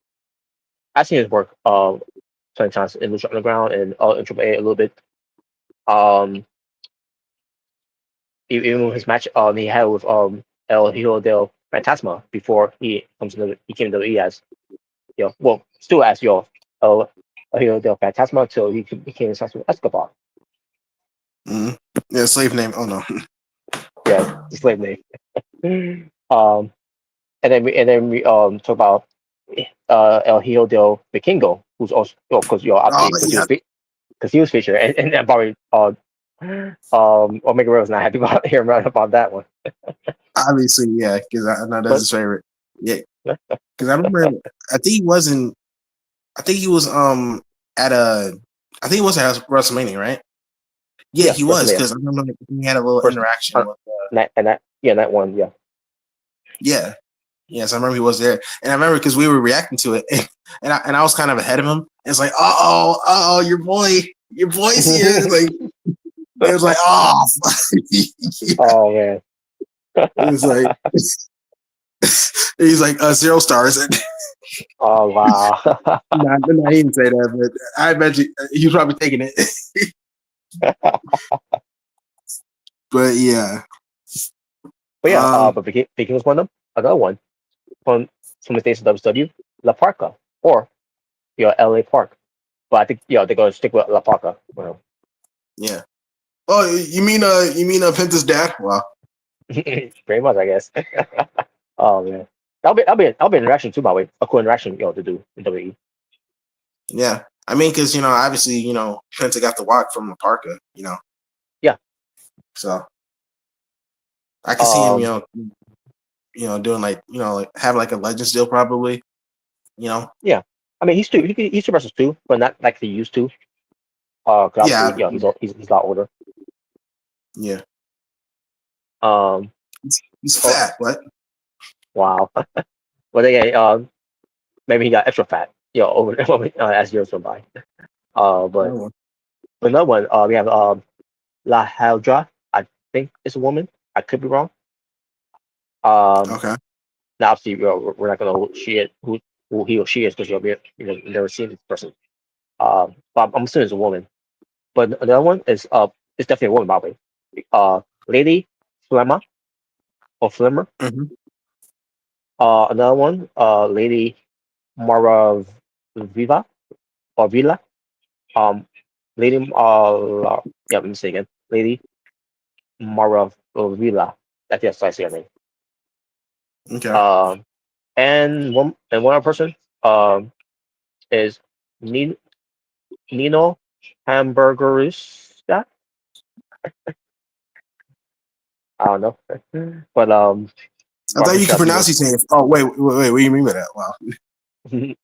I've seen his work plenty times in Lucha Underground and in Triple A a little bit. Even his match he had with El Hijo del Fantasma before he came to WWE as still as El Hijo del Fantasma until he became Santo Escobar. Mm-hmm. Yeah, slave name. Oh no. Yeah, the slave name. And then we talk about El Hijo del Vikingo, who's also because Oh obviously yeah. because he was featured, and probably Omega Ray was not happy about hearing about that one. Obviously, yeah, because I know that's his favorite. Yeah, because I remember. I think he wasn't. I think he was at a. I think he was at WrestleMania, right? Yeah, he was because I remember he had a little interaction with. That one, yeah. Yeah. Yes, I remember he was there, and I remember because we were reacting to it, and I was kind of ahead of him. It's like, your boy's here. Like it was like, oh, oh man. It was like he's like 0 stars. Oh wow. Nah, he didn't say that, but I imagine he was probably taking it. But yeah. But yeah, but Viking was one of them. Another one from the states of WCW, La Parca or LA Park. But I think they're gonna stick with La Parca. Well. Yeah. Oh, you mean Penta's dad? Wow. Pretty much, I guess. Oh man, that'll be an interaction too, by the way. A cool interaction, to do in WWE. Yeah, I mean, because obviously, Penta got the walk from La Parca, Yeah. So I can see him, doing like having like a Legends deal probably, Yeah, I mean, he's two wrestlers too, but not like he used to. Yeah. He's a lot older. Yeah. He's Oh, fat. What? wow. Well, yeah. Maybe he got extra fat, over as years went by. But another one, we have La Haldra. I think it's a woman. I could be wrong. Okay. Now, obviously, we're not gonna know who he or she is because you've never seen this person. But I'm assuming it's a woman. But another one is it's definitely a woman, by the way. Lady Flemma or Flimmer. Mm-hmm. Another one, Lady Mara Viva or Villa. Lady let me say again. Lady Mara Villa. That's I see her name. Okay. and one other person is Nino Hamburgerista. I don't know, but I thought you could barbershop pronounce Nino. these names. Oh wait, what do you mean by that? Wow.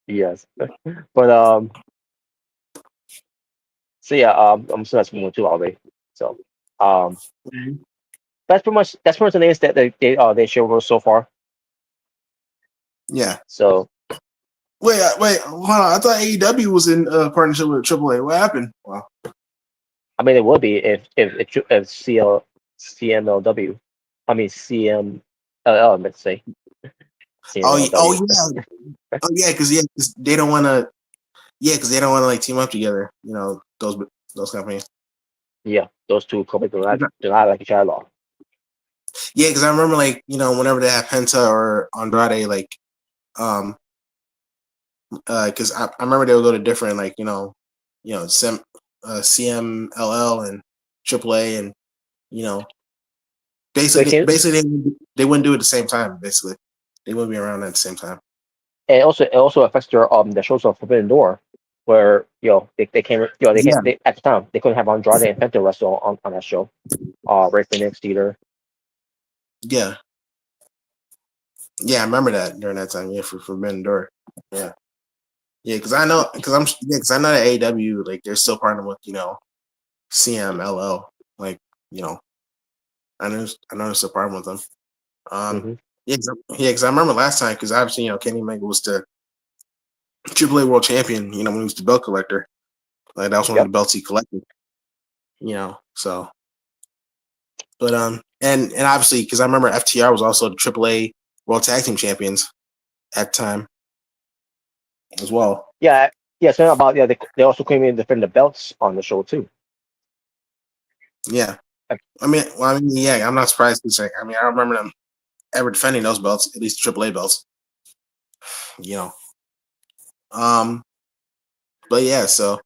Yes, but so yeah, I'm sure that's one too already. So that's pretty much the names that they showed us so far. Yeah. So Wait, hold on. I thought AEW was in partnership with AAA. What happened? Wow. I mean, it would be if CMLW, I mean CMLL, let's say Oh, CMLW. yeah, because they don't want to. Yeah, because they don't want to like team up together. Those companies. Yeah, those two companies do not like each other at all. Yeah, because I remember like whenever they have Penta or Andrade, like because I remember they would go to different like CMLL and AAA and you know But it basically they wouldn't do it at the same time. Basically, they wouldn't be around at the same time. also affects their shows of Forbidden Door, where they can't Yeah, they at the time they couldn't have Andrade and Penta wrestle on that show. Ray Phoenix, Theater. yeah, yeah. I remember that during that time. Yeah, for Forbidden Door. Yeah. Yeah, because I know that AEW like they're still partnering with CMLL like I know they're still partnering with them. Hmm. Yeah, because I remember last time because obviously Kenny Omega was the AAA World Champion. When he was the belt collector, like that was one of Yep. the belts he collected. So but and obviously because I remember FTR was also the AAA World Tag Team Champions at the time as well. Yeah. Yeah. So about they also came in to defend the belts on the show too. Yeah. Yeah, I'm not surprised. I remember them ever defending those belts, at least AAA belts. You know. But yeah, so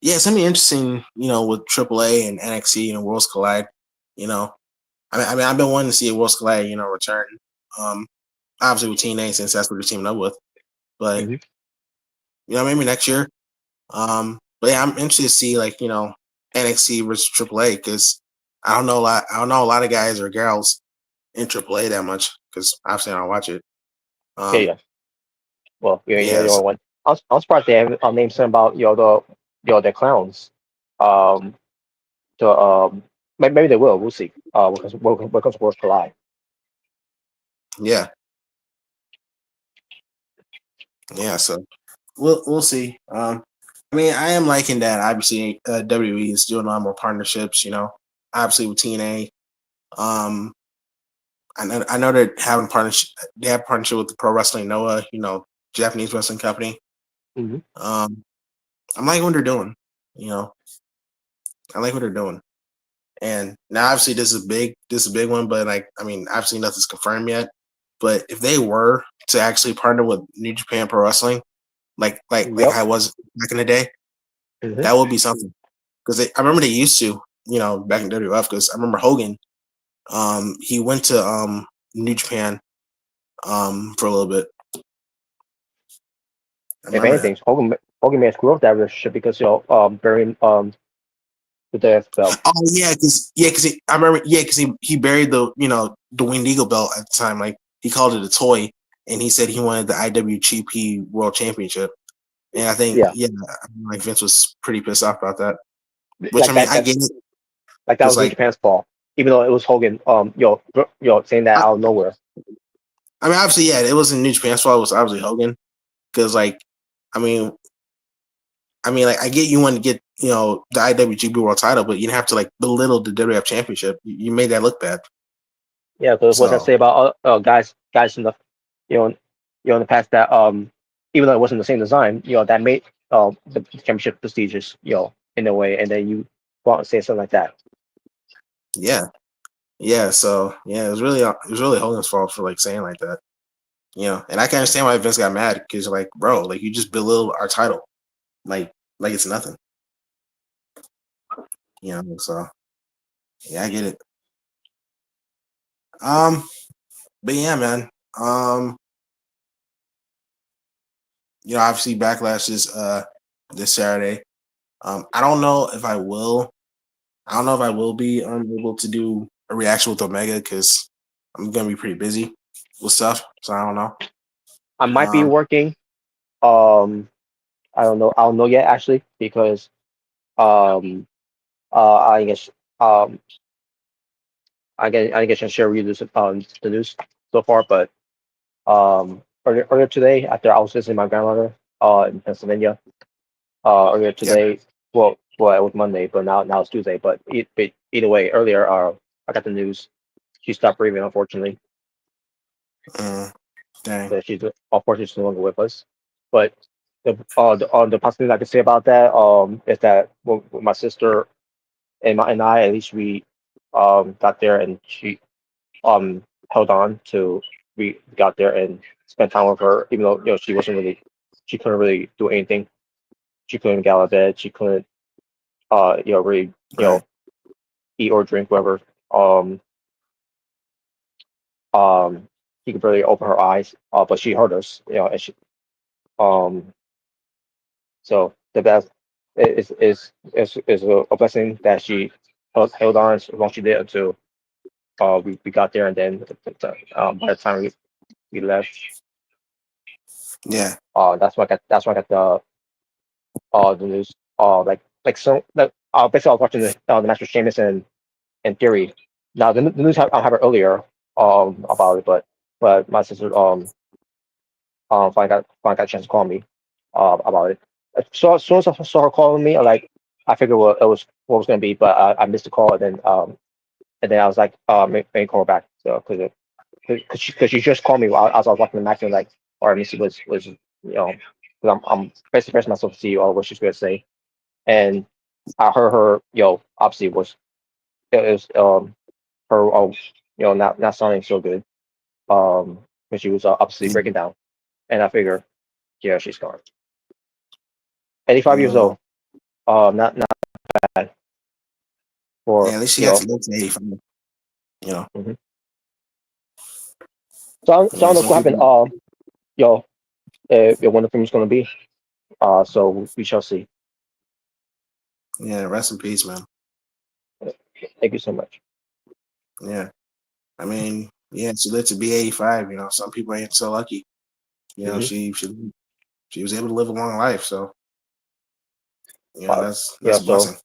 yeah, it's gonna be interesting, with AAA and NXT and Worlds Collide. I've been wanting to see a Worlds Collide, return. Obviously with TNA since that's what they're teaming up with. But Hmm. maybe next year. But yeah, I'm interested to see like NXT versus AAA because I don't know a lot. I don't know a lot of guys or girls in AAA that much because obviously I don't watch it. Yeah. Um, Yeah. Well, you're yeah, the so, only one. I'm surprised they haven't named something about the clowns. Um, to maybe they will. We'll see. Because Worlds Collide. yeah, yeah. So we'll see. I am liking that. Obviously, WWE is doing a lot more partnerships. Obviously with TNA. Um, I know they're having partnership. They have partnership with the Pro Wrestling Noah. Japanese wrestling company. Hmm. I'm liking what they're doing. I like what they're doing. And now, obviously, this is a big one. But obviously, nothing's confirmed yet. But if they were to actually partner with New Japan Pro Wrestling, like Yep. I was back in the day, Hmm. that would be something. Because I remember they used to, back in WWF. Because I remember Hogan, he went to New Japan, for a little bit. I If remember that. anything, Hogan may screw up that relationship because burying the death belt. Oh yeah, because I remember because he buried the Winged Eagle belt at the time. Like he called it a toy, and he said he wanted the IWGP World Championship. And I think Yeah, like Vince was pretty pissed off about that. Which like I get it that because was New like Japan's fault, even though it was Hogan. Saying that I, out of nowhere. obviously it wasn't New Japan's fault. It was obviously Hogan because like I mean like I get you want to get the IWGP World Title, but you didn't have to like belittle the WWF Championship. You made that look bad. Yeah, because what I So say about guys in the you know in the past that even though it wasn't the same design, that made the championship prestigious, in a way, and then you go out and say something like that. yeah. Yeah, so it was really Hogan's fault for like saying like that, and I can understand why Vince got mad because like, bro, like you just belittled our title, like it's nothing, So yeah, I get it. Um, but yeah, man. obviously Backlash is this Saturday. I don't know if I will. I don't know if I will be able to do a reaction with Omega because I'm gonna be pretty busy with stuff. So I don't know. I might be working. Um, I don't know. I don't know yet actually because um I guess I guess I share with you this the news so far, but earlier today after I was visiting my grandmother in Pennsylvania earlier Yeah. today, well it was Monday, but now it's Tuesday, but either way earlier I got the news she stopped breathing unfortunately. Dang. So she's unfortunately she's no longer with us, but the positive I can say about that is that with my sister and I at least we got there and she held on to we got there and spent time with her even though she couldn't really do anything. She couldn't get out of bed. She couldn't really Right. eat or drink whatever. Um she could barely open her eyes. But she heard us. And she um so the best is a blessing that she held on as long as she did until we got there and then by the time we left Yeah. that's why I got the news like so like basically I was watching the Master Sheamus and Theory. Now the news I have it earlier about it, but my sister finally got a chance to call me about it. So as soon as I saw her calling me, I figured what was gonna be, but I missed the call and then I was like maybe call her back so because she just called me while as I was watching the match and like or let me see was because I'm basically pressing myself to see what she's gonna say and I heard her obviously it was her not sounding so good when she was obviously Yeah. breaking down and I figure yeah she's gone 85 years Uh, old not bad for yeah. At least she got to live to 85. mhm. So I don't know Some what happened people. when the film's gonna be so we shall see. Yeah. Rest in peace, man. Thank you so much. Yeah. I mean, yeah. She lived to be 85. Some people ain't so lucky. Hmm. She was able to live a long life. So that's Yeah, a blessing.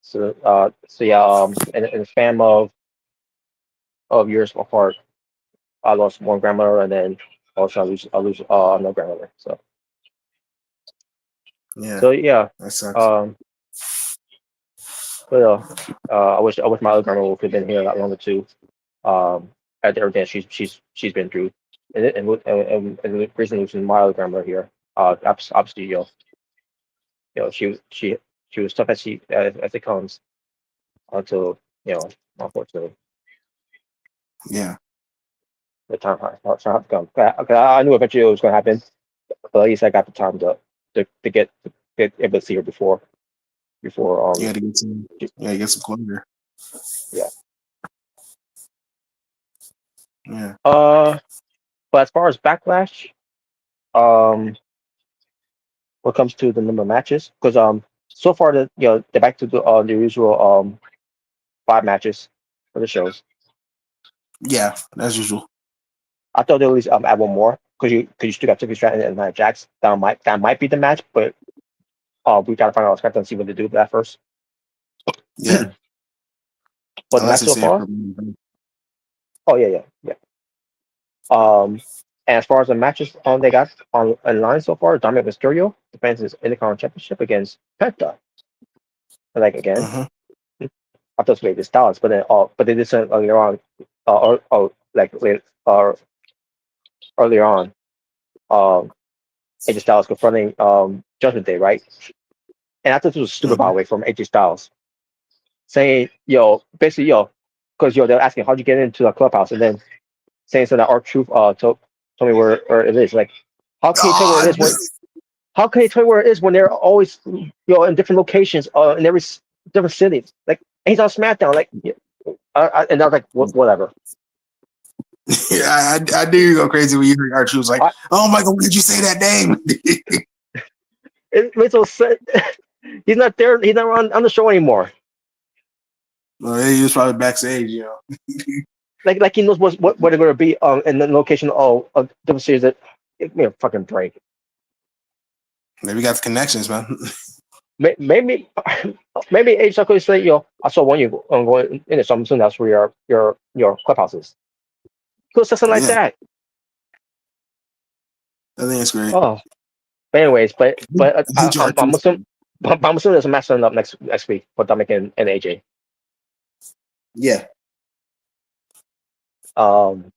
so yeah, in a span of years apart, I lost one grandmother, and then also I lose another grandmother. Yeah. So yeah, That sucks. um, but I wish my other grandmother could have been here a lot longer too. After everything she's been through, and the reason losing my other grandmother here, obviously she was tough as it comes until unfortunately Yeah. the time had to come. 'Cause I knew eventually it was going to happen, but at least I got the time to get able to see her before You got to get some. Yeah. Get some closure. yeah. Yeah. But as far as backlash, um, when it comes to the number of matches, because so far they're back to the usual 5 matches for the shows. Yeah. As usual. I thought they at least add one more because you still got Tiffany Stratton and Nia Jax. That might be the match, but we gotta find out Scott and see what they do with that first. Yeah. But the Unless match they so say it far, for me. oh yeah. And as far as the matches they got on in line so far, Dominic Mysterio defends his Intercontinental Championship against Penta. Like again, Mm-hmm. I thought it was the Styles, but they did something earlier on, like earlier on, um, AJ Styles confronting Judgment Day, right? And I thought this was stupid by Mm-hmm. the way from AJ Styles saying, basically, because they're asking how'd you get into the clubhouse, and then saying so that our truth told me where it is. Like, how can you tell where it is God. when how can you tell me where it is when they're always in different locations in every different cities? Like, and he's on SmackDown. Like, and I was like, whatever. Yeah, I knew you go crazy when you heard Archie was like, "Oh my god, why did you say that name?" It makes no sense. He's not there. He's not on the show anymore. Well, he was probably backstage, you know. Like he knows what they're going to be in the location of different series. That fucking break. Maybe got the connections, man. Maybe Age could say, I saw one you going in it, so I'm assuming that's where your clubhouse is. Could something like that. I think it's great. Oh, but anyways, I'm assuming there's a match up next week for Dominic and AJ. Yeah. And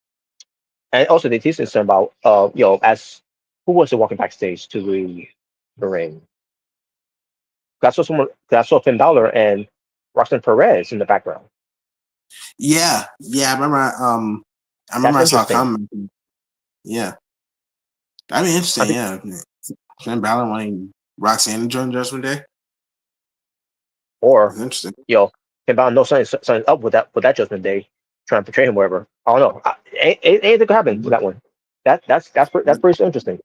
also they teased some about as who was walking backstage to the ring. I saw Finn Balor and Roxanne Perez in the background. Yeah, I remember. I saw a comment. Yeah, that'd be interesting. Yeah, Finn Balor wanting Roxanne to join Judgment Day, or interesting. Finn Balor knows something up with that Judgment Day, trying to portray him wherever. I don't know. Anything could happen with that one. That's pretty interesting.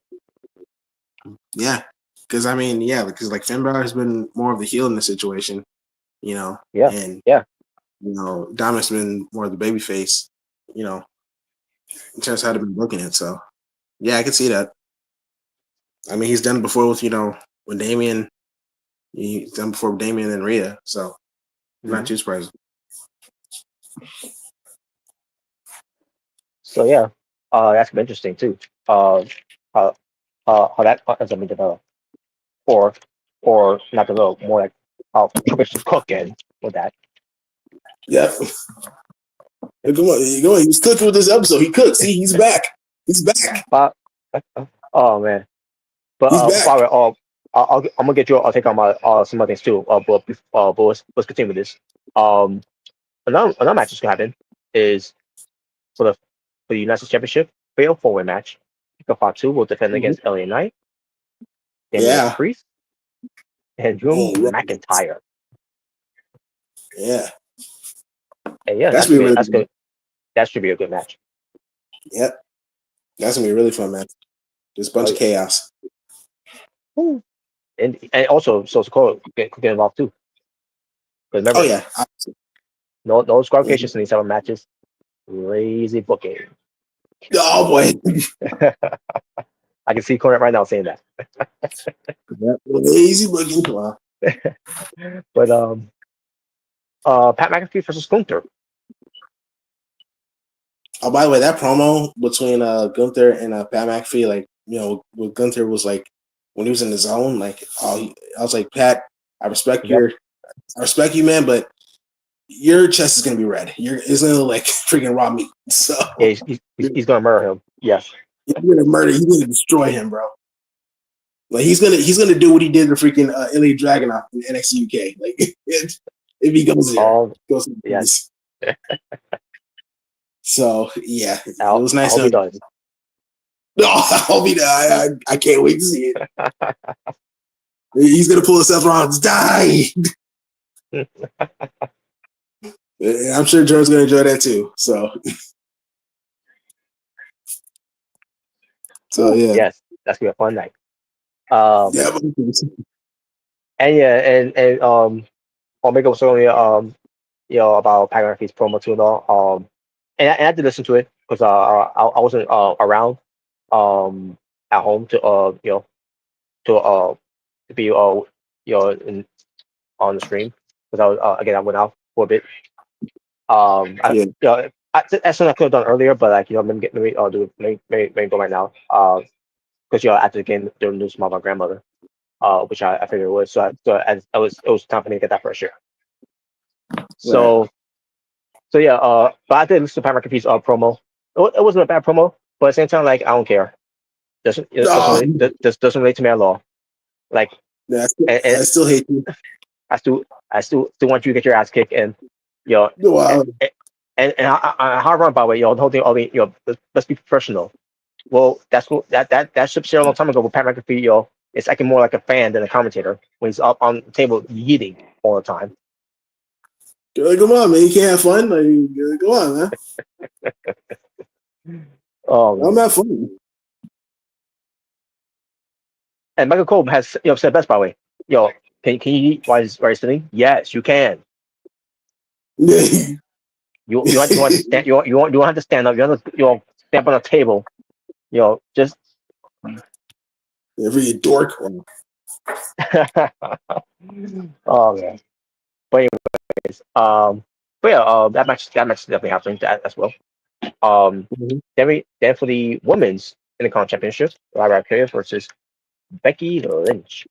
Yeah, because because like Finn Balor has been more of the heel in the situation, you know. Yeah. And yeah. You know, Dominic's been more of the baby face, you know, in terms of how they've been booking it. So, yeah, I can see that. I mean, he's done it before with, when Damian, he's done before with Damian and Rhea. So, not too surprising. So, yeah, that's been interesting, too. How that ends up being developed. Or not developed, more like how Triple H is cooking with that. Yeah. Come on. He's cooking with this episode. He cooks. See, he's back. He's back. Oh man. But I'm gonna get you. I'll take on my some other things too. But let's continue with this. Another match that's gonna happen is for the United States Championship fatal 4-way match. Fatu will defend against LA Knight, Damian Priest, and Drew McIntyre. Yeah. And yeah, that's good. That should be a good match. Yep. That's gonna be a really fun match. Just a bunch of chaos. Ooh. And also Sosa get involved too. Remember, no disqualifications in these 7 matches. Crazy booking. Oh boy. I can see Cornette right now saying that. Lazy booking. Wow. But Pat McAfee versus Gunther. Oh, by the way, that promo between Gunther and Pat McAfee, like, what Gunther was like when he was in the zone, like, I was like, Pat, I respect I respect you, man, but your chest is gonna be red. It's gonna look like freaking raw meat. So yeah, he's gonna murder him. Yes, he's gonna destroy him, bro. Like he's gonna do what he did to freaking Ilya Dragunov in NXT UK. Like if he goes there, yes. So yeah, it was nice. He does. No, I can't wait to see it. He's gonna pull himself around, die. I'm sure Joe's gonna enjoy that too. So yeah. Yes, that's gonna be a fun night. Yeah. And Omega was only about Pat McAfee's promo too and all. And I did listen to it because I wasn't around at home to be on the stream because I was I went out for a bit. That's something I could have done earlier, but maybe do it. Maybe go right now. Because after the game, there was news from my grandmother, which I figured it was. So it was time for me to get that fresh air. So yeah, but I did listen to Pat McAfee's promo. It wasn't a bad promo, but at the same time, like I don't care. Doesn't relate to me at all. Like I still hate you. I still want you to get your ass kicked and and how wrong, by the way, the whole thing, let's be professional. Well, that's what that ship shared a long time ago with Pat McAfee, it's acting more like a fan than a commentator when he's up on the table yeeting all the time. Like, come on, man, you can't have fun. Like, come on, man. Oh, I'm man. not funny. And Michael Cole has said best by the way. Can you eat while he's sitting? Yes, you can. You want to stand you want to stand up. You want to stand up on a table. Just Every dork. oh man. But anyways, that match is definitely happening as well. Mhm. Then for the women's Intercontinental Championship, Lyra Valkyria versus Becky Lynch.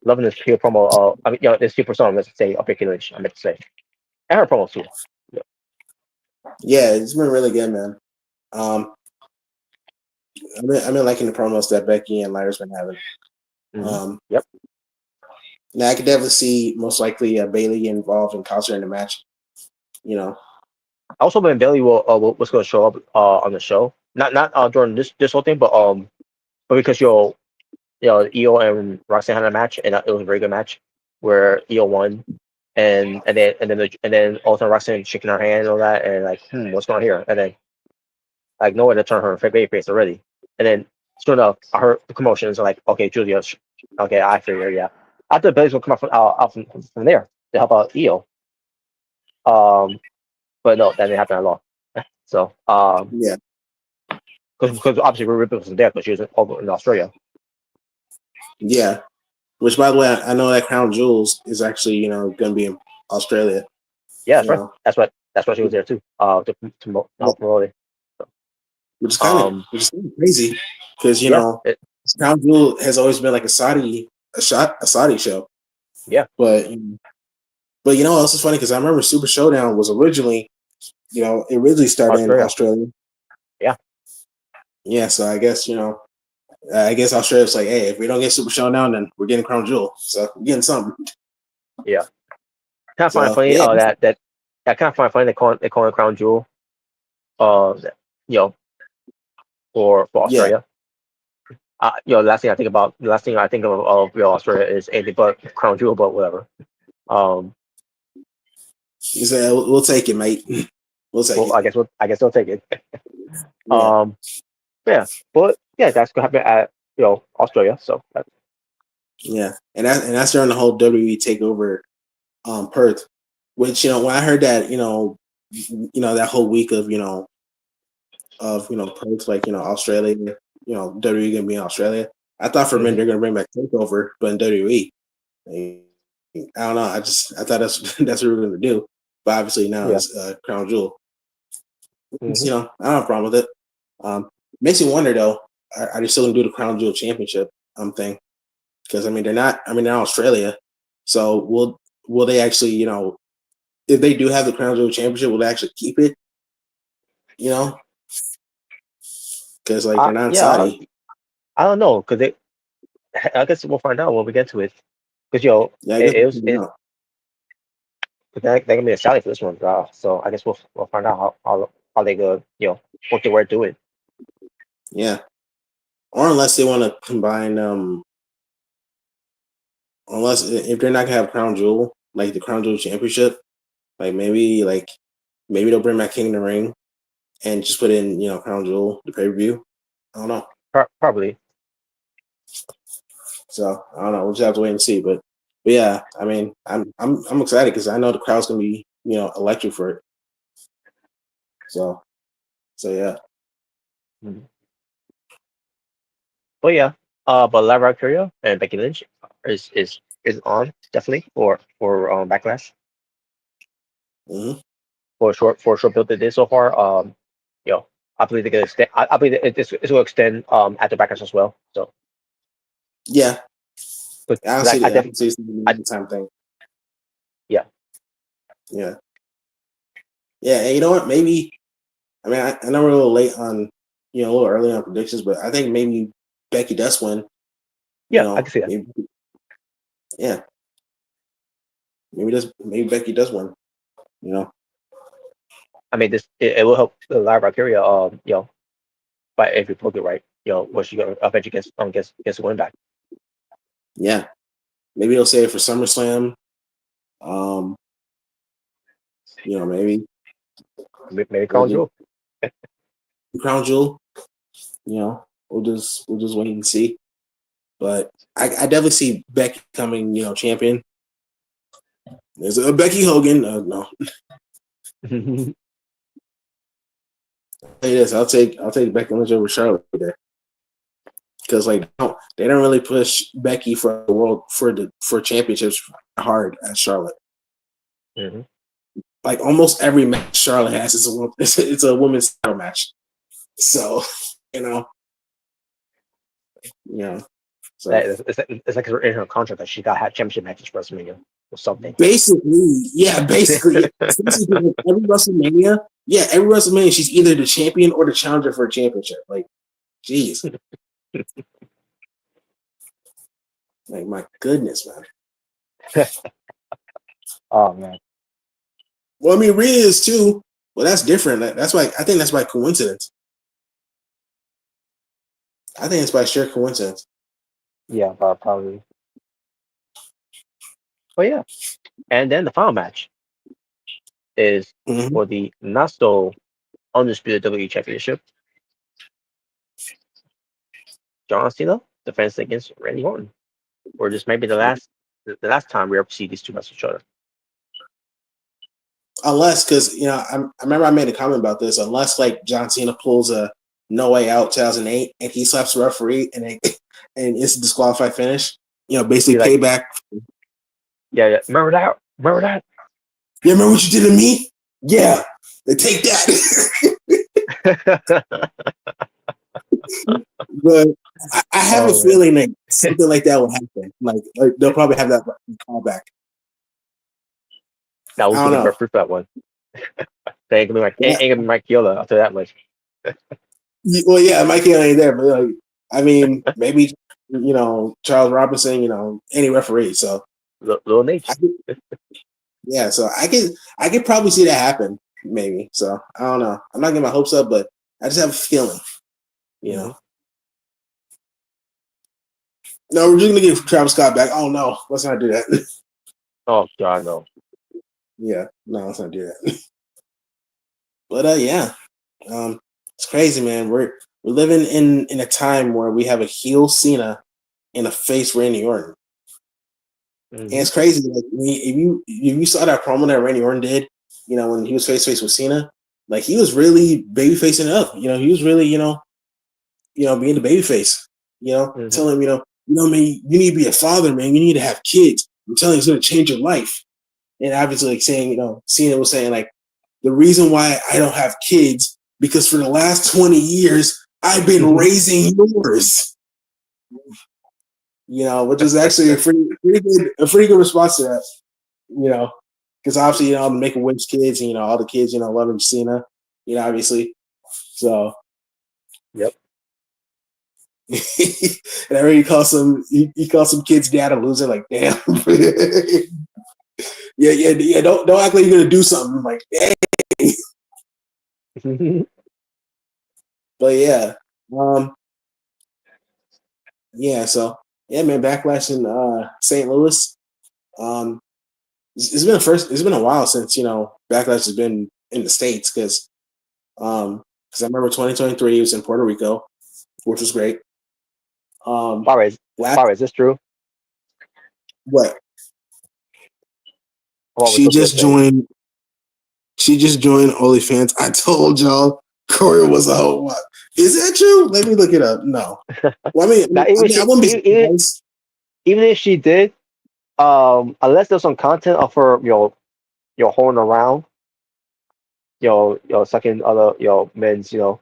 Loving this heel promo. This heel persona. Let's say of Becky Lynch. I meant to say, and her promo too. Yeah, it's been really good, man. I've been liking the promos that Becky and Lyra's been having. Yep. Now I could definitely see most likely Bailey get involved and cost her in the match. Also, when Bailey was going to show up on the show, not during this whole thing, but because Io and Roxanne had a match, and it was a very good match where Io won, and then all of a sudden Roxanne shaking her hand and all that, and like, what's going on here? And then like nowhere to turn her baby face already, and then soon enough, I heard the commotions are like, okay, Julia, okay, I figure, yeah. After Bailey's gonna come out from there to help out Io, but no, that didn't happen at all. So Yeah, because obviously Ripper wasn't there because she was over in Australia. yeah. Which, by the way, I know that Crown Jewels is actually going to be in Australia. Yeah, that's You right. know, That's why she was there too. To help promote it. which is kind of crazy because Yeah, Crown Jewel has always been like a Saudi show. yeah, But what else is funny because I remember Super Showdown was originally it originally started in Australia. Yeah. Yeah, so I guess I guess Australia's like, hey, if we don't get Super Showdown, then we're getting Crown Jewel. So we're getting something. yeah. Kind of find it funny. Yeah. That I kind of find it funny they call it Crown Jewel. For Australia. The last thing I think of Australia is anything but Crown Jewel, but whatever. You say we'll take it, mate. We'll take it. I guess they'll take it. Yeah. But yeah, that's gonna happen at Australia. So Yeah, and that's during the whole WWE takeover, Perth. Which when I heard that that whole week of Perth, like Australia, WWE gonna be in Australia. I thought for a minute they're gonna bring back takeover, but in WWE, I don't know. I thought that's that's what we are gonna do, but obviously now it's Crown Jewel. I don't have a problem with it. Makes me wonder though, are they still gonna do the Crown Jewel Championship thing? Because they're Australia, so will they actually if they do have the Crown Jewel Championship, will they actually keep it? Because they're not Saudi. I don't know because I guess we'll find out when we get to it. Because they're gonna be a Saudi for this one, so I guess we'll find out how they go what they were doing. Yeah, or unless they want to combine unless if they're not gonna have Crown Jewel, like the Crown Jewel Championship, maybe they'll bring back King of the Ring and just put in Crown Jewel the pay-per-view. I don't know. Probably. So I don't know. We'll just have to wait and see. But yeah, I mean, I'm excited because I know the crowd's gonna be electric for it. So yeah. Mm-hmm. But yeah, but Lyra Valkyria and Becky Lynch is on definitely for Backlash. Mm-hmm. For a short build they did so far. I believe they're gonna extend. I believe it will extend after Backlash as well. So yeah, I see I definitely see the time thing. Yeah. Yeah. Yeah, and you know what? Maybe I know we're a little late on a little early on predictions, but I think maybe Becky does win. Yeah, I can see that. Maybe, yeah. Maybe Becky does win. I mean, it will help the Lyra Valkyria. But if you book it right, what she gonna eventually gets the win back. Yeah, maybe they'll save it for SummerSlam. Maybe Crown Jewel. crown jewel. You know, we'll just wait and see. But I definitely see Becky coming, you know, champion. There's a Becky Hogan. No, hey, this I'll take Becky Lynch over Charlotte there because like they don't really push Becky for the world for championships hard as Charlotte. Mm-hmm. Like almost every match Charlotte has is it's a women's title match. So you know. So It's like in her contract that she got to have championship matches for WrestleMania or something. Basically. Every WrestleMania, she's either the champion or the challenger for a championship. Like, jeez. Like, my goodness, man. Oh man. Well, I mean, Rhea is too. Well, that's different. That's why I think that's by coincidence. I think it's by sheer coincidence. Yeah, probably. But yeah, and then the final match is for the not so undisputed WWE Championship. John Cena defends against Randy Orton, or just maybe the last time we ever see these two wrestle each other. Unless, because I remember I made a comment about this. Unless like John Cena pulls a No Way Out 2008 and he slaps the referee and it's a disqualified finish. Basically like, payback. Yeah. Remember that? Yeah, remember what you did to me? Yeah, they take that. But I have a feeling that something like that will happen. Like they'll probably have that callback. That was gonna be perfect for that one. They ain't gonna be Mike Yola after that much. Well, yeah, Mike Yola ain't there, but like, I mean, maybe Charles Robinson, any referee. So little Nate. Yeah, so I could probably see that happen, maybe. So I don't know. I'm not getting my hopes up, but I just have a feeling, No, we're just gonna get Travis Scott back. Oh no, let's not do that. Oh God, no. Yeah, no, let's not do that. But yeah, it's crazy, man. We're living in a time where we have a heel Cena and a face Randy Orton. And it's crazy. Like, if you saw that promo that Randy Orton did, when he was face to face with Cena, like he was really baby facing it up. He was really, being the baby face. Telling him, man, you need to be a father, man. You need to have kids. I'm telling you, it's gonna change your life. And obviously, like saying, Cena was saying like, the reason why I don't have kids because for the last 20 years I've been raising yours. Which is actually a pretty good response to that. Because obviously, I'm making Wick's kids, and all the kids, loving Cena, obviously. So, yep. And I already calls some kids dad a loser. Like, damn. yeah. Don't act like you're gonna do something. I'm like, hey. But yeah, yeah. So yeah, man, Backlash in St. Louis. It's been a while since Backlash has been in the States because I remember 2023 it was in Puerto Rico, which was great. Is this true? What? She just joined OnlyFans. I told y'all Corey was a hoe. Is that true? Let me look it up. No. Well, I mean, I wouldn't be surprised. Even if she did, unless there's some content of her, holding around, sucking other, men's, Yeah.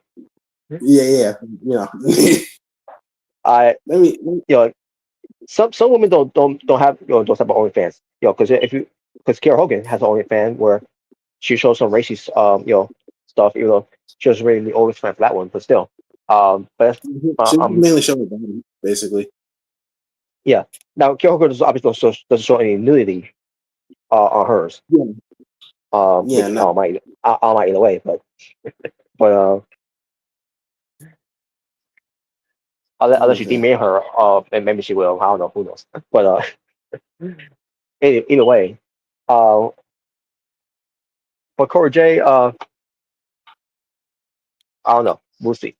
Some women don't have those type of OnlyFans, because Kara Hogan has an OnlyFans where she shows some racist stuff, even though she was really the oldest fan for that one, but still, but she mainly showing the body, basically. Yeah. Now Kara Hogan obviously doesn't show any nudity on hers. Yeah. No. I don't mind either way, but unless you demean her, and maybe she will. I don't know. Who knows? But either way, but Corey J, I don't know. we'll see.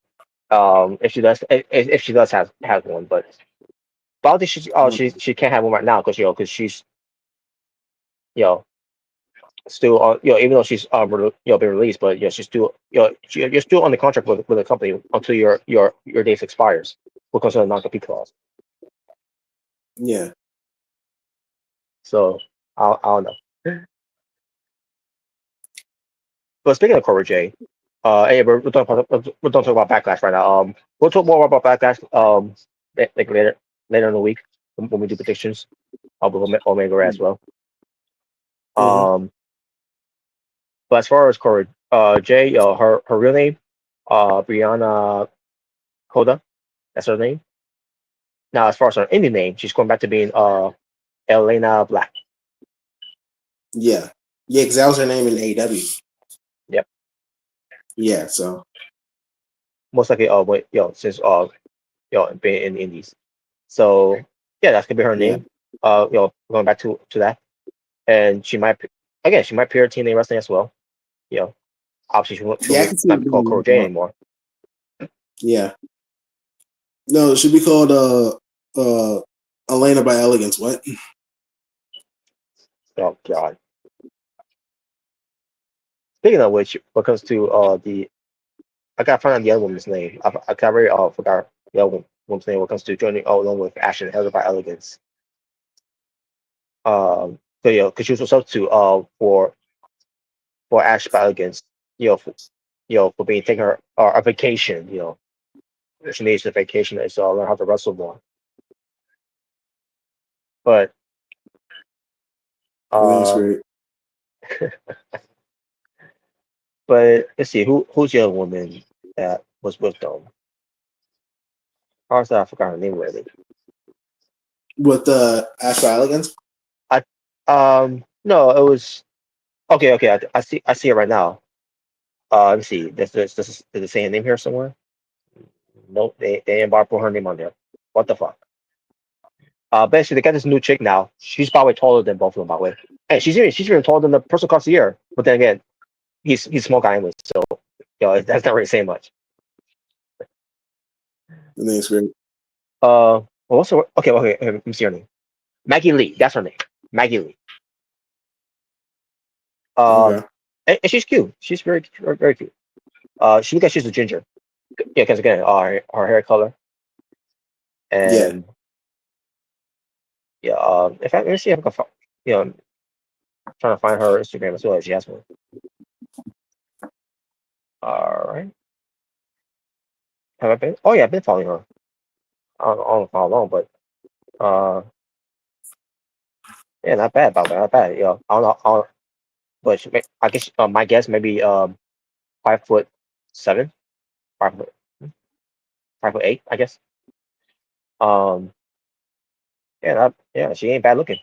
If she does, if she does have one, but I don't think she can't have one right now because she's you know still on even though she's been released, but she's still you're still on the contract with the company until your dates expires because of the non-compete clause. Yeah. So I don't know. But speaking of Cobra J, hey, we're talking about Backlash right now. We'll talk more about Backlash like later in the week when we do predictions. With Omega Red as well. But as far as Cobra J, her real name, Brianna Koda, that's her name. Now, as far as her indie name, she's going back to being Elena Black. Yeah, because that was her name in AEW. Yep. Yeah, so most likely, since being in the Indies, so yeah, that's gonna be her name. Going back to that, and she might appear in TNA wrestling as well. Obviously, she won't not be called Cobra J anymore. Yeah. No, it should be called Elena by Elegance. What? Oh God. Speaking of which, when it comes to I gotta find out the other woman's name. I forgot the other woman's name when it comes to joining along with Ashton Heather by Elegance. So because she was a substitute for Ash by Elegance, for being taking her a vacation, she needs a vacation to learn how to wrestle more. But but let's see who's the other woman that was with them. I forgot her name already. With Ash by Elegance? No, it was okay. I see it right now. Let me see. Does it say a name here somewhere? Nope, they didn't put her name on there. What the fuck? Basically, they got this new chick now. She's probably taller than both of them, by the way. And she's even taller than the person across the year. But then again, he's a small guy anyway, so that's not really saying much. The name's great. What's her? Okay, let me see her name. Maggie Lee. That's her name. Maggie Lee. Okay. And she's cute. She's very very cute. She looks like she's a ginger. Yeah, because again, her hair color. And let me see if I can find, I'm trying to find her Instagram as well as she has one. All right. Have I been? Oh yeah, I've been following her. I don't know how long, but yeah, not bad about that. Not bad. I don't know. But I guess my guess maybe 5'7", 5'8", I guess. Yeah, she ain't bad looking.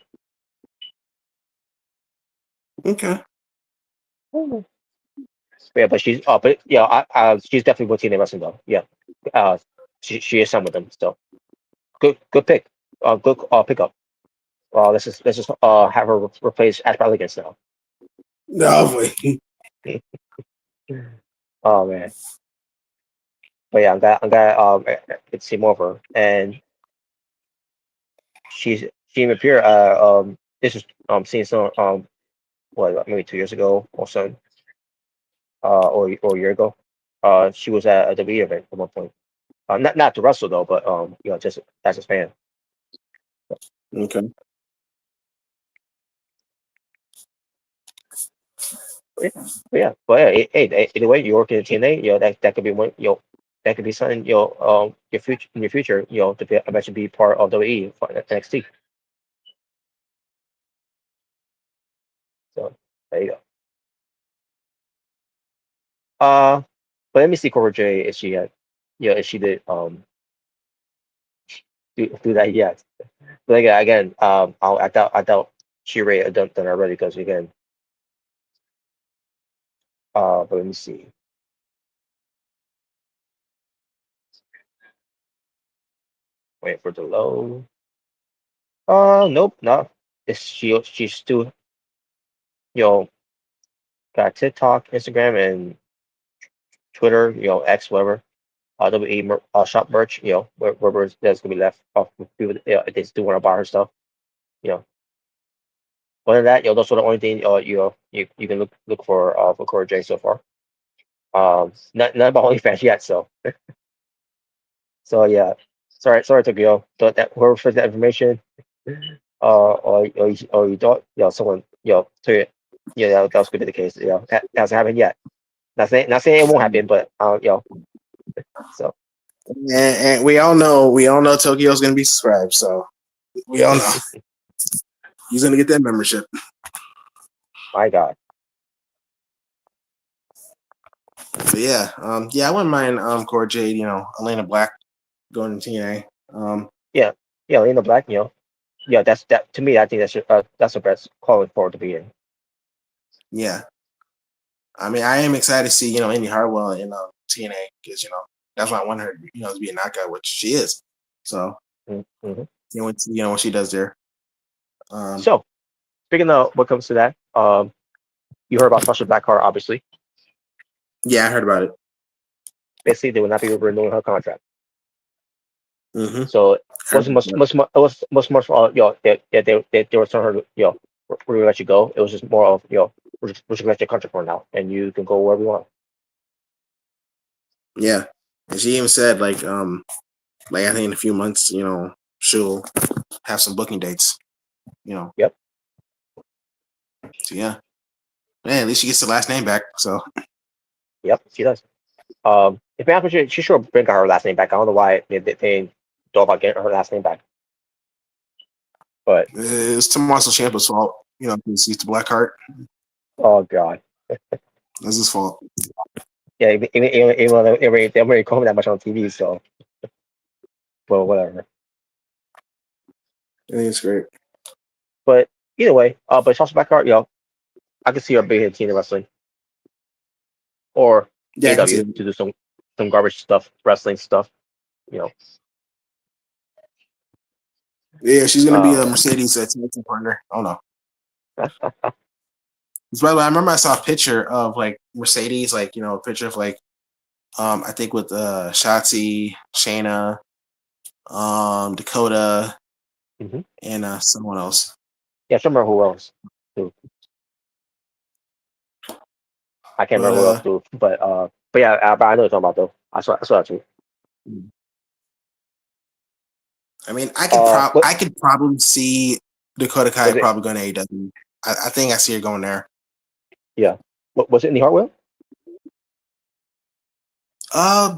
Okay. Yeah, but she's she's definitely with TNA wrestling though. Yeah, she is some with them. So good pick. Good pickup. Let's just have her replace Ash Elegance now. No wait. Oh man. But yeah, I'm glad I could see more of her, and she appeared. This is seeing some what maybe 2 years ago or so, or a year ago. She was at a WWE event at one point. Not to wrestle though, but just as a fan. Okay. But hey, either way, you work in TNA, that could be one, that could be something, your future in your future, to eventually be part of WWE for NXT. So there you go. But let me see Cobra J if she had, if she did do that yet. But again, I doubt she already done already because again, but let me see. Wait for the load. Nope, no. She's still, got TikTok, Instagram, and Twitter, X, whatever, WWE shop merch, wherever that's gonna be left off with people, if they still want to buy her stuff, you know. Other than that, those are the only thing you can look for Cora J so far. None about OnlyFans yet, so yeah. Sorry, Tokyo. Thought that whoever first that information, or you thought someone to it, that was gonna be the case. That hasn't happened yet. Not saying it won't happen, but so. And we all know Tokyo's gonna be subscribed, so we all know he's gonna get that membership. My God. But yeah, I wouldn't mind Cora Jade, Elena Black going to TNA. Yeah, Elena Black, that's that to me. I think that's the best calling forward to be in. Yeah, I mean, I am excited to see Indy Hartwell in TNA because that's why I want her to be a knockout, which she is. So what she does there. So speaking of what comes to that, you heard about Sasha Blackheart, obviously. Yeah, I heard about it. Basically, they will not be renewing her contract. Mm-hmm. So it was much they were telling her we're gonna let you go. It was just more of we're just gonna let your contract run out and you can go wherever you want. Yeah, and she even said like I think in a few months she'll have some booking dates. Yep. So yeah, man, at least she gets the last name back. So. Yep, she does. If I'm she sure bring her last name back. I don't know why they thought about getting her last name back. But it's Tommaso Ciampa's fault, because he's the Blackheart. Oh God, that's his fault. Yeah, even though they already call him that much on TV, so well, whatever. I think it's great. But either way, but Sasha Blackheart, I can see her being in TNA wrestling or AW to do some garbage stuff, wrestling stuff, Yeah, she's gonna be a Mercedes tag team partner. Oh no. By the way, I remember I saw a picture of like Mercedes, a picture of I think with Shotzi, Shayna, Dakota, and someone else. Yeah, I don't remember who else. Too. I can't remember who else too, but yeah, but I know what you're talking about though. I saw that too. I mean, I could probably see Dakota Kai probably going to AEW. I think I see her going there. Yeah. Was it Indy Hartwell? I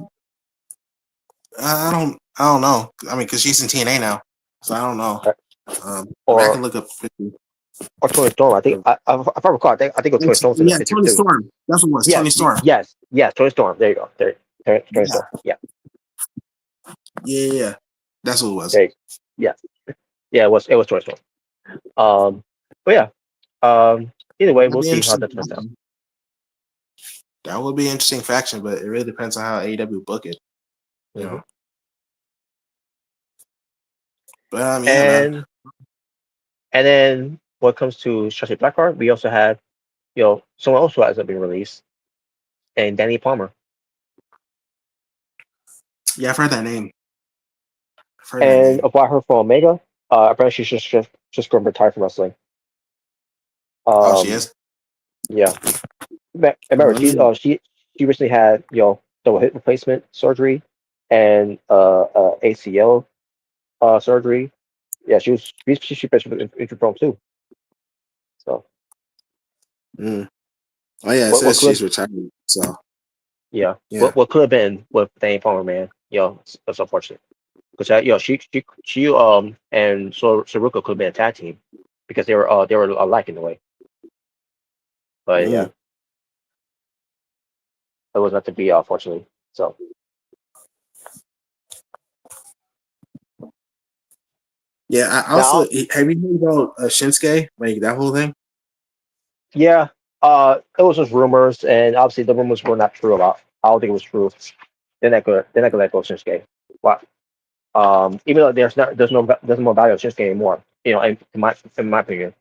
don't know. I mean, because she's in TNA now, so I don't know. I can look up. Or Tony Storm. I think if I recall, I think it was Tony Storm. Yeah, Tony Storm. That's what it was. Tony Storm. Yes, Tony Storm. There you go. Tony Storm. Yeah. Yeah. That's what it was. Yeah, it was Tony Storm. But yeah. Either way, we'll see how that turns out. That would be an interesting faction, but it really depends on how AEW book it. But and then when it comes to Sasha Blackheart, we also had someone else who hasn't been released, and Danny Palmer. Yeah, I've heard that name. And about her from Omega, apparently she's just going to retire from wrestling. She is. Yeah. Remember, she recently had double hip replacement surgery and ACL surgery. Yeah, she pitched into prom too. So. Oh yeah, it says she's retiring. So. Yeah. What could have been with Danny Palmer, man? It's unfortunate because she and Saruka could have been a tag team because they were alike in a way. But yeah, it was not to be, unfortunately. So. Yeah, I also have you heard about Shinsuke, like that whole thing? Yeah, it was just rumors, and obviously the rumors were not true about. I don't think it was true. They're not gonna let go of Shinsuke. What? Even though there's no value of Shinsuke anymore. In my opinion,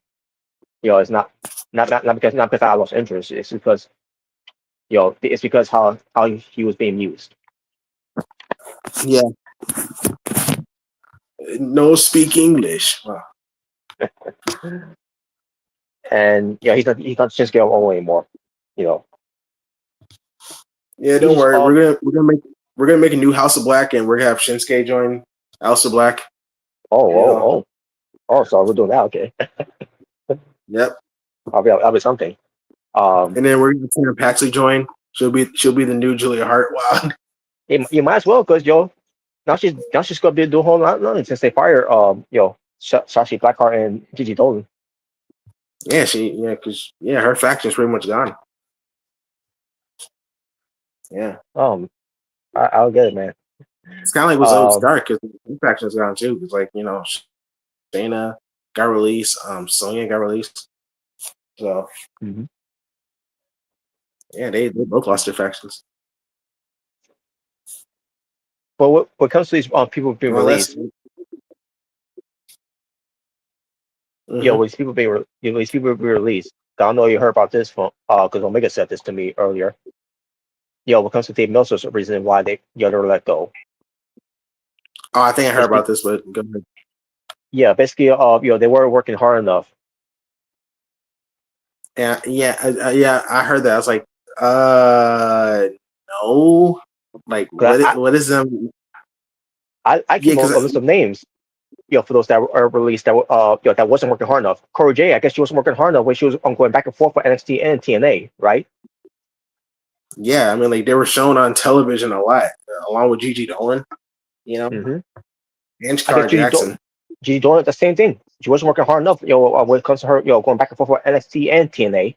it's not because I lost interest. It's because it's because how he was being used. Yeah. No speak English. Wow. And he's not Shinsuke Ono anymore. Yeah, don't He's worry. We're gonna make a new House of Black, and we're gonna have Shinsuke join House of Black. oh You know. oh oh so we're doing that. Okay, Yep. I'll be something. And then we're gonna Tina Paxley join. She'll be the new Julia Hart. Wow. You might as well, because now she's gonna be doing a whole lot since they fired Sashi Blackheart and Gigi Dolan. Yeah, because her faction's pretty much gone. Yeah. I'll get it, man. It's kind of like with Zoe Stark, because the faction's gone too. It's like, Shayna got released, Sonya got released. So yeah, they both lost their factions. But what comes to these people being released, these people being released. I don't know if you heard about this from because Omega said this to me earlier. What comes to Dave Meltzer's reason why they were let go. Oh, I think I heard about this, but go ahead. Yeah, basically, they weren't working hard enough. Yeah, I heard that. I was like, no, like what is them? I came up with a list of names, for those that were released that wasn't working hard enough. Cora J, I guess she wasn't working hard enough when she was going back and forth for NXT and TNA, right? Yeah, I mean, like, they were shown on television a lot, along with Gigi Dolan, and Scarlett Jackson. Gigi Dolan, the same thing. She wasn't working hard enough, when it comes to her, going back and forth for NXT and TNA.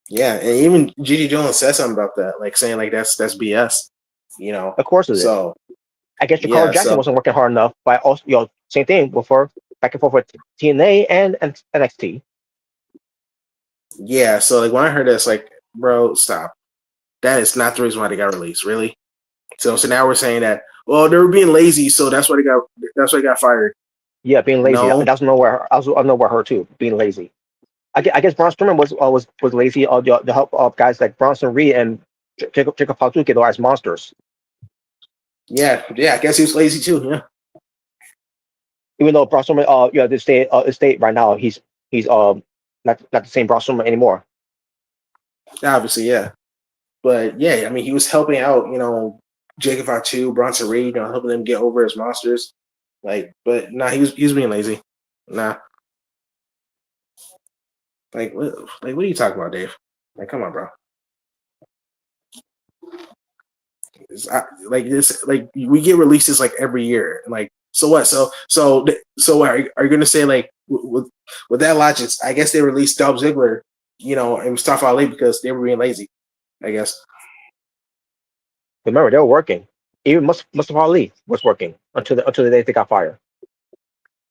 Yeah, and even Gigi Dolan said something about that, like saying like that's BS. Of course it is. So I guess Scarlett Jackson wasn't working hard enough, but also, same thing with her back and forth with TNA and NXT. Yeah, so like when I heard that, it's like, bro, stop. That is not the reason why they got released, really. So now we're saying that, well, they were being lazy, so that's why they got fired. Yeah, being lazy. No. That's nowhere. I know where her too, being lazy. I guess Braun Strowman was lazy. The help of guys like Bronson Reed and Jacob Fatuke, though, as monsters. Yeah, I guess he was lazy too. Yeah. Even though Braun Strowman, this state right now, he's not the same Braun Strowman anymore. Obviously, yeah. But yeah, I mean, he was helping out, Jacob Fatu, Bronson Reed, helping them get over as monsters. Like, but nah, he was being lazy. Nah. Like what are you talking about, Dave? Like, come on, bro. We get releases like every year. Like, so what? So what, are you gonna say, like, with that logic? I guess they released Dolph Ziggler, and Mustafa Ali because they were being lazy, I guess. Remember, they were working. Even Mustafa Ali was working until the day they got fired.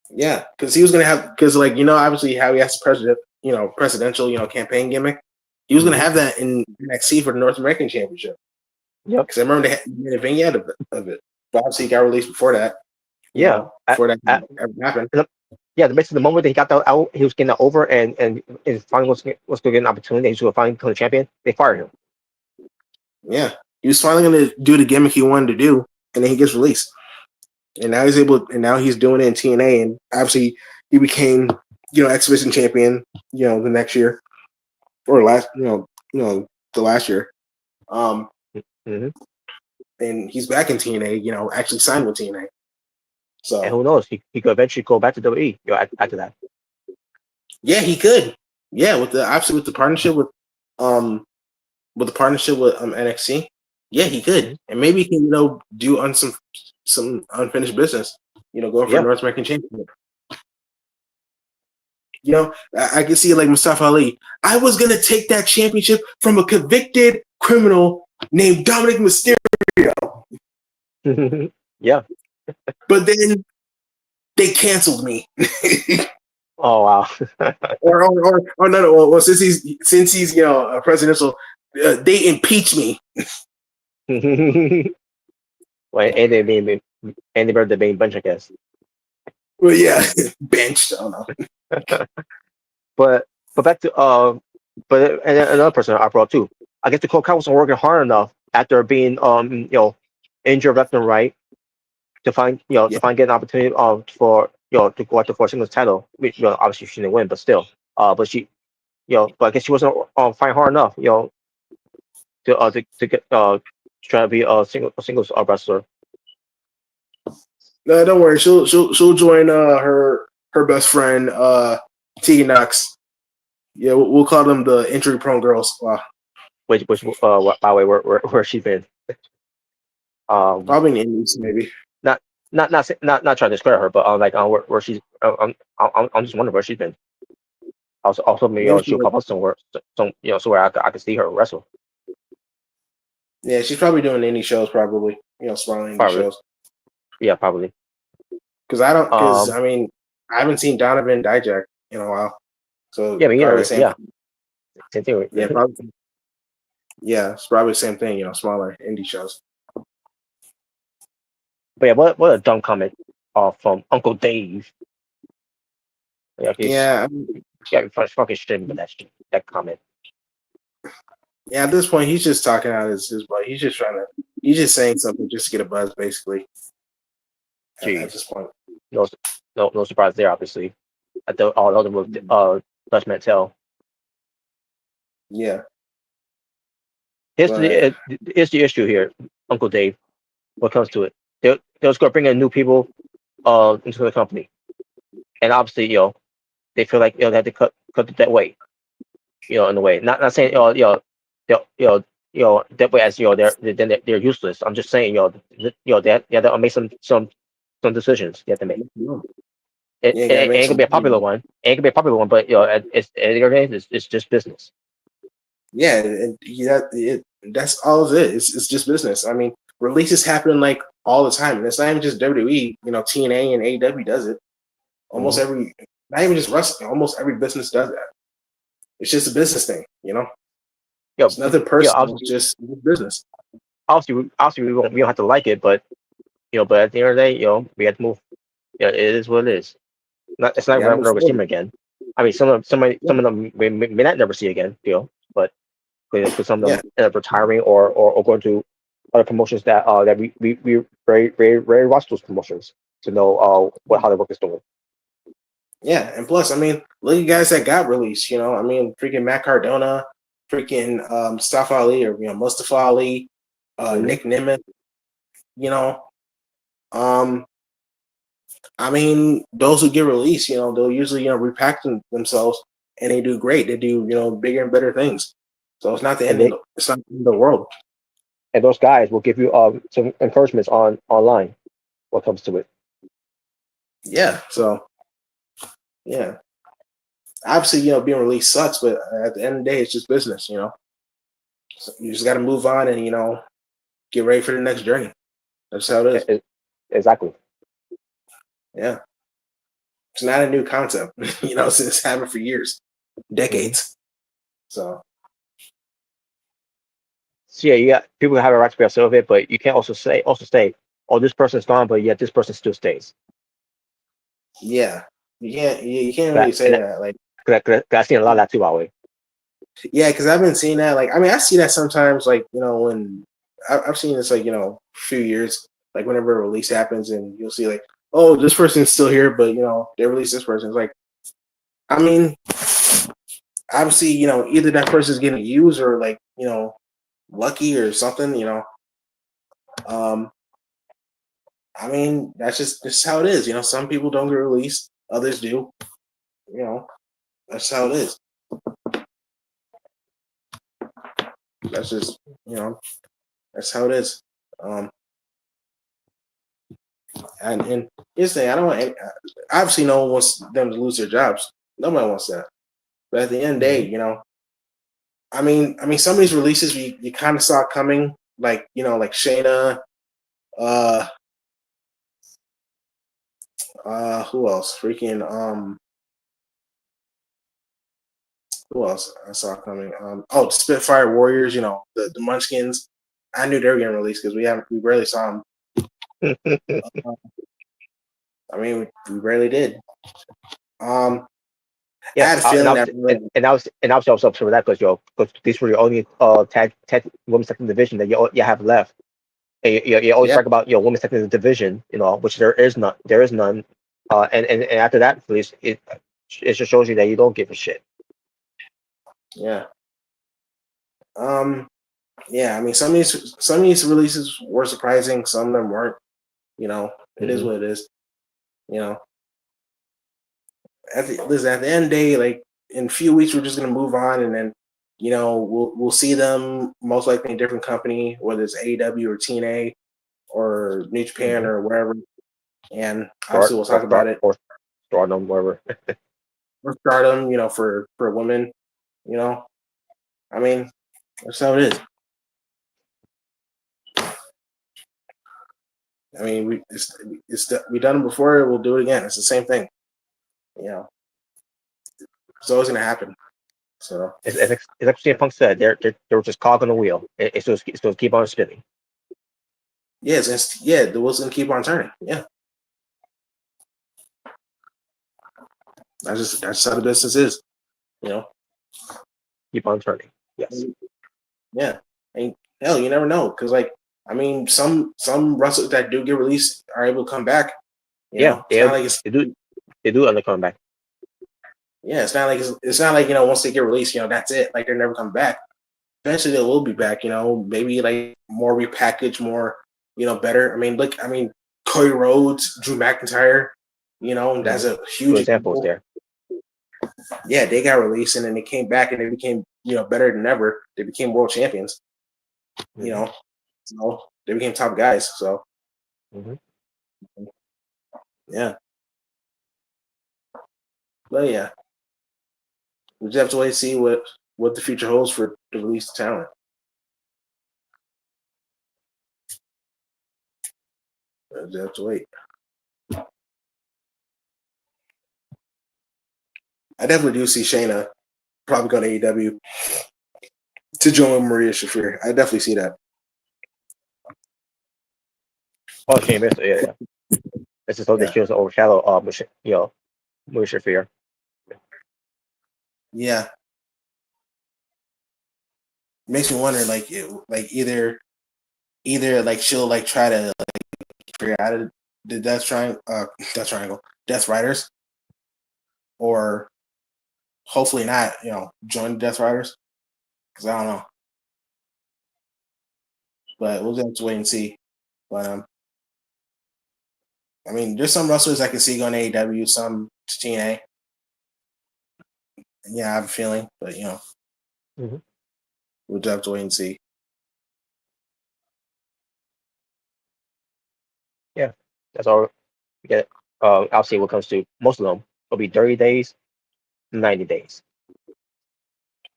Yeah, because he was gonna have obviously how he has presidential campaign gimmick. He was gonna have that in NXT for the North American Championship. Yep. Because I remember they had a vignette of it, but obviously he got released before that. Before that ever happened. Yeah, basically the moment that he got that out, he was getting that over, and finally was going to get an opportunity. He was finally become the champion. They fired him. Yeah, he was finally going to do the gimmick he wanted to do, and then he gets released. And now he's doing it in TNA, and obviously he became exhibition champion the next year or the last year. And he's back in TNA, actually signed with TNA. So, and who knows, he could eventually go back to WWE after that. Yeah, he could. Yeah, with the partnership with NXT. Yeah, he could, and maybe he can do on some unfinished business. Going for North American Championship. I can see it like Mustafa Ali. I was gonna take that championship from a convicted criminal named Dominic Mysterio. Yeah. But then they canceled me. Oh wow. or no. Well, since he's a presidential, they impeach me. Well, and they being the main bench, I guess. Well, yeah, benched. I don't know. But back to and another person I brought too, I guess the Cold wasn't working hard enough after being injured left and right to find get an opportunity for to go after for a singles title. Obviously she didn't win, but still, but she but I guess she wasn't fighting hard enough to get try to be a singles wrestler. No, don't worry. She'll join her best friend Tegan Knox. Yeah, we'll call them the injury prone girls. Wow. Which by the way, where she been? Probably in the Indies, maybe. Not trying to discredit her, but where she's. I'm just wondering where she's been. Also, maybe she'll pop up somewhere, somewhere I could see her wrestle. Yeah, she's probably doing indie shows, probably. Smaller indie shows. Yeah, probably. Because I mean, I haven't seen Donovan Dijak in a while. So yeah, me either. Same thing. Yeah, probably. Yeah, it's probably the same thing. Smaller indie shows. But yeah, what a dumb comment from Uncle Dave. Yeah, fucking shit with that comment. Yeah, at this point, he's just talking out his butt. He's just saying something just to get a buzz, basically. At this point, no surprise there, obviously. All other moves, Dutch Mantel. Yeah. Here's the issue here, Uncle Dave. When it comes to it, they're just going to bring in new people into the company, and obviously, they feel like they have to cut it that way, in a way. Not saying that way as they're useless. I'm just saying they have to make some decisions they have to make. It ain't gonna be a popular one. Ain't gonna be a popular one, but it's just business. Yeah, that's all it is. It's just business. I mean, releases happen like all the time, and it's not even just WWE. TNA and AEW does it. Almost every, not even just wrestling. Almost every business does that. It's just a business thing, It's nothing personal. It's just business. Obviously, we don't have to like it, but but at the end of the day, we have to move. Yeah, it is what it is. It's not we're never see them again. I mean, some of them may not never see again, but because some of them end up retiring or going to other promotions that we very watch those promotions to know how the work is doing. Yeah, and plus, I mean, look at guys that got released. I mean, freaking Matt Cardona, freaking Mustafa Ali, or Mustafa Ali, Nick Nemeth. I mean, those who get released, they'll usually repack themselves, and they do great. They do bigger and better things. So it's not the end of the world. And those guys will give you some encouragements online when it comes to it. Yeah. So yeah. Obviously, being released sucks, but at the end of the day, it's just business, So you just got to move on and, get ready for the next journey. That's how it is. Exactly. Yeah. It's not a new concept, since it's happened for years, decades. So yeah, you got people have a right to be upset with it, but you can't also say, oh, this person's gone, but yet this person still stays. Yeah. You can't really say that. Like, cause I've seen a lot of that too, by the way. Yeah, because I've been seeing that. Like, I mean, I see that sometimes. Like, when I've seen this, like, few years. Like, whenever a release happens, and you'll see, like, oh, this person's still here, but they release this person. It's like, I mean, obviously, either that person's getting used or like, lucky or something. I mean, that's just how it is. Some people don't get released, others do. That's how it is. That's just, that's how it is. And here's the thing, I don't want obviously no one wants them to lose their jobs. Nobody wants that. But at the end of the day, I mean, some of these releases you kind of saw coming, like, like Shayna, who else? Freaking who else I saw coming? The Spitfire Warriors, the Munchkins. I knew they were getting released because we barely saw them. I mean, we barely did. I had a feeling that. And I was also upset with that because these were your only tag women's tag team division that you have left. And you always talk about women's tag team division, which there is none. There is none. And after that, at least it just shows you that you don't give a shit. Yeah. Yeah. I mean, some of these releases were surprising. Some of them weren't. It is what it is. At the end of the day, like in a few weeks, we're just gonna move on, and then we'll see them most likely in a different company, whether it's AEW or TNA or New Japan or wherever. And obviously, we'll talk about it. Or Stardom, wherever. Or Stardom, for women. I mean, that's how it is. I mean, we've done it before. We'll do it again. It's the same thing. It's always gonna happen. So it's like CM Punk said, they're just cog on the wheel. It's just keep on spinning. Yeah, the wheel's gonna keep on turning. Yeah, that's how the business is. Keep on turning. Yes. Yeah, and hell, you never know because some wrestlers that do get released are able to come back. They do end up coming back. Yeah, it's not like once they get released, that's it. Like they're never coming back. Eventually they will be back. Maybe like more repackaged, more better. I mean, Cody Rhodes, Drew McIntyre. That's a huge example there. Yeah, they got released and then they came back and they became better than ever. They became world champions. So they became top guys. So yeah, but yeah. We just have to wait and see what the future holds for the released talent. We just have to wait. I definitely do see Shayna probably go to AEW to join Maria Shafir. I definitely see that. Oh, Sheamus, yeah. This is so that she was overshadow Maria Shafir. Yeah. Makes me wonder, either like she'll try to figure out the Death Triangle, Death Riders, or hopefully not, join the Death Riders, because I don't know. But we'll have to wait and see. But I mean, there's some wrestlers I can see going to AEW, some to TNA. Yeah, I have a feeling, but we'll just have to wait and see. Yeah, that's all we get. I'll see what comes to most of them. It'll be 30 days, 90 days.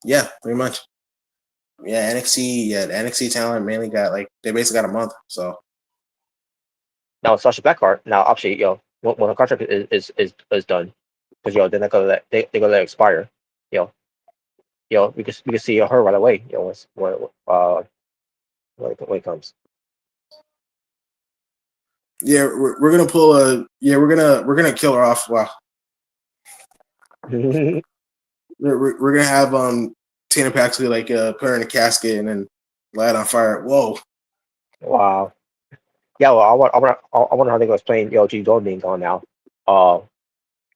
Yeah, pretty much. Yeah, NXT. Yeah, the NXT talent mainly got they basically got a month. So now Sasha Blackheart. Now, obviously, when the contract is done, because they're not gonna they're gonna let it expire. We can see her right away. When it comes. Yeah, we're gonna pull a. Yeah, we're gonna kill her off. Wow. we're gonna have Tina Paxley put her in a casket and then light it on fire. Whoa. Wow. Yeah, well, I wonder how they're gonna explain G Gold being gone now.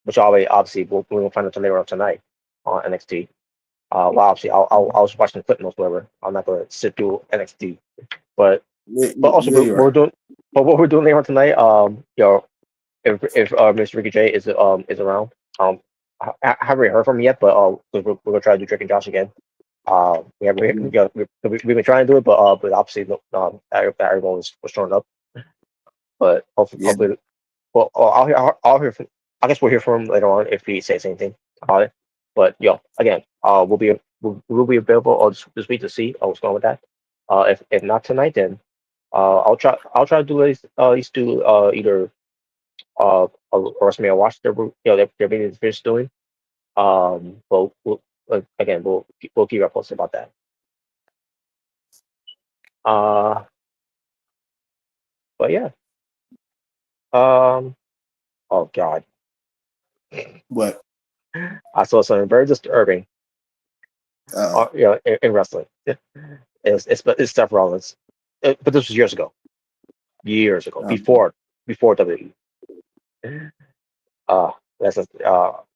Which obviously we'll find out later on tonight on NXT. Well, obviously I was watching the clip notes, whatever. I'm not gonna sit through NXT, but also what we're doing later on tonight. If Mr. Ricky J is around, I haven't heard from him yet, but we're gonna try to do Drake and Josh again. We've been trying to do it, but obviously everyone was showing up. But hopefully, well, I'll hear from. I guess we'll hear from him later on if he says anything about it. But again, we'll be available this week to see what's going on with that. If not tonight, then I'll try to do at least do either a WrestleMania watch they're being finished doing. But again we'll keep you posted about that. But yeah. Oh God. What? I saw something very disturbing. Oh, In wrestling. It's Seth Rollins, but this was years ago, um, before WWE. That's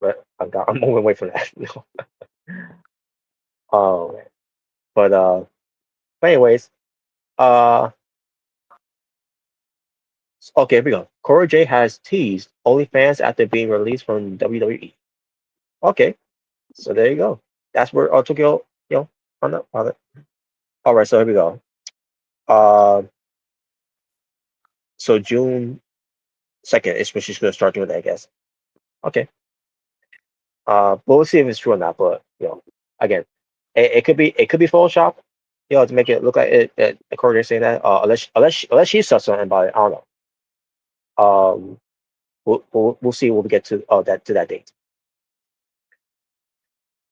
but I'm moving away from that. Um, but anyways, uh, okay, here we go. Corey J has teased OnlyFans after being released from WWE. Okay, so there you go. That's where Tokyo, on it. All right, so here we go. Uh, so June 2nd is when she's gonna start doing that, I guess. Okay. But we'll see if it's true or not. But again, it could be Photoshop, to make it look like it according to saying that. Unless she said something about it, I don't know. We'll see when we get to that date.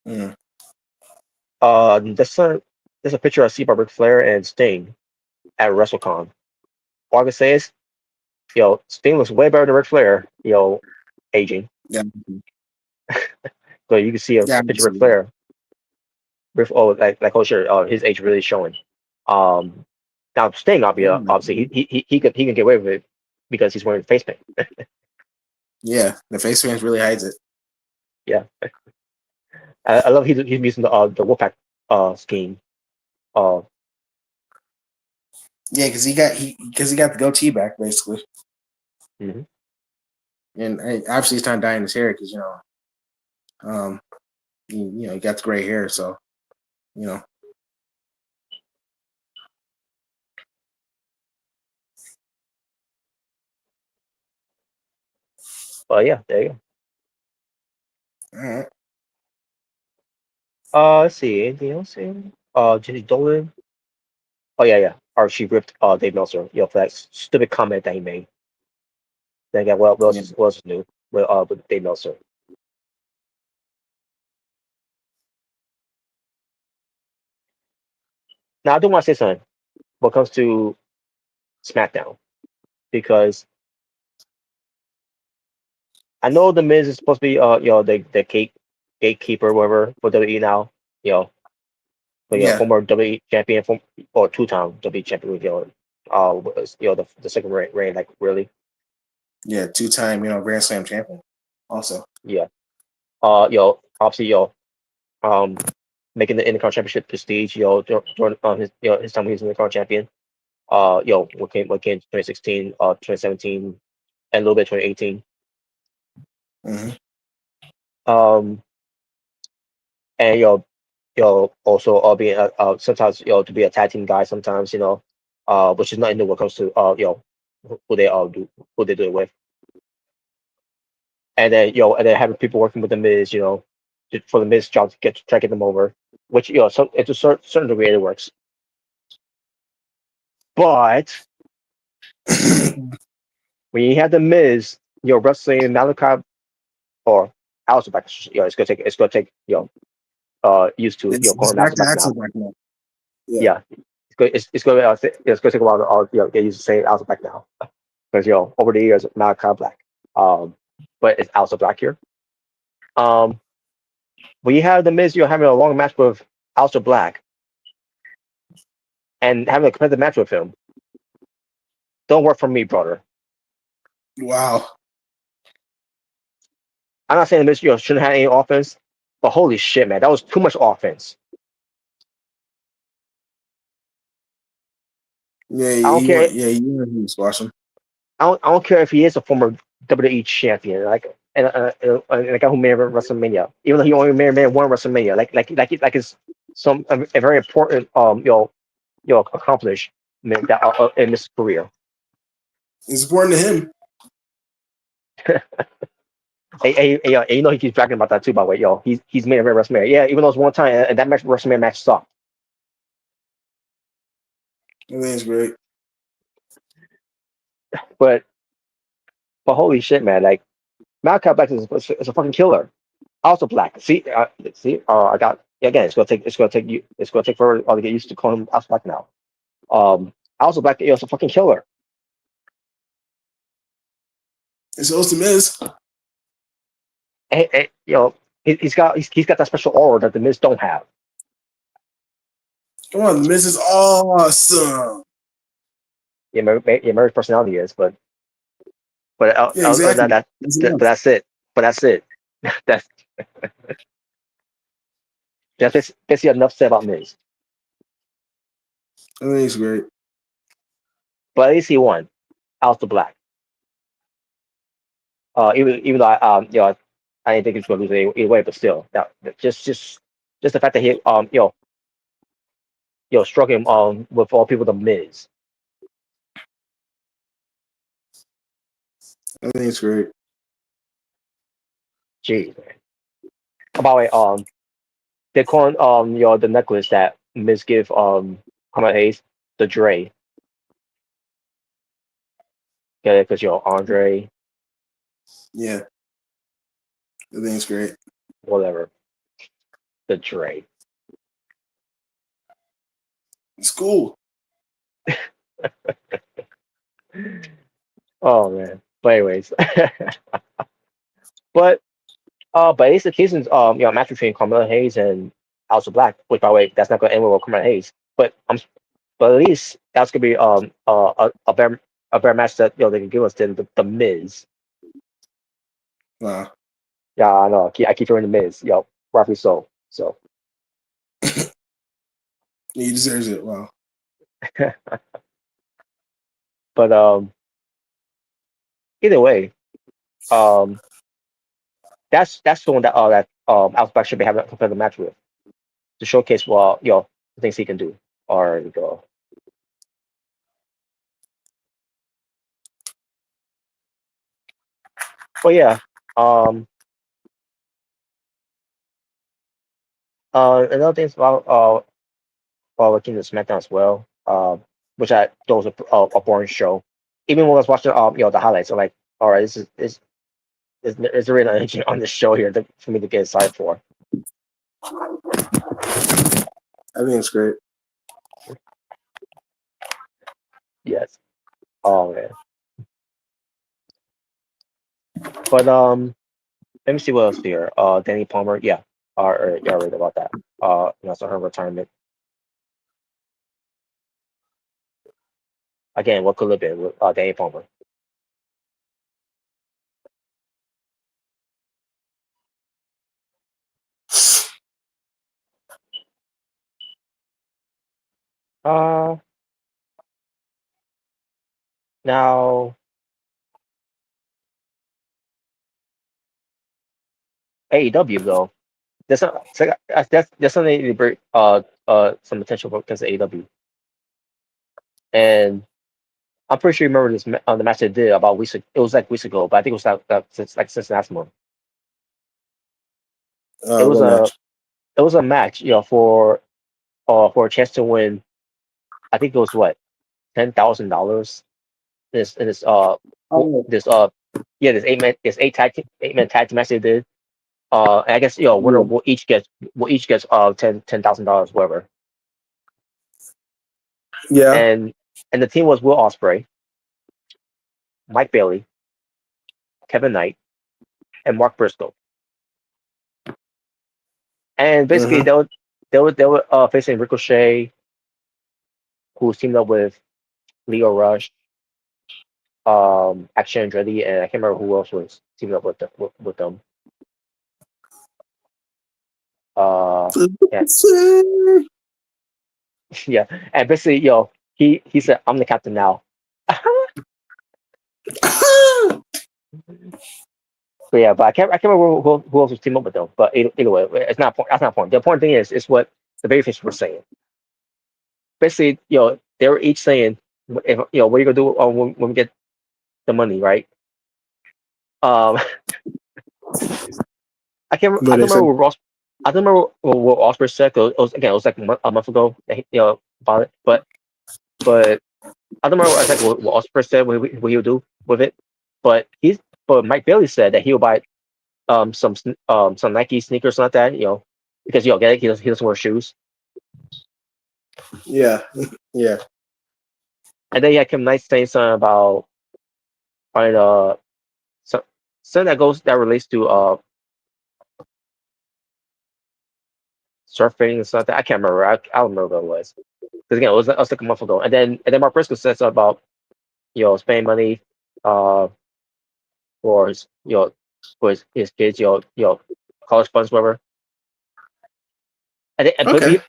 mm, There's a picture I see by Ric Flair and Sting at WrestleCon. All I can say is, Sting looks way better than Ric Flair. Aging. yeah, So you can see a yeah, picture of Ric Flair. Oh sure, his age really showing. Um, Now Sting, obviously, he can get away with it because he's wearing face paint. yeah. The face fans really hides it. Yeah, I love he's using the Wolfpack scheme. Uh, Yeah, because he got the goatee back basically, mhm. and obviously he's not dyeing his hair because he got the gray hair, so you know. But yeah, there you All right. go. Let's see anything else here. Jenny Dolan. Oh yeah. Or she ripped Dave Meltzer, for that stupid comment that he made. Then again, Yeah. what else is new with Dave Meltzer? Now I do want to say something when it comes to SmackDown because I know the Miz is supposed to be the gatekeeper or whatever for WWE now. But Yeah. former WWE champion or two-time WWE champion. Was, the second reign, like really. Yeah, 2-time, Grand Slam champion. Also. Yeah. Obviously, um, making the Intercontinental Championship prestige. During his time he was Intercontinental champion. What came 2016, 2017, and a little bit 2018. Mm-hmm. And also being sometimes to be a tag team guy sometimes which is nothing new when it comes to who they who they do it with. And then having people working with the Miz, for the Miz job to try to get them over, which so to a certain degree it works. But when you have the Miz, wrestling Malachi or Aleister Black, it's gonna take used to It's calling back Aleister to Black Axel now. back now. Yeah. Yeah, it's gonna take a while to get used to saying Aleister Black now because over the years Malachi Black, but it's Aleister Black here. When you have the Miz, having a long match with Aleister Black and having a competitive match with him, don't work for me, brother. Wow. I'm not saying the Miz, shouldn't have any offense, but holy shit, man, that was too much offense. Yeah, I don't care. you want to squash him. I don't care if he is a former WWE champion, and a guy who made WrestleMania, even though he only made one WrestleMania, like it's a very important accomplishment that in his career. It's important to him. Hey, he keeps bragging about that too. By the way, he's made a very WrestleMania. Yeah, even though it's one time, and that WrestleMania match sucked. I think it's great. But holy shit, man! Like Malachi Black is a fucking killer. Also Black. I got again. It's gonna take forever to get used to calling him Also Black now. Also Black is a fucking killer. It's also Miz. Hey, He's got that special aura that the Miz don't have. Come on, Miz is awesome. Yeah, Murray's personality is, but Yeah, exactly. but that's it. But that's it. That's basically enough said about Miz. I think it's great. But at least he won. Aleister Black. Even though I didn't think he was going to lose either way, but still, just the fact that he struck him with all people the Miz. I think it's great. Jeez, man. By the way, they're calling the necklace that Miz give Carmelo Hayes the Dre. Yeah, because Andre. Yeah. I think it's great. Whatever. The Dre. It's cool. Oh man. But anyways. but it's the cases match between Carmelo Hayes and Aleister Black, which by the way, that's not gonna end well with Carmelo Hayes. But at least that's gonna be a better match that they can give us than the Miz. Wow. Yeah, I know. I keep hearing the Miz. Rightfully so. So He deserves it. Wow. but either way, that's the one that Alex Black should be having a competitive match with to showcase the things he can do. Or go. But yeah, another thing about looking at SmackDown as well, which I thought was a boring show. Even when I was watching the highlights, I'm like, all right, this is really not on this show here for me to get excited for. I think it's great. Yes. Oh man. But let me see what else here. Danny Palmer, yeah. Yeah, I read about that. So her retirement. Again, what could have been with Danny Palmer? Now AEW though, there's something to bring some potential because of AEW, and I'm pretty sure you remember this the match they did about weeks. It was like weeks ago, but I think it was since last month. It was a match, for a chance to win. I think it was what $10,000. This this this 8-man tag team match they did. And I guess winner will each get $10,000, whatever. Yeah. And the team was Will Ospreay, Mike Bailey, Kevin Knight, and Mark Briscoe. And basically they were facing Ricochet, who teamed up with Leo Rush, Action Andretti, and I can't remember who else was teaming up with them. Yeah. Yeah, and basically, he said, "I'm the captain now." So yeah, but I can't remember who else was teaming up with them. But either way, it's not that's not point. The important thing is what the babyface were saying. Basically, they were each saying, if, what are you gonna do when we get the money, right? I can't remember what Ross. I don't remember what Osprey said. It was like a month ago. About it, but I don't remember exactly what Osprey said what he would do with it. But Mike Bailey said that he would buy some Nike sneakers like that, because get it, he doesn't wear shoes. Yeah, yeah. And then Kim Knight saying something about something that relates to surfing and stuff. I can't remember. I don't remember what it was. Because again, it was like a month ago. And then Mark Briscoe said something about spending money for his his kids, college funds, whatever. And then, Okay.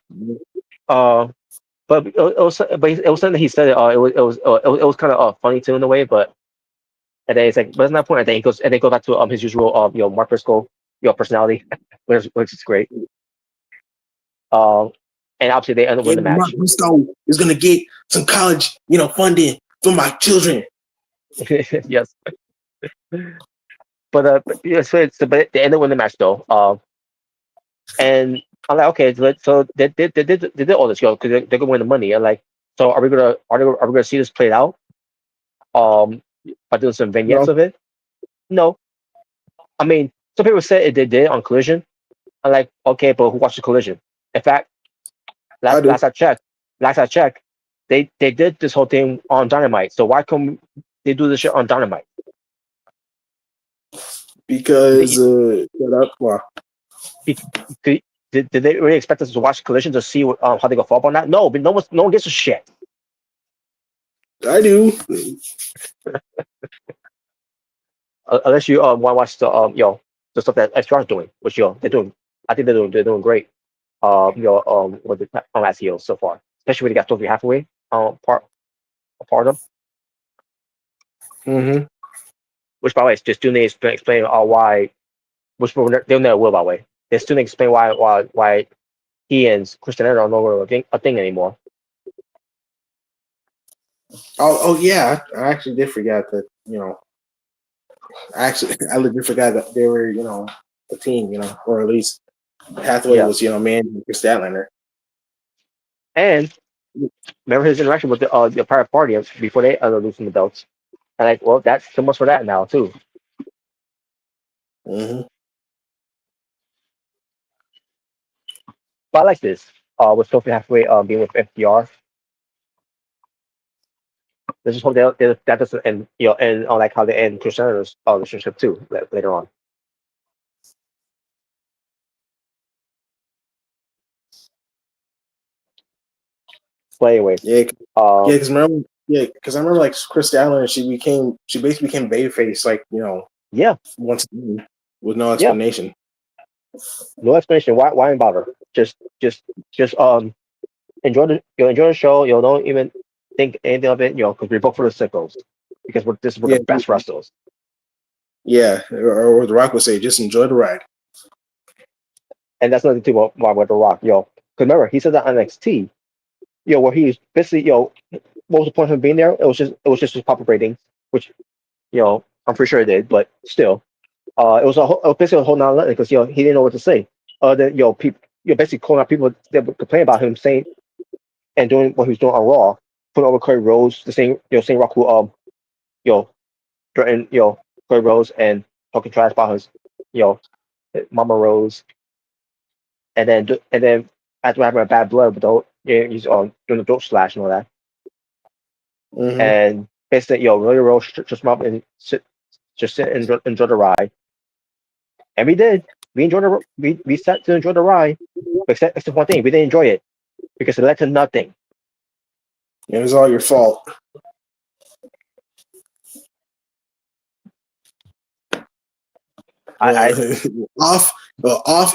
but it was something that he said. It was kind of funny too in a way, but and then it's like, but it's not point. And then he goes back to his usual Mark Briscoe personality, which is great. And obviously they end up winning the Mark match. Briscoe is gonna get some college, funding for my children. Yes. But they end up winning the match though. And I'm like, okay, so they did all this, because they're gonna win the money. And like, so are we gonna see this played out? By doing some vignettes No. of it? No. I mean, some people said they did on Collision. I'm like, okay, but who watched the Collision? In fact, last I checked, they did this whole thing on Dynamite. So why come they do this shit on Dynamite? Because well, Did they really expect us to watch Collision to see how they go fall up on that? No, but no one gives a shit. I do. Unless you want to watch the stuff that XR is doing, which they're doing. I think they're doing great. With the last heels so far, especially when they got Sophie Hathaway part of. Mm-hmm. Which, by the way, is just doing explain why. Which they'll never will, by the way. They still need to explain why he and Christian are no longer a thing anymore. Oh yeah, I actually did forget that. I legit forgot that they were a team. Or at least Hathaway was man Chris Statlander. And remember his interaction with the Pirate Party before they ended up losing the belts. And like, well, that's so much for that now too. Mm-hmm. But I like this. With Sophie Hathaway being with FDR. Let's just hope that doesn't end, and like how they end Chris Jenner's relationship too later on. But anyway, because I remember like Chris Statlander, she basically became babyface, like once again, with no explanation. No explanation. Why bother? Just enjoy the show. Don't even think anything of it. Because we're both for the sickos. Because we're the best wrestlers. Yeah, or The Rock would say, just enjoy the ride. And that's another thing about The Rock, Because remember, he said that on NXT, where he's basically, what was the point of him being there? It was just his pop-up ratings, which, I'm pretty sure it did, but still, it was basically a whole nother because he didn't know what to say. People, basically calling out people that would complain about him saying and doing what he was doing on Raw, putting over Cody Rhodes, the same Rock who threatened Cody Rhodes and talking trash about his Mama Rose, and then after having a bad blood, but he's doing the throat slash and all that, and basically Willie Rose just come up and sit and enjoy the ride, and we did. We enjoyed we sat to enjoy the ride, except one thing, we didn't enjoy it because it led to nothing. It was all your fault. Off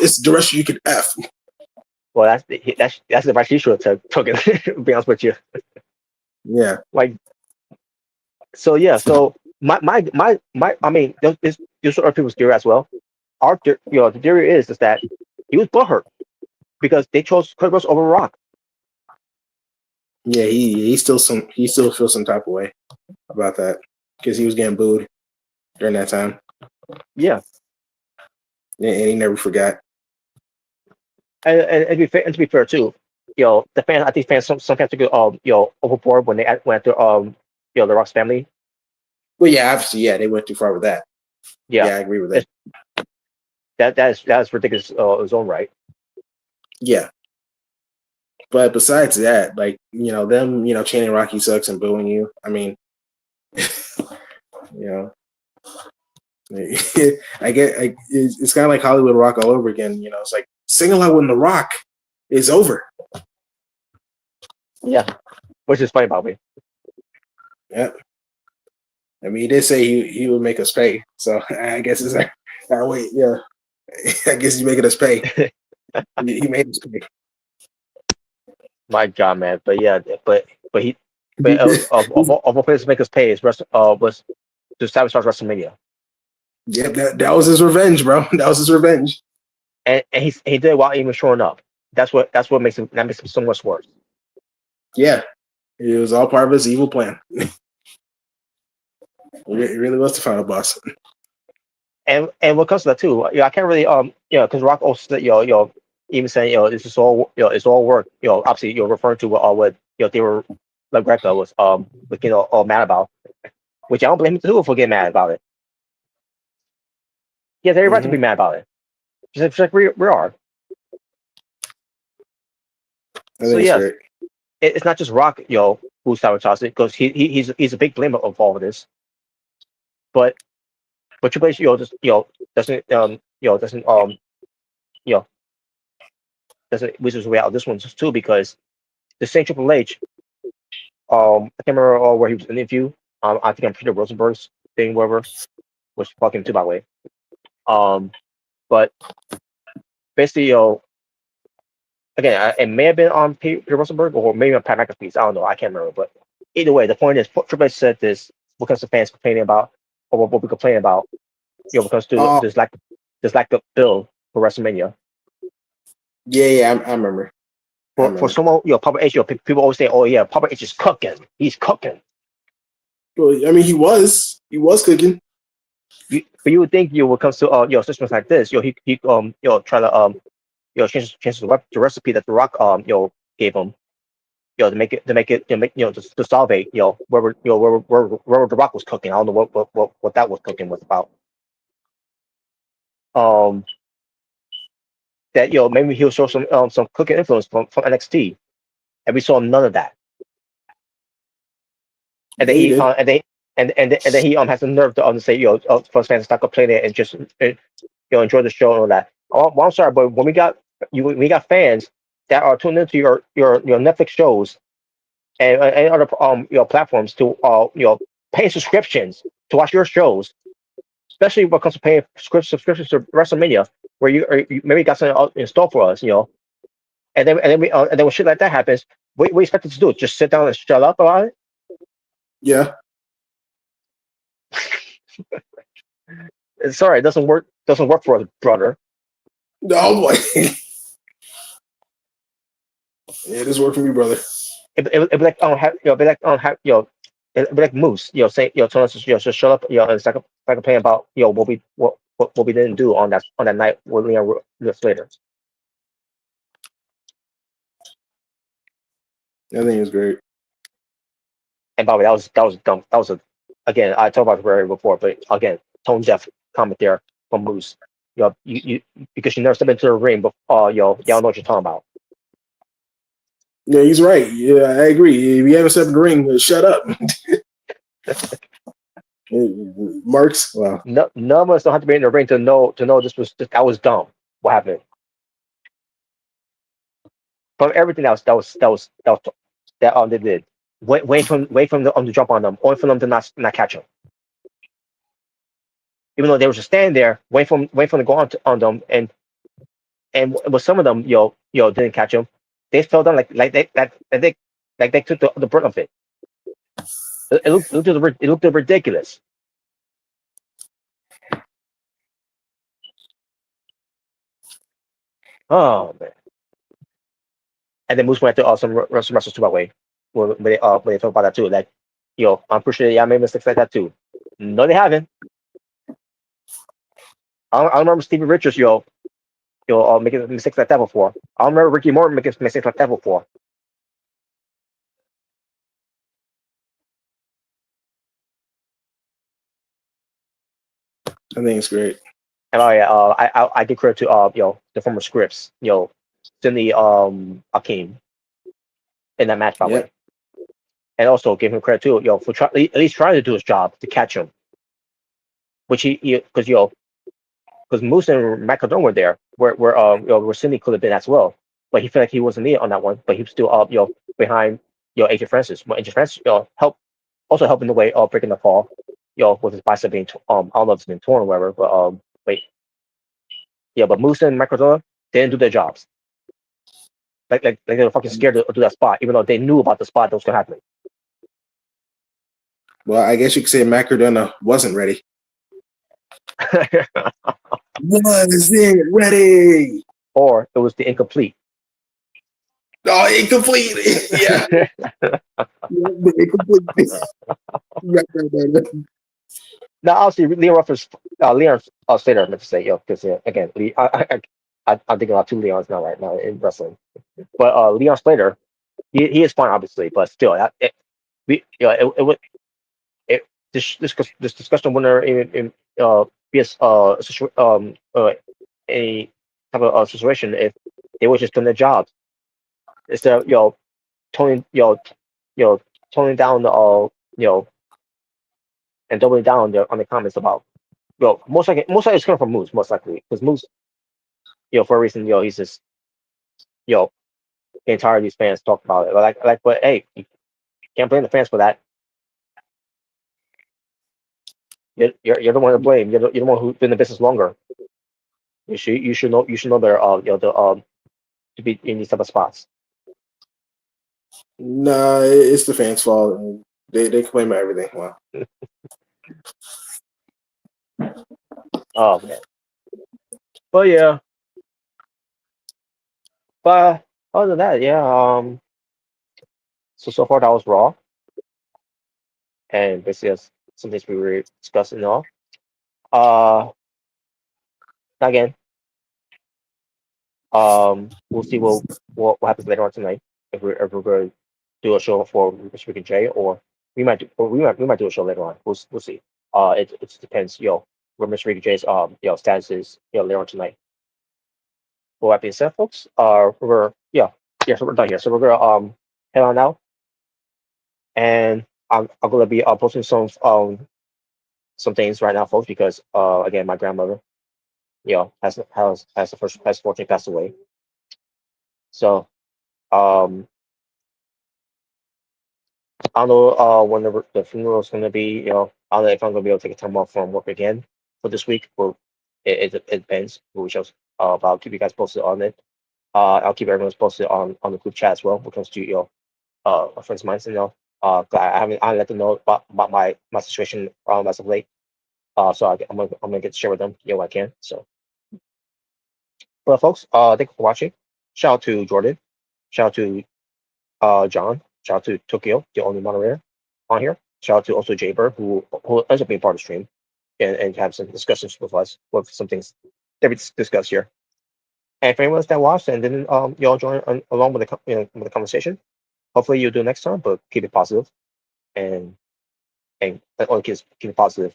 is the direction you can F. Well, that's the advice you should have took it. To be honest with you. Yeah. Like. So yeah. So my I mean, there's other people's theory as well. Our the theory is that he was butthurt because they chose Cody Rhodes over Rock. Yeah, he still feels some type of way about that because he was getting booed during that time. Yeah. And he never forgot. And to be fair too, the fans. I think fans some fans took overboard when they went to the Rock's family. Well, yeah, obviously, they went too far with that. Yeah, I agree with that. That is ridiculous in its own right. Yeah, but besides that, like them, chanting Rocky sucks and booing you. I mean, I get it's kind of like Hollywood Rock all over again. It's like sing along with The Rock. It's over. Yeah, which is funny about me. Yep. I mean, he did say he would make us pay, so I guess it's like, wait, yeah. I guess he's making us pay. He made us pay. My God, man. But yeah, but of all places to make us pay was to sabotage WrestleMania, Yeah, that was his revenge, bro. That was his revenge. and he did it while even showing up. That's what makes him so much worse. Yeah, it was all part of his evil plan. It really was the final boss. And what comes to that too, I can't really because Rock also said, even saying, this is all, it's all work. Obviously, you're referring to what they were, like Greca was all mad about, which I don't blame him too for getting mad about it. He has every right to be mad about it, just like we are. So yes, it's not just Rock, who sabotaged it, because he's a big blamer of all of this. But Triple H, just doesn't doesn't which is way out of this one too, because the same Triple H, I can't remember where he was in the interview. I think I'm Peter Rosenberg's thing, whatever, which fuck him too, by the way. But basically, again, it may have been on Peter Rosenberg or maybe on Pat McAfee's. I don't know. I can't remember. But either way, the point is, Triple H said this because the fans complaining about, or what we complain about, because there's lack of bill for WrestleMania. Yeah, I remember. For someone, Papa H, people always say, "Oh yeah, Papa H is cooking. He's cooking." Well, I mean, he was cooking. But you would think, when it comes to systems like this, he try to change the recipe that The Rock gave him, to make it to salvate where The Rock was cooking. I don't know what that was cooking was about. That maybe he'll show some cooking influence from NXT, and we saw none of that. And then then he has the nerve to say, for fans to stop complaining and just enjoy the show and all that. Well, I'm sorry, but when we got fans that are tuned into your Netflix shows and other platforms to pay subscriptions to watch your shows, especially when it comes to paying subscriptions to WrestleMania, where you maybe got something in store for us, and then when shit like that happens, what you expect us to do? Just sit down and shut up about it? Yeah. Sorry, it doesn't work for us, brother. No boy. Yeah, this worked for me, brother. It'd be like it'd be like Moose, saying, telling us to just shut up, and start complaining about what we didn't do on that night with Leon Slater. I think it was great. And by the way, that was dumb. That was again, I talked about it before, but again, tone deaf comment there from Moose. You because you never stepped into the ring, but y'all know what you're talking about. Yeah, he's right. Yeah, I agree. If you haven't stepped in the ring, shut up. Marks. Wow. None of us don't have to be in the ring to know that was dumb. What happened? From everything else that they did. Wait for them to jump on them, only for them to not catch them. Even though they were just standing there, wait for them to go on them, and with some of them, didn't catch them. They fell down like they took the brunt of it. It looked ridiculous. Oh man! And then Moose went to some wrestlers too, by the way. When they talk about that too, like, I'm pretty sure I made mistakes like that too. No, they haven't. I remember Stevie Richards, making mistakes like that before. I remember Ricky Morton making mistakes like that before. I think it's great. And I give credit to the former Scripps, Cindy Akeem in that match, by the way. And also give him credit too, for at least trying to do his job to catch him. Which because Moose and Matt Cardone were there, where Cindy could have been as well. but he felt like he wasn't needed on that one. But he was still behind Agent Francis. But Agent Francis also helping the way breaking the fall, with his bicep being I don't know if it's been torn or whatever, but wait, yeah, but Moose and Microdona didn't do their jobs. Like they were fucking scared to do that spot, even though they knew about the spot that was gonna happen. Well, I guess you could say Macardona wasn't ready. Wasn't ready. Or it was the incomplete. Oh, incomplete. Yeah. Incomplete. Now, obviously, Leon Ruff's Slater, I meant to say, because again, I'm thinking about two Leons now right now in wrestling. But Leon Slater, he is fine, obviously, but still, this discussion winner in BS any type of situation if they were just doing their jobs instead of toning toning down the and doubling down on the comments about most likely it's coming from Moose, most likely, because Moose for a reason he's just getting tired of these fans talking about it, but hey, you can't blame the fans for that. You're the one to blame. You're the one who's been in the business longer. You should know better. To be in these type of spots. Nah, it's the fans' fault. They claim everything. Wow. Oh man. But yeah. But other than that, yeah. So far that was Raw, and basically that's some things we were discussing and all. Again, we'll see what happens later on tonight if we're going to do a show for Mr. Rick and Jay, or we might do a show later on. We'll see. It depends, where Mr. Rick and Jay's status is, later on tonight. With that being said, folks, so we're done here. So we're gonna head on out, and I'm gonna be posting some things right now, folks, because again, my grandmother, has fortunately passed away. So I don't know when the funeral is gonna be. I don't know if I'm gonna be able to take a time off from work again for this week. Well, it depends. We shall. I'll keep you guys posted on it. I'll keep everyone posted on the group chat as well when it comes to a friend's of mine. I let them know about my situation as of late. So I'm gonna get to share with them when I can. So, but folks, thank you for watching. Shout out to Jordan. Shout out to John. Shout out to Tokyo, the only moderator on here. Shout out to also Jaber, who ends up being part of the stream and have some discussions with us with some things that we discussed here. And for anyone else that watched and didn't y'all join along with the conversation, hopefully you'll do it next time. But keep it positive and only keep it positive.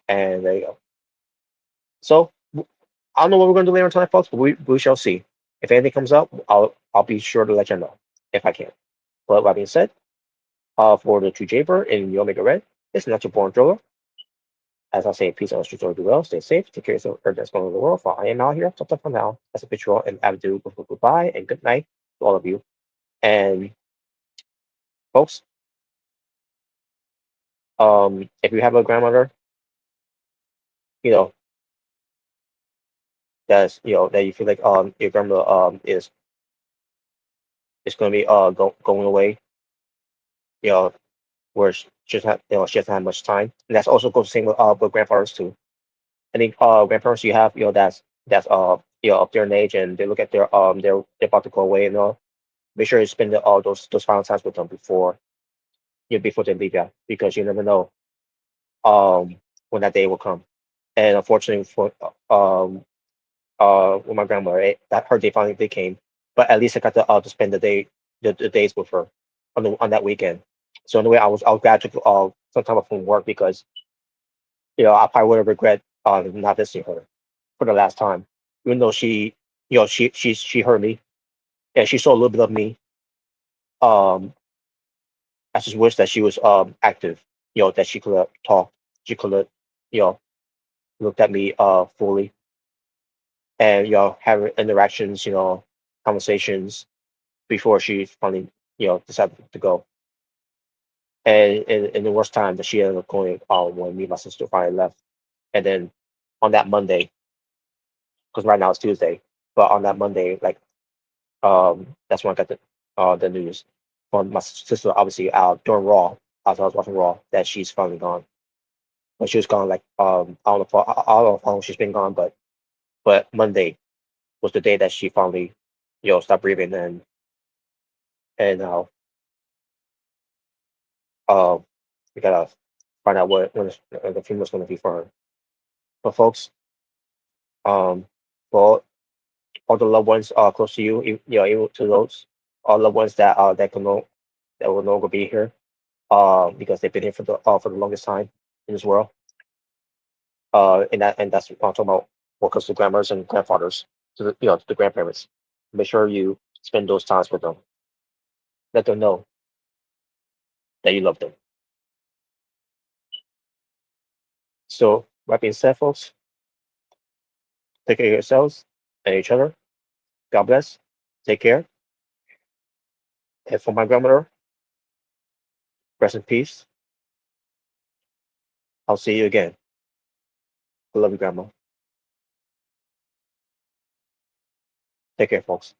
And there you go. So I don't know what we're gonna do later tonight, folks, but we shall see. If anything comes up, I'll be sure to let you know if I can. But that being said, for the True Jaber and the Omega Red, it's not your born driller. As I say, peace on the streets, do well, stay safe, take care of yourself, that's going on in the world. For I am out here, stop for now. That's a picture and Abdu. Goodbye and good night to all of you. And folks, if you have a grandmother, that's that you feel like your grandmother is going to be going away, where she doesn't have much time, and that's also goes the same with grandfathers too. I think grandparents you have that's up there in age and they look at they're about to go away and make sure you spend all those final times with them before they leave you, because you never know when that day will come. And unfortunately for with my grandmother, that her day finally came, but at least I got to spend the days with her on that weekend. So in a way, I was glad to some time off from work, because I probably would have regret not visiting her for the last time, even though she heard me and she saw a little bit of me. Um, I just wish that she was active, that she could have talked, she could have you know looked at me fully, and have interactions, conversations before she finally decided to go. And in the worst time that she ended up going when me and my sister finally left, and then on that Monday, because right now it's Tuesday, but on that Monday, like that's when I got the news from my sister, obviously during Raw, as I was watching Raw, that she's finally gone. But she was gone like I don't know how long she's been gone, but Monday was the day that she finally stopped breathing, and uh we gotta find out when the funeral's gonna be for her. But folks, um for all the loved ones close to you, even to those all loved ones that that will no longer be here, because they've been here for the longest time in this world. And that's what I'm talking about. What comes to grandmothers and grandfathers, to the grandparents. Make sure you spend those times with them. Let them know that you love them. So, that being said, folks, take care of yourselves and each other. God bless. Take care. And for my grandmother, rest in peace. I'll see you again. I love you, Grandma. Take care, folks.